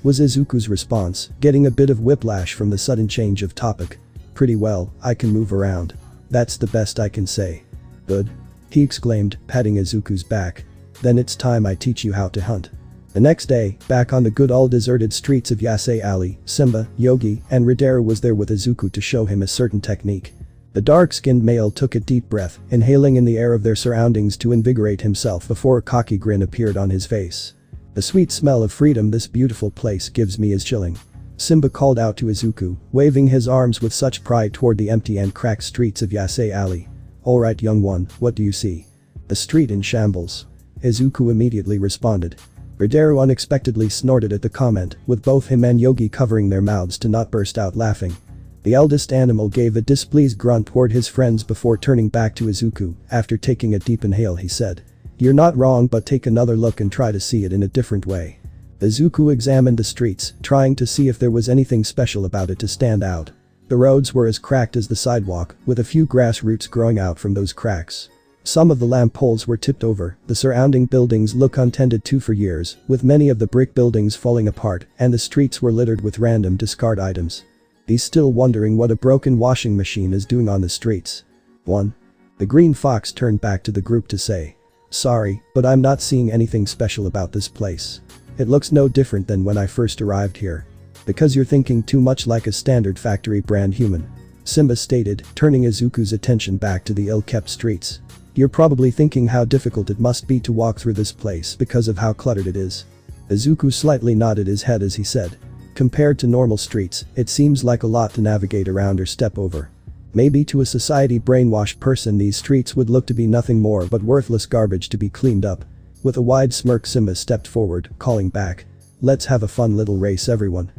Was Izuku's response, getting a bit of whiplash from the sudden change of topic. Pretty well, I can move around. That's the best I can say. Good. He exclaimed, patting Izuku's back. Then it's time I teach you how to hunt. The next day, back on the good old deserted streets of Yasei Alley, Simba, Yogi, and Ridero was there with Izuku to show him a certain technique. The dark-skinned male took a deep breath, inhaling in the air of their surroundings to invigorate himself before a cocky grin appeared on his face. The sweet smell of freedom this beautiful place gives me is chilling. Simba called out to Izuku, waving his arms with such pride toward the empty and cracked streets of Yasei Alley. Alright, young one, what do you see? The street in shambles. Izuku immediately responded. Ridero unexpectedly snorted at the comment, with both him and Yogi covering their mouths to not burst out laughing. The eldest animal gave a displeased grunt toward his friends before turning back to Izuku. After taking a deep inhale, he said. You're not wrong, but take another look and try to see it in a different way. Izuku examined the streets, trying to see if there was anything special about it to stand out. The roads were as cracked as the sidewalk, with a few grass roots growing out from those cracks. Some of the lamp poles were tipped over. The surrounding buildings look untended to for years, with many of the brick buildings falling apart, and the streets were littered with random discard items. He's still wondering what a broken washing machine is doing on the streets. 1. The green fox turned back to the group to say. Sorry, but I'm not seeing anything special about this place. It looks no different than when I first arrived here. Because you're thinking too much like a standard factory brand human. Simba stated, turning Izuku's attention back to the ill-kept streets. You're probably thinking how difficult it must be to walk through this place because of how cluttered it is. Izuku slightly nodded his head as he said. Compared to normal streets, it seems like a lot to navigate around or step over. Maybe to a society brainwashed person these streets would look to be nothing more but worthless garbage to be cleaned up. With a wide smirk Simba stepped forward, calling back. Let's have a fun little race everyone.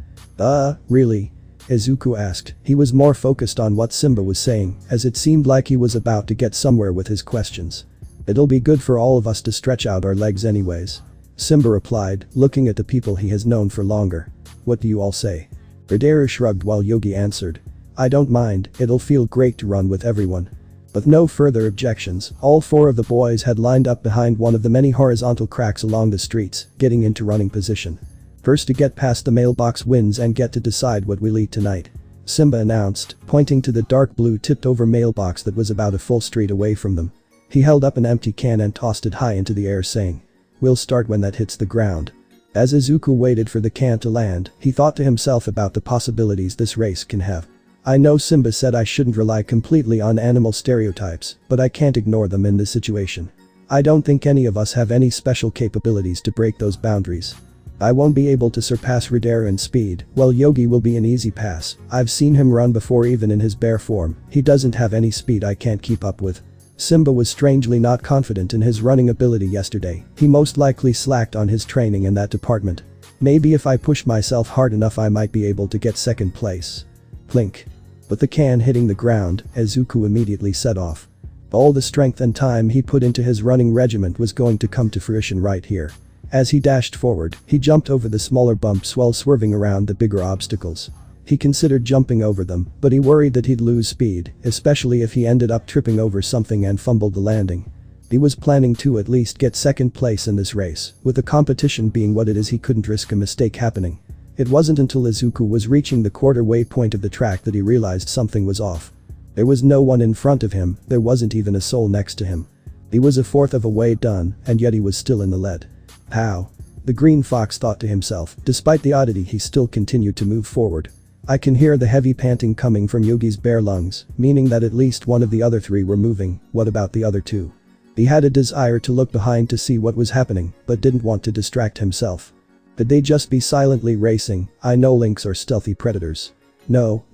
Really? Izuku asked. He was more focused on what Simba was saying, as it seemed like he was about to get somewhere with his questions. It'll be good for all of us to stretch out our legs anyways. Simba replied, looking at the people he has known for longer. What do you all say? Ridero shrugged while Yogi answered. I don't mind, it'll feel great to run with everyone. With no further objections, all 4 of the boys had lined up behind one of the many horizontal cracks along the streets, getting into running position. First to get past the mailbox wins and get to decide what we'll eat tonight. Simba announced, pointing to the dark blue tipped over mailbox that was about a full street away from them. He held up an empty can and tossed it high into the air saying. We'll start when that hits the ground. As Izuku waited for the can to land, he thought to himself about the possibilities this race can have. I know Simba said I shouldn't rely completely on animal stereotypes, but I can't ignore them in this situation. I don't think any of us have any special capabilities to break those boundaries. I won't be able to surpass Ridero in speed, while Yogi will be an easy pass. I've seen him run before even in his bear form, he doesn't have any speed I can't keep up with. Simba was strangely not confident in his running ability yesterday, he most likely slacked on his training in that department. Maybe if I push myself hard enough I might be able to get second place. Plink. With the can hitting the ground, Izuku immediately set off. All the strength and time he put into his running regiment was going to come to fruition right here. As he dashed forward, he jumped over the smaller bumps while swerving around the bigger obstacles. He considered jumping over them, but he worried that he'd lose speed, especially if he ended up tripping over something and fumbled the landing. He was planning to at least get second place in this race, with the competition being what it is he couldn't risk a mistake happening. It wasn't until Izuku was reaching the quarter-way point of the track that he realized something was off. There was no one in front of him, there wasn't even a soul next to him. He was a fourth of a way done, and yet he was still in the lead. How? The green fox thought to himself, despite the oddity he still continued to move forward. I can hear the heavy panting coming from Yogi's bare lungs, meaning that at least one of the other 3 were moving. What about the other 2? He had a desire to look behind to see what was happening, but didn't want to distract himself. Could they just be silently racing? I know lynx are stealthy predators. No,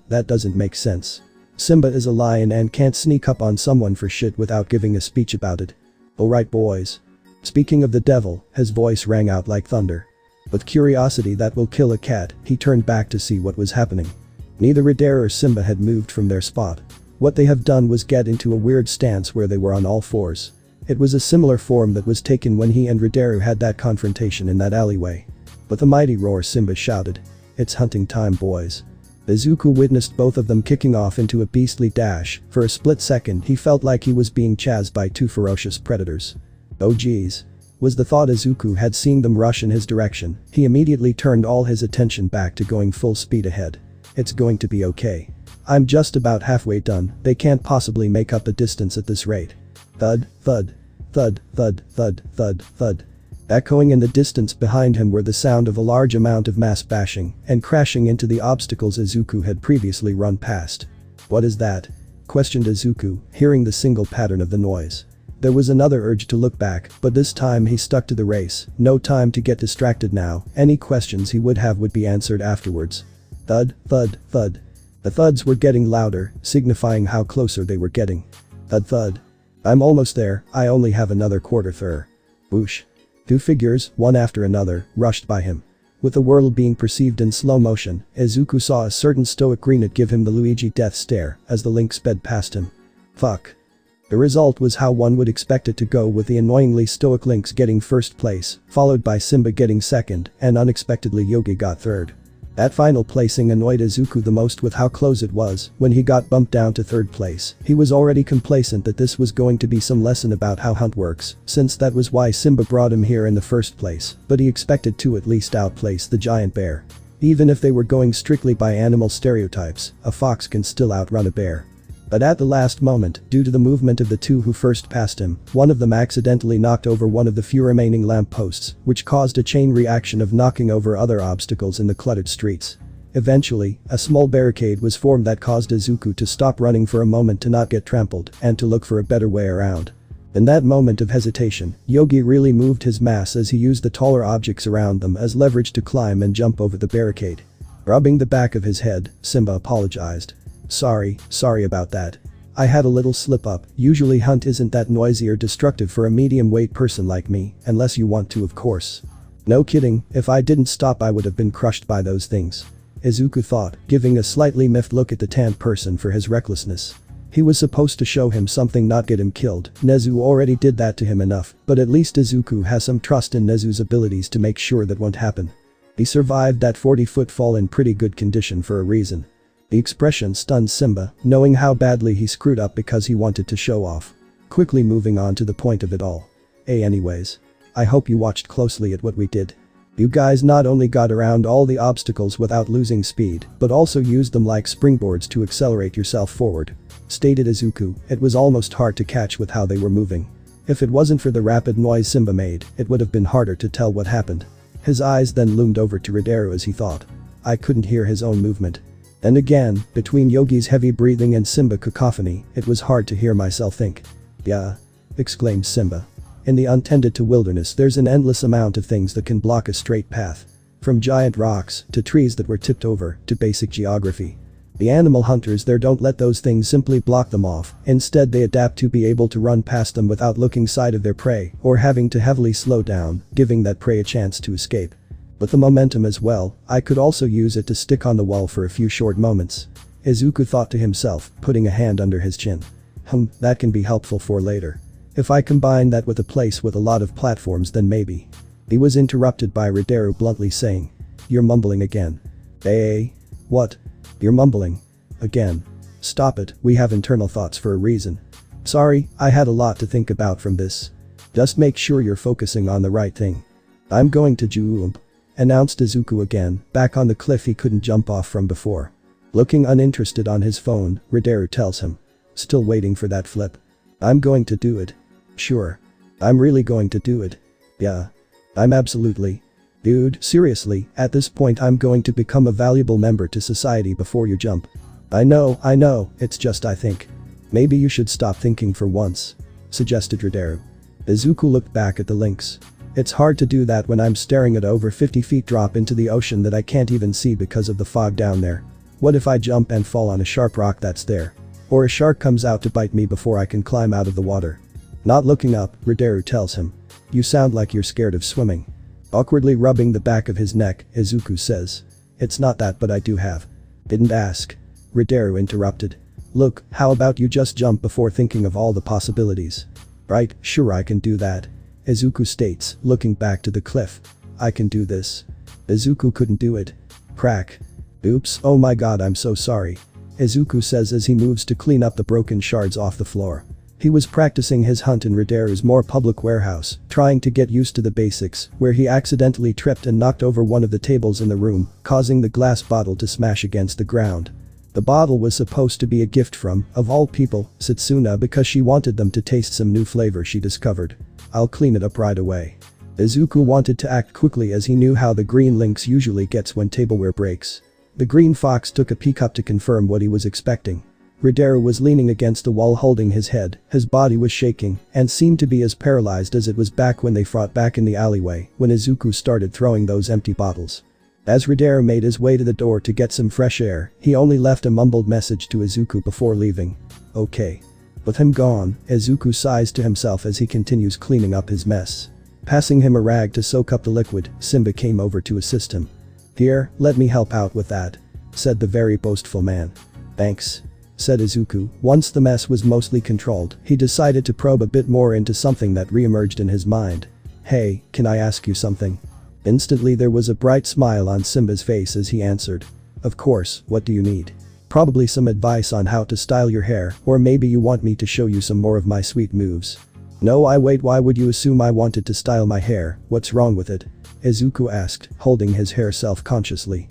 that doesn't make sense. Simba is a lion and can't sneak up on someone for shit without giving a speech about it. Alright boys. Speaking of the devil, his voice rang out like thunder. With curiosity that will kill a cat, he turned back to see what was happening. Neither Ridero or Simba had moved from their spot. What they have done was get into a weird stance where they were on all fours. It was a similar form that was taken when he and Ridero had that confrontation in that alleyway. With a mighty roar Simba shouted. It's hunting time boys. Izuku witnessed both of them kicking off into a beastly dash. For a split second he felt like he was being chased by 2 ferocious predators. Oh geez. Was the thought Izuku had seen them rush in his direction. He immediately turned all his attention back to going full speed ahead. It's going to be okay. I'm just about halfway done, they can't possibly make up the distance at this rate. Thud, thud, thud, thud, thud, thud, thud. Echoing in the distance behind him were the sound of a large amount of mass bashing and crashing into the obstacles Izuku had previously run past. What is that? Questioned Izuku, hearing the single pattern of the noise. There was another urge to look back, but this time he stuck to the race, no time to get distracted now, any questions he would have would be answered afterwards. Thud, thud, thud. The thuds were getting louder, signifying how closer they were getting. Thud thud. I'm almost there, I only have another quarter thur. Whoosh. 2 figures, one after another, rushed by him. With the world being perceived in slow motion, Izuku saw a certain stoic Greenet give him the Luigi death stare as the link sped past him. Fuck. The result was how one would expect it to go, with the annoyingly stoic Lynx getting first place, followed by Simba getting second, and unexpectedly Yogi got third. That final placing annoyed Izuku the most with how close it was. When he got bumped down to third place, he was already complacent that this was going to be some lesson about how hunt works, since that was why Simba brought him here in the first place, but he expected to at least outplace the giant bear. Even if they were going strictly by animal stereotypes, a fox can still outrun a bear. But at the last moment, due to the movement of the 2 who first passed him, one of them accidentally knocked over one of the few remaining lampposts, which caused a chain reaction of knocking over other obstacles in the cluttered streets. Eventually, a small barricade was formed that caused Izuku to stop running for a moment to not get trampled and to look for a better way around. In that moment of hesitation, Yogi really moved his mass as he used the taller objects around them as leverage to climb and jump over the barricade. Rubbing the back of his head, Simba apologized. Sorry about that. I had a little slip up. Usually hunt isn't that noisy or destructive for a medium weight person like me, unless you want to, of course. No kidding, if I didn't stop I would have been crushed by those things. Izuku thought, giving a slightly miffed look at the tanned person for his recklessness. He was supposed to show him something, not get him killed. Nezu already did that to him enough, but at least Izuku has some trust in Nezu's abilities to make sure that won't happen. He survived that 40-foot fall in pretty good condition for a reason. The expression stunned Simba, knowing how badly he screwed up because he wanted to show off. Quickly moving on to the point of it all. Anyways. I hope you watched closely at what we did. You guys not only got around all the obstacles without losing speed, but also used them like springboards to accelerate yourself forward. Stated Izuku, it was almost hard to catch with how they were moving. If it wasn't for the rapid noise Simba made, it would have been harder to tell what happened. His eyes then loomed over to Ridero as he thought. I couldn't hear his own movement. Then again, between Yogi's heavy breathing and Simba cacophony, it was hard to hear myself think. Yeah. Exclaimed Simba. In the untended to wilderness there's an endless amount of things that can block a straight path. From giant rocks, to trees that were tipped over, to basic geography. The animal hunters there don't let those things simply block them off, instead they adapt to be able to run past them without looking sight of their prey or having to heavily slow down, giving that prey a chance to escape. With the momentum as well, I could also use it to stick on the wall for a few short moments. Izuku thought to himself, putting a hand under his chin. That can be helpful for later. If I combine that with a place with a lot of platforms then maybe. He was interrupted by Ridero bluntly saying. You're mumbling again. What? You're mumbling. Again. Stop it, we have internal thoughts for a reason. Sorry, I had a lot to think about from this. Just make sure you're focusing on the right thing. I'm going to jump. Announced Izuku again, back on the cliff he couldn't jump off from before. Looking uninterested on his phone, Ridero tells him. Still waiting for that flip. I'm going to do it. Sure. I'm really going to do it. Yeah. I'm absolutely. Dude, seriously, at this point I'm going to become a valuable member to society before you jump. I know, it's just I think. Maybe you should stop thinking for once. Suggested Ridero. Izuku looked back at the lynx. It's hard to do that when I'm staring at over 50 feet drop into the ocean that I can't even see because of the fog down there. What if I jump and fall on a sharp rock that's there? Or a shark comes out to bite me before I can climb out of the water? Not looking up, Ridero tells him. You sound like you're scared of swimming. Awkwardly rubbing the back of his neck, Izuku says. It's not that but I do have. Didn't ask. Ridero interrupted. Look, how about you just jump before thinking of all the possibilities? Right, sure I can do that. Izuku states, looking back to the cliff. I can do this. Izuku couldn't do it. Crack. Oops, oh my god I'm so sorry. Izuku says as he moves to clean up the broken shards off the floor. He was practicing his hunt in Ridero's more public warehouse, trying to get used to the basics, where he accidentally tripped and knocked over one of the tables in the room, causing the glass bottle to smash against the ground. The bottle was supposed to be a gift from, of all people, Kitsune because she wanted them to taste some new flavor she discovered. I'll clean it up right away. Izuku wanted to act quickly as he knew how the green lynx usually gets when tableware breaks. The green fox took a peek up to confirm what he was expecting. Ridero was leaning against the wall holding his head, his body was shaking, and seemed to be as paralyzed as it was back when they fought back in the alleyway when Izuku started throwing those empty bottles. As Ridero made his way to the door to get some fresh air, he only left a mumbled message to Izuku before leaving. Okay. With him gone, Izuku sighs to himself as he continues cleaning up his mess. Passing him a rag to soak up the liquid, Simba came over to assist him. Here, let me help out with that. Said the very boastful man. Thanks. Said Izuku. Once the mess was mostly controlled, he decided to probe a bit more into something that re-emerged in his mind. Hey, can I ask you something? Instantly there was a bright smile on Simba's face as he answered. Of course, what do you need? Probably some advice on how to style your hair, or maybe you want me to show you some more of my sweet moves. No, wait, why would you assume I wanted to style my hair, what's wrong with it? Izuku asked, holding his hair self-consciously.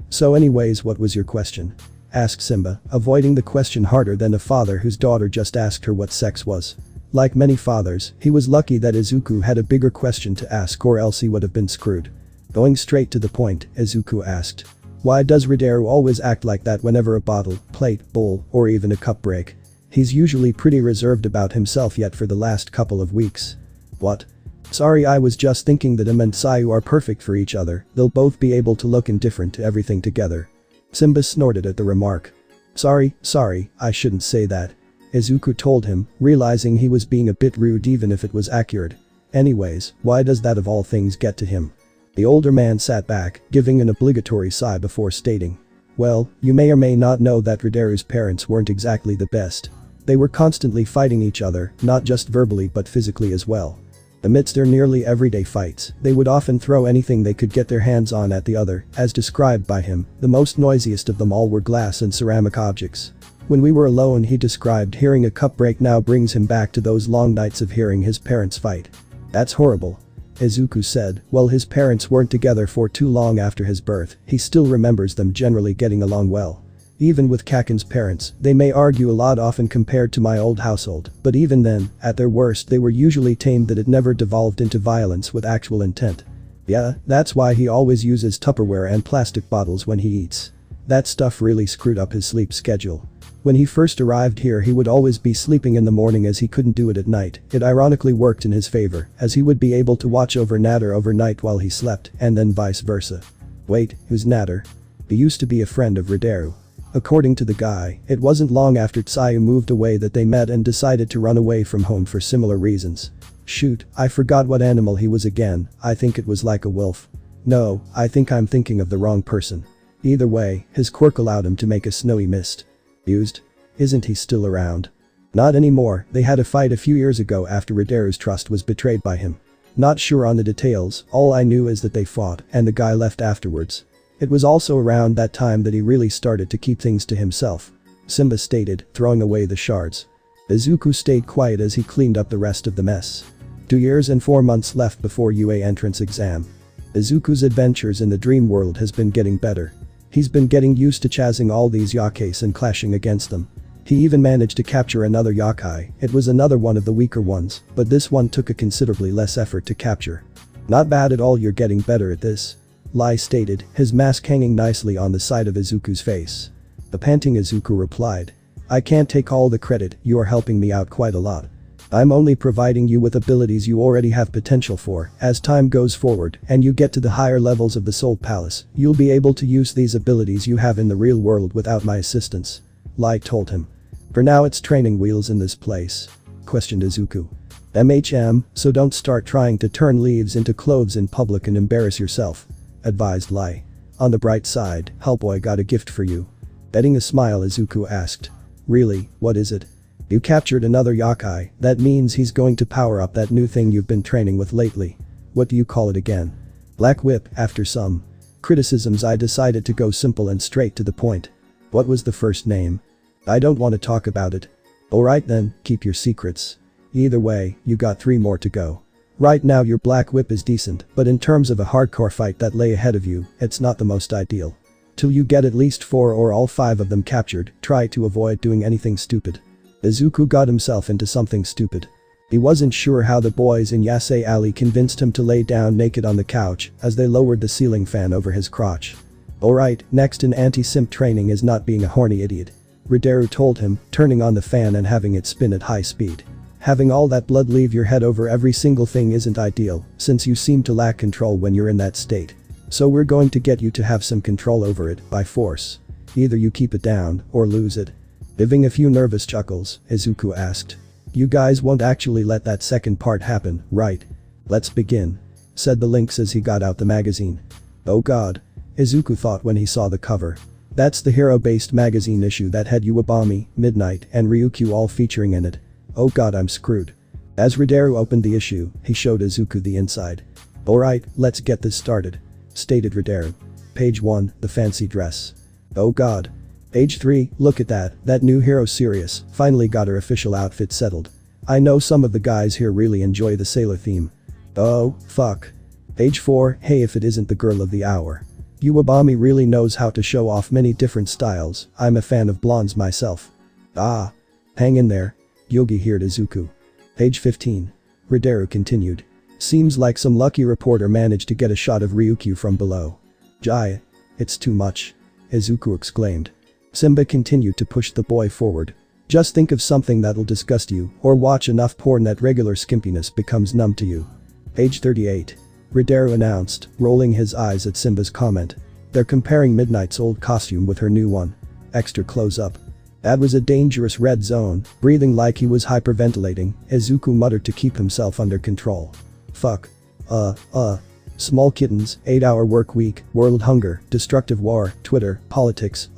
So anyways what was your question? Asked Simba, avoiding the question harder than a father whose daughter just asked her what sex was. Like many fathers, he was lucky that Izuku had a bigger question to ask or else he would have been screwed. Going straight to the point, Izuku asked. Why does Ridero always act like that whenever a bottle, plate, bowl, or even a cup break? He's usually pretty reserved about himself yet for the last couple of weeks. What? Sorry, I was just thinking that him and Sayu are perfect for each other, they'll both be able to look indifferent to everything together. Simba snorted at the remark. Sorry, I shouldn't say that. Izuku told him, realizing he was being a bit rude even if it was accurate. Anyways, why does that of all things get to him? The older man sat back, giving an obligatory sigh before stating. Well, you may or may not know that Rideru's parents weren't exactly the best. They were constantly fighting each other, not just verbally but physically as well. Amidst their nearly everyday fights, they would often throw anything they could get their hands on at the other, as described by him, the most noisiest of them all were glass and ceramic objects. When we were alone, he described hearing a cup break now brings him back to those long nights of hearing his parents fight. That's horrible. Izuku said, while his parents weren't together for too long after his birth, he still remembers them generally getting along well. Even with Kaken's parents, they may argue a lot often compared to my old household, but even then, at their worst they were usually tamed that it never devolved into violence with actual intent. Yeah, that's why he always uses Tupperware and plastic bottles when he eats. That stuff really screwed up his sleep schedule. When he first arrived here he would always be sleeping in the morning as he couldn't do it at night. It ironically worked in his favor, as he would be able to watch over Natter overnight while he slept, and then vice versa. Wait, who's Natter? He used to be a friend of Ridero. According to the guy, it wasn't long after Tsayu moved away that they met and decided to run away from home for similar reasons. Shoot, I forgot what animal he was again, I think it was like a wolf. No, I think I'm thinking of the wrong person. Either way, his quirk allowed him to make a snowy mist. Used? Isn't he still around? Not anymore, they had a fight a few years ago after Rideru's trust was betrayed by him. Not sure on the details, all I knew is that they fought and the guy left afterwards. It was also around that time that he really started to keep things to himself. Simba stated, throwing away the shards. Izuku stayed quiet as he cleaned up the rest of the mess. 2 years and 4 months left before UA entrance exam. Izuku's adventures in the dream world has been getting better. He's been getting used to chasing all these yakais and clashing against them. He even managed to capture another yakai, it was another one of the weaker ones, but this one took a considerably less effort to capture. Not bad at all, you're getting better at this. Lai stated, his mask hanging nicely on the side of Izuku's face. The panting Izuku replied. I can't take all the credit, you are helping me out quite a lot. I'm only providing you with abilities you already have potential for. As time goes forward and you get to the higher levels of the Soul Palace, you'll be able to use these abilities you have in the real world without my assistance. Lai told him. For now it's training wheels in this place. Questioned Izuku. So don't start trying to turn leaves into clothes in public and embarrass yourself. Advised Lai. On the bright side, Hellboy got a gift for you. Betting a smile, Izuku asked. Really, what is it? You captured another yakai, that means he's going to power up that new thing you've been training with lately. What do you call it again? Black Whip. After some criticisms I decided to go simple and straight to the point. What was the first name? I don't want to talk about it. Alright then, keep your secrets. Either way, you got 3 more to go. Right now your Black Whip is decent, but in terms of a hardcore fight that lay ahead of you, it's not the most ideal. Till you get at least 4 or all 5 of them captured, try to avoid doing anything stupid. Izuku got himself into something stupid. He wasn't sure how the boys in Yasei Alley convinced him to lay down naked on the couch as they lowered the ceiling fan over his crotch. Alright, next in anti-simp training is not being a horny idiot. Ridero told him, turning on the fan and having it spin at high speed. Having all that blood leave your head over every single thing isn't ideal, since you seem to lack control when you're in that state. So we're going to get you to have some control over it, by force. Either you keep it down, or lose it. Giving a few nervous chuckles, Izuku asked. You guys won't actually let that second part happen, right? Let's begin. Said the Lynx as he got out the magazine. Oh god. Izuku thought when he saw the cover. That's the hero-based magazine issue that had Uwabami, Midnight, and Ryukyu all featuring in it. Oh god, I'm screwed. As Ridero opened the issue, he showed Izuku the inside. Alright, let's get this started. Stated Ridero. Page 1, the fancy dress. Oh god. Page 3, look at that new hero Sirius, finally got her official outfit settled. I know some of the guys here really enjoy the sailor theme. Oh, fuck. Page 4, hey, if it isn't the girl of the hour. Uwabami really knows how to show off many different styles, I'm a fan of blondes myself. Ah. Hang in there. Yogi heard Izuku. Page 15. Ridero continued. Seems like some lucky reporter managed to get a shot of Ryukyu from below. Jaya. It's too much. Izuku exclaimed. Simba continued to push the boy forward. Just think of something that'll disgust you, or watch enough porn that regular skimpiness becomes numb to you. Page 38. Ridero announced, rolling his eyes at Simba's comment. They're comparing Midnight's old costume with her new one. Extra close up. That was a dangerous red zone. Breathing like he was hyperventilating, Izuku muttered to keep himself under control. Fuck. Small kittens, 8-hour work week, world hunger, destructive war, Twitter, politics,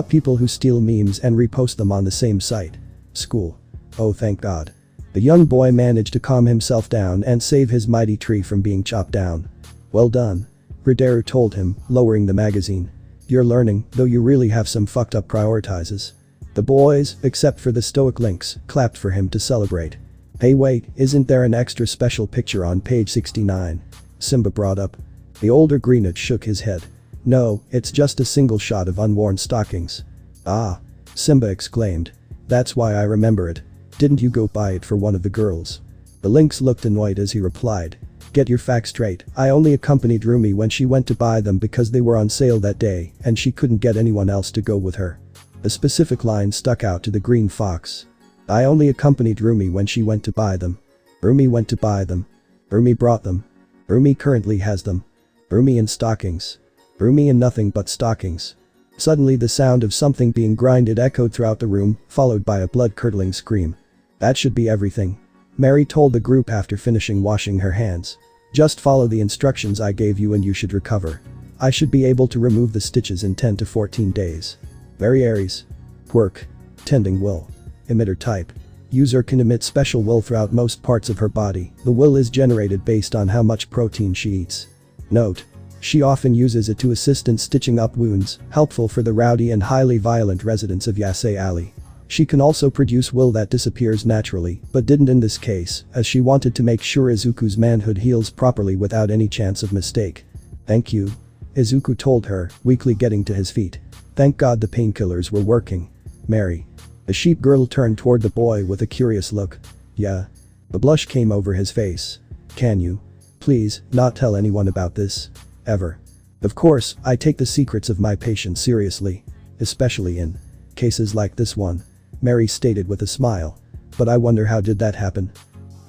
people who steal memes and repost them on the same site. School. Oh thank God. The young boy managed to calm himself down and save his mighty tree from being chopped down. Well done. Ridero told him, lowering the magazine. You're learning, though you really have some fucked up prioritizes. The boys, except for the stoic Lynx, clapped for him to celebrate. Hey wait, isn't there an extra special picture on page 69? Simba brought up. The older Greenwich shook his head. No, it's just a single shot of unworn stockings. Ah. Simba exclaimed. That's why I remember it. Didn't you go buy it for one of the girls? The Lynx looked annoyed as he replied. Get your facts straight, I only accompanied Rumi when she went to buy them because they were on sale that day and she couldn't get anyone else to go with her. The specific line stuck out to the green fox. I only accompanied Rumi when she went to buy them. Rumi went to buy them. Rumi brought them. Rumi currently has them. Rumi in stockings. Rumi in nothing but stockings. Suddenly the sound of something being grinded echoed throughout the room, followed by a blood-curdling scream. That should be everything. Mary told the group after finishing washing her hands. Just follow the instructions I gave you and you should recover. I should be able to remove the stitches in 10 to 14 days. Very Aries. Quirk. Tending will. Emitter type. User can emit special will throughout most parts of her body. The will is generated based on how much protein she eats. Note. She often uses it to assist in stitching up wounds, helpful for the rowdy and highly violent residents of Yasei Alley. She can also produce will that disappears naturally, but didn't in this case, as she wanted to make sure Izuku's manhood heals properly without any chance of mistake. Thank you. Izuku told her, weakly getting to his feet. Thank God the painkillers were working. Mary. The sheep girl turned toward the boy with a curious look. Yeah. The blush came over his face. Can you, please, not tell anyone about this? Ever. Of course, I take the secrets of my patients seriously. Especially in cases like this one. Mary stated with a smile. But I wonder how did that happen?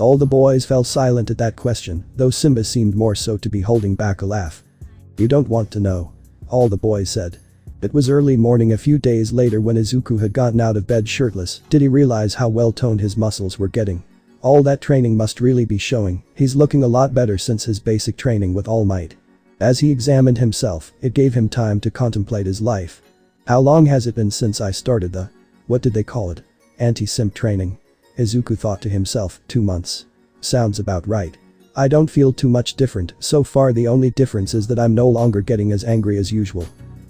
All the boys fell silent at that question, though Simba seemed more so to be holding back a laugh. You don't want to know. All the boys said. It was early morning a few days later when Izuku had gotten out of bed shirtless. Did he realize how well toned his muscles were getting? All that training must really be showing. He's looking a lot better since his basic training with All Might. As he examined himself, it gave him time to contemplate his life. How long has it been since I started the, what did they call it? Anti-simp training. Izuku thought to himself, 2 months. Sounds about right. I don't feel too much different, so far the only difference is that I'm no longer getting as angry as usual.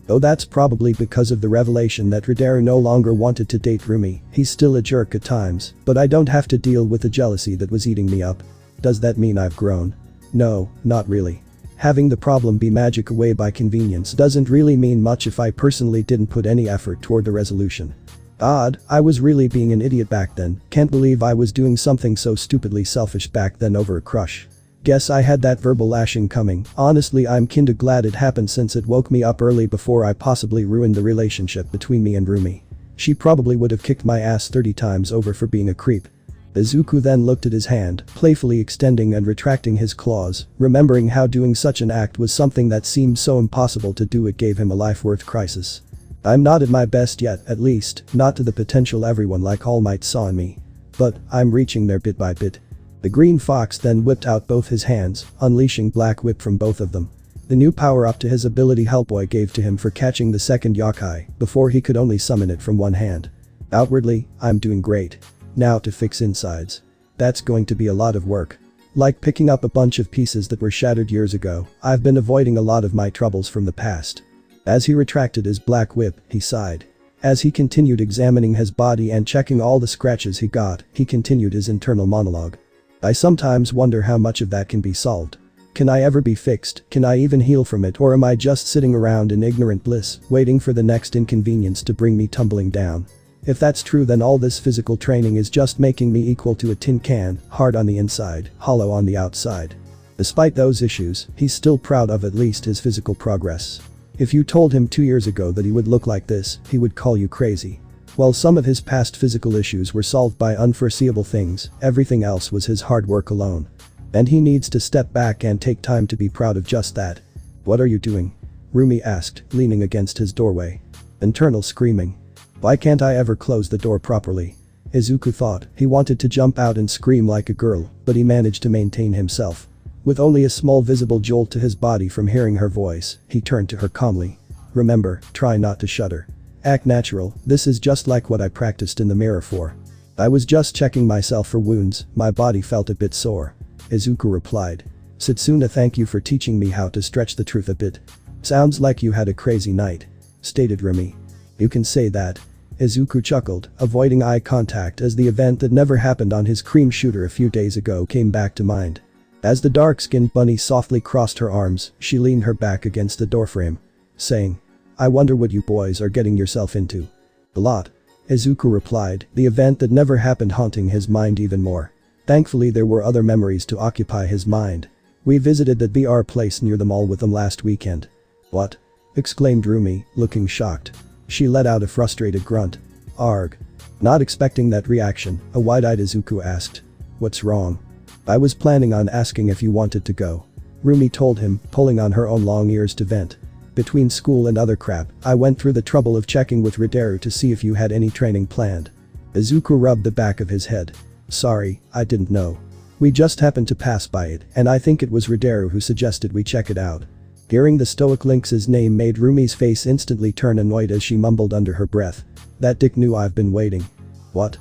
Though that's probably because of the revelation that Ridero no longer wanted to date Rumi. He's still a jerk at times, but I don't have to deal with the jealousy that was eating me up. Does that mean I've grown? No, not really. Having the problem be magic away by convenience doesn't really mean much if I personally didn't put any effort toward the resolution. Odd, I was really being an idiot back then, can't believe I was doing something so stupidly selfish back then over a crush. Guess I had that verbal lashing coming. Honestly, I'm kinda glad it happened since it woke me up early before I possibly ruined the relationship between me and Rumi. She probably would have kicked my ass 30 times over for being a creep. Izuku then looked at his hand, playfully extending and retracting his claws, remembering how doing such an act was something that seemed so impossible to do. It gave him a life-worth crisis. I'm not at my best yet, at least, not to the potential everyone like All Might saw in me. But, I'm reaching there bit by bit. The green fox then whipped out both his hands, unleashing Black Whip from both of them. The new power-up to his ability Hellboy gave to him for catching the second yokai, before he could only summon it from one hand. Outwardly, I'm doing great. Now to fix insides. That's going to be a lot of work. Like picking up a bunch of pieces that were shattered years ago, I've been avoiding a lot of my troubles from the past. As he retracted his Black Whip, he sighed. As he continued examining his body and checking all the scratches he got, he continued his internal monologue. I sometimes wonder how much of that can be solved. Can I ever be fixed? Can I even heal from it, or am I just sitting around in ignorant bliss, waiting for the next inconvenience to bring me tumbling down? If that's true, then all this physical training is just making me equal to a tin can, hard on the inside, hollow on the outside. Despite those issues, he's still proud of at least his physical progress. If you told him 2 years ago that he would look like this, he would call you crazy. While some of his past physical issues were solved by unforeseeable things, everything else was his hard work alone. And he needs to step back and take time to be proud of just that. What are you doing? Rumi asked, leaning against his doorway. Internal screaming. Why can't I ever close the door properly? Izuku thought. He wanted to jump out and scream like a girl, but he managed to maintain himself. With only a small visible jolt to his body from hearing her voice, he turned to her calmly. Remember, try not to shudder. Act natural, this is just like what I practiced in the mirror for. I was just checking myself for wounds, my body felt a bit sore. Izuku replied. Kitsune, thank you for teaching me how to stretch the truth a bit. Sounds like you had a crazy night. Stated Rumi. You can say that. Izuku chuckled, avoiding eye contact as the event that never happened on his cream shooter a few days ago came back to mind. As the dark-skinned bunny softly crossed her arms, she leaned her back against the doorframe, saying, I wonder what you boys are getting yourself into. A lot. Izuku replied, the event that never happened haunting his mind even more. Thankfully there were other memories to occupy his mind. We visited that VR place near the mall with them last weekend. What? Exclaimed Rumi, looking shocked. She let out a frustrated grunt. Arg. Not expecting that reaction, a wide-eyed Izuku asked. What's wrong? I was planning on asking if you wanted to go. Rumi told him, pulling on her own long ears to vent. Between school and other crap, I went through the trouble of checking with Ridero to see if you had any training planned. Izuku rubbed the back of his head. Sorry, I didn't know. We just happened to pass by it, and I think it was Ridero who suggested we check it out. Hearing the stoic Lynx's name made Rumi's face instantly turn annoyed as she mumbled under her breath. That dick knew I've been waiting. What?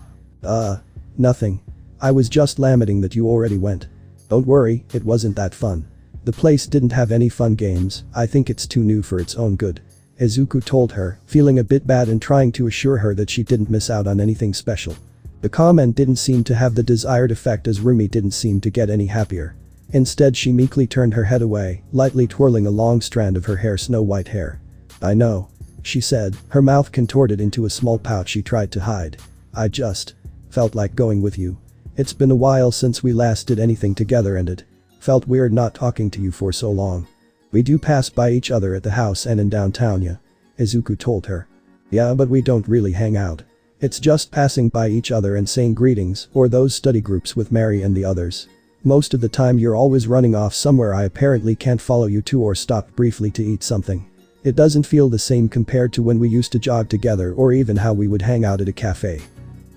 Nothing. I was just lamenting that you already went. Don't worry, it wasn't that fun. The place didn't have any fun games, I think it's too new for its own good. Izuku told her, feeling a bit bad and trying to assure her that she didn't miss out on anything special. The comment didn't seem to have the desired effect as Rumi didn't seem to get any happier. Instead she meekly turned her head away, lightly twirling a long strand of her hair, snow-white hair. I know. She said, her mouth contorted into a small pout she tried to hide. I just felt like going with you. It's been a while since we last did anything together and it felt weird not talking to you for so long. We do pass by each other at the house and in downtown, yeah, Izuku told her. Yeah, but we don't really hang out. It's just passing by each other and saying greetings or those study groups with Mary and the others. Most of the time you're always running off somewhere I apparently can't follow you to or stop briefly to eat something. It doesn't feel the same compared to when we used to jog together or even how we would hang out at a cafe.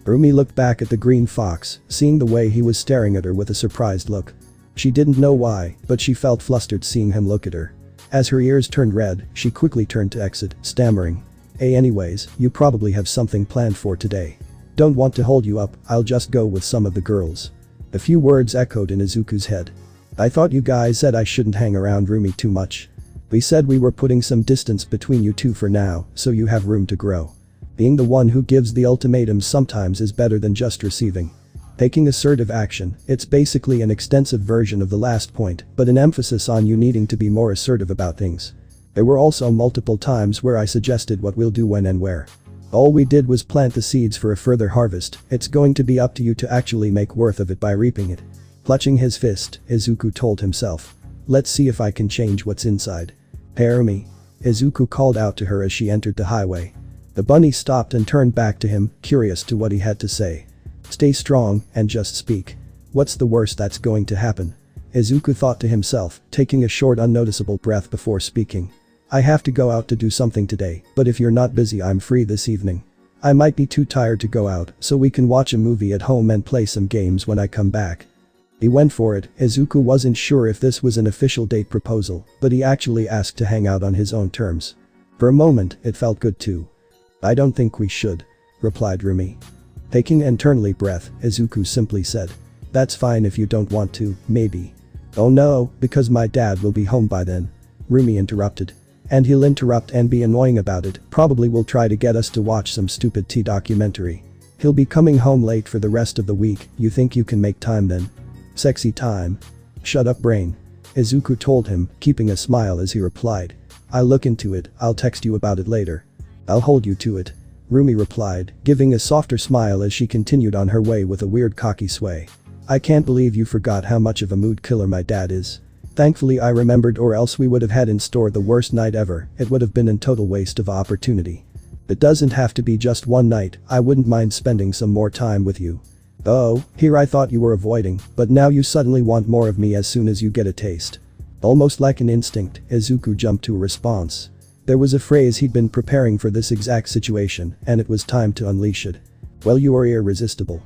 Rumi looked back at the green fox, seeing the way he was staring at her with a surprised look. She didn't know why, but she felt flustered seeing him look at her. As her ears turned red, she quickly turned to exit, stammering. Hey, anyways, you probably have something planned for today. Don't want to hold you up, I'll just go with some of the girls. A few words echoed in Izuku's head. I thought you guys said I shouldn't hang around Rumi too much. We said we were putting some distance between you two for now, so you have room to grow. Being the one who gives the ultimatums sometimes is better than just receiving. Taking assertive action, it's basically an extensive version of the last point, but an emphasis on you needing to be more assertive about things. There were also multiple times where I suggested what we'll do when and where. All we did was plant the seeds for a further harvest, it's going to be up to you to actually make worth of it by reaping it. Clutching his fist, Izuku told himself. Let's see if I can change what's inside. Hey Rumi. Izuku called out to her as she entered the highway. The bunny stopped and turned back to him, curious to what he had to say. Stay strong and just speak. What's the worst that's going to happen? Izuku thought to himself, taking a short unnoticeable breath before speaking. I have to go out to do something today, but if you're not busy I'm free this evening. I might be too tired to go out, so we can watch a movie at home and play some games when I come back. He went for it. Izuku wasn't sure if this was an official date proposal, but he actually asked to hang out on his own terms. For a moment, it felt good too. I don't think we should, replied Rumi. Taking an internally breath, Izuku simply said. That's fine if you don't want to, maybe. Oh no, because my dad will be home by then. Rumi interrupted. And he'll interrupt and be annoying about it, probably will try to get us to watch some stupid tea documentary. He'll be coming home late for the rest of the week, you think you can make time then? Sexy time. Shut up brain. Izuku told him, keeping a smile as he replied. I'll look into it, I'll text you about it later. I'll hold you to it. Rumi replied, giving a softer smile as she continued on her way with a weird cocky sway. I can't believe you forgot how much of a mood killer my dad is. Thankfully I remembered, or else we would have had in store the worst night ever. It would have been a total waste of opportunity. It doesn't have to be just one night, I wouldn't mind spending some more time with you. Oh, here I thought you were avoiding, but now you suddenly want more of me as soon as you get a taste. Almost like an instinct, Izuku jumped to a response. There was a phrase he'd been preparing for this exact situation, and it was time to unleash it. Well, you are irresistible.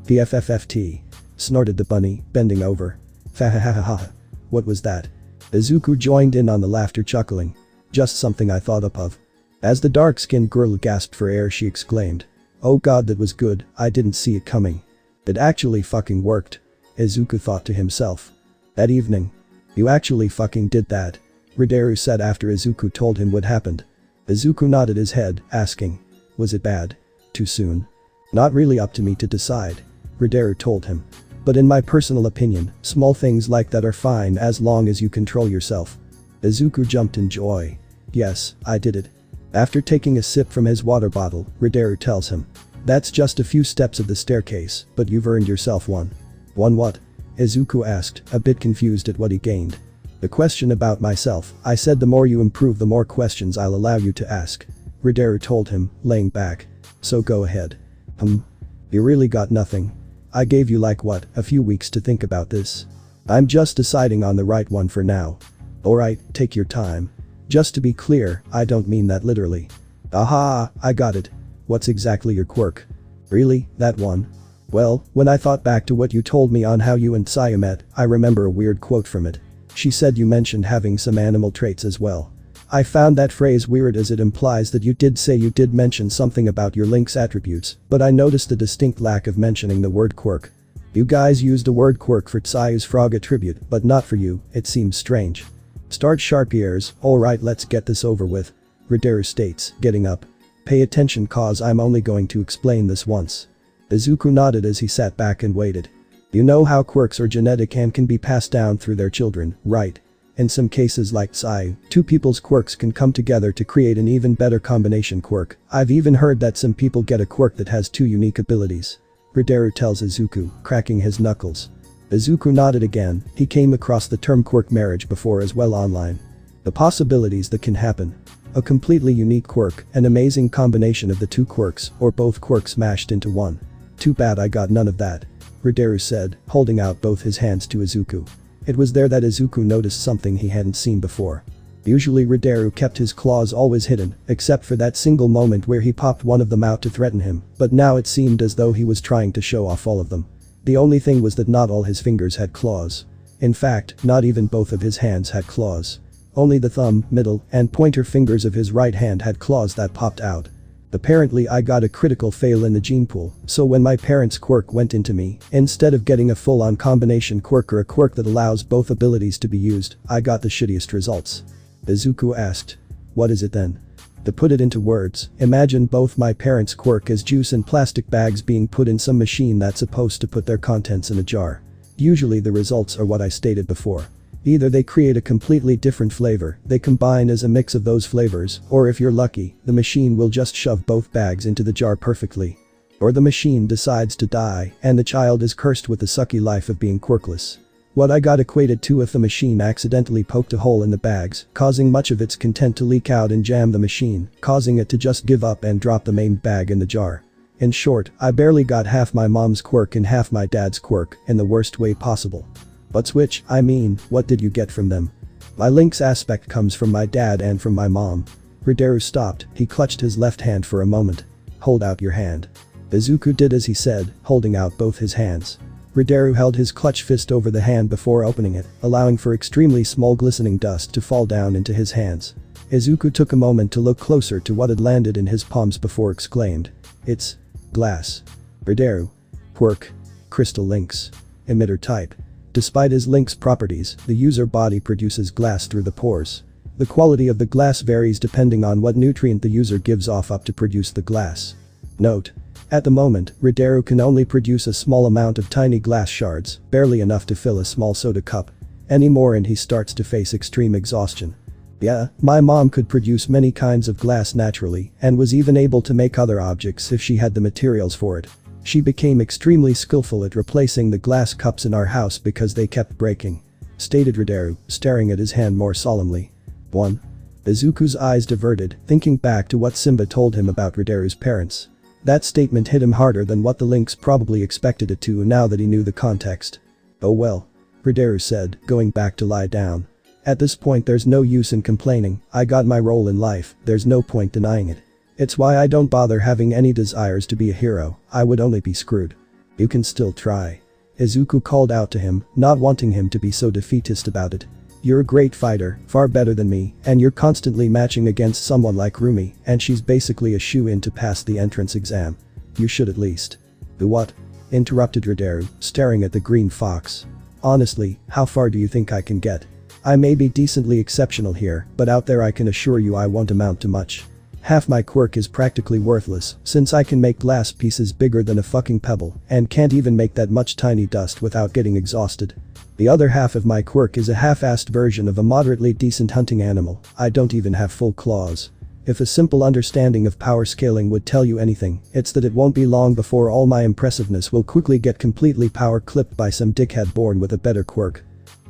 PFFFT. Snorted the bunny, bending over. Fahahaha. What was that? Izuku joined in on the laughter, chuckling. Just something I thought up of. As the dark-skinned girl gasped for air, she exclaimed. Oh god, that was good, I didn't see it coming. It actually fucking worked. Izuku thought to himself. That evening. You actually fucking did that. Riduru said after Izuku told him what happened. Izuku nodded his head, asking. Was it bad? Too soon? Not really up to me to decide. Riduru told him. But in my personal opinion, small things like that are fine as long as you control yourself. Izuku jumped in joy. Yes, I did it. After taking a sip from his water bottle, Riduru tells him. That's just a few steps of the staircase, but you've earned yourself one. One what? Izuku asked, a bit confused at what he gained. The question about myself, I said the more you improve the more questions I'll allow you to ask. Riduru told him, laying back. So go ahead. You really got nothing. I gave you like what, a few weeks to think about this. I'm just deciding on the right one for now. Alright, take your time. Just to be clear, I don't mean that literally. Aha, I got it. What's exactly your quirk? Really, that one? Well, when I thought back to what you told me on how you and Saya met, I remember a weird quote from it. She said you mentioned having some animal traits as well. I found that phrase weird as it implies that you did say you did mention something about your link's attributes, but I noticed a distinct lack of mentioning the word quirk. You guys used the word quirk for Tsayu's frog attribute, but not for you, it seems strange. Start sharp ears, alright, let's get this over with. Riduru states, getting up. Pay attention cause I'm only going to explain this once. Izuku nodded as he sat back and waited. You know how quirks are genetic and can be passed down through their children, right? In some cases like Tsayu, two people's quirks can come together to create an even better combination quirk. I've even heard that some people get a quirk that has two unique abilities. Riduru tells Izuku, cracking his knuckles. Izuku nodded again, he came across the term quirk marriage before as well online. The possibilities that can happen. A completely unique quirk, an amazing combination of the two quirks, or both quirks mashed into one. Too bad I got none of that. Riduru said, holding out both his hands to Izuku. It was there that Izuku noticed something he hadn't seen before. Usually Riduru kept his claws always hidden, except for that single moment where he popped one of them out to threaten him, but now it seemed as though he was trying to show off all of them. The only thing was that not all his fingers had claws. In fact, not even both of his hands had claws. Only the thumb, middle, and pointer fingers of his right hand had claws that popped out. Apparently I got a critical fail in the gene pool, so when my parents' quirk went into me, instead of getting a full-on combination quirk or a quirk that allows both abilities to be used, I got the shittiest results. Izuku asked. What is it then? To put it into words, imagine both my parents' quirk as juice in plastic bags being put in some machine that's supposed to put their contents in a jar. Usually the results are what I stated before. Either they create a completely different flavor, they combine as a mix of those flavors, or if you're lucky, the machine will just shove both bags into the jar perfectly. Or the machine decides to die, and the child is cursed with the sucky life of being quirkless. What I got equated to if the machine accidentally poked a hole in the bags, causing much of its content to leak out and jam the machine, causing it to just give up and drop the maimed bag in the jar. In short, I barely got half my mom's quirk and half my dad's quirk, in the worst way possible. But switch, I mean, what did you get from them? My link's aspect comes from my dad and from my mom. Riduru stopped, he clutched his left hand for a moment. Hold out your hand. Izuku did as he said, holding out both his hands. Riduru held his clutch fist over the hand before opening it, allowing for extremely small glistening dust to fall down into his hands. Izuku took a moment to look closer to what had landed in his palms before exclaimed. It's glass. Riduru. Quirk. Crystal links. Emitter type. Despite his link's properties, the user body produces glass through the pores. The quality of the glass varies depending on what nutrient the user gives off up to produce the glass. Note. At the moment, Riduru can only produce a small amount of tiny glass shards, barely enough to fill a small soda cup. Any more and he starts to face extreme exhaustion. Yeah, my mom could produce many kinds of glass naturally, and was even able to make other objects if she had the materials for it. She became extremely skillful at replacing the glass cups in our house because they kept breaking. stated Rideru, staring at his hand more solemnly. 1. Izuku's eyes diverted, thinking back to what Simba told him about Rideru's parents. That statement hit him harder than what the lynx probably expected it to now that he knew the context. Oh well. Rideru said, going back to lie down. At this point there's no use in complaining, I got my role in life, there's no point denying it. It's why I don't bother having any desires to be a hero, I would only be screwed. You can still try. Izuku called out to him, not wanting him to be so defeatist about it. You're a great fighter, far better than me, and you're constantly matching against someone like Rumi, and she's basically a shoe-in to pass the entrance exam. You should at least. The what? Interrupted Rideru, staring at the green fox. Honestly, how far do you think I can get? I may be decently exceptional here, but out there I can assure you I won't amount to much. Half my quirk is practically worthless, since I can make glass pieces bigger than a fucking pebble, and can't even make that much tiny dust without getting exhausted. The other half of my quirk is a half-assed version of a moderately decent hunting animal, I don't even have full claws. If a simple understanding of power scaling would tell you anything, it's that it won't be long before all my impressiveness will quickly get completely power clipped by some dickhead born with a better quirk.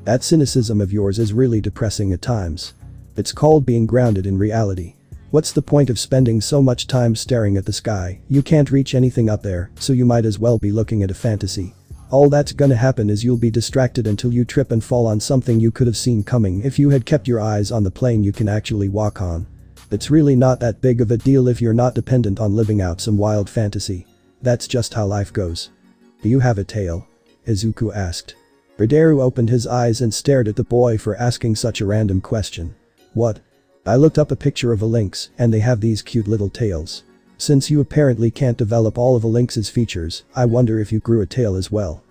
That cynicism of yours is really depressing at times. It's called being grounded in reality. What's the point of spending so much time staring at the sky? You can't reach anything up there, so you might as well be looking at a fantasy. All that's gonna happen is you'll be distracted until you trip and fall on something you could have seen coming if you had kept your eyes on the plane you can actually walk on. It's really not that big of a deal if you're not dependent on living out some wild fantasy. That's just how life goes. Do you have a tail? Izuku asked. Rideru opened his eyes and stared at the boy for asking such a random question. What? I looked up a picture of a lynx, and they have these cute little tails. Since you apparently can't develop all of a lynx's features, I wonder if you grew a tail as well.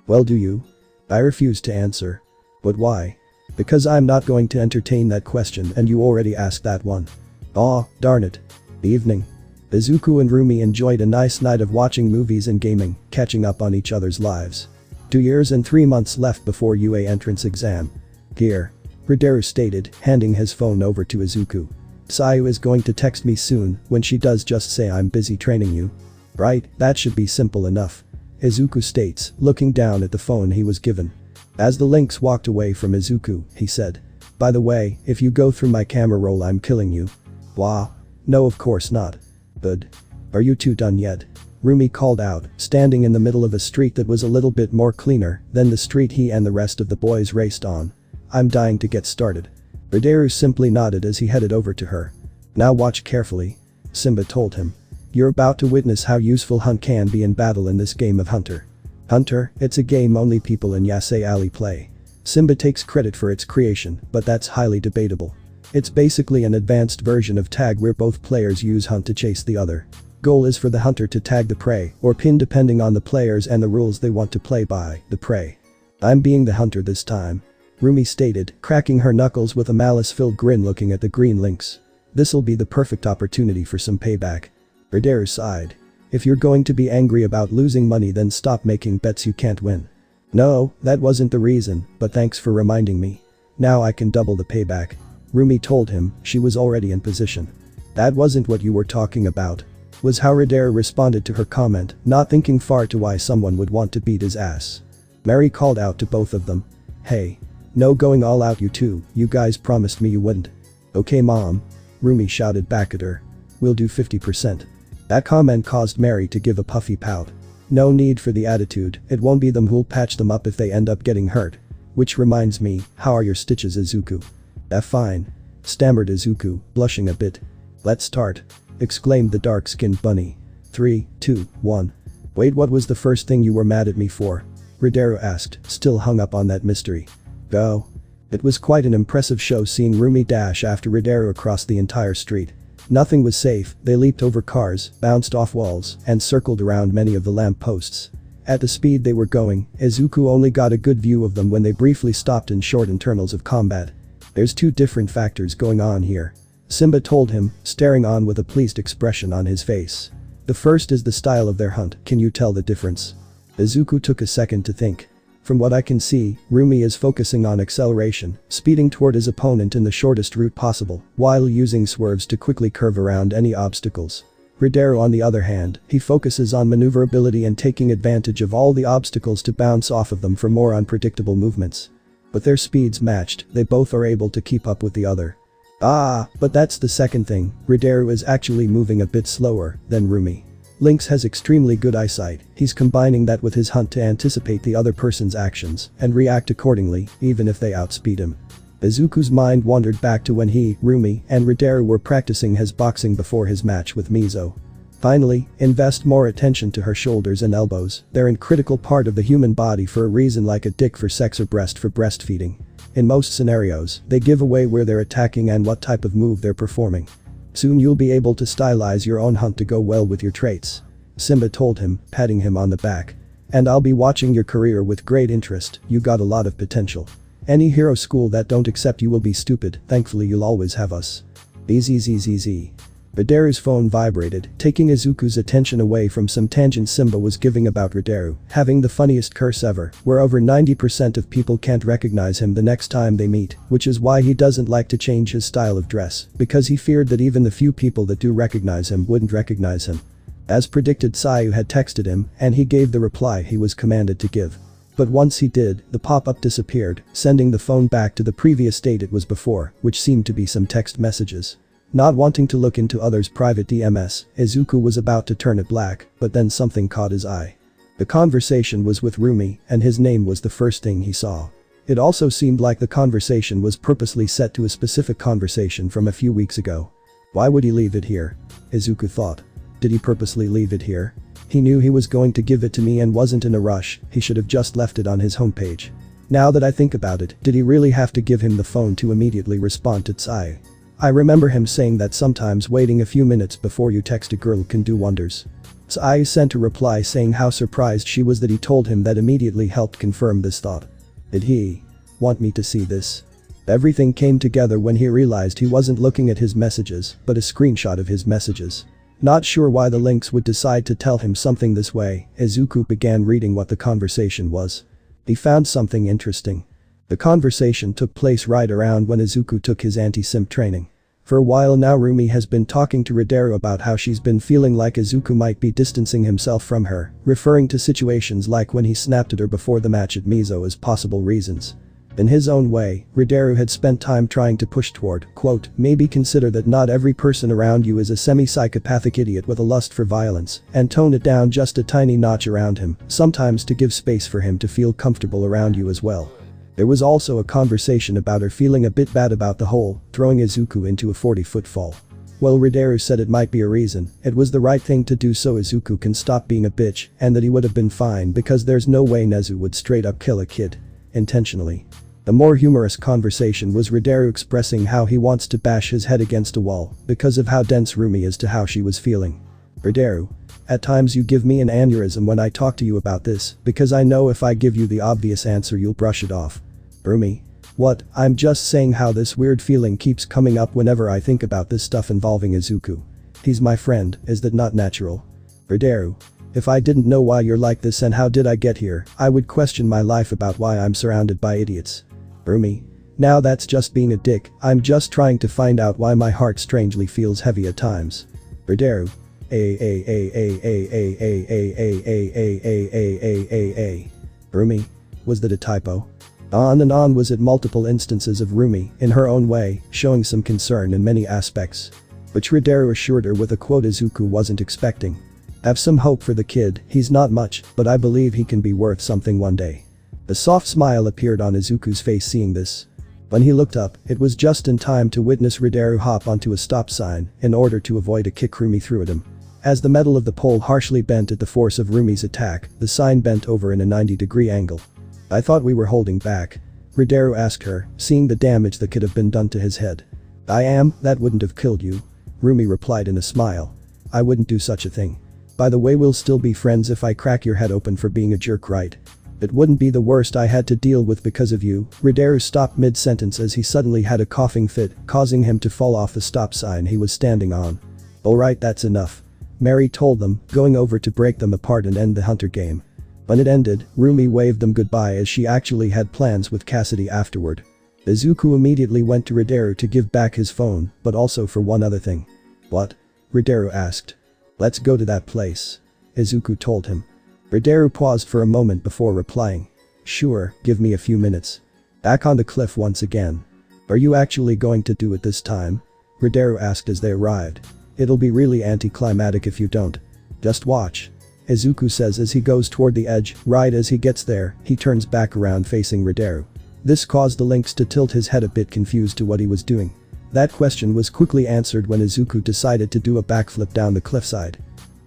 Well, do you? I refused to answer. But why? Because I'm not going to entertain that question and you already asked that one. Aw, darn it. Evening. Izuku and Rumi enjoyed a nice night of watching movies and gaming, catching up on each other's lives. 2 years and 3 months left before UA entrance exam. Here. Rideru stated, handing his phone over to Izuku. Sayu is going to text me soon, when she does just say I'm busy training you. Right, that should be simple enough. Izuku states, looking down at the phone he was given. As the lynx walked away from Izuku, he said. By the way, if you go through my camera roll I'm killing you. Wah. No, of course not. Good. Are you two done yet? Rumi called out, standing in the middle of a street that was a little bit more cleaner than the street he and the rest of the boys raced on. I'm dying to get started. Rideru simply nodded as he headed over to her. Now watch carefully. Simba told him. You're about to witness how useful Hunt can be in battle in this game of Hunter. Hunter, it's a game only people in Yasei Alley play. Simba takes credit for its creation, but that's highly debatable. It's basically an advanced version of tag where both players use hunt to chase the other. Goal is for the hunter to tag the prey, or pin depending on the players and the rules they want to play by, the prey. I'm being the hunter this time. Rumi stated, cracking her knuckles with a malice-filled grin looking at the green lynx. This'll be the perfect opportunity for some payback. Rideru sighed. If you're going to be angry about losing money then stop making bets you can't win. No, that wasn't the reason, but thanks for reminding me. Now I can double the payback. Rumi told him, she was already in position. That wasn't what you were talking about. Was how Rideru responded to her comment, not thinking far to why someone would want to beat his ass. Mary called out to both of them. Hey. No going all out you two, you guys promised me you wouldn't. Okay mom. Rumi shouted back at her. We'll do 50%. That comment caused Mary to give a puffy pout. No need for the attitude, it won't be them who'll patch them up if they end up getting hurt. Which reminds me, how are your stitches Izuku? Fine. Stammered Izuku, blushing a bit. Let's start. Exclaimed the dark-skinned bunny. 3, 2, 1. Wait, what was the first thing you were mad at me for? Rideru asked, still hung up on that mystery. Go. It was quite an impressive show seeing Rumi dash after Rideru across the entire street. Nothing was safe, they leaped over cars, bounced off walls, and circled around many of the lamp posts. At the speed they were going, Izuku only got a good view of them when they briefly stopped in short intervals of combat. There's two different factors going on here. Simba told him, staring on with a pleased expression on his face. The first is the style of their hunt, can you tell the difference? Izuku took a second to think. From what I can see, Rumi is focusing on acceleration, speeding toward his opponent in the shortest route possible, while using swerves to quickly curve around any obstacles. Rideru on the other hand, he focuses on maneuverability and taking advantage of all the obstacles to bounce off of them for more unpredictable movements. But their speeds matched, they both are able to keep up with the other. Ah, but that's the second thing, Ridero is actually moving a bit slower than Rumi. Lynx has extremely good eyesight, he's combining that with his hunt to anticipate the other person's actions and react accordingly, even if they outspeed him. Izuku's mind wandered back to when he, Rumi, and Ridero were practicing his boxing before his match with Mizo. Finally, invest more attention to her shoulders and elbows, they're an critical part of the human body for a reason like a dick for sex or breast for breastfeeding. In most scenarios, they give away where they're attacking and what type of move they're performing. Soon you'll be able to stylize your own hunt to go well with your traits. Simba told him, patting him on the back. And I'll be watching your career with great interest, you got a lot of potential. Any hero school that don't accept you will be stupid, thankfully you'll always have us. Zzzzz. Rideru's phone vibrated, taking Izuku's attention away from some tangent Simba was giving about Ridero, having the funniest curse ever, where over 90% of people can't recognize him the next time they meet, which is why he doesn't like to change his style of dress, because he feared that even the few people that do recognize him wouldn't recognize him. As predicted, Sayu had texted him, and he gave the reply he was commanded to give. But once he did, the pop-up disappeared, sending the phone back to the previous state it was before, which seemed to be some text messages. Not wanting to look into others' private DMs, Izuku was about to turn it black, but then something caught his eye. The conversation was with Rumi, and his name was the first thing he saw. It also seemed like the conversation was purposely set to a specific conversation from a few weeks ago. Why would he leave it here? Izuku thought. Did he purposely leave it here? He knew he was going to give it to me and wasn't in a rush, he should have just left it on his homepage. Now that I think about it, did he really have to give him the phone to immediately respond to Sayu? I remember him saying that sometimes waiting a few minutes before you text a girl can do wonders. Sayu sent a reply saying how surprised she was that he told him that immediately helped confirm this thought. Did he want me to see this? Everything came together when he realized he wasn't looking at his messages, but a screenshot of his messages. Not sure why the Lynx would decide to tell him something this way, Izuku began reading what the conversation was. He found something interesting. The conversation took place right around when Izuku took his anti-simp training. For a while now Rumi has been talking to Ridero about how she's been feeling like Izuku might be distancing himself from her, referring to situations like when he snapped at her before the match at Mizo as possible reasons. In his own way, Ridero had spent time trying to push toward, quote, maybe consider that not every person around you is a semi-psychopathic idiot with a lust for violence, and tone it down just a tiny notch around him, sometimes to give space for him to feel comfortable around you as well. There was also a conversation about her feeling a bit bad about the hole, throwing Izuku into a 40-foot fall. Well, Ridero said it might be a reason, it was the right thing to do so Izuku can stop being a bitch, and that he would have been fine because there's no way Nezu would straight up kill a kid. Intentionally. The more humorous conversation was Ridero expressing how he wants to bash his head against a wall because of how dense Rumi is to how she was feeling. Ridero. At times you give me an aneurysm when I talk to you about this, because I know if I give you the obvious answer you'll brush it off. Rumi. What, I'm just saying how this weird feeling keeps coming up whenever I think about this stuff involving Izuku. He's my friend, is that not natural? Ridero. If I didn't know why you're like this and how did I get here, I would question my life about why I'm surrounded by idiots. Rumi. Now that's just being a dick, I'm just trying to find out why my heart strangely feels heavy at times. Ridero. Rumi. Was that a typo? On and on was it multiple instances of Rumi, in her own way, showing some concern in many aspects. Which Ridero assured her with a quote Izuku wasn't expecting. Have some hope for the kid, he's not much, but I believe he can be worth something one day. A soft smile appeared on Izuku's face seeing this. When he looked up, it was just in time to witness Ridero hop onto a stop sign in order to avoid a kick Rumi threw at him. As the metal of the pole harshly bent at the force of Rumi's attack, the sign bent over in a 90-degree angle. I thought we were holding back. Ridero asked her, seeing the damage that could have been done to his head. I am, that wouldn't have killed you. Rumi replied in a smile. I wouldn't do such a thing. By the way, we'll still be friends if I crack your head open for being a jerk, right? It wouldn't be the worst I had to deal with because of you. Ridero stopped mid-sentence as he suddenly had a coughing fit, causing him to fall off the stop sign he was standing on. Alright, that's enough. Mary told them, going over to break them apart and end the hunter game. When it ended, Rumi waved them goodbye as she actually had plans with Cassidy afterward. Izuku immediately went to Ridero to give back his phone, but also for one other thing. What? Ridero asked. Let's go to that place. Izuku told him. Ridero paused for a moment before replying. Sure, give me a few minutes. Back on the cliff once again. Are you actually going to do it this time? Ridero asked as they arrived. It'll be really anticlimactic if you don't. Just watch. Izuku says as he goes toward the edge. Right as he gets there, he turns back around facing Ridero. This caused the lynx to tilt his head a bit, confused to what he was doing. That question was quickly answered when Izuku decided to do a backflip down the cliffside.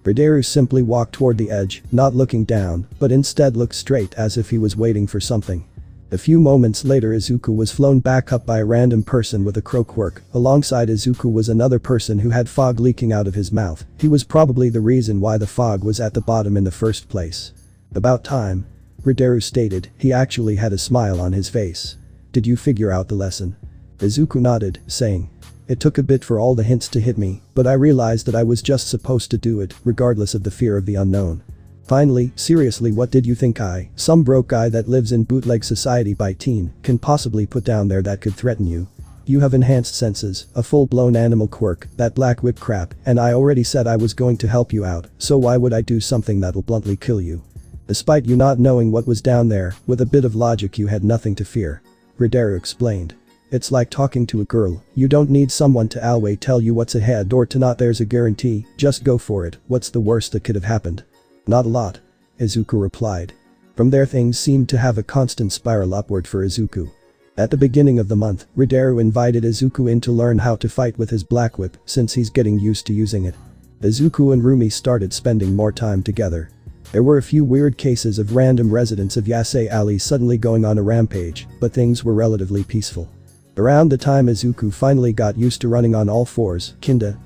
Ridero simply walked toward the edge, not looking down, but instead looked straight as if he was waiting for something. A few moments later, Izuku was flown back up by a random person with a crow quirk. Alongside Izuku was another person who had fog leaking out of his mouth. He was probably the reason why the fog was at the bottom in the first place. About time. Ridero stated. He actually had a smile on his face. Did you figure out the lesson? Izuku nodded, saying. It took a bit for all the hints to hit me, but I realized that I was just supposed to do it, regardless of the fear of the unknown. Finally, seriously, what did you think some broke guy that lives in bootleg society by teen, can possibly put down there that could threaten you? You have enhanced senses, a full-blown animal quirk, that black whip crap, and I already said I was going to help you out, so why would I do something that'll bluntly kill you? Despite you not knowing what was down there, with a bit of logic you had nothing to fear. Ridero explained. It's like talking to a girl. You don't need someone to always tell you what's ahead or to not there's a guarantee, just go for it. What's the worst that could have happened? Not a lot. Izuku replied. From there things seemed to have a constant spiral upward for Izuku. At the beginning of the month, Ridero invited Izuku in to learn how to fight with his black whip since he's getting used to using it. Izuku and Rumi started spending more time together. There were a few weird cases of random residents of Yasei Alley suddenly going on a rampage, but things were relatively peaceful. Around the time Izuku finally got used to running on all fours,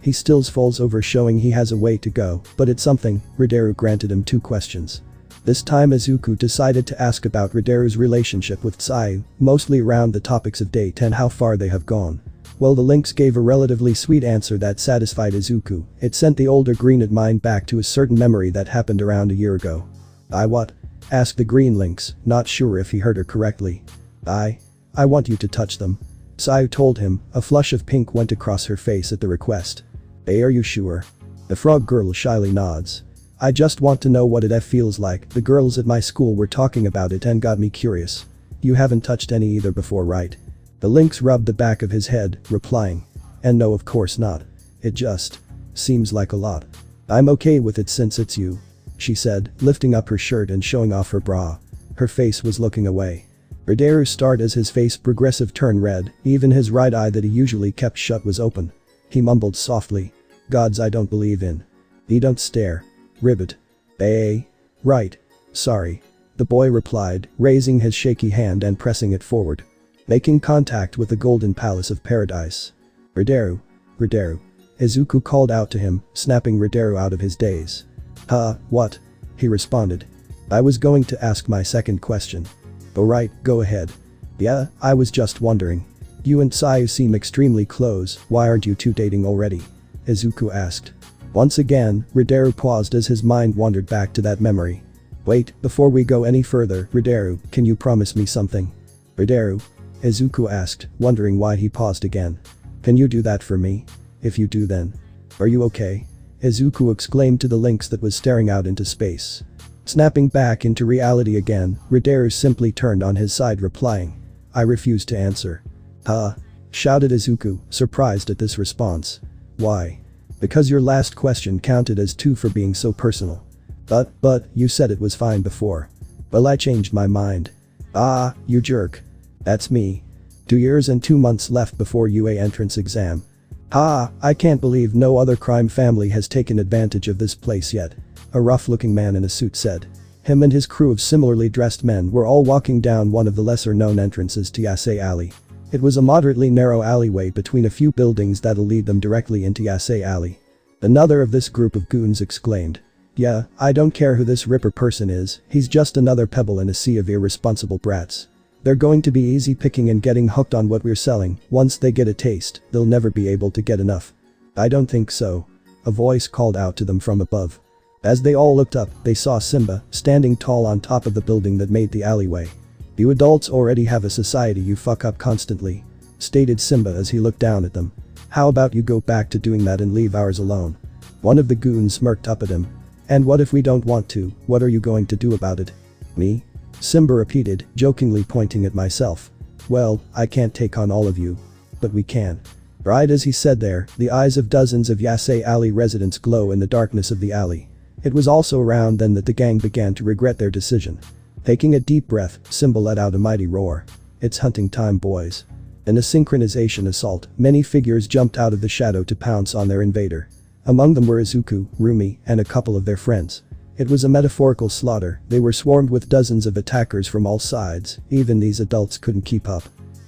he still falls over, showing he has a way to go, but it's something. Ridero granted him 2 questions. This time Izuku decided to ask about Ridero's relationship with Tsuyu, mostly around the topics of date and how far they have gone. Well, the lynx gave a relatively sweet answer that satisfied Izuku. It sent the older green mind back to a certain memory that happened around a year ago. What? Asked the green lynx, not sure if he heard her correctly. I want you to touch them. Tsuyu told him. A flush of pink went across her face at the request. Are you sure? The frog girl shyly nods. I just want to know what it feels like. The girls at my school were talking about it and got me curious. You haven't touched any either before, right? The lynx rubbed the back of his head, replying. And no, of course not. It just seems like a lot. I'm okay with it since it's you, she said, lifting up her shirt and showing off her bra. Her face was looking away. Ridero started as his face progressive turned red, even his right eye that he usually kept shut was open. He mumbled softly. Gods I don't believe in. He don't stare. Ribbit. Right. Sorry. The boy replied, raising his shaky hand and pressing it forward. Making contact with the golden palace of paradise. Ridero. Izuku called out to him, snapping Ridero out of his daze. What? He responded. I was going to ask my second question. Alright, go ahead. Yeah, I was just wondering. You and Tsuyu seem extremely close, why aren't you two dating already? Izuku asked. Once again, Ridero paused as his mind wandered back to that memory. Wait, before we go any further, Ridero, can you promise me something? Ridero? Izuku asked, wondering why he paused again. Can you do that for me? If you do then. Are you okay? Izuku exclaimed to the lynx that was staring out into space. Snapping back into reality again, Ridero simply turned on his side, replying. I refuse to answer. Shouted Izuku, surprised at this response. Why? Because your last question counted as 2 for being so personal. But, you said it was fine before. Well, I changed my mind. You jerk. That's me. 2 years and 2 months left before UA entrance exam. I can't believe no other crime family has taken advantage of this place yet. A rough-looking man in a suit said. Him and his crew of similarly dressed men were all walking down one of the lesser-known entrances to Yasei Alley. It was a moderately narrow alleyway between a few buildings that'll lead them directly into Yasei Alley. Another of this group of goons exclaimed. Yeah, I don't care who this Ripper person is, he's just another pebble in a sea of irresponsible brats. They're going to be easy picking and getting hooked on what we're selling. Once they get a taste, they'll never be able to get enough. I don't think so. A voice called out to them from above. As they all looked up, they saw Simba, standing tall on top of the building that made the alleyway. You adults already have a society you fuck up constantly, stated Simba as he looked down at them. How about you go back to doing that and leave ours alone? One of the goons smirked up at him. And what if we don't want to, what are you going to do about it? Me? Simba repeated, jokingly pointing at myself. Well, I can't take on all of you. But we can. Right as he said there, the eyes of dozens of Yasei Alley residents glow in the darkness of the alley. It was also around then that the gang began to regret their decision. Taking a deep breath, Simba let out a mighty roar. It's hunting time, boys. In a synchronization assault, many figures jumped out of the shadow to pounce on their invader. Among them were Izuku, Rumi, and a couple of their friends. It was a metaphorical slaughter. They were swarmed with dozens of attackers from all sides. Even these adults couldn't keep up.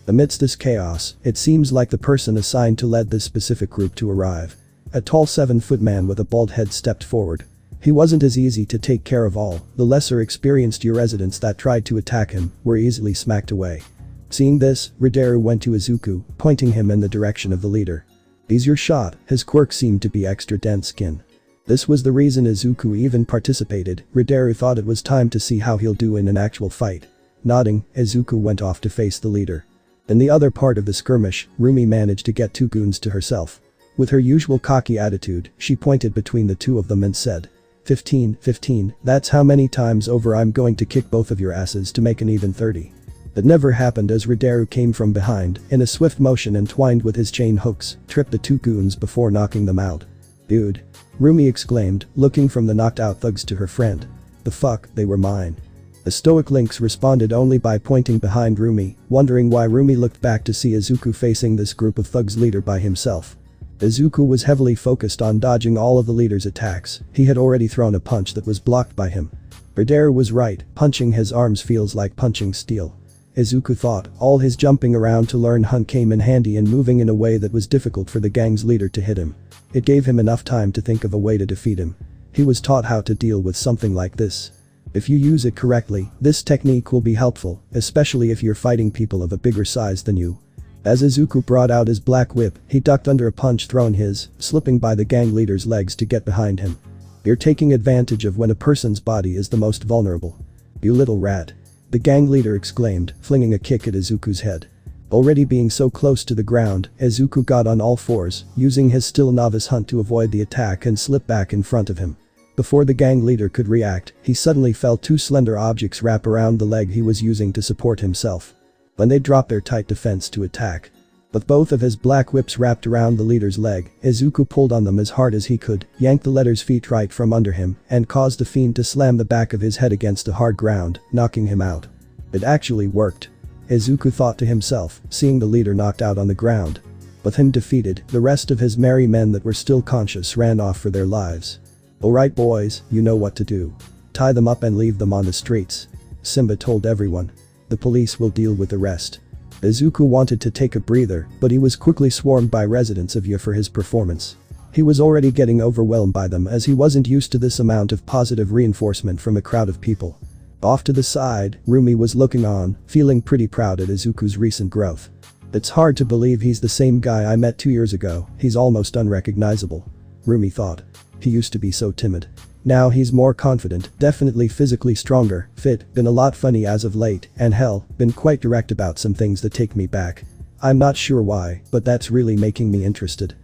Amidst this chaos, it seems like the person assigned to lead this specific group to arrive. A tall 7-foot man with a bald head stepped forward. He wasn't as easy to take care of. All the lesser experienced residents that tried to attack him were easily smacked away. Seeing this, Rideru went to Izuku, pointing him in the direction of the leader. He's your shot. His quirk seemed to be extra dense skin. This was the reason Izuku even participated. Rideru thought it was time to see how he'll do in an actual fight. Nodding, Izuku went off to face the leader. In the other part of the skirmish, Rumi managed to get 2 goons to herself. With her usual cocky attitude, she pointed between the 2 of them and said, 15, 15, that's how many times over I'm going to kick both of your asses to make an even 30. That never happened as Rideru came from behind, in a swift motion entwined with his chain hooks, tripped the 2 goons before knocking them out. Dude. Rumi exclaimed, looking from the knocked out thugs to her friend. The fuck, they were mine. The stoic Lynx responded only by pointing behind Rumi, wondering why Rumi looked back to see Izuku facing this group of thugs leader by himself. Izuku was heavily focused on dodging all of the leader's attacks. He had already thrown a punch that was blocked by him. Rideru was right, punching his arms feels like punching steel. Izuku thought, all his jumping around to learn hunt came in handy and moving in a way that was difficult for the gang's leader to hit him. It gave him enough time to think of a way to defeat him. He was taught how to deal with something like this. If you use it correctly, this technique will be helpful, especially if you're fighting people of a bigger size than you. As Izuku brought out his black whip, he ducked under a punch thrown slipping by the gang leader's legs to get behind him. You're taking advantage of when a person's body is the most vulnerable. You little rat. The gang leader exclaimed, flinging a kick at Izuku's head. Already being so close to the ground, Izuku got on all fours, using his still novice hunt to avoid the attack and slip back in front of him. Before the gang leader could react, he suddenly felt 2 slender objects wrap around the leg he was using to support himself. When they dropped their tight defense to attack. With both of his black whips wrapped around the leader's leg, Izuku pulled on them as hard as he could, yanked the leader's feet right from under him, and caused the fiend to slam the back of his head against the hard ground, knocking him out. It actually worked. Izuku thought to himself, seeing the leader knocked out on the ground. With him defeated, the rest of his merry men that were still conscious ran off for their lives. Alright boys, you know what to do. Tie them up and leave them on the streets. Simba told everyone. The police will deal with the rest. Izuku wanted to take a breather, but he was quickly swarmed by residents of Ya for his performance. He was already getting overwhelmed by them as he wasn't used to this amount of positive reinforcement from a crowd of people. Off to the side, Rumi was looking on, feeling pretty proud at Izuku's recent growth. It's hard to believe he's the same guy I met 2 years ago, he's almost unrecognizable. Rumi thought. He used to be so timid. Now he's more confident, definitely physically stronger, fit, been a lot funny as of late, and hell, been quite direct about some things that take me back. I'm not sure why, but that's really making me interested.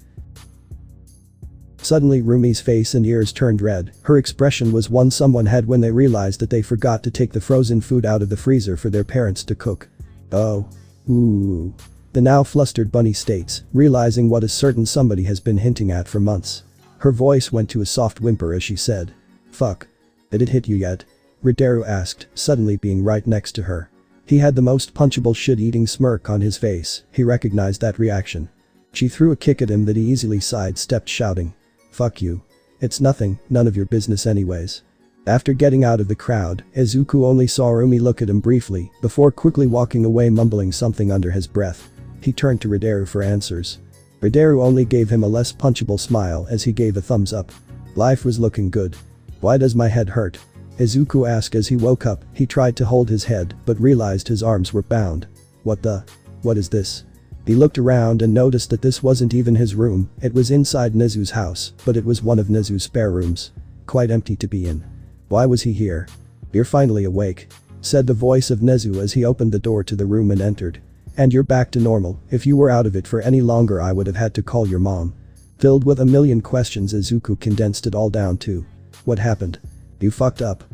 Suddenly Rumi's face and ears turned red. Her expression was one someone had when they realized that they forgot to take the frozen food out of the freezer for their parents to cook. Oh. Ooh. The now flustered bunny states, realizing what a certain somebody has been hinting at for months. Her voice went to a soft whimper as she said. Fuck. Did it hit you yet? Rideru asked, suddenly being right next to her. He had the most punchable shit-eating smirk on his face. He recognized that reaction. She threw a kick at him that he easily sidestepped, shouting. Fuck you. It's nothing, none of your business anyways. After getting out of the crowd, Izuku only saw Rumi look at him briefly, before quickly walking away mumbling something under his breath. He turned to Rideru for answers. Rideru only gave him a less punchable smile as he gave a thumbs up. Life was looking good. Why does my head hurt? Izuku asked as he woke up. He tried to hold his head, but realized his arms were bound. What is this? He looked around and noticed that this wasn't even his room. It was inside Nezu's house, but it was one of Nezu's spare rooms. Quite empty to be in. Why was he here? You're finally awake, said the voice of Nezu as he opened the door to the room and entered. And you're back to normal. If you were out of it for any longer I would have had to call your mom. Filled with a million questions, Izuku condensed it all down to. What happened? You fucked up.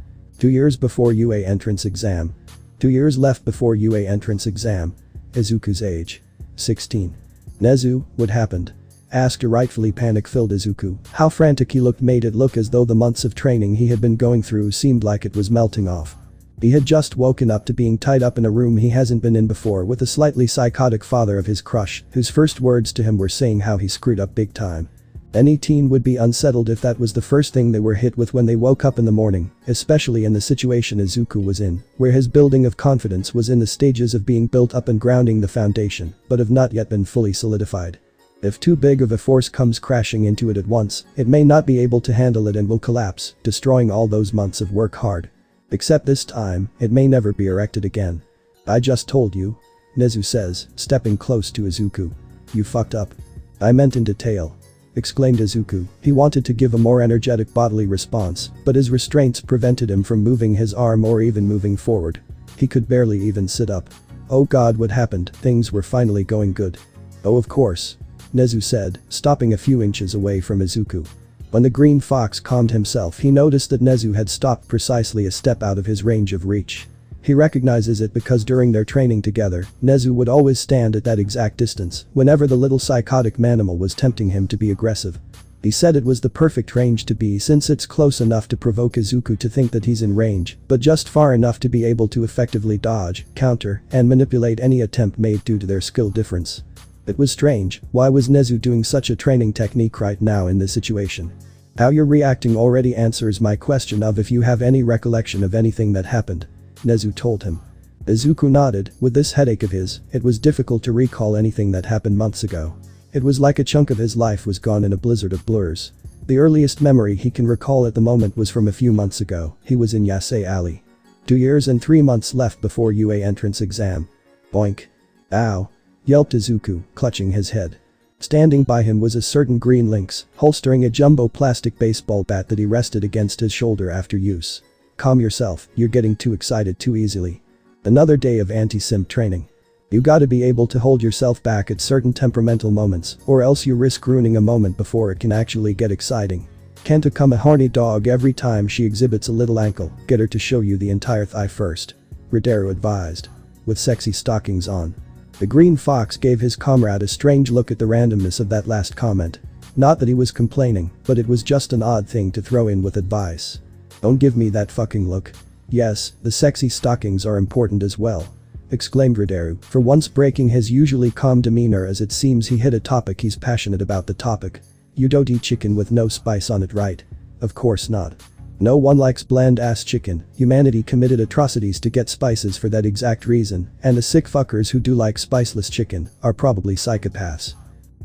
2 years before UA entrance exam. 2 years left before UA entrance exam. Izuku's age. 16. Nezu, what happened? Asked a rightfully panic-filled Izuku. How frantic he looked made it look as though the months of training he had been going through seemed like it was melting off. He had just woken up to being tied up in a room he hasn't been in before with a slightly psychotic father of his crush, whose first words to him were saying how he screwed up big time. Any teen would be unsettled if that was the first thing they were hit with when they woke up in the morning, especially in the situation Izuku was in, where his building of confidence was in the stages of being built up and grounding the foundation, but have not yet been fully solidified. If too big of a force comes crashing into it at once, it may not be able to handle it and will collapse, destroying all those months of work hard. Except this time, it may never be erected again. I just told you. Nezu says, stepping close to Izuku. You fucked up. I meant in detail. Exclaimed Izuku. He wanted to give a more energetic bodily response, but his restraints prevented him from moving his arm or even moving forward. He could barely even sit up. Oh god, what happened? Things were finally going good. Oh of course. Nezu said, stopping a few inches away from Izuku. When the green fox calmed himself, he noticed that Nezu had stopped precisely a step out of his range of reach. He recognizes it because during their training together, Nezu would always stand at that exact distance whenever the little psychotic manimal was tempting him to be aggressive. He said it was the perfect range to be since it's close enough to provoke Izuku to think that he's in range, but just far enough to be able to effectively dodge, counter, and manipulate any attempt made due to their skill difference. It was strange, why was Nezu doing such a training technique right now in this situation? How you're reacting already answers my question of if you have any recollection of anything that happened. Nezu told him. Izuku nodded. With this headache of his, it was difficult to recall anything that happened months ago. It was like a chunk of his life was gone in a blizzard of blurs. The earliest memory he can recall at the moment was from a few months ago. He was in Yasei Alley. 2 years and 3 months left before UA entrance exam. Boink. Ow. Yelped Izuku, clutching his head. Standing by him was a certain green lynx, holstering a jumbo plastic baseball bat that he rested against his shoulder after use. Calm yourself, you're getting too excited too easily. Another day of anti-simp training. You gotta be able to hold yourself back at certain temperamental moments, or else you risk ruining a moment before it can actually get exciting. Can't become a horny dog every time she exhibits a little ankle, get her to show you the entire thigh first. Ridero advised. With sexy stockings on. The green fox gave his comrade a strange look at the randomness of that last comment. Not that he was complaining, but it was just an odd thing to throw in with advice. Don't give me that fucking look. Yes, the sexy stockings are important as well. Exclaimed Ridero, for once breaking his usually calm demeanor as it seems he hit a topic he's passionate about the topic. You don't eat chicken with no spice on it, right? Of course not. No one likes bland-ass chicken. Humanity committed atrocities to get spices for that exact reason, and the sick fuckers who do like spiceless chicken are probably psychopaths.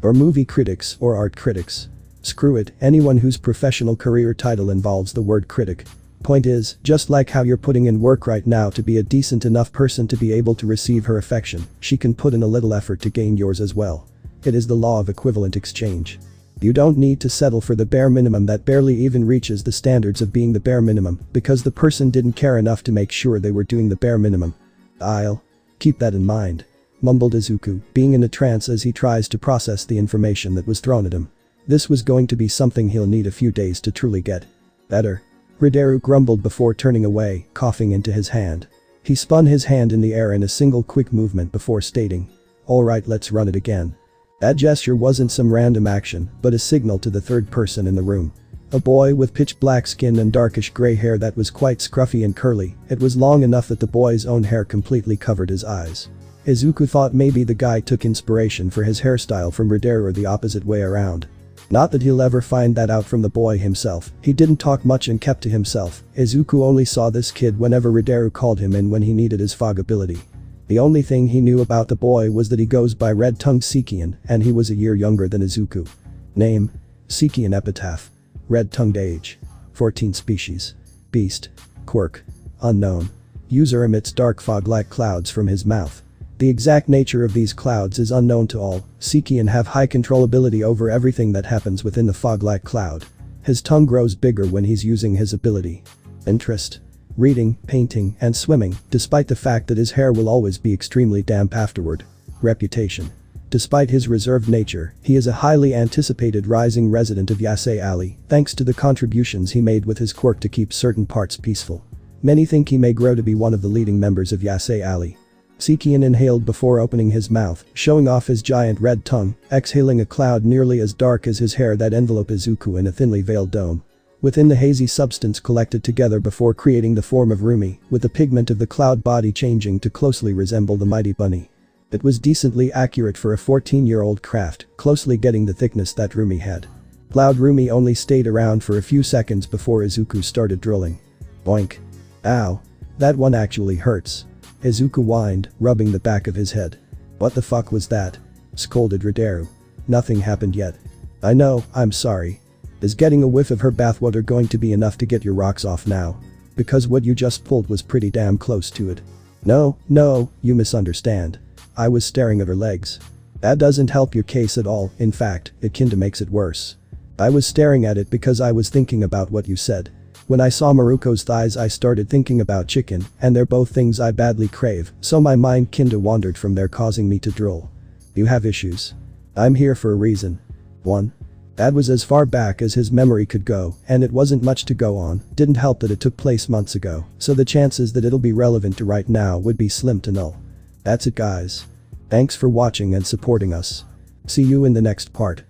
Or movie critics or art critics. Screw it, anyone whose professional career title involves the word critic. Point is, just like how you're putting in work right now to be a decent enough person to be able to receive her affection, she can put in a little effort to gain yours as well. It is the law of equivalent exchange. You don't need to settle for the bare minimum that barely even reaches the standards of being the bare minimum because the person didn't care enough to make sure they were doing the bare minimum. I'll keep that in mind. Mumbled Izuku, being in a trance as he tries to process the information that was thrown at him. This was going to be something he'll need a few days to truly get. Better. Ridero grumbled before turning away, coughing into his hand. He spun his hand in the air in a single quick movement before stating. Alright, let's run it again. That gesture wasn't some random action, but a signal to the third person in the room. A boy with pitch black skin and darkish gray hair that was quite scruffy and curly. It was long enough that the boy's own hair completely covered his eyes. Izuku thought maybe the guy took inspiration for his hairstyle from Ridero or the opposite way around. Not that he'll ever find that out from the boy himself. He didn't talk much and kept to himself. Izuku only saw this kid whenever Ridero called him in when he needed his fog ability. The only thing he knew about the boy was that he goes by Red-Tongued Sikian and he was a year younger than Izuku. Name: Sikian Epitaph. Red-Tongued Age: 14 species. Beast: Quirk. Unknown. User emits dark fog-like clouds from his mouth. The exact nature of these clouds is unknown to all. Sikian have high controllability over everything that happens within the fog-like cloud. His tongue grows bigger when he's using his ability. Interest: reading, painting, and swimming, despite the fact that his hair will always be extremely damp afterward. Reputation: despite his reserved nature, he is a highly anticipated rising resident of Yasei Alley, thanks to the contributions he made with his quirk to keep certain parts peaceful. Many think he may grow to be one of the leading members of Yasei Alley. Sekian inhaled before opening his mouth, showing off his giant red tongue, exhaling a cloud nearly as dark as his hair that enveloped Izuku in a thinly veiled dome. Within the hazy substance collected together before creating the form of Rumi, with the pigment of the cloud body changing to closely resemble the mighty bunny. It was decently accurate for a 14-year-old craft, closely getting the thickness that Rumi had. Cloud Rumi only stayed around for a few seconds before Izuku started drilling. Boink. Ow. That one actually hurts. Izuku whined, rubbing the back of his head. What the fuck was that? Scolded Rideru. Nothing happened yet. I know, I'm sorry. Is getting a whiff of her bathwater going to be enough to get your rocks off now? Because what you just pulled was pretty damn close to it. No, you misunderstand. I was staring at her legs. That doesn't help your case at all, in fact, it kinda makes it worse. I was staring at it because I was thinking about what you said. When I saw Miruko's thighs I started thinking about chicken, and they're both things I badly crave, so my mind kinda wandered from there causing me to drool. You have issues. I'm here for a reason. 1. That was as far back as his memory could go, and it wasn't much to go on, didn't help that it took place months ago, so the chances that it'll be relevant to right now would be slim to null. That's it guys. Thanks for watching and supporting us. See you in the next part.